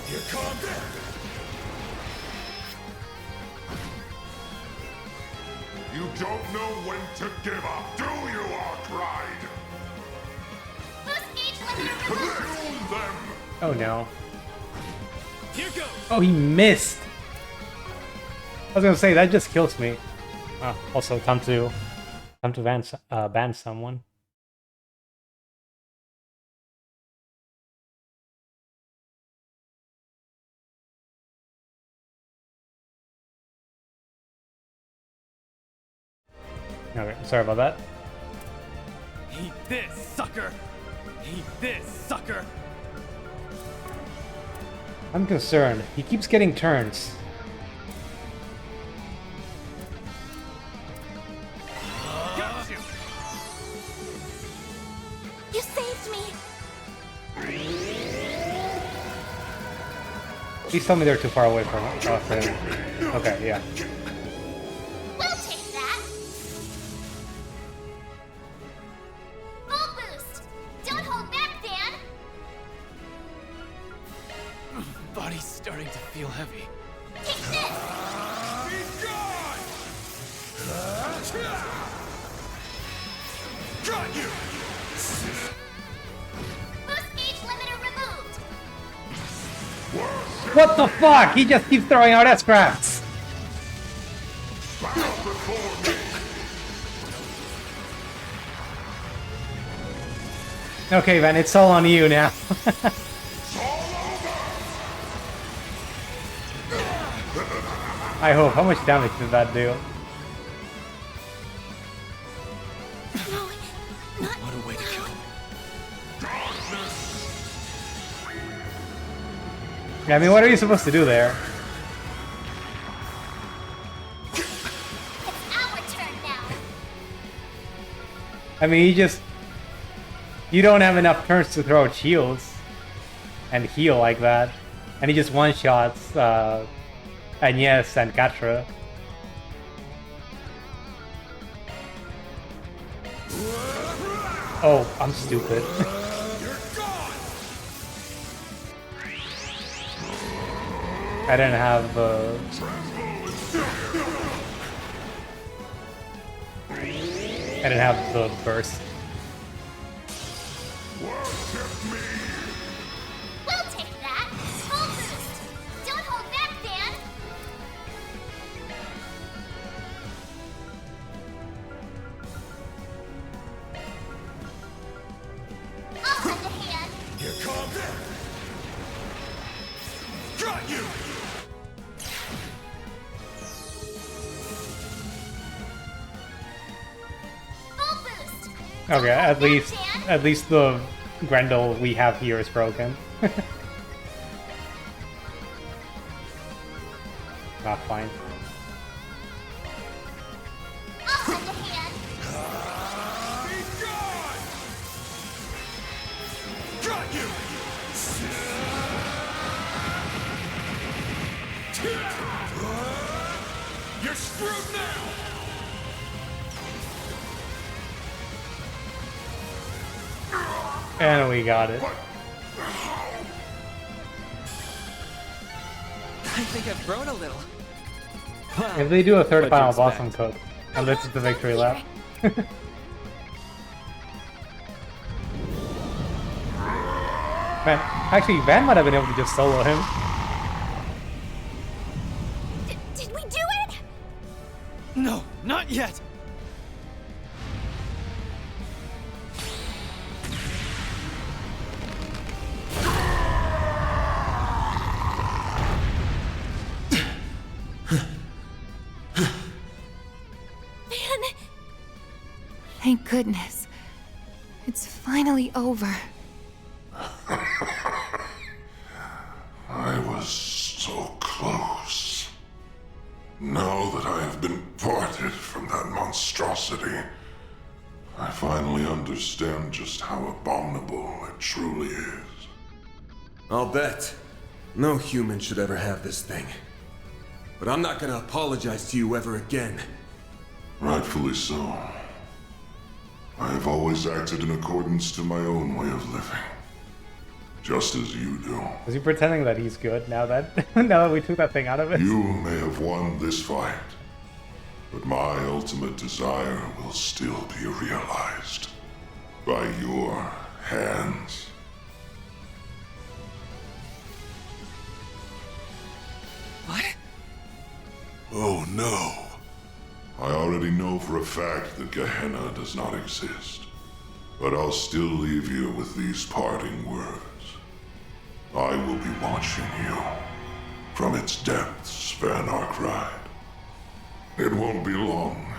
Here comes it! You don't know when to give up, do you, Arkride? Consume them! Oh no. Here goes! Oh, he missed! I was gonna say, that just kills me. Also, time to ban someone. Okay, sorry about that. Eat this, sucker! Eat this, sucker! I'm concerned. He keeps getting turns. Got you! You saved me! Please tell me they're too far away from him. Okay, yeah. We'll take that! Full boost! Don't hold back, Dan! Body's starting to feel heavy. Take this! Be gone! Got you! Boost gauge limiter removed! What the fuck? He just keeps throwing out S-crafts! Okay, Van, it's all on you now. I hope. How much damage did that do? What a way to go. I mean, what are you supposed to do there? Our turn now! I mean, you don't have enough turns to throw out shields and heal like that. And he just one-shots Agnes and Catra. Oh, I'm stupid. I didn't have the burst. We'll take that! Full boost! Don't hold back, Dan! I'll lend a hand! Here comes it! Got you! Full boost! Okay, at least the Grendel we have here is broken. Not fine. I'll lend a hand! Be gone! Got you! You're screwed now! And we got it. I think I've grown a little. If they do a third What'd you final boss, expect? I'm cooked. And this is the victory lap. Man, actually, Van might have been able to just solo him. Did we do it? No, not yet! Man! Thank goodness. It's finally over. I was so close. Now that I have been parted from that monstrosity, I finally understand understand just how abominable it truly is. I'll bet. No human should ever have this thing. But I'm not gonna apologize to you ever again. Rightfully so. I have always acted in accordance to my own way of living. Just as you do. Is he pretending that he's good now that now that we took that thing out of it? You may have won this fight, but my ultimate desire will still be realized by your hands. What? Oh no. I already know for a fact that Gehenna does not exist, but I'll still leave you with these parting words. I will be watching you from its depths, Van Arkride. It won't be long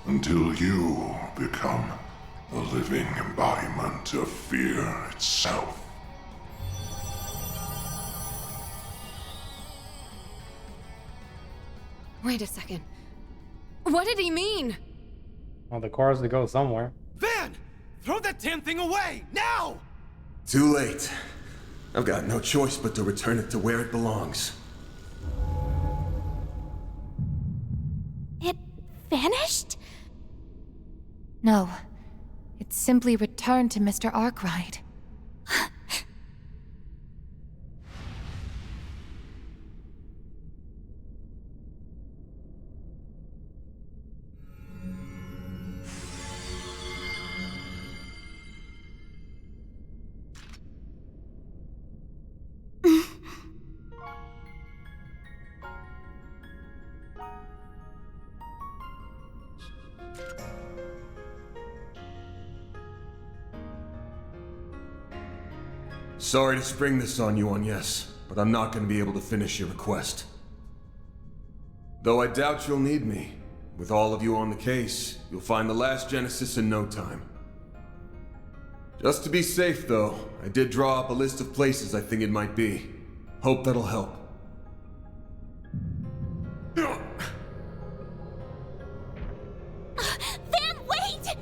until you become a living embodiment of fear itself. Wait a second. What did he mean? Well, the cars to go somewhere. Van! Throw that damn thing away! Now! Too late. I've got no choice but to return it to where it belongs. It vanished? No. It simply returned to Mr. Arkwright. Sorry to spring this on you, Agnes, but I'm not going to be able to finish your request. Though I doubt you'll need me. With all of you on the case, you'll find the last Genesis in no time. Just to be safe, though, I did draw up a list of places I think it might be. Hope that'll help. Van, wait!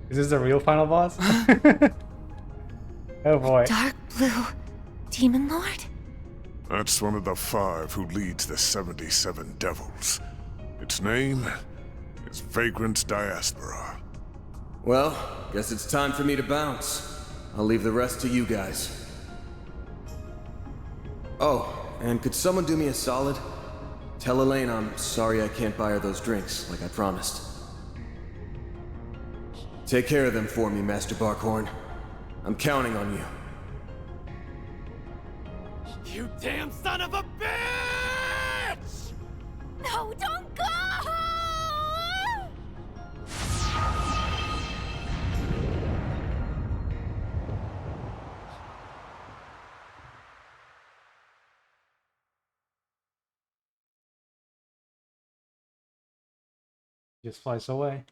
Is this the real final boss? Oh boy. Dark Blue Demon Lord? That's one of the 5 who leads the 77 Devils. Its name is Vagrant Diaspora. Well, guess it's time for me to bounce. I'll leave the rest to you guys. Oh, and could someone do me a solid? Tell Elaine I'm sorry I can't buy her those drinks, like I promised. Take care of them for me, Master Barkhorn. I'm counting on you. You damn son of a bitch! No, don't go! Just flies away.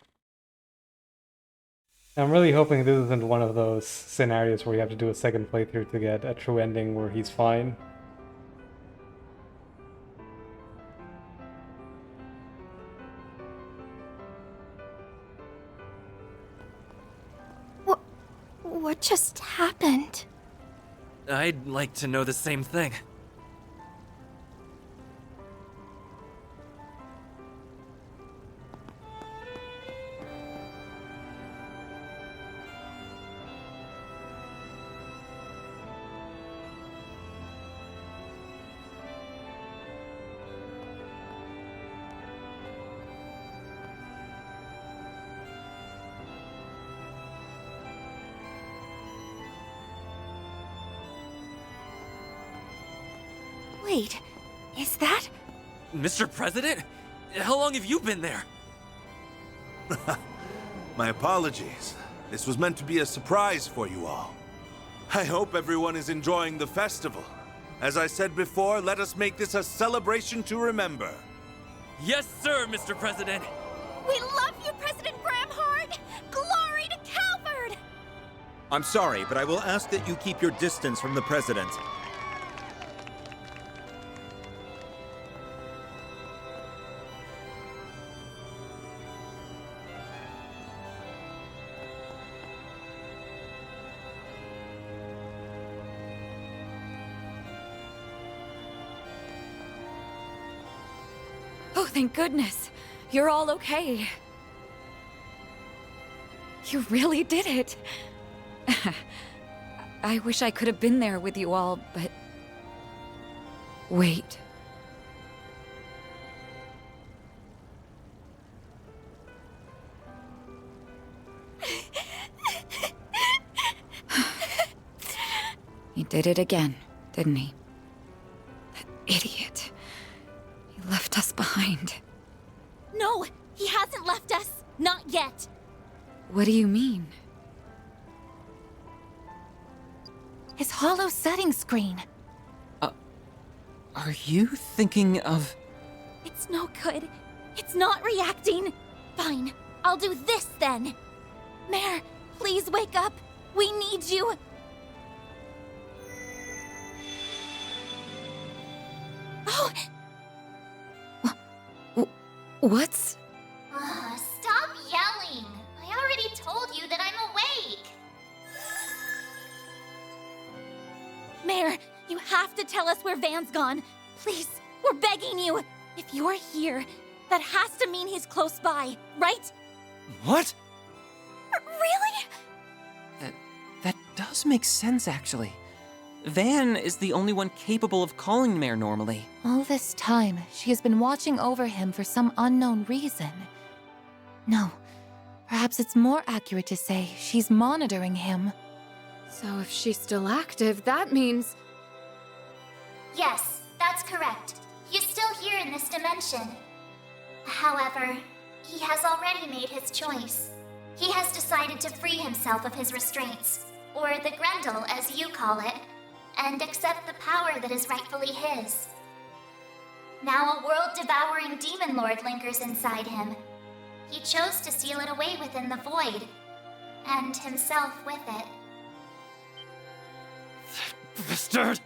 I'm really hoping this isn't one of those scenarios where you have to do a second playthrough to get a true ending where he's fine. What just happened? I'd like to know the same thing. Wait, is that? Mr. President? How long have you been there? My apologies. This was meant to be a surprise for you all. I hope everyone is enjoying the festival. As I said before, let us make this a celebration to remember. Yes, sir, Mr. President. We love you, President Bramhard! I'm sorry, but I will ask that you keep your distance from the President. Oh, thank goodness. You're all okay. You really did it. I wish I could have been there with you all, but... Wait. He did it again, didn't he? That idiot. He left us behind. No, he hasn't left us. Not yet. What do you mean? His hollow setting screen. Are you thinking of... It's no good. It's not reacting. Fine, I'll do this then. Mare, please wake up. We need you. Oh! What's... Stop yelling. I already told you that I'm awake. Mare, you have to tell us where Van's gone. Please, we're begging you. If you're here, that has to mean he's close by, right? What? Really? That does make sense, actually. Van is the only one capable of calling Mare normally. All this time, she has been watching over him for some unknown reason. No, perhaps it's more accurate to say she's monitoring him. So if she's still active, that means... Yes, that's correct. He's still here in this dimension. However, he has already made his choice. He has decided to free himself of his restraints, or the Grendel as you call it, and accept the power that is rightfully his. Now a world-devouring demon lord lingers inside him. He chose to seal it away within the void, and himself with it. Bastard!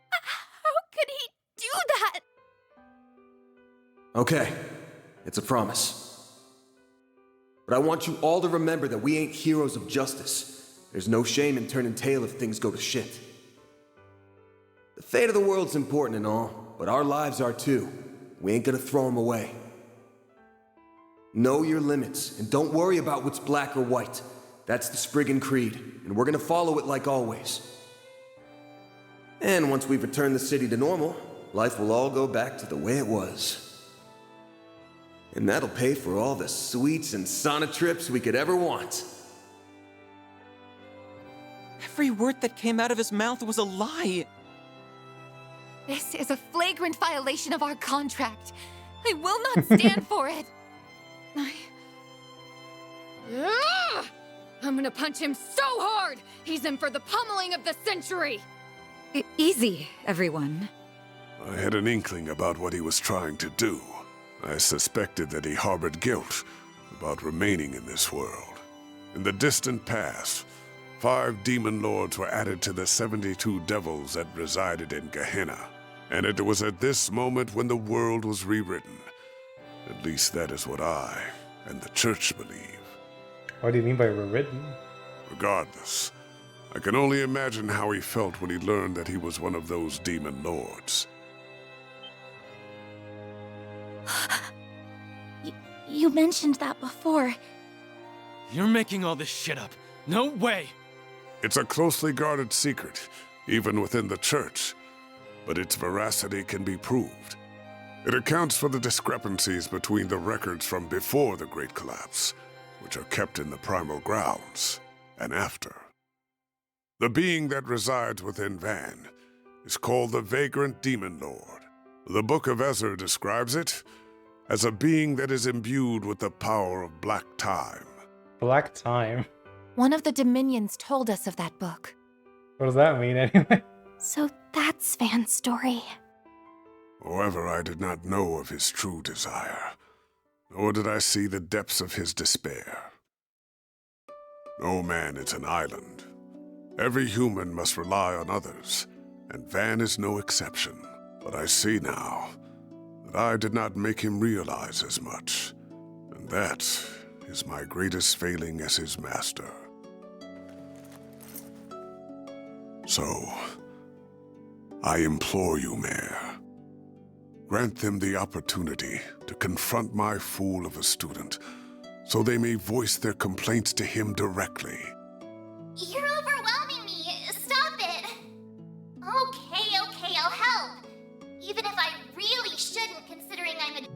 How could he do that? Okay, it's a promise. But I want you all to remember that we ain't heroes of justice. There's no shame in turning tail if things go to shit. The fate of the world's important and all, but our lives are too. We ain't gonna throw them away. Know your limits, and don't worry about what's black or white. That's the Spriggan Creed, and we're gonna follow it like always. And once we've returned the city to normal, life will all go back to the way it was. And that'll pay for all the sweets and sauna trips we could ever want. Every word that came out of his mouth was a lie. This is a flagrant violation of our contract. I will not stand for it. Ugh! I'm gonna punch him so hard! He's in for the pummeling of the century! Easy, everyone. I had an inkling about what he was trying to do. I suspected that he harbored guilt about remaining in this world. In the distant past, 5 demon lords were added to the 72 devils that resided in Gehenna. And it was at this moment when the world was rewritten. At least that is what I and the Church believe. What do you mean by rewritten? Regardless, I can only imagine how he felt when he learned that he was one of those demon lords. You mentioned that before. You're making all this shit up. No way! It's a closely guarded secret, even within the Church, but its veracity can be proved. It accounts for the discrepancies between the records from before the Great Collapse, which are kept in the primal grounds, and after. The being that resides within Van is called the Vagrant Demon Lord. The Book of Ezra describes it as a being that is imbued with the power of black time. Black time? One of the Dominions told us of that book. What does that mean anyway? So that's Van's story. However, I did not know of his true desire, nor did I see the depths of his despair. No man is an island. Every human must rely on others, and Van is no exception. But I see now that I did not make him realize as much, and that is my greatest failing as his master. So, I implore you, Mayor, grant them the opportunity to confront my fool of a student, so they may voice their complaints to him directly. You're overwhelming me. Stop it. Okay, I'll help. Even if I really shouldn't, considering I'm a...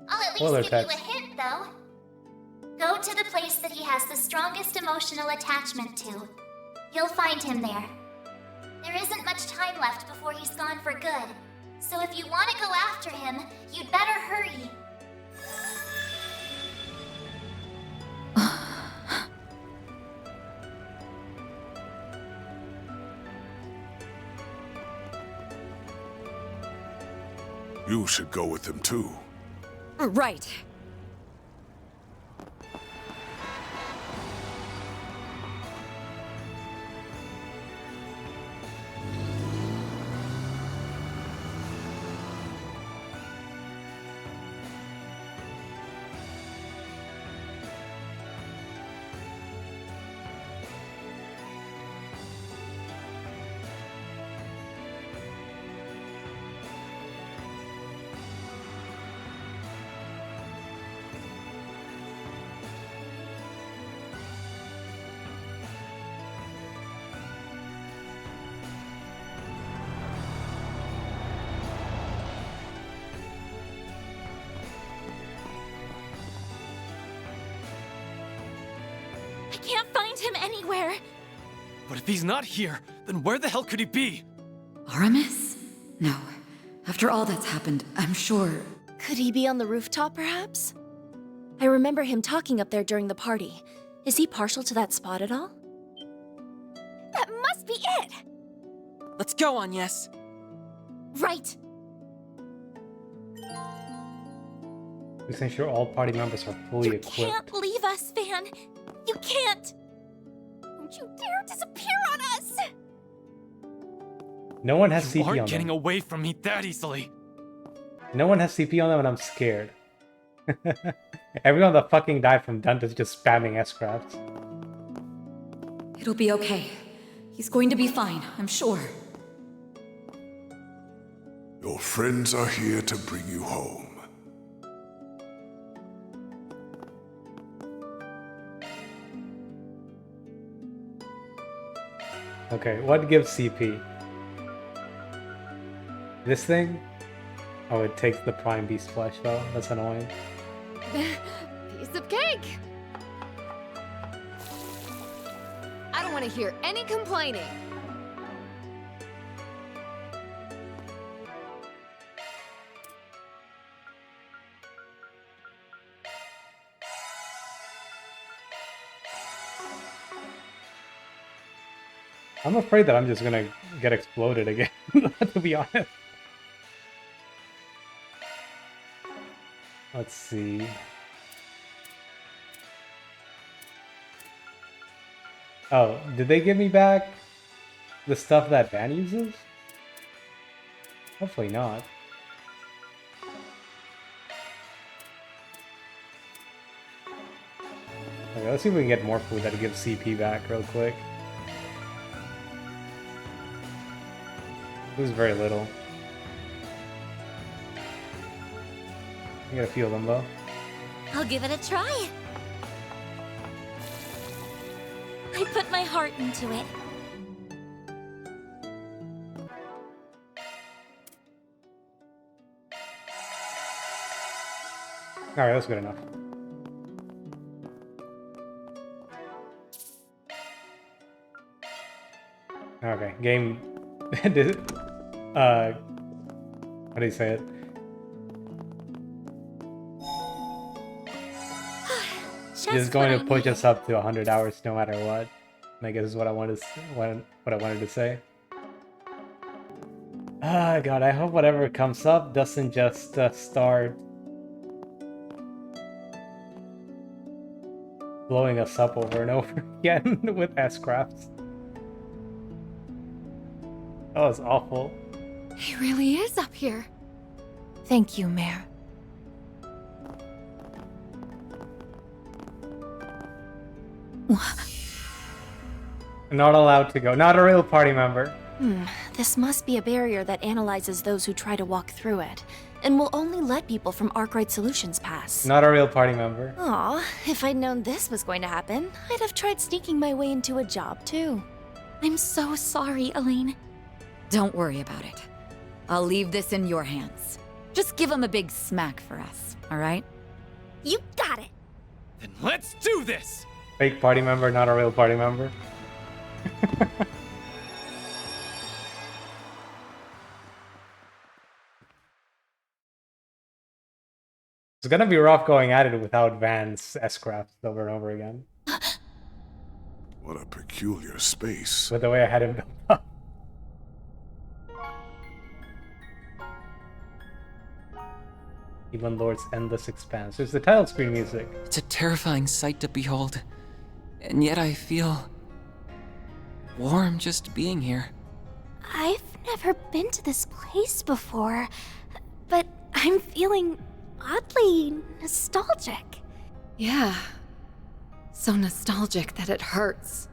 I'll at least give you a hint, though. Go to the place that he has the strongest emotional attachment to. You'll find him there. There isn't much time left before he's gone for good. So if you want to go after him, you'd better hurry. You should go with him too. Right. I can't find him anywhere. But if he's not here, then where the hell could he be? Aramis? No. After all that's happened, I'm sure... Could he be on the rooftop, perhaps? I remember him talking up there during the party. Is he partial to that spot at all? That must be it! Let's go, Agnes. Right. Just ensure all party members are fully equipped. Can't leave us, Van. You can't. Don't you dare disappear on us! No one has You CP on aren't getting them. away from me that easily. No one has CP on them and I'm scared. Everyone that fucking died from Dante's just spamming S-Crafts. It'll be okay. He's going to be fine, I'm sure. Your friends are here to bring you home. Okay, what gives CP? This thing? Oh, it takes the prime beast flesh though. That's annoying. Piece of cake! I don't want to hear any complaining. I'm afraid that I'm just gonna get exploded again, to be honest. Let's see. Oh, did they give me back the stuff that Van uses? Hopefully not. Okay, let's see if we can get more food that gives CP back real quick. It was very little. I got a few of them though. I'll give it a try. I put my heart into it. Alright, that's good enough. Okay, game... how do you say it? This is going to push us up to 100 hours no matter what. I guess is what I wanted to, what I wanted to say. Ah, God, I hope whatever comes up doesn't just start blowing us up over and over again with S-crafts. That was awful. He really is up here. Thank you, Mayor. Not allowed to go. Not a real party member. This must be a barrier that analyzes those who try to walk through it, and will only let people from Arkwright Solutions pass. Not a real party member. Aw, if I'd known this was going to happen, I'd have tried sneaking my way into a job too. I'm so sorry, Elaine. Don't worry about it. I'll leave this in your hands. Just give him a big smack for us, all right? You got it. Then let's do this! Fake party member, not a real party member. It's gonna be rough going at it without Van's S-crafts over and over again. What a peculiar space. With the way I had him built up. Even Lord's Endless Expanse. There's the title screen music. It's a terrifying sight to behold. And yet I feel warm just being here. I've never been to this place before, but I'm feeling oddly nostalgic. Yeah. So nostalgic that it hurts.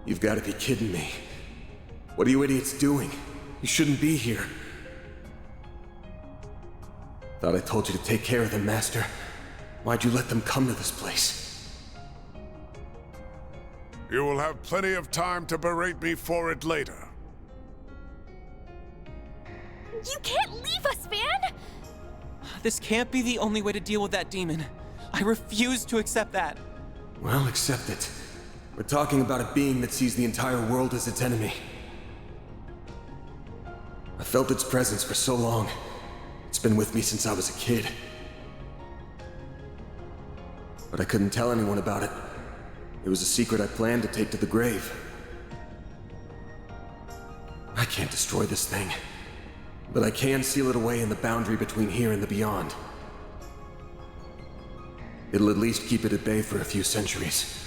You've got to be kidding me. What are you idiots doing? You shouldn't be here. Thought I told you to take care of them, Master. Why'd you let them come to this place? You will have plenty of time to berate me for it later. You can't leave us, Van! This can't be the only way to deal with that demon. I refuse to accept that. Well, accept it. We're talking about a being that sees the entire world as its enemy. I felt its presence for so long. It's been with me since I was a kid. But I couldn't tell anyone about it. It was a secret I planned to take to the grave. I can't destroy this thing, but I can seal it away in the boundary between here and the beyond. It'll at least keep it at bay for a few centuries.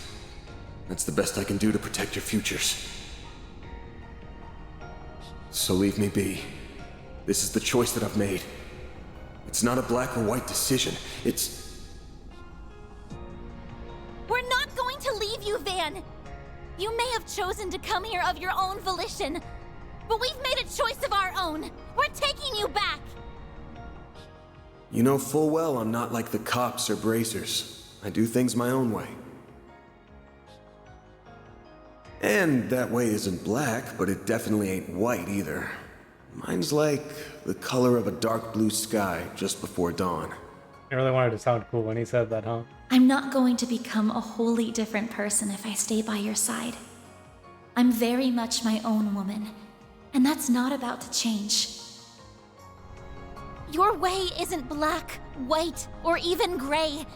That's the best I can do to protect your futures. So leave me be. This is the choice that I've made. It's not a black or white decision. It's... We're not going to leave you, Van! You may have chosen to come here of your own volition, but we've made a choice of our own. We're taking you back! You know full well I'm not like the cops or bracers. I do things my own way. And that way isn't black, but it definitely ain't white either. Mine's like the color of a dark blue sky just before dawn. I really wanted to sound cool when he said that, huh? I'm not going to become a wholly different person if I stay by your side. I'm very much my own woman, and that's not about to change. Your way isn't black, white, or even gray.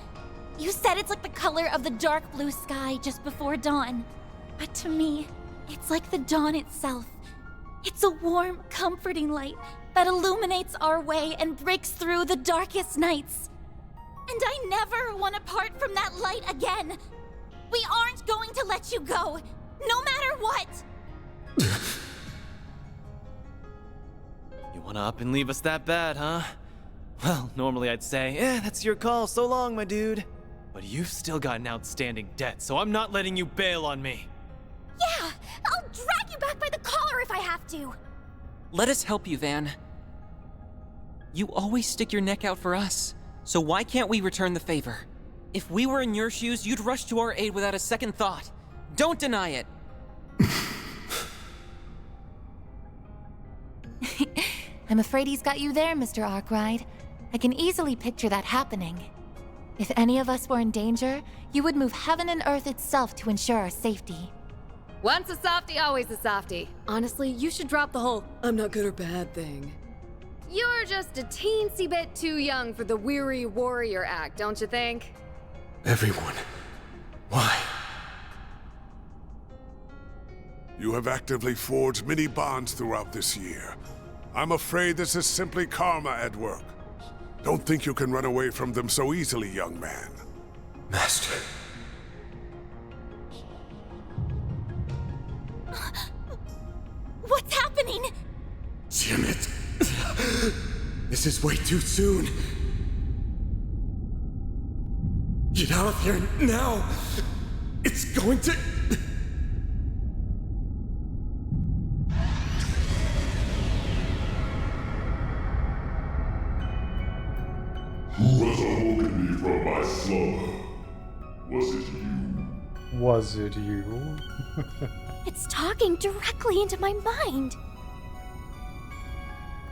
You said it's like the color of the dark blue sky just before dawn. But to me, it's like the dawn itself. It's a warm, comforting light that illuminates our way and breaks through the darkest nights. And I never want to part from that light again. We aren't going to let you go, no matter what. You wanna up and leave us that bad, huh? Well, normally I'd say, that's your call, so long, my dude. But you've still got an outstanding debt, so I'm not letting you bail on me. Yeah, I'll drag you back by the collar if I have to. Let us help you, Van. You always stick your neck out for us, so why can't we return the favor? If we were in your shoes, you'd rush to our aid without a second thought. Don't deny it. I'm afraid he's got you there, Mr. Arkwright. I can easily picture that happening. If any of us were in danger, you would move heaven and earth itself to ensure our safety. Once a softie, always a softie. Honestly, you should drop the whole I'm not good or bad thing. You're just a teensy bit too young for the weary warrior act, don't you think? Everyone. Why? You have actively forged many bonds throughout this year. I'm afraid this is simply karma at work. Don't think you can run away from them so easily, young man. Master. What's happening? Damn it. This is way too soon. Get out of here now. It's going to... Who has awoken me from my slumber? Was it you? Was it you? It's talking directly into my mind.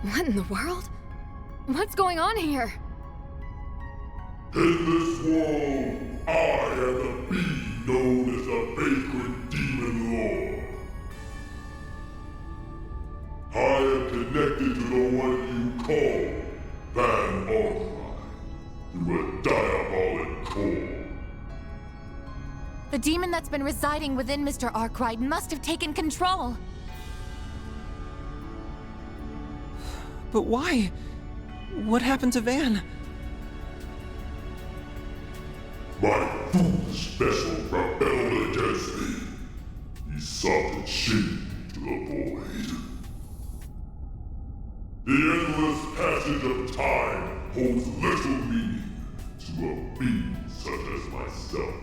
What in the world? What's going on here? In this world, I am the being known as the Vagrant Demon Lord. I am connected to the one you call Van Arkwright through a diabolic core. The demon that's been residing within Mr. Arkwright must have taken control. But why? What happened to Van? My foolish vessel rebelled against me. He sought to chain me to the void. The endless passage of time holds little meaning to a being such as myself.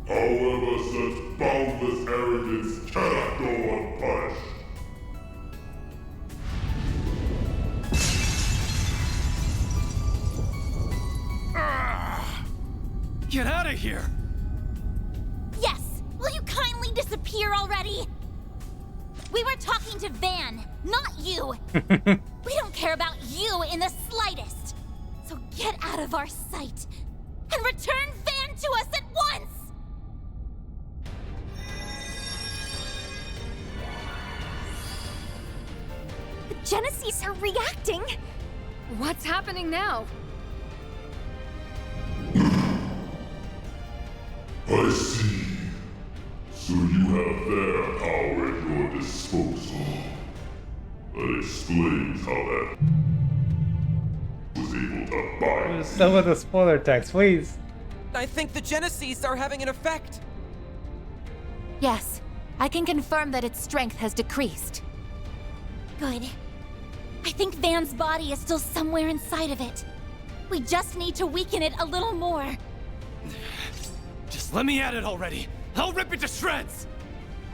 However, such boundless arrogance cannot go unpunished. Get out of here! Yes! Will you kindly disappear already? We were talking to Van, not you! We don't care about you in the slightest! So get out of our sight and return Van to us at once! The Genesees are reacting! What's happening now? I see. So you have their power at your disposal. That explains how that was able to bind. Some of the spoiler text, please. I think the Genesees are having an effect. Yes, I can confirm that its strength has decreased. Good. I think Van's body is still somewhere inside of it. We just need to weaken it a little more. Just let me at it already. I'll rip it to shreds!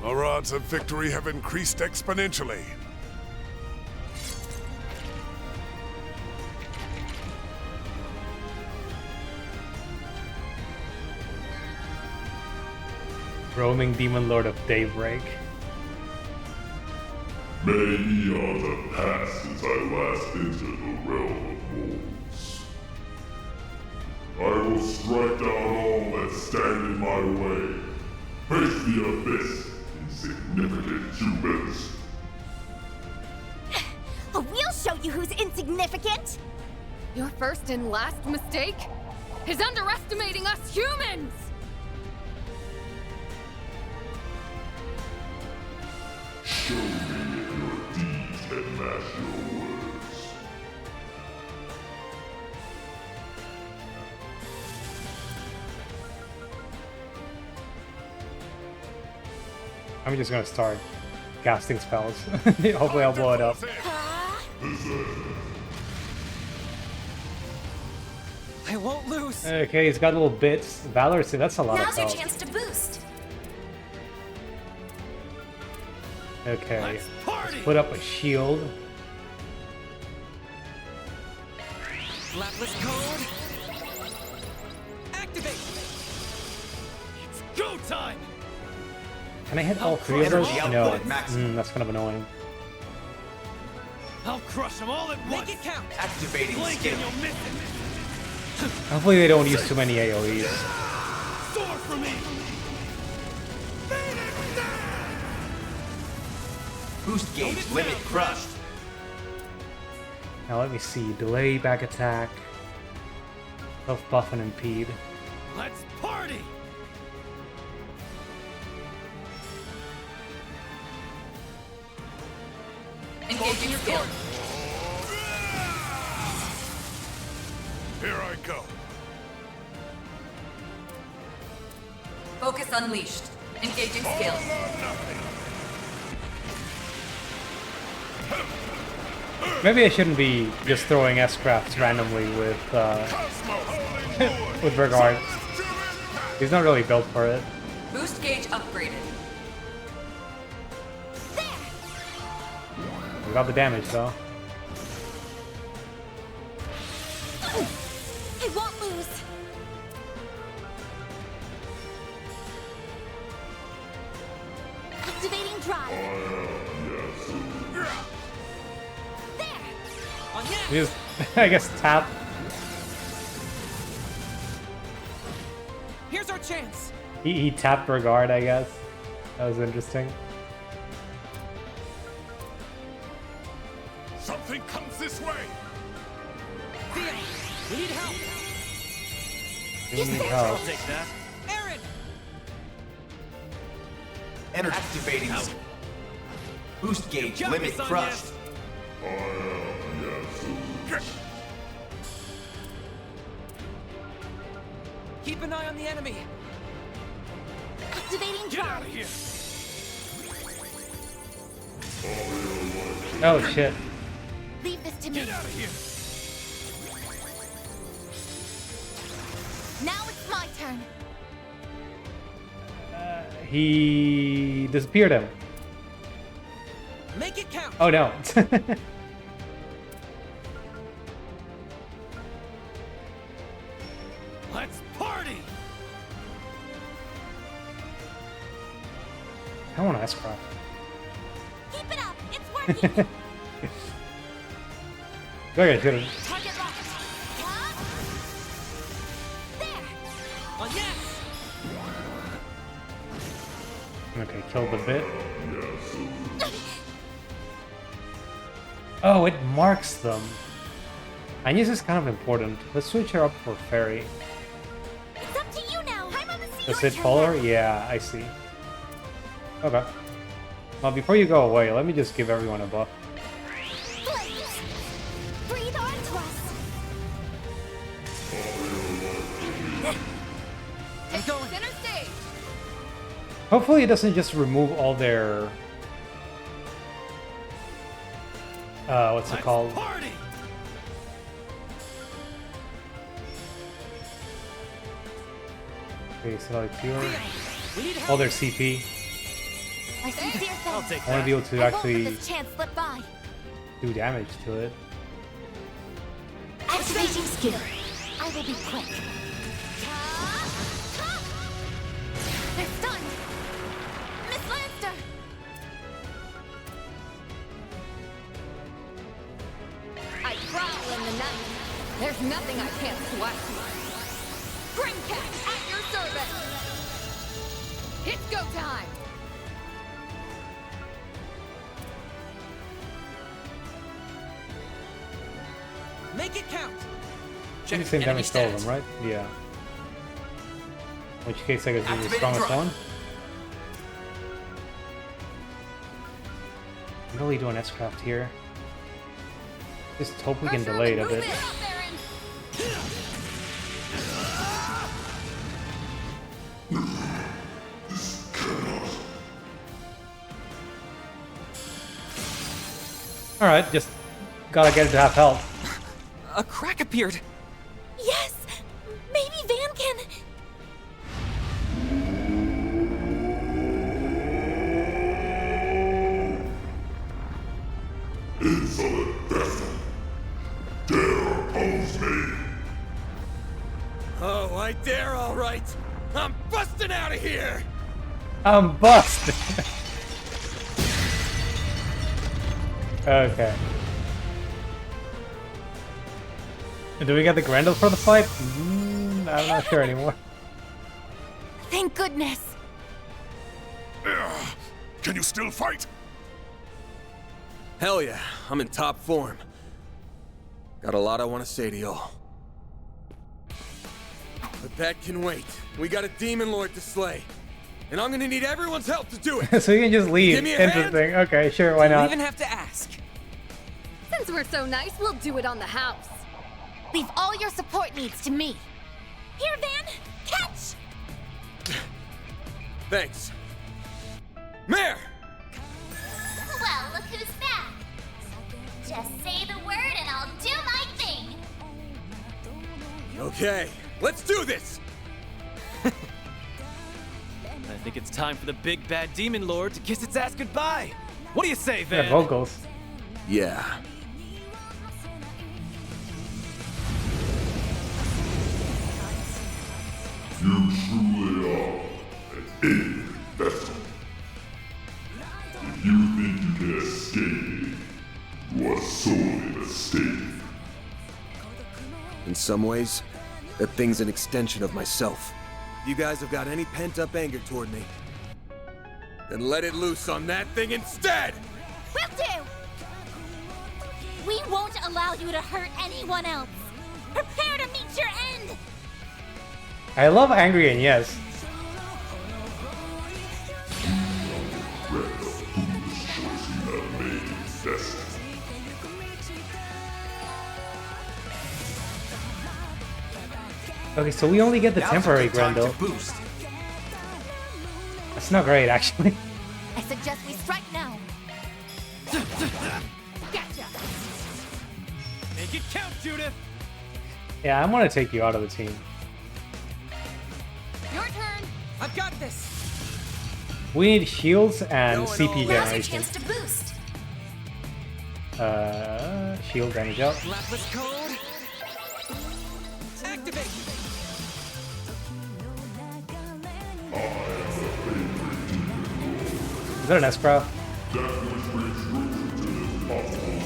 Our odds of victory have increased exponentially. Roaming Demon Lord of Daybreak. May eons have passed since I last entered the realm of wolves. I will strike down all that stand in my way. Face the abyss, insignificant humans. We'll show you who's insignificant! Your first and last mistake is underestimating us humans! Show me if your deeds can match your words. I'm just gonna start casting spells. Hopefully I'll blow it up. I won't lose. Okay, he's got little bits. Valor, see, that's a lot Now's of your health. chance to boost. Okay, let's put up a shield. Lapless code. Activate. It's go time! Can I hit all three of those? No. Max. That's kind of annoying. I'll crush them all at once! Make it count. Activating Blink skill. and you'll miss it! Hopefully they don't use too many AoEs. Soar for me! Boost gauge limit crushed. Now let me see. Delay, back attack. Self buff and impede. Let's party! Engaging skill. Here I go. Focus unleashed. Engaging skill. Maybe I shouldn't be just throwing S-crafts randomly with with Bergard. He's not really built for it. Boost gauge upgraded. We got the damage though. I won't lose. Activating drive. He just, I guess, tap. Here's our chance. He tapped Regard, I guess. That was interesting. Something comes this way. Theo, we need help. We need help. I'll take that. Aaron. Energy activating. Boost gauge limit crushed. Keep an eye on the enemy. Activating Get out of here. Oh shit. Leave this to me. Get out of here. Now it's my turn. He disappeared him. Make it count. Oh no. Let's party! I want to S-craft. Keep it up. It's working. Go ahead, shoot him. Target locked. There. Oh, yes. Okay, killed the bit. Oh, it marks them. I guess it's kind of important. Let's switch her up for Fairy. It's up to you now. I'm on the Does it follow her? Yeah, I see. Okay. Well, before you go away, let me just give everyone a buff. Flames. Breathe onto us. I'm going. Center stage. Hopefully it doesn't just remove all their... what's it called? Party! Okay, so like cure. All their CP. My sincere I'll thanks. take I want to be able to I won't let actually this chance slip by. do damage to it. Activating skill. I will be quick. They're stunned. Miss Lanster. I prowl in the night. There's nothing I can't sweat. Grimcat at your service. It's go time. Make it count. Check the same damage to all of them, right? Yeah. In which case I guess you're the strongest one. I'm really doing S-craft here. Just hope we can delay it a bit. Alright, just gotta get it to half health. A crack appeared. Yes. Maybe Van can. Insolent bastard! Dare oppose me? Oh, I dare, all right. I'm busting out of here! I'm busted! Okay. Do we get the Grendel for the fight? I'm not sure anymore. Thank goodness. Can you still fight? Hell yeah, I'm in top form. Got a lot I want to say to y'all. But that can wait. We got a demon lord to slay. And I'm gonna need everyone's help to do it. So you can just leave. Give me a Interesting. Okay, sure, why Do not? you even have to ask? Since we're so nice, we'll do it on the house. Leave all your support needs to me. Here, Van! Catch! Thanks. Mare! Well, look who's back. Just say the word and I'll do my thing. Okay, let's do this! I think it's time for the big bad demon lord to kiss its ass goodbye. What do you say, Van? Yeah, vocals. Yeah. You truly are an alien vessel. If you think you can escape me, you are sorely mistaken. In some ways, that thing's an extension of myself. If you guys have got any pent-up anger toward me, then let it loose on that thing instead! Will do! We won't allow you to hurt anyone else. Prepare to meet your end! I love Angry and Yes. Regret the foolish choice you have made, vessel. Okay, so we only get the Now's a temporary good time Grendel. to boost. That's not great, actually. I suggest we strike now. Gotcha! Make it count, Judith! Yeah, I want to take you out of the team. Your turn. I've got this. We need shields and CP Now's your generation. chance to boost. Shield damage up. Lapis code. Activate. Is that an S-Pro? That which brings roots to this possible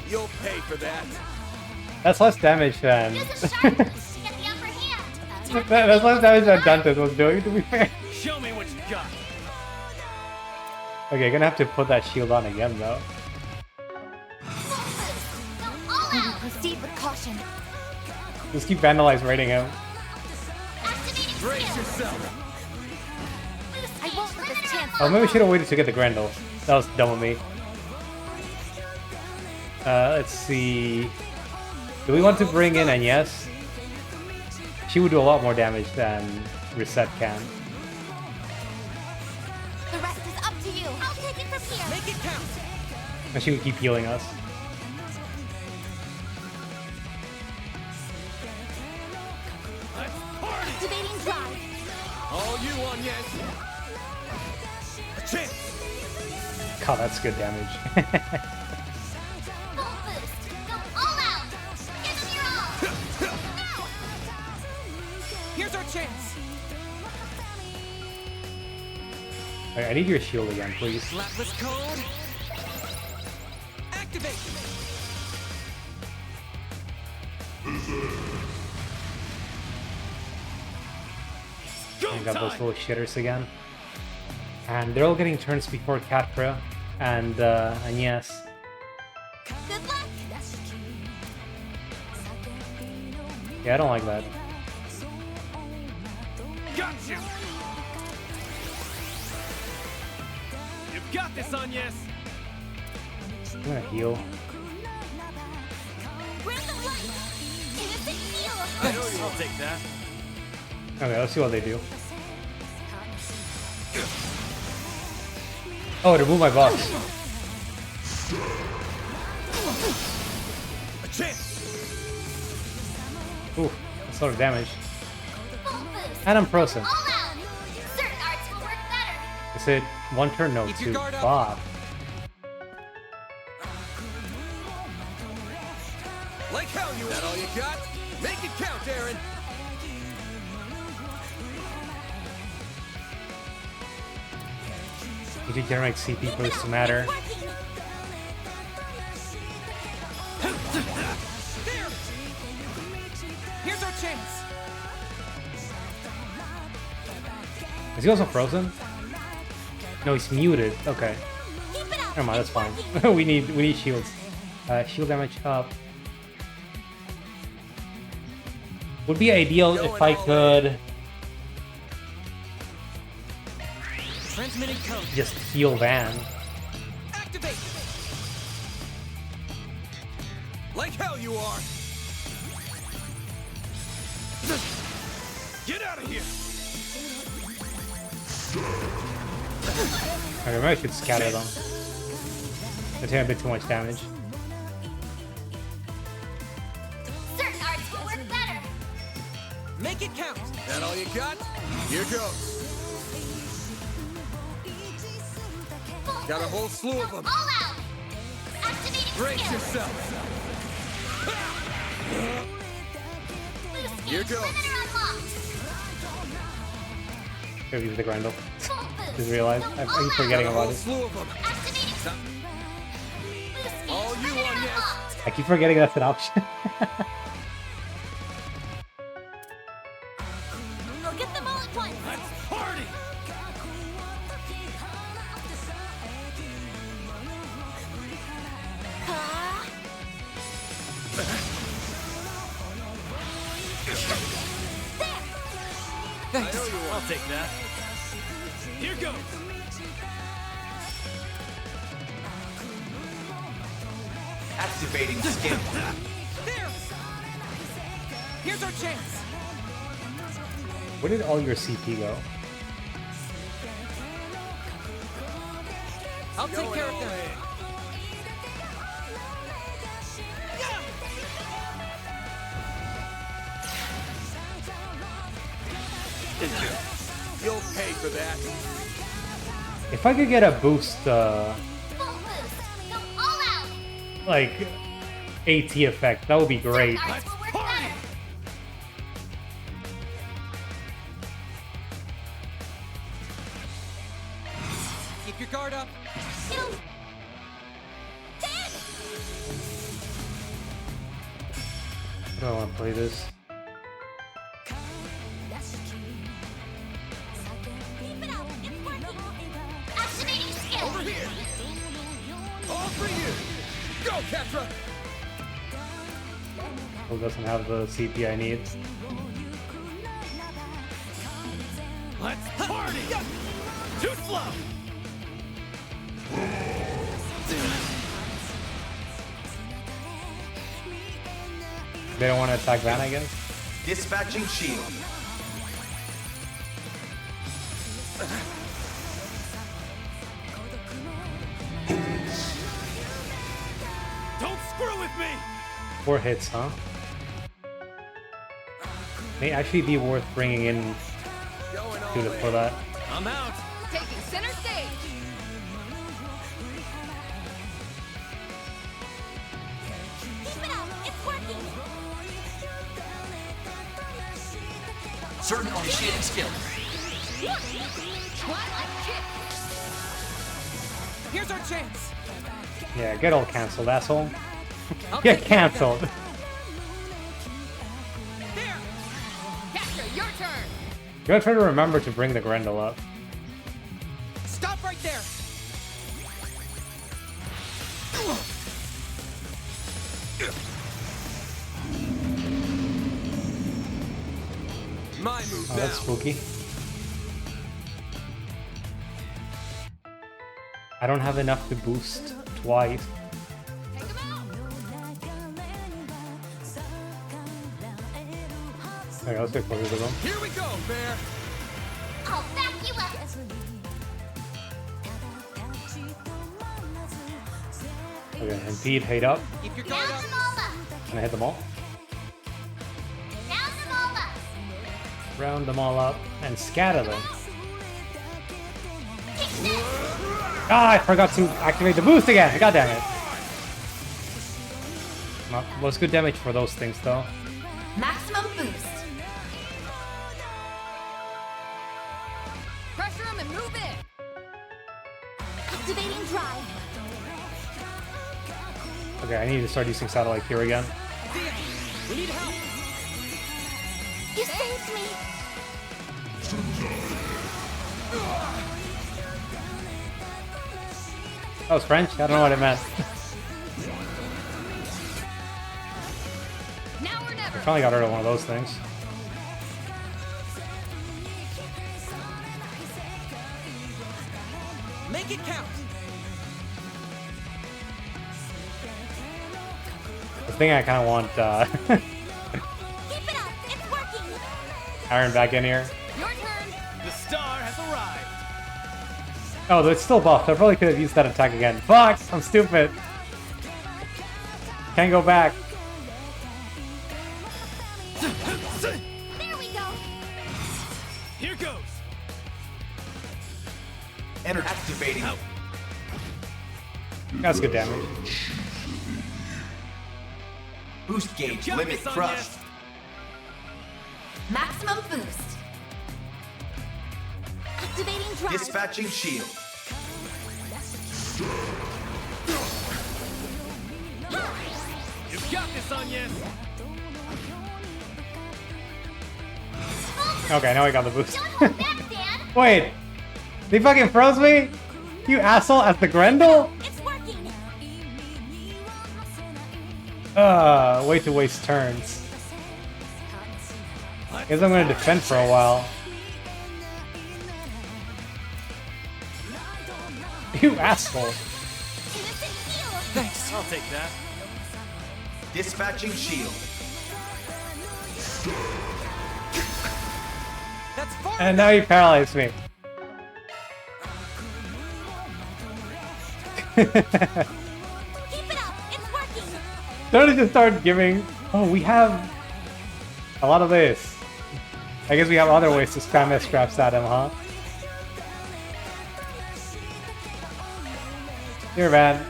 You'll pay for that. That's less damage than... Use a sharp boost to get the upper hand. That's less damage than Dante's was doing, to be fair. Show me what you got. Okay, gonna have to put that shield on again, though. All out. Proceed with caution. Just keep Vandalize rating him. Activating Brace skill. yourself. I won't let this chance. Oh, maybe we should have waited to get the Grendel. That was dumb of me. Let's see. Do we want to bring in Agnes? She would do a lot more damage than Reset can. The rest is up to you. I'll take it from here. Make it count. And she would keep healing us. Activating drive. All you on, yes. A chance. God, that's good damage. Full boost. Go all out. Give them your all. Now. Here's our chance. Alright, I need your shield again, please. Lapis code. Activate. I got those little shitters again. And they're all getting turns before Catra and Agnes. Good luck. Yeah, I don't like that. Got you! You've got this, Agnes! I'm gonna heal. Random light. Innocent heal. I know you will take that. Okay, let's see what they do. Oh, remove my box. A chance. Ooh, that's a lot of damage. Full boost. And I'm frozen. All out. Certain arts will work better. Is it one turn? No, Keep your two. guard up. Bob. Like hell, you. That all you got? Make it count, Aaron. Need to generate CP for this to matter. Here's our chance. Is he also frozen? No, he's muted. Okay. Never mind, that's fine. we need shields. Shield damage up. Would be ideal if I could just heal Van. Activate. Like hell you are. Get out of here. Okay, maybe I should scatter them. They're taking a bit too much damage. Certain arts will work better. Make it count. That all you got? Here goes. Got a whole slew of them. All out. Activating Brace skill. yourself. Here goes. Perimeter unlocked. Maybe use the Grendel. Just realized. I keep forgetting about it. Slew of them. All you on this. I keep forgetting that's an option. We'll get them all at once. Let's party. Thanks. I'll take that. Here goes. Activating skill. There. Here's our chance. Where did all your CP go? I'll take care of them. You'll pay for that. If I could get a boost, Full boost. Go all out. like AT effect, that would be great. Arts will work better. Keep your guard up. Shield. I don't want to play this. Keep it up. It's working. Activating skill. Over here. All for you. Go, Ketra. Still doesn't have the CP I need. Let's party. Too slow. They don't want to attack Van, I guess. Dispatching shield. Don't screw with me. 4 hits, huh? May actually be worth bringing in Judith for that. I'm out. Taking center stage. Keep it up. It's working. Certain initiating skill. Twilight kick. Here's our chance. Yeah, get all cancelled, asshole. Get cancelled. There. Ketra, your turn. You gotta try to remember to bring the Grendel up. Stop right there. My move Oh, now. that's spooky. I don't have enough to boost twice. Okay, let's wait for you to go. Here we go, Bear. I'll back you up. Okay, impede, hate up. Keep your Round guard up. them all up. Can I hit them all? Round them all up. Round them all up and scatter them. Ah, I forgot to activate the boost again. God damn it. Not was good damage for those things though. Maximum boost. Pressure him and move in. Activating drive. Okay, I need to start using satellite here again. We need help. You saved me. That was French? I don't know what it meant. Now or never. Probably got rid of one of those things. Make it count. The thing I kind of want Keep it up. It's working. Aaron back in here. Your turn. The star has arrived. Oh, it's still buffed. I probably could have used that attack again. Fuck! I'm stupid. Can't go back. There we go. Here goes. Energy activating. That's good damage. Boost gauge Got limit this on crushed. Maximum boost. Activating drive. Dispatching shield. You've got this on you. Okay, now I got the boost. Don't hold back, Dan. Wait! They fucking froze me? You asshole, as the Grendel? It's working. Way to waste turns. Guess I'm gonna defend for a while. You asshole. Thanks. I'll take that. Dispatching shield. That's far. And now you paralyzed me. Keep it up. It's working. Don't just start giving. Oh, we have a lot of this. I guess we have other ways to spam S-scraps at him, huh? Here, man.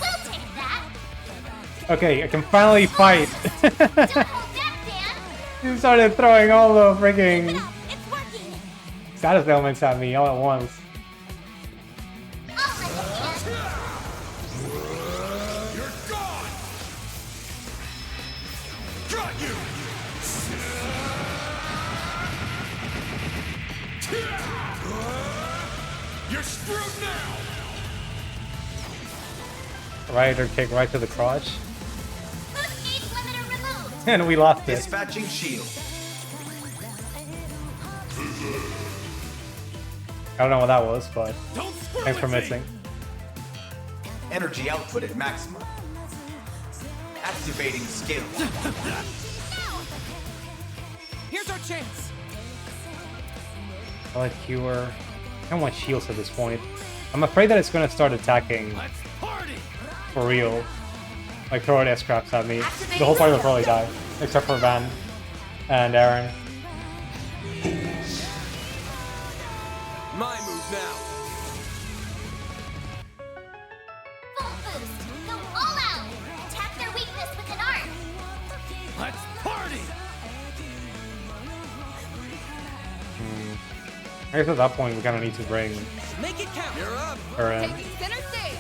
We'll take that. Okay, I can finally fight. Don't hold back, Dan. You started throwing all the freaking Keep it up. It's working. status elements at me all at once. I'll let you in. You're gone. Got you. You're screwed now. Rider kick right to the crotch. Boost gauge limiter removed. And we lost it. Dispatching shield. I don't know what that was, but Don't screw thanks for with me. missing. Energy output at maximum. Activating skill. Here's our chance. I like cure. I don't want shields at this point. I'm afraid that it's gonna start attacking Let's party. for real. Like throwing S-scraps at me. The whole party will probably die. Except for Van and Aaron. My move now. Full boost. Go all out. Attack their weakness with an arc. Let's party. I guess at that point we kinda need to bring Make it count. You're up. her in. Taking center stage.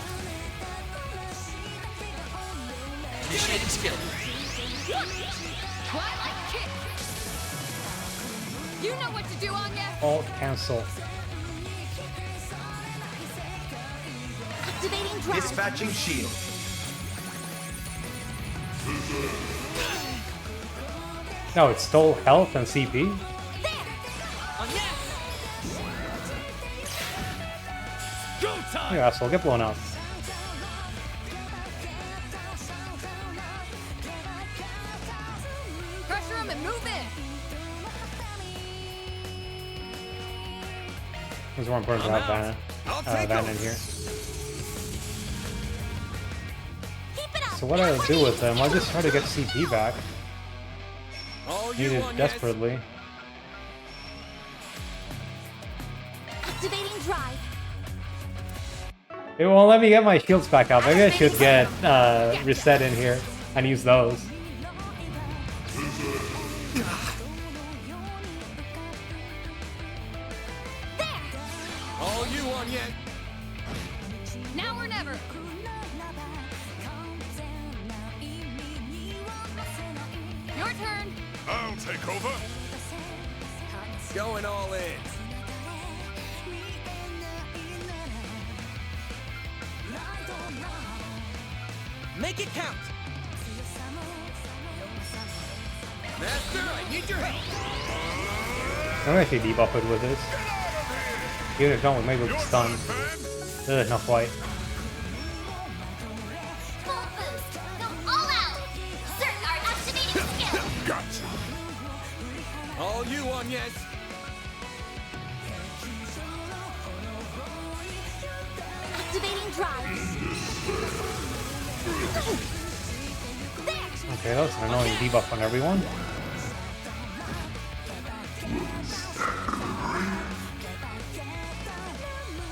Initiating skill. Twilight kick. You know what to do, Anya. Alt cancel. Activating drive. Dispatching shield. No, it stole health and CP? Go time. You asshole, get blown up. Pressure him and move in. It's more important to have Van in here. So what do I do with them? I just try to get CP back. Need it desperately. Activating drive. It won't let me get my shields back up. Maybe I should get reset in here and use those. There. you won yet. Now or never. Your turn. I'll take over. Going all in. Make it count! Master, I need your help. I'm actually debuff it with this. Even if not, we might be able to stun. Not quite. Full boost. Go all out. Zerk are activating skill. Gotcha. All you won yet. Activating drive. Okay, that was an annoying debuff on everyone.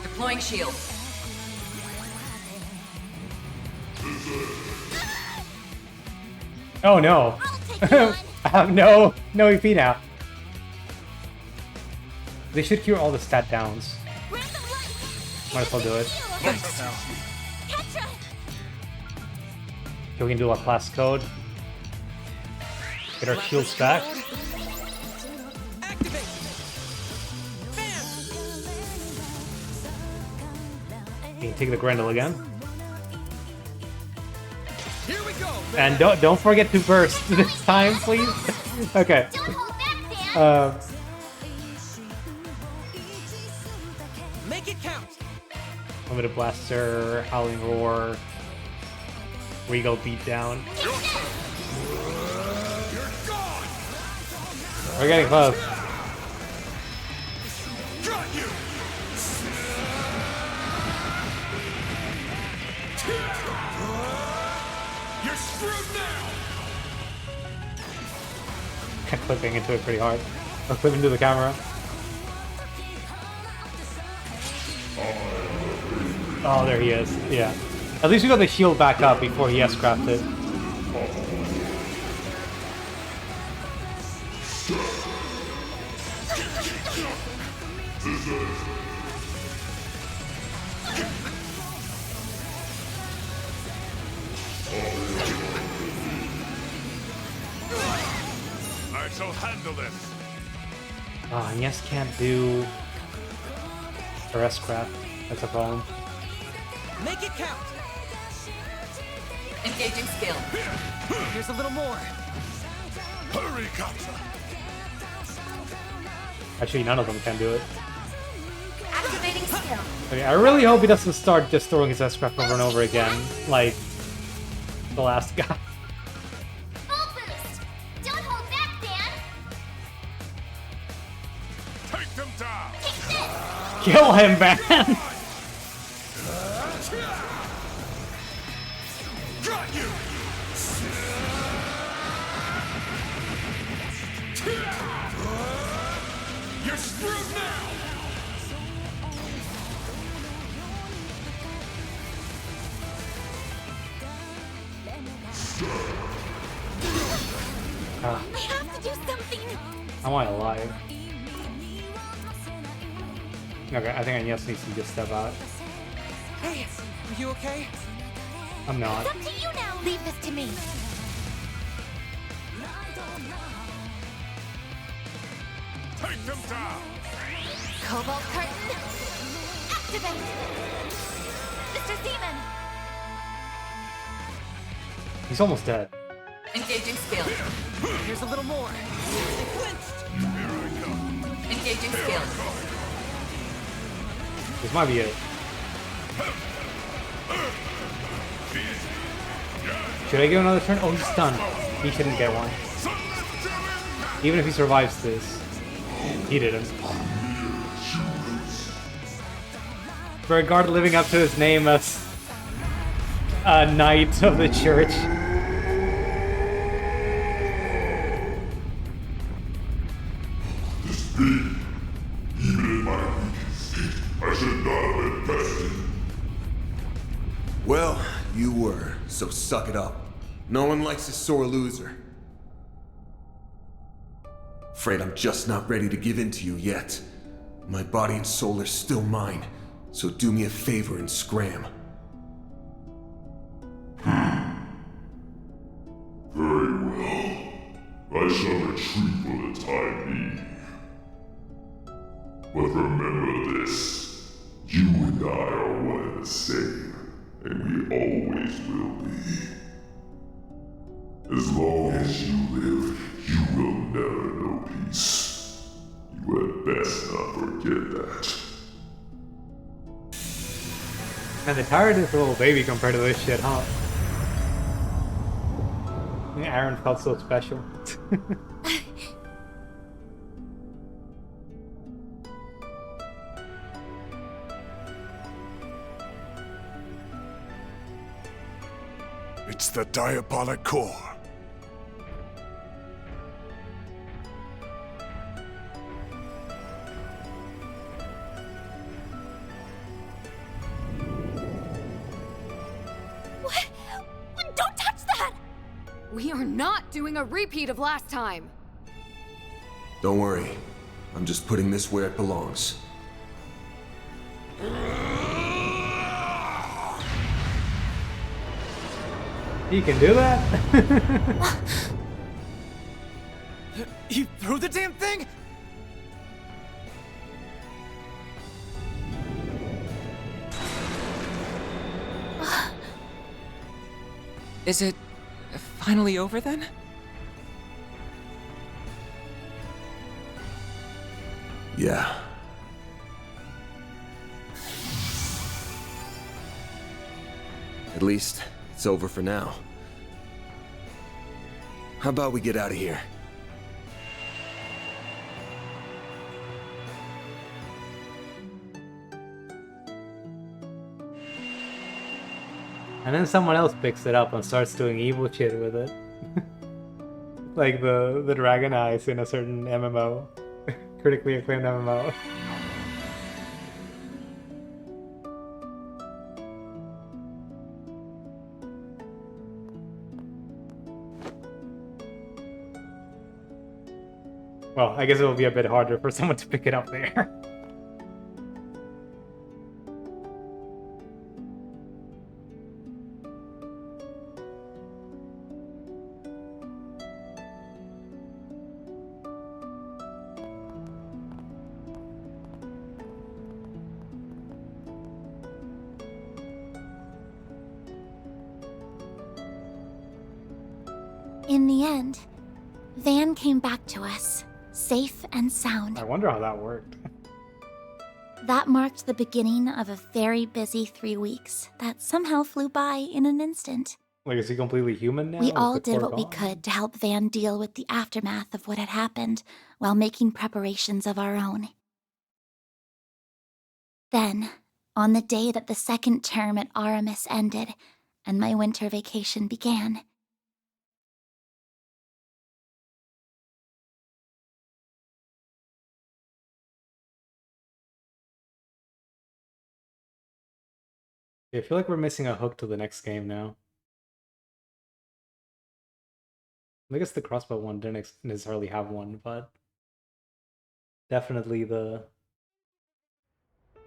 Deploying shield. Oh no! I have no EP now. They should cure all the stat downs. Might as well do it. Okay, we can do our class code. Get our shields back. You can take the Grendel again. Here we go. And don't forget to burst this time, please. Okay. Make it count! Limited Blaster, Howling Roar, Regal Beatdown. We're getting close. You're screwed now. Clipping into it pretty hard. Or clip into the camera. Oh, there he is. Yeah. At least we got the shield back up before he S-crapped it. I shall handle this. Ah, yes, can't do or S-craft. That's a problem. Make it count! Engaging skill. Here's a little more. Hurry, Gotcha. Actually, none of them can do it. Activating skill. Okay, I really hope he doesn't start just throwing his S-craft over and over again, like the last guy. Full boost. Don't hold back, Dan. Take them down. Take this. Kill him, man! Got you. You're screwed now. Ah, I have to do something. I want it alive. Okay, I think I just need to just step out. Hey, are you okay? I'm not. It's up to you now. Leave this to me. Take them down. Cobalt curtain. Activate. Mr. Seaman. He's almost dead. Engaging skill. Here's a little more. Engaging skill. This might be it. Should I give another turn? Oh, he's stunned. He shouldn't get one. Even if he survives this. He didn't. For a guard living up to his name as a knight of the church. Even in my weakest state, I should not have been bested. Well, you were, so suck it up. No one likes a sore loser. Afraid I'm just not ready to give in to you yet. My body and soul are still mine, So do me a favor and scram. Very well. I shall retreat for the time being. But remember this. You and I are one and the same, and we always will be. As long as you live, you will never know peace. You had best not forget that. Man, they tired this little baby compared to this shit, huh? Aaron felt so special. It's the diabolic core. What? Don't touch that! We are not doing a repeat of last time. Don't worry. I'm just putting this where it belongs. You can do that? You threw the damn thing? Is it finally over then? Yeah. At least, it's over for now. How about we get out of here? And then someone else picks it up and starts doing evil shit with it. Like the dragon eyes in a certain MMO. Critically acclaimed MMO. Well, I guess it'll be a bit harder for someone to pick it up there. In the end, Van came back to us, safe and sound. I wonder how that worked. That marked the beginning of a very busy 3 weeks that somehow flew by in an instant. Like, is he completely human now? We Is all the did core what we gone? could to help Van deal with the aftermath of what had happened while making preparations of our own. Then, on the day that the second term at Aramis ended and my winter vacation began, I feel like we're missing a hook to the next game now. I guess the crossbow one didn't necessarily have one, but definitely the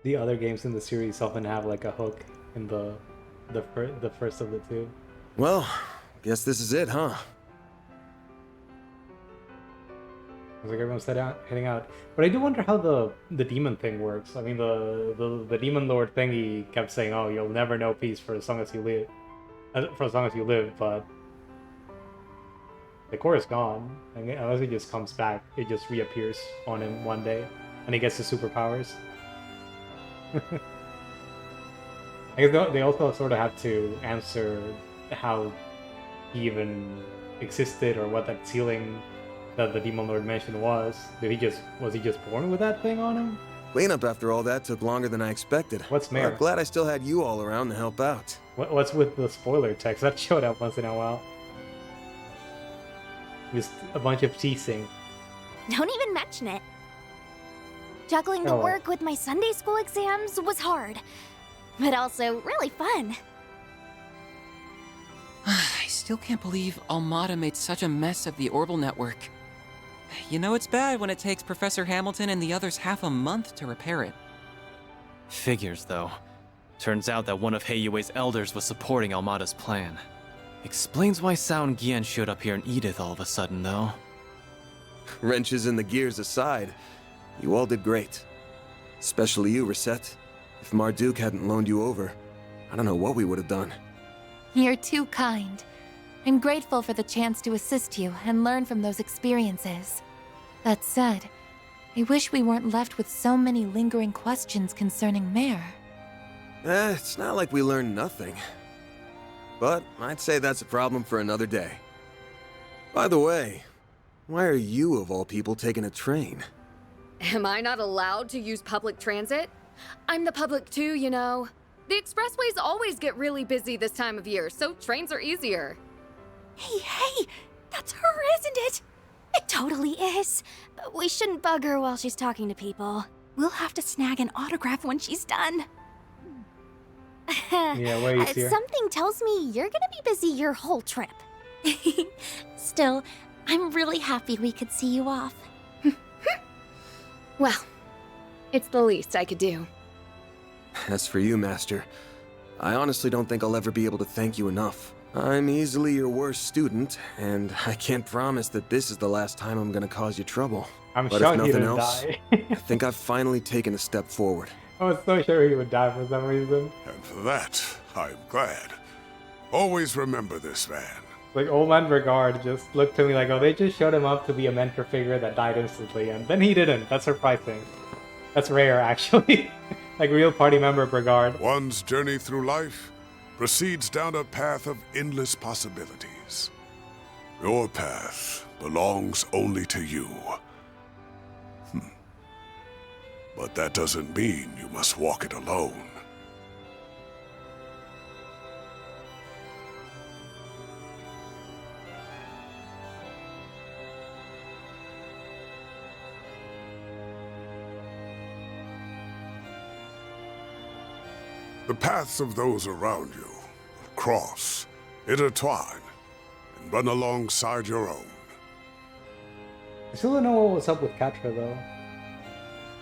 other games in the series often have like a hook in the first of the two. Well, guess this is it, huh? Looks like everyone's heading out. But I do wonder how the demon thing works. I mean, the demon lord thingy kept saying, "Oh, you'll never know peace for as long as you live," but the core is gone. And unless he just comes back, it just reappears on him one day, and he gets his superpowers. I guess they also sort of have to answer how he even existed or what that ceiling that the demon lord mentioned was. Was he just born with that thing on him? Cleanup after all that took longer than I expected. What's Well, Mayor? I'm glad I still had you all around to help out. What's with the spoiler text that showed up once in a while? Just a bunch of teasing. don't even mention it. Juggling the Oh. work with my Sunday school exams was hard, but also really fun. I still can't believe Almada made such a mess of the orbital network. You know it's bad when it takes Professor Hamilton and the others half a month to repair it. Figures, though. Turns out that one of Heiyue's elders was supporting Almada's plan. Explains why Sao and Gian showed up here in Edith all of a sudden, though. Wrenches in the gears aside, you all did great. Especially you, Reset. If Marduk hadn't loaned you over, I don't know what we would have done. You're too kind. I'm grateful for the chance to assist you and learn from those experiences. That said, I wish we weren't left with so many lingering questions concerning Mare. It's not like we learned nothing. But I'd say that's a problem for another day. By the way, why are you, of all people, taking a train? Am I not allowed to use public transit? I'm the public too, you know. The expressways always get really busy this time of year, so trains are easier. Hey, that's her, isn't it? It totally is. But we shouldn't bug her while she's talking to people. We'll have to snag an autograph when she's done. Yeah, where you see her? Something tells me you're gonna be busy your whole trip. Still, I'm really happy we could see you off. Well, it's the least I could do. As for you, Master, I honestly don't think I'll ever be able to thank you enough. I'm easily your worst student, and I can't promise that this is the last time I'm gonna cause you trouble. I'm but shocked if he nothing didn't else, die. I think I've finally taken a step forward. I was so sure he would die for some reason. And for that, I'm glad. Always remember this, man. Like, old man Regard just looked to me like, oh, they just showed him up to be a mentor figure that died instantly, and then he didn't. That's surprising. That's rare, actually. Like, real party member Regard. One's journey through life proceeds down a path of endless possibilities. Your path belongs only to you. But that doesn't mean you must walk it alone. The paths of those around you cross, intertwine, and run alongside your own. I still don't know what was up with Katra, though.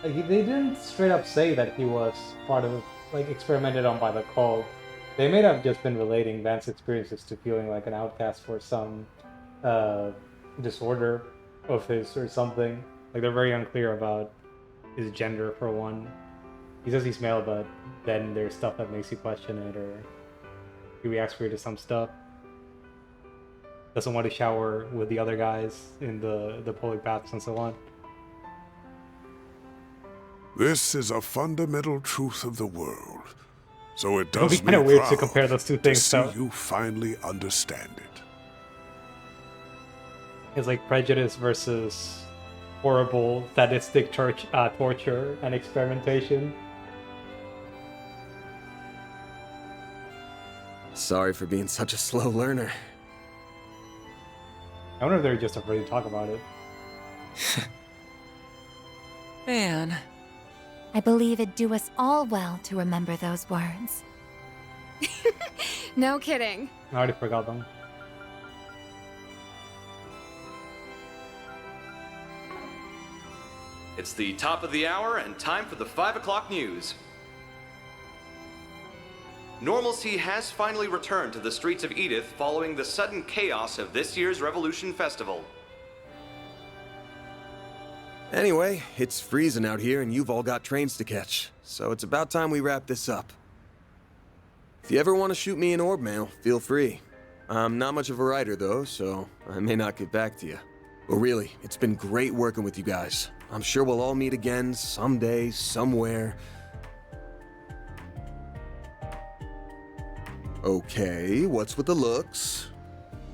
Like, they didn't straight up say that he was part of, like, experimented on by the cult. They may have just been relating Vance's experiences to feeling like an outcast for some disorder of his or something. Like, they're very unclear about his gender, for one. He says he's male, but then there's stuff that makes you question it, or he reacts weird to some stuff. Doesn't want to shower with the other guys in the public baths and so on. This is a fundamental truth of the world, so it It would does be me kind of weird proud to compare those two things, to see though. you finally understand it. It's like prejudice versus horrible, sadistic torture and experimentation. Sorry for being such a slow learner. I wonder if they're just afraid to talk about it. Man. I believe it'd do us all well to remember those words. No kidding. I already forgot them. It's the top of the hour and time for the 5 o'clock news. Normalcy has finally returned to the streets of Edith following the sudden chaos of this year's Revolution Festival. Anyway, it's freezing out here and you've all got trains to catch, so it's about time we wrap this up. If you ever want to shoot me an orb mail, feel free. I'm not much of a writer though, so I may not get back to you. But really, it's been great working with you guys. I'm sure we'll all meet again someday, somewhere. Okay, what's with the looks?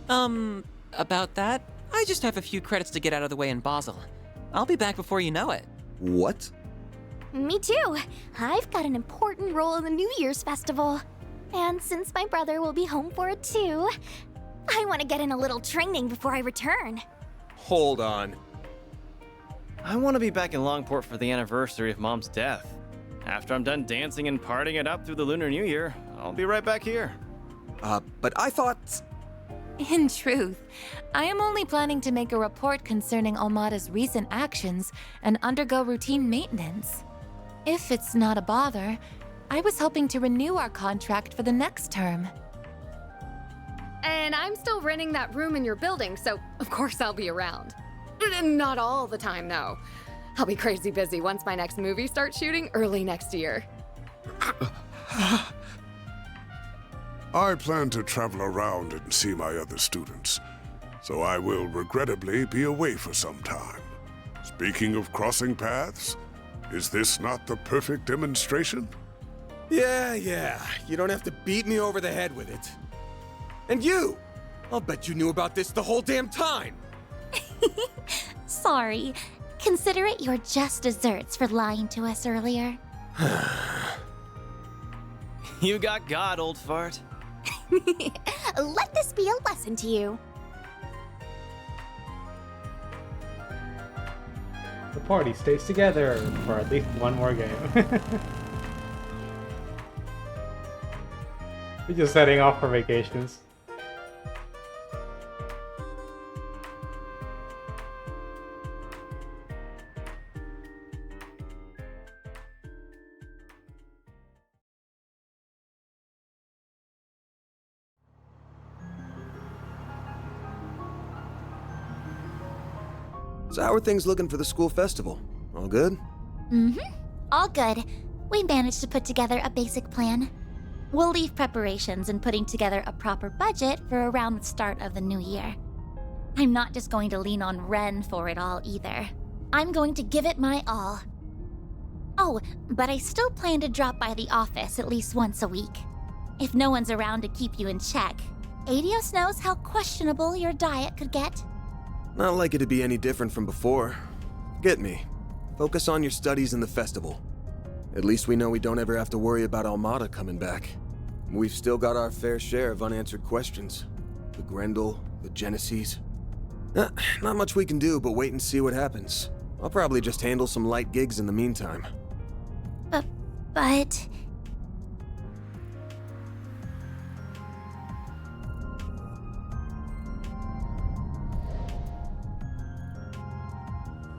About that, I just have a few credits to get out of the way in Basel. I'll be back before you know it. What? Me too. I've got an important role in the New Year's festival. And since my brother will be home for it too, I want to get in a little training before I return. Hold on. I want to be back in Longport for the anniversary of Mom's death. After I'm done dancing and partying it up through the Lunar New Year, I'll be right back here. But I thought... In truth, I am only planning to make a report concerning Almada's recent actions and undergo routine maintenance. If it's not a bother, I was hoping to renew our contract for the next term. And I'm still renting that room in your building, so of course I'll be around. Not all the time, though. I'll be crazy busy once my next movie starts shooting early next year. I plan to travel around and see my other students, so I will regrettably be away for some time. Speaking of crossing paths, is this not the perfect demonstration? Yeah, you don't have to beat me over the head with it. And you! I'll bet you knew about this the whole damn time! Sorry. Consider it your just desserts for lying to us earlier. You got God, old fart. Let this be a lesson to you. The party stays together for at least one more game. We're just setting off for vacations. So how are things looking for the school festival? All good? Mm-hmm. All good. We managed to put together a basic plan. We'll leave preparations and putting together a proper budget for around the start of the new year. I'm not just going to lean on Ren for it all either. I'm going to give it my all. Oh, but I still plan to drop by the office at least once a week. If no one's around to keep you in check, Adios knows how questionable your diet could get. Not likely to be any different from before. Get me. Focus on your studies and the festival. At least we know we don't ever have to worry about Almada coming back. We've still got our fair share of unanswered questions. The Grendel, the Genesees. Not much we can do but wait and see what happens. I'll probably just handle some light gigs in the meantime. But...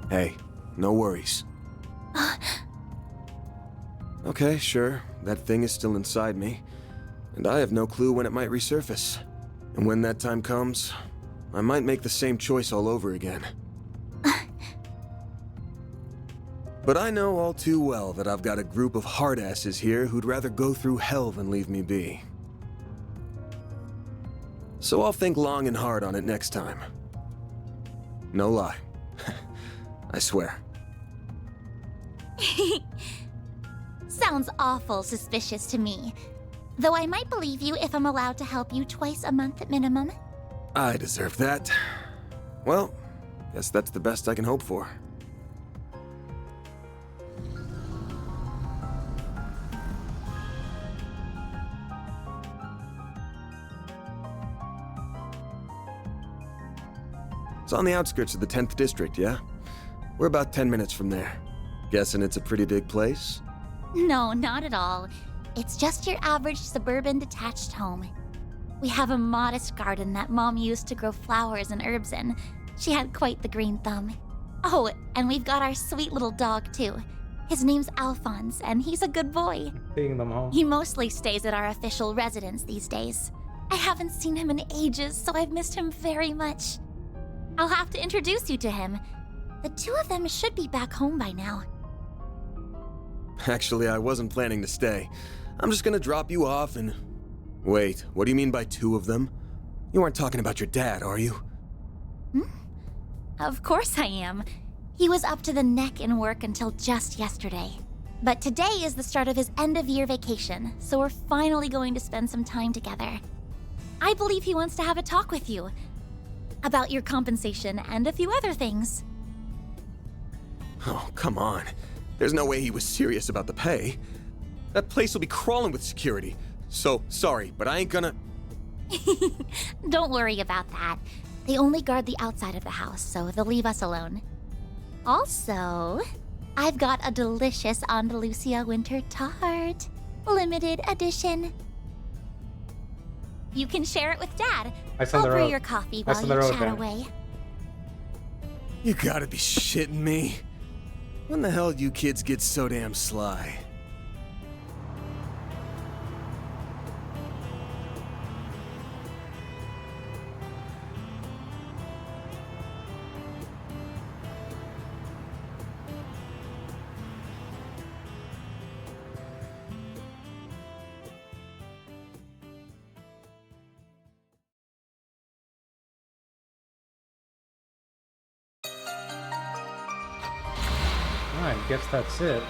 Hey, no worries. Okay, sure, that thing is still inside me, and I have no clue when it might resurface. And when that time comes, I might make the same choice all over again. But I know all too well that I've got a group of hardasses here who'd rather go through hell than leave me be. So I'll think long and hard on it next time. No lie. I swear. Sounds awful suspicious to me. Though I might believe you if I'm allowed to help you twice a month at minimum. I deserve that. Well, guess that's the best I can hope for. It's on the outskirts of the 10th district, yeah? We're about 10 minutes from there. Guessing it's a pretty big place? No, not at all. It's just your average suburban detached home. We have a modest garden that Mom used to grow flowers and herbs in. She had quite the green thumb. Oh, and we've got our sweet little dog, too. His name's Alphonse, and he's a good boy. Taking them home. He mostly stays at our official residence these days. I haven't seen him in ages, so I've missed him very much. I'll have to introduce you to him. The two of them should be back home by now. Actually, I wasn't planning to stay. I'm just gonna drop you off and... Wait, what do you mean by two of them? You aren't talking about your dad, are you? Of course I am. He was up to the neck in work until just yesterday. But today is the start of his end-of-year vacation, so we're finally going to spend some time together. I believe he wants to have a talk with you. About your compensation and a few other things. Oh, come on. There's no way he was serious about the pay. That place will be crawling with security. So, sorry, but I ain't gonna... Don't worry about that. They only guard the outside of the house, so they'll leave us alone. Also, I've got a delicious Andalusia winter tart. Limited edition. You can share it with Dad. I'll brew your coffee while you chat away. You gotta be shitting me. When the hell do you kids get so damn sly? I guess that's it.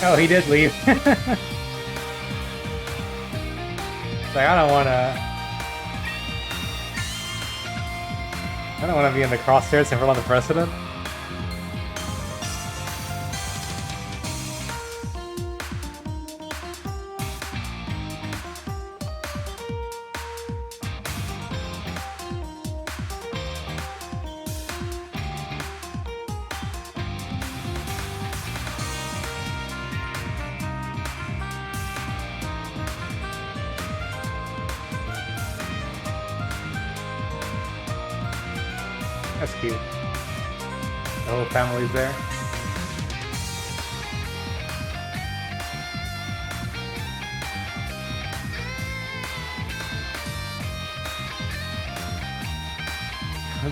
Oh, he did leave. Like, I don't wanna be in the crosshairs in front of the president. That's cute. The whole family's there.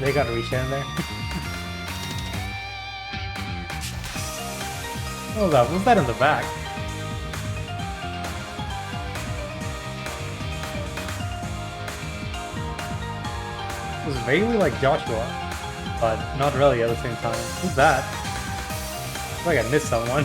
They gotta reach in there. Hold up, what's that in the back? It was vaguely like Joshua, but not really at the same time. Who's that? I feel like I missed someone.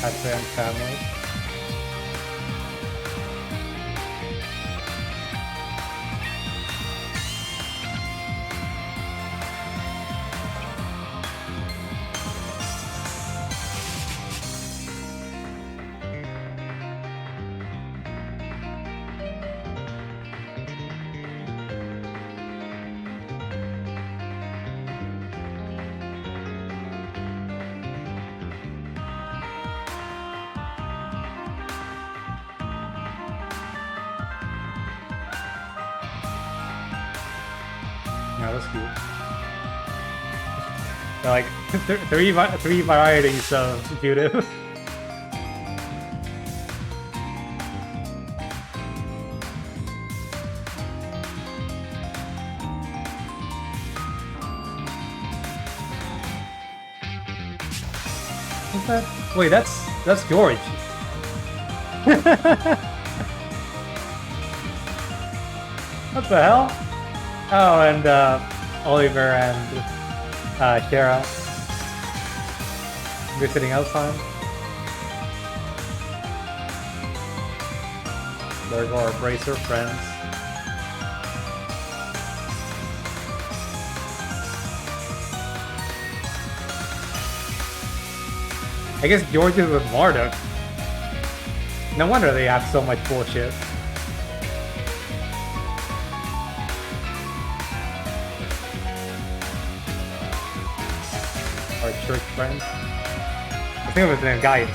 Advent family. Yeah, that's cute. They're like three varieties of Judith. What's that? Wait, that's George. What the hell? Oh, and Oliver and Shara visiting outside. There go our bracer friends. I guess George is with Marduk. No wonder they have so much bullshit. Our church friends. I think it was named Guides.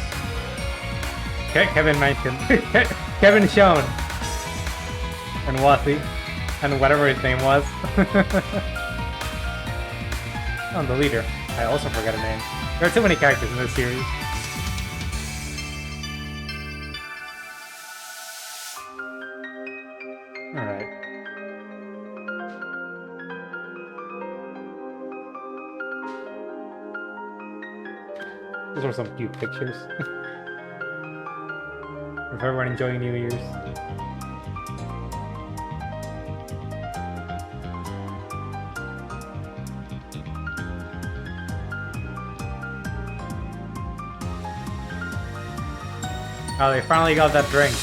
Kevin mentioned. Kevin Schoen. And Wathi. And whatever his name was. Oh, the leader. I also forgot a name. There are too many characters in this series. Alright. Those are some cute pictures. Of everyone enjoying New Year's. Oh, they finally got that drink.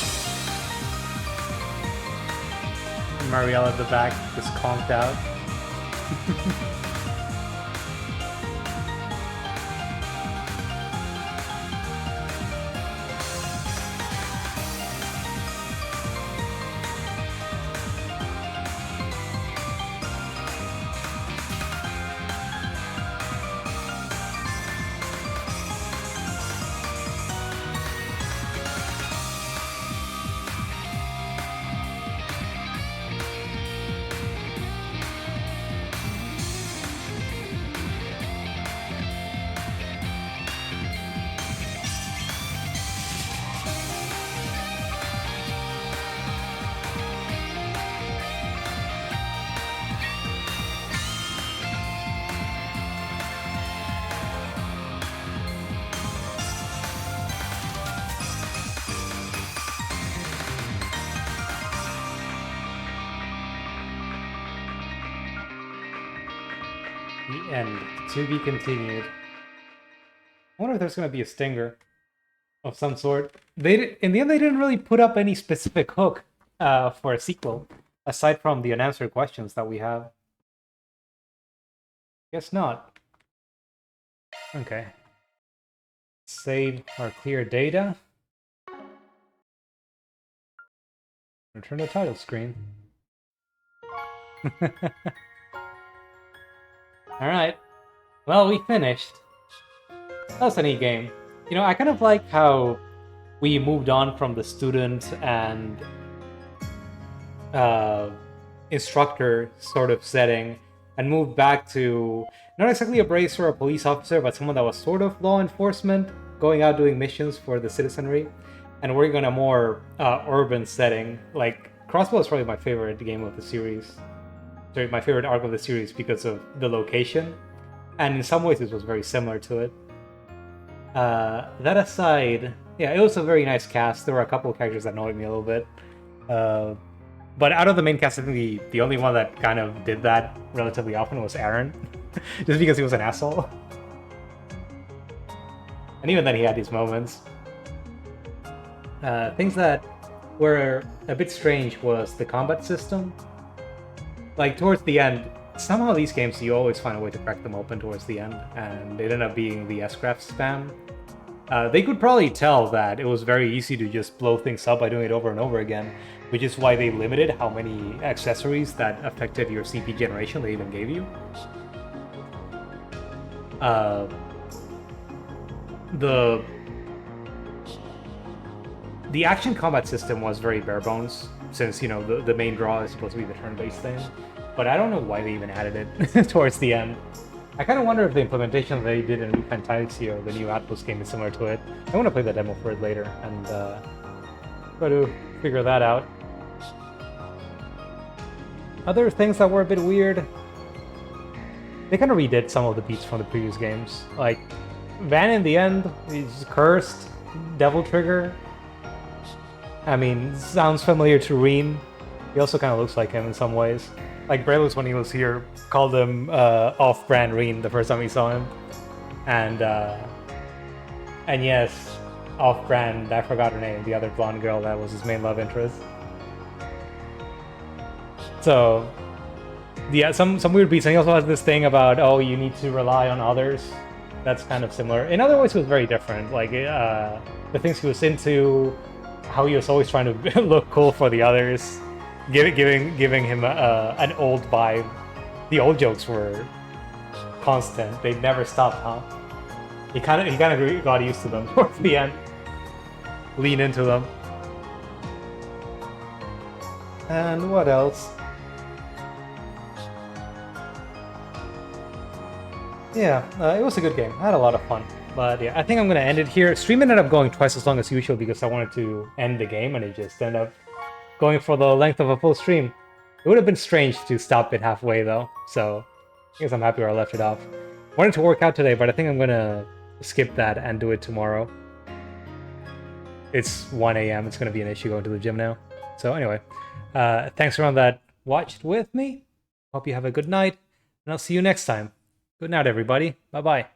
Marielle at the back, just conked out. The end. To be continued. I wonder if there's going to be a stinger of some sort. In the end, they didn't really put up any specific hook for a sequel, aside from the unanswered questions that we have. Guess not. Okay. Save our clear data. Return to title screen. Alright. Well, we finished. That was a neat game. You know, I kind of like how we moved on from the student and instructor sort of setting and moved back to not exactly a bracer or a police officer, but someone that was sort of law enforcement, going out doing missions for the citizenry. And we're in a more urban setting. Like, Crossbow is probably my favorite game of the series. Sorry, my favorite arc of the series because of the location. And in some ways it was very similar to it. That aside, yeah, it was a very nice cast. There were a couple of characters that annoyed me a little bit. But out of the main cast, I think the only one that kind of did that relatively often was Aaron. Just because he was an asshole. And even then he had these moments. Things that were a bit strange was the combat system. Like, towards the end, somehow these games, you always find a way to crack them open towards the end, and it ended up being the S-Craft spam. They could probably tell that it was very easy to just blow things up by doing it over and over again, which is why they limited how many accessories that affected your CP generation they even gave you. The action combat system was very bare bones, since, you know, the main draw is supposed to be the turn-based thing. But I don't know why they even added it towards the end. I kind of wonder if the implementation they did in Fantasy or the new Atlas game is similar to it. I want to play the demo for it later and try to figure that out. Other things that were a bit weird. They kind of redid some of the beats from the previous games. Like, Van in the end, he's cursed, Devil Trigger. I mean, sounds familiar to Reen. He also kind of looks like him in some ways. Like, Brelos, when he was here, called him off-brand Reen the first time he saw him. And yes, off-brand, I forgot her name, the other blonde girl that was his main love interest. So, yeah, some weird beats. And he also has this thing about, oh, you need to rely on others. That's kind of similar. In other ways, it was very different. Like, the things he was into, how he was always trying to look cool for the others, giving him an old vibe. The old jokes were constant; they never stopped, huh? He kind of got used to them towards the end. Lean into them. And what else? Yeah, it was a good game. I had a lot of fun. But yeah, I think I'm going to end it here. Stream ended up going twice as long as usual because I wanted to end the game, and it just ended up going for the length of a full stream. It would have been strange to stop it halfway, though. So I guess I'm happy where I left it off. Wanted to work out today, but I think I'm going to skip that and do it tomorrow. It's 1 a.m. It's going to be an issue going to the gym now. So anyway, thanks everyone that watched with me. Hope you have a good night, and I'll see you next time. Good night, everybody. Bye-bye.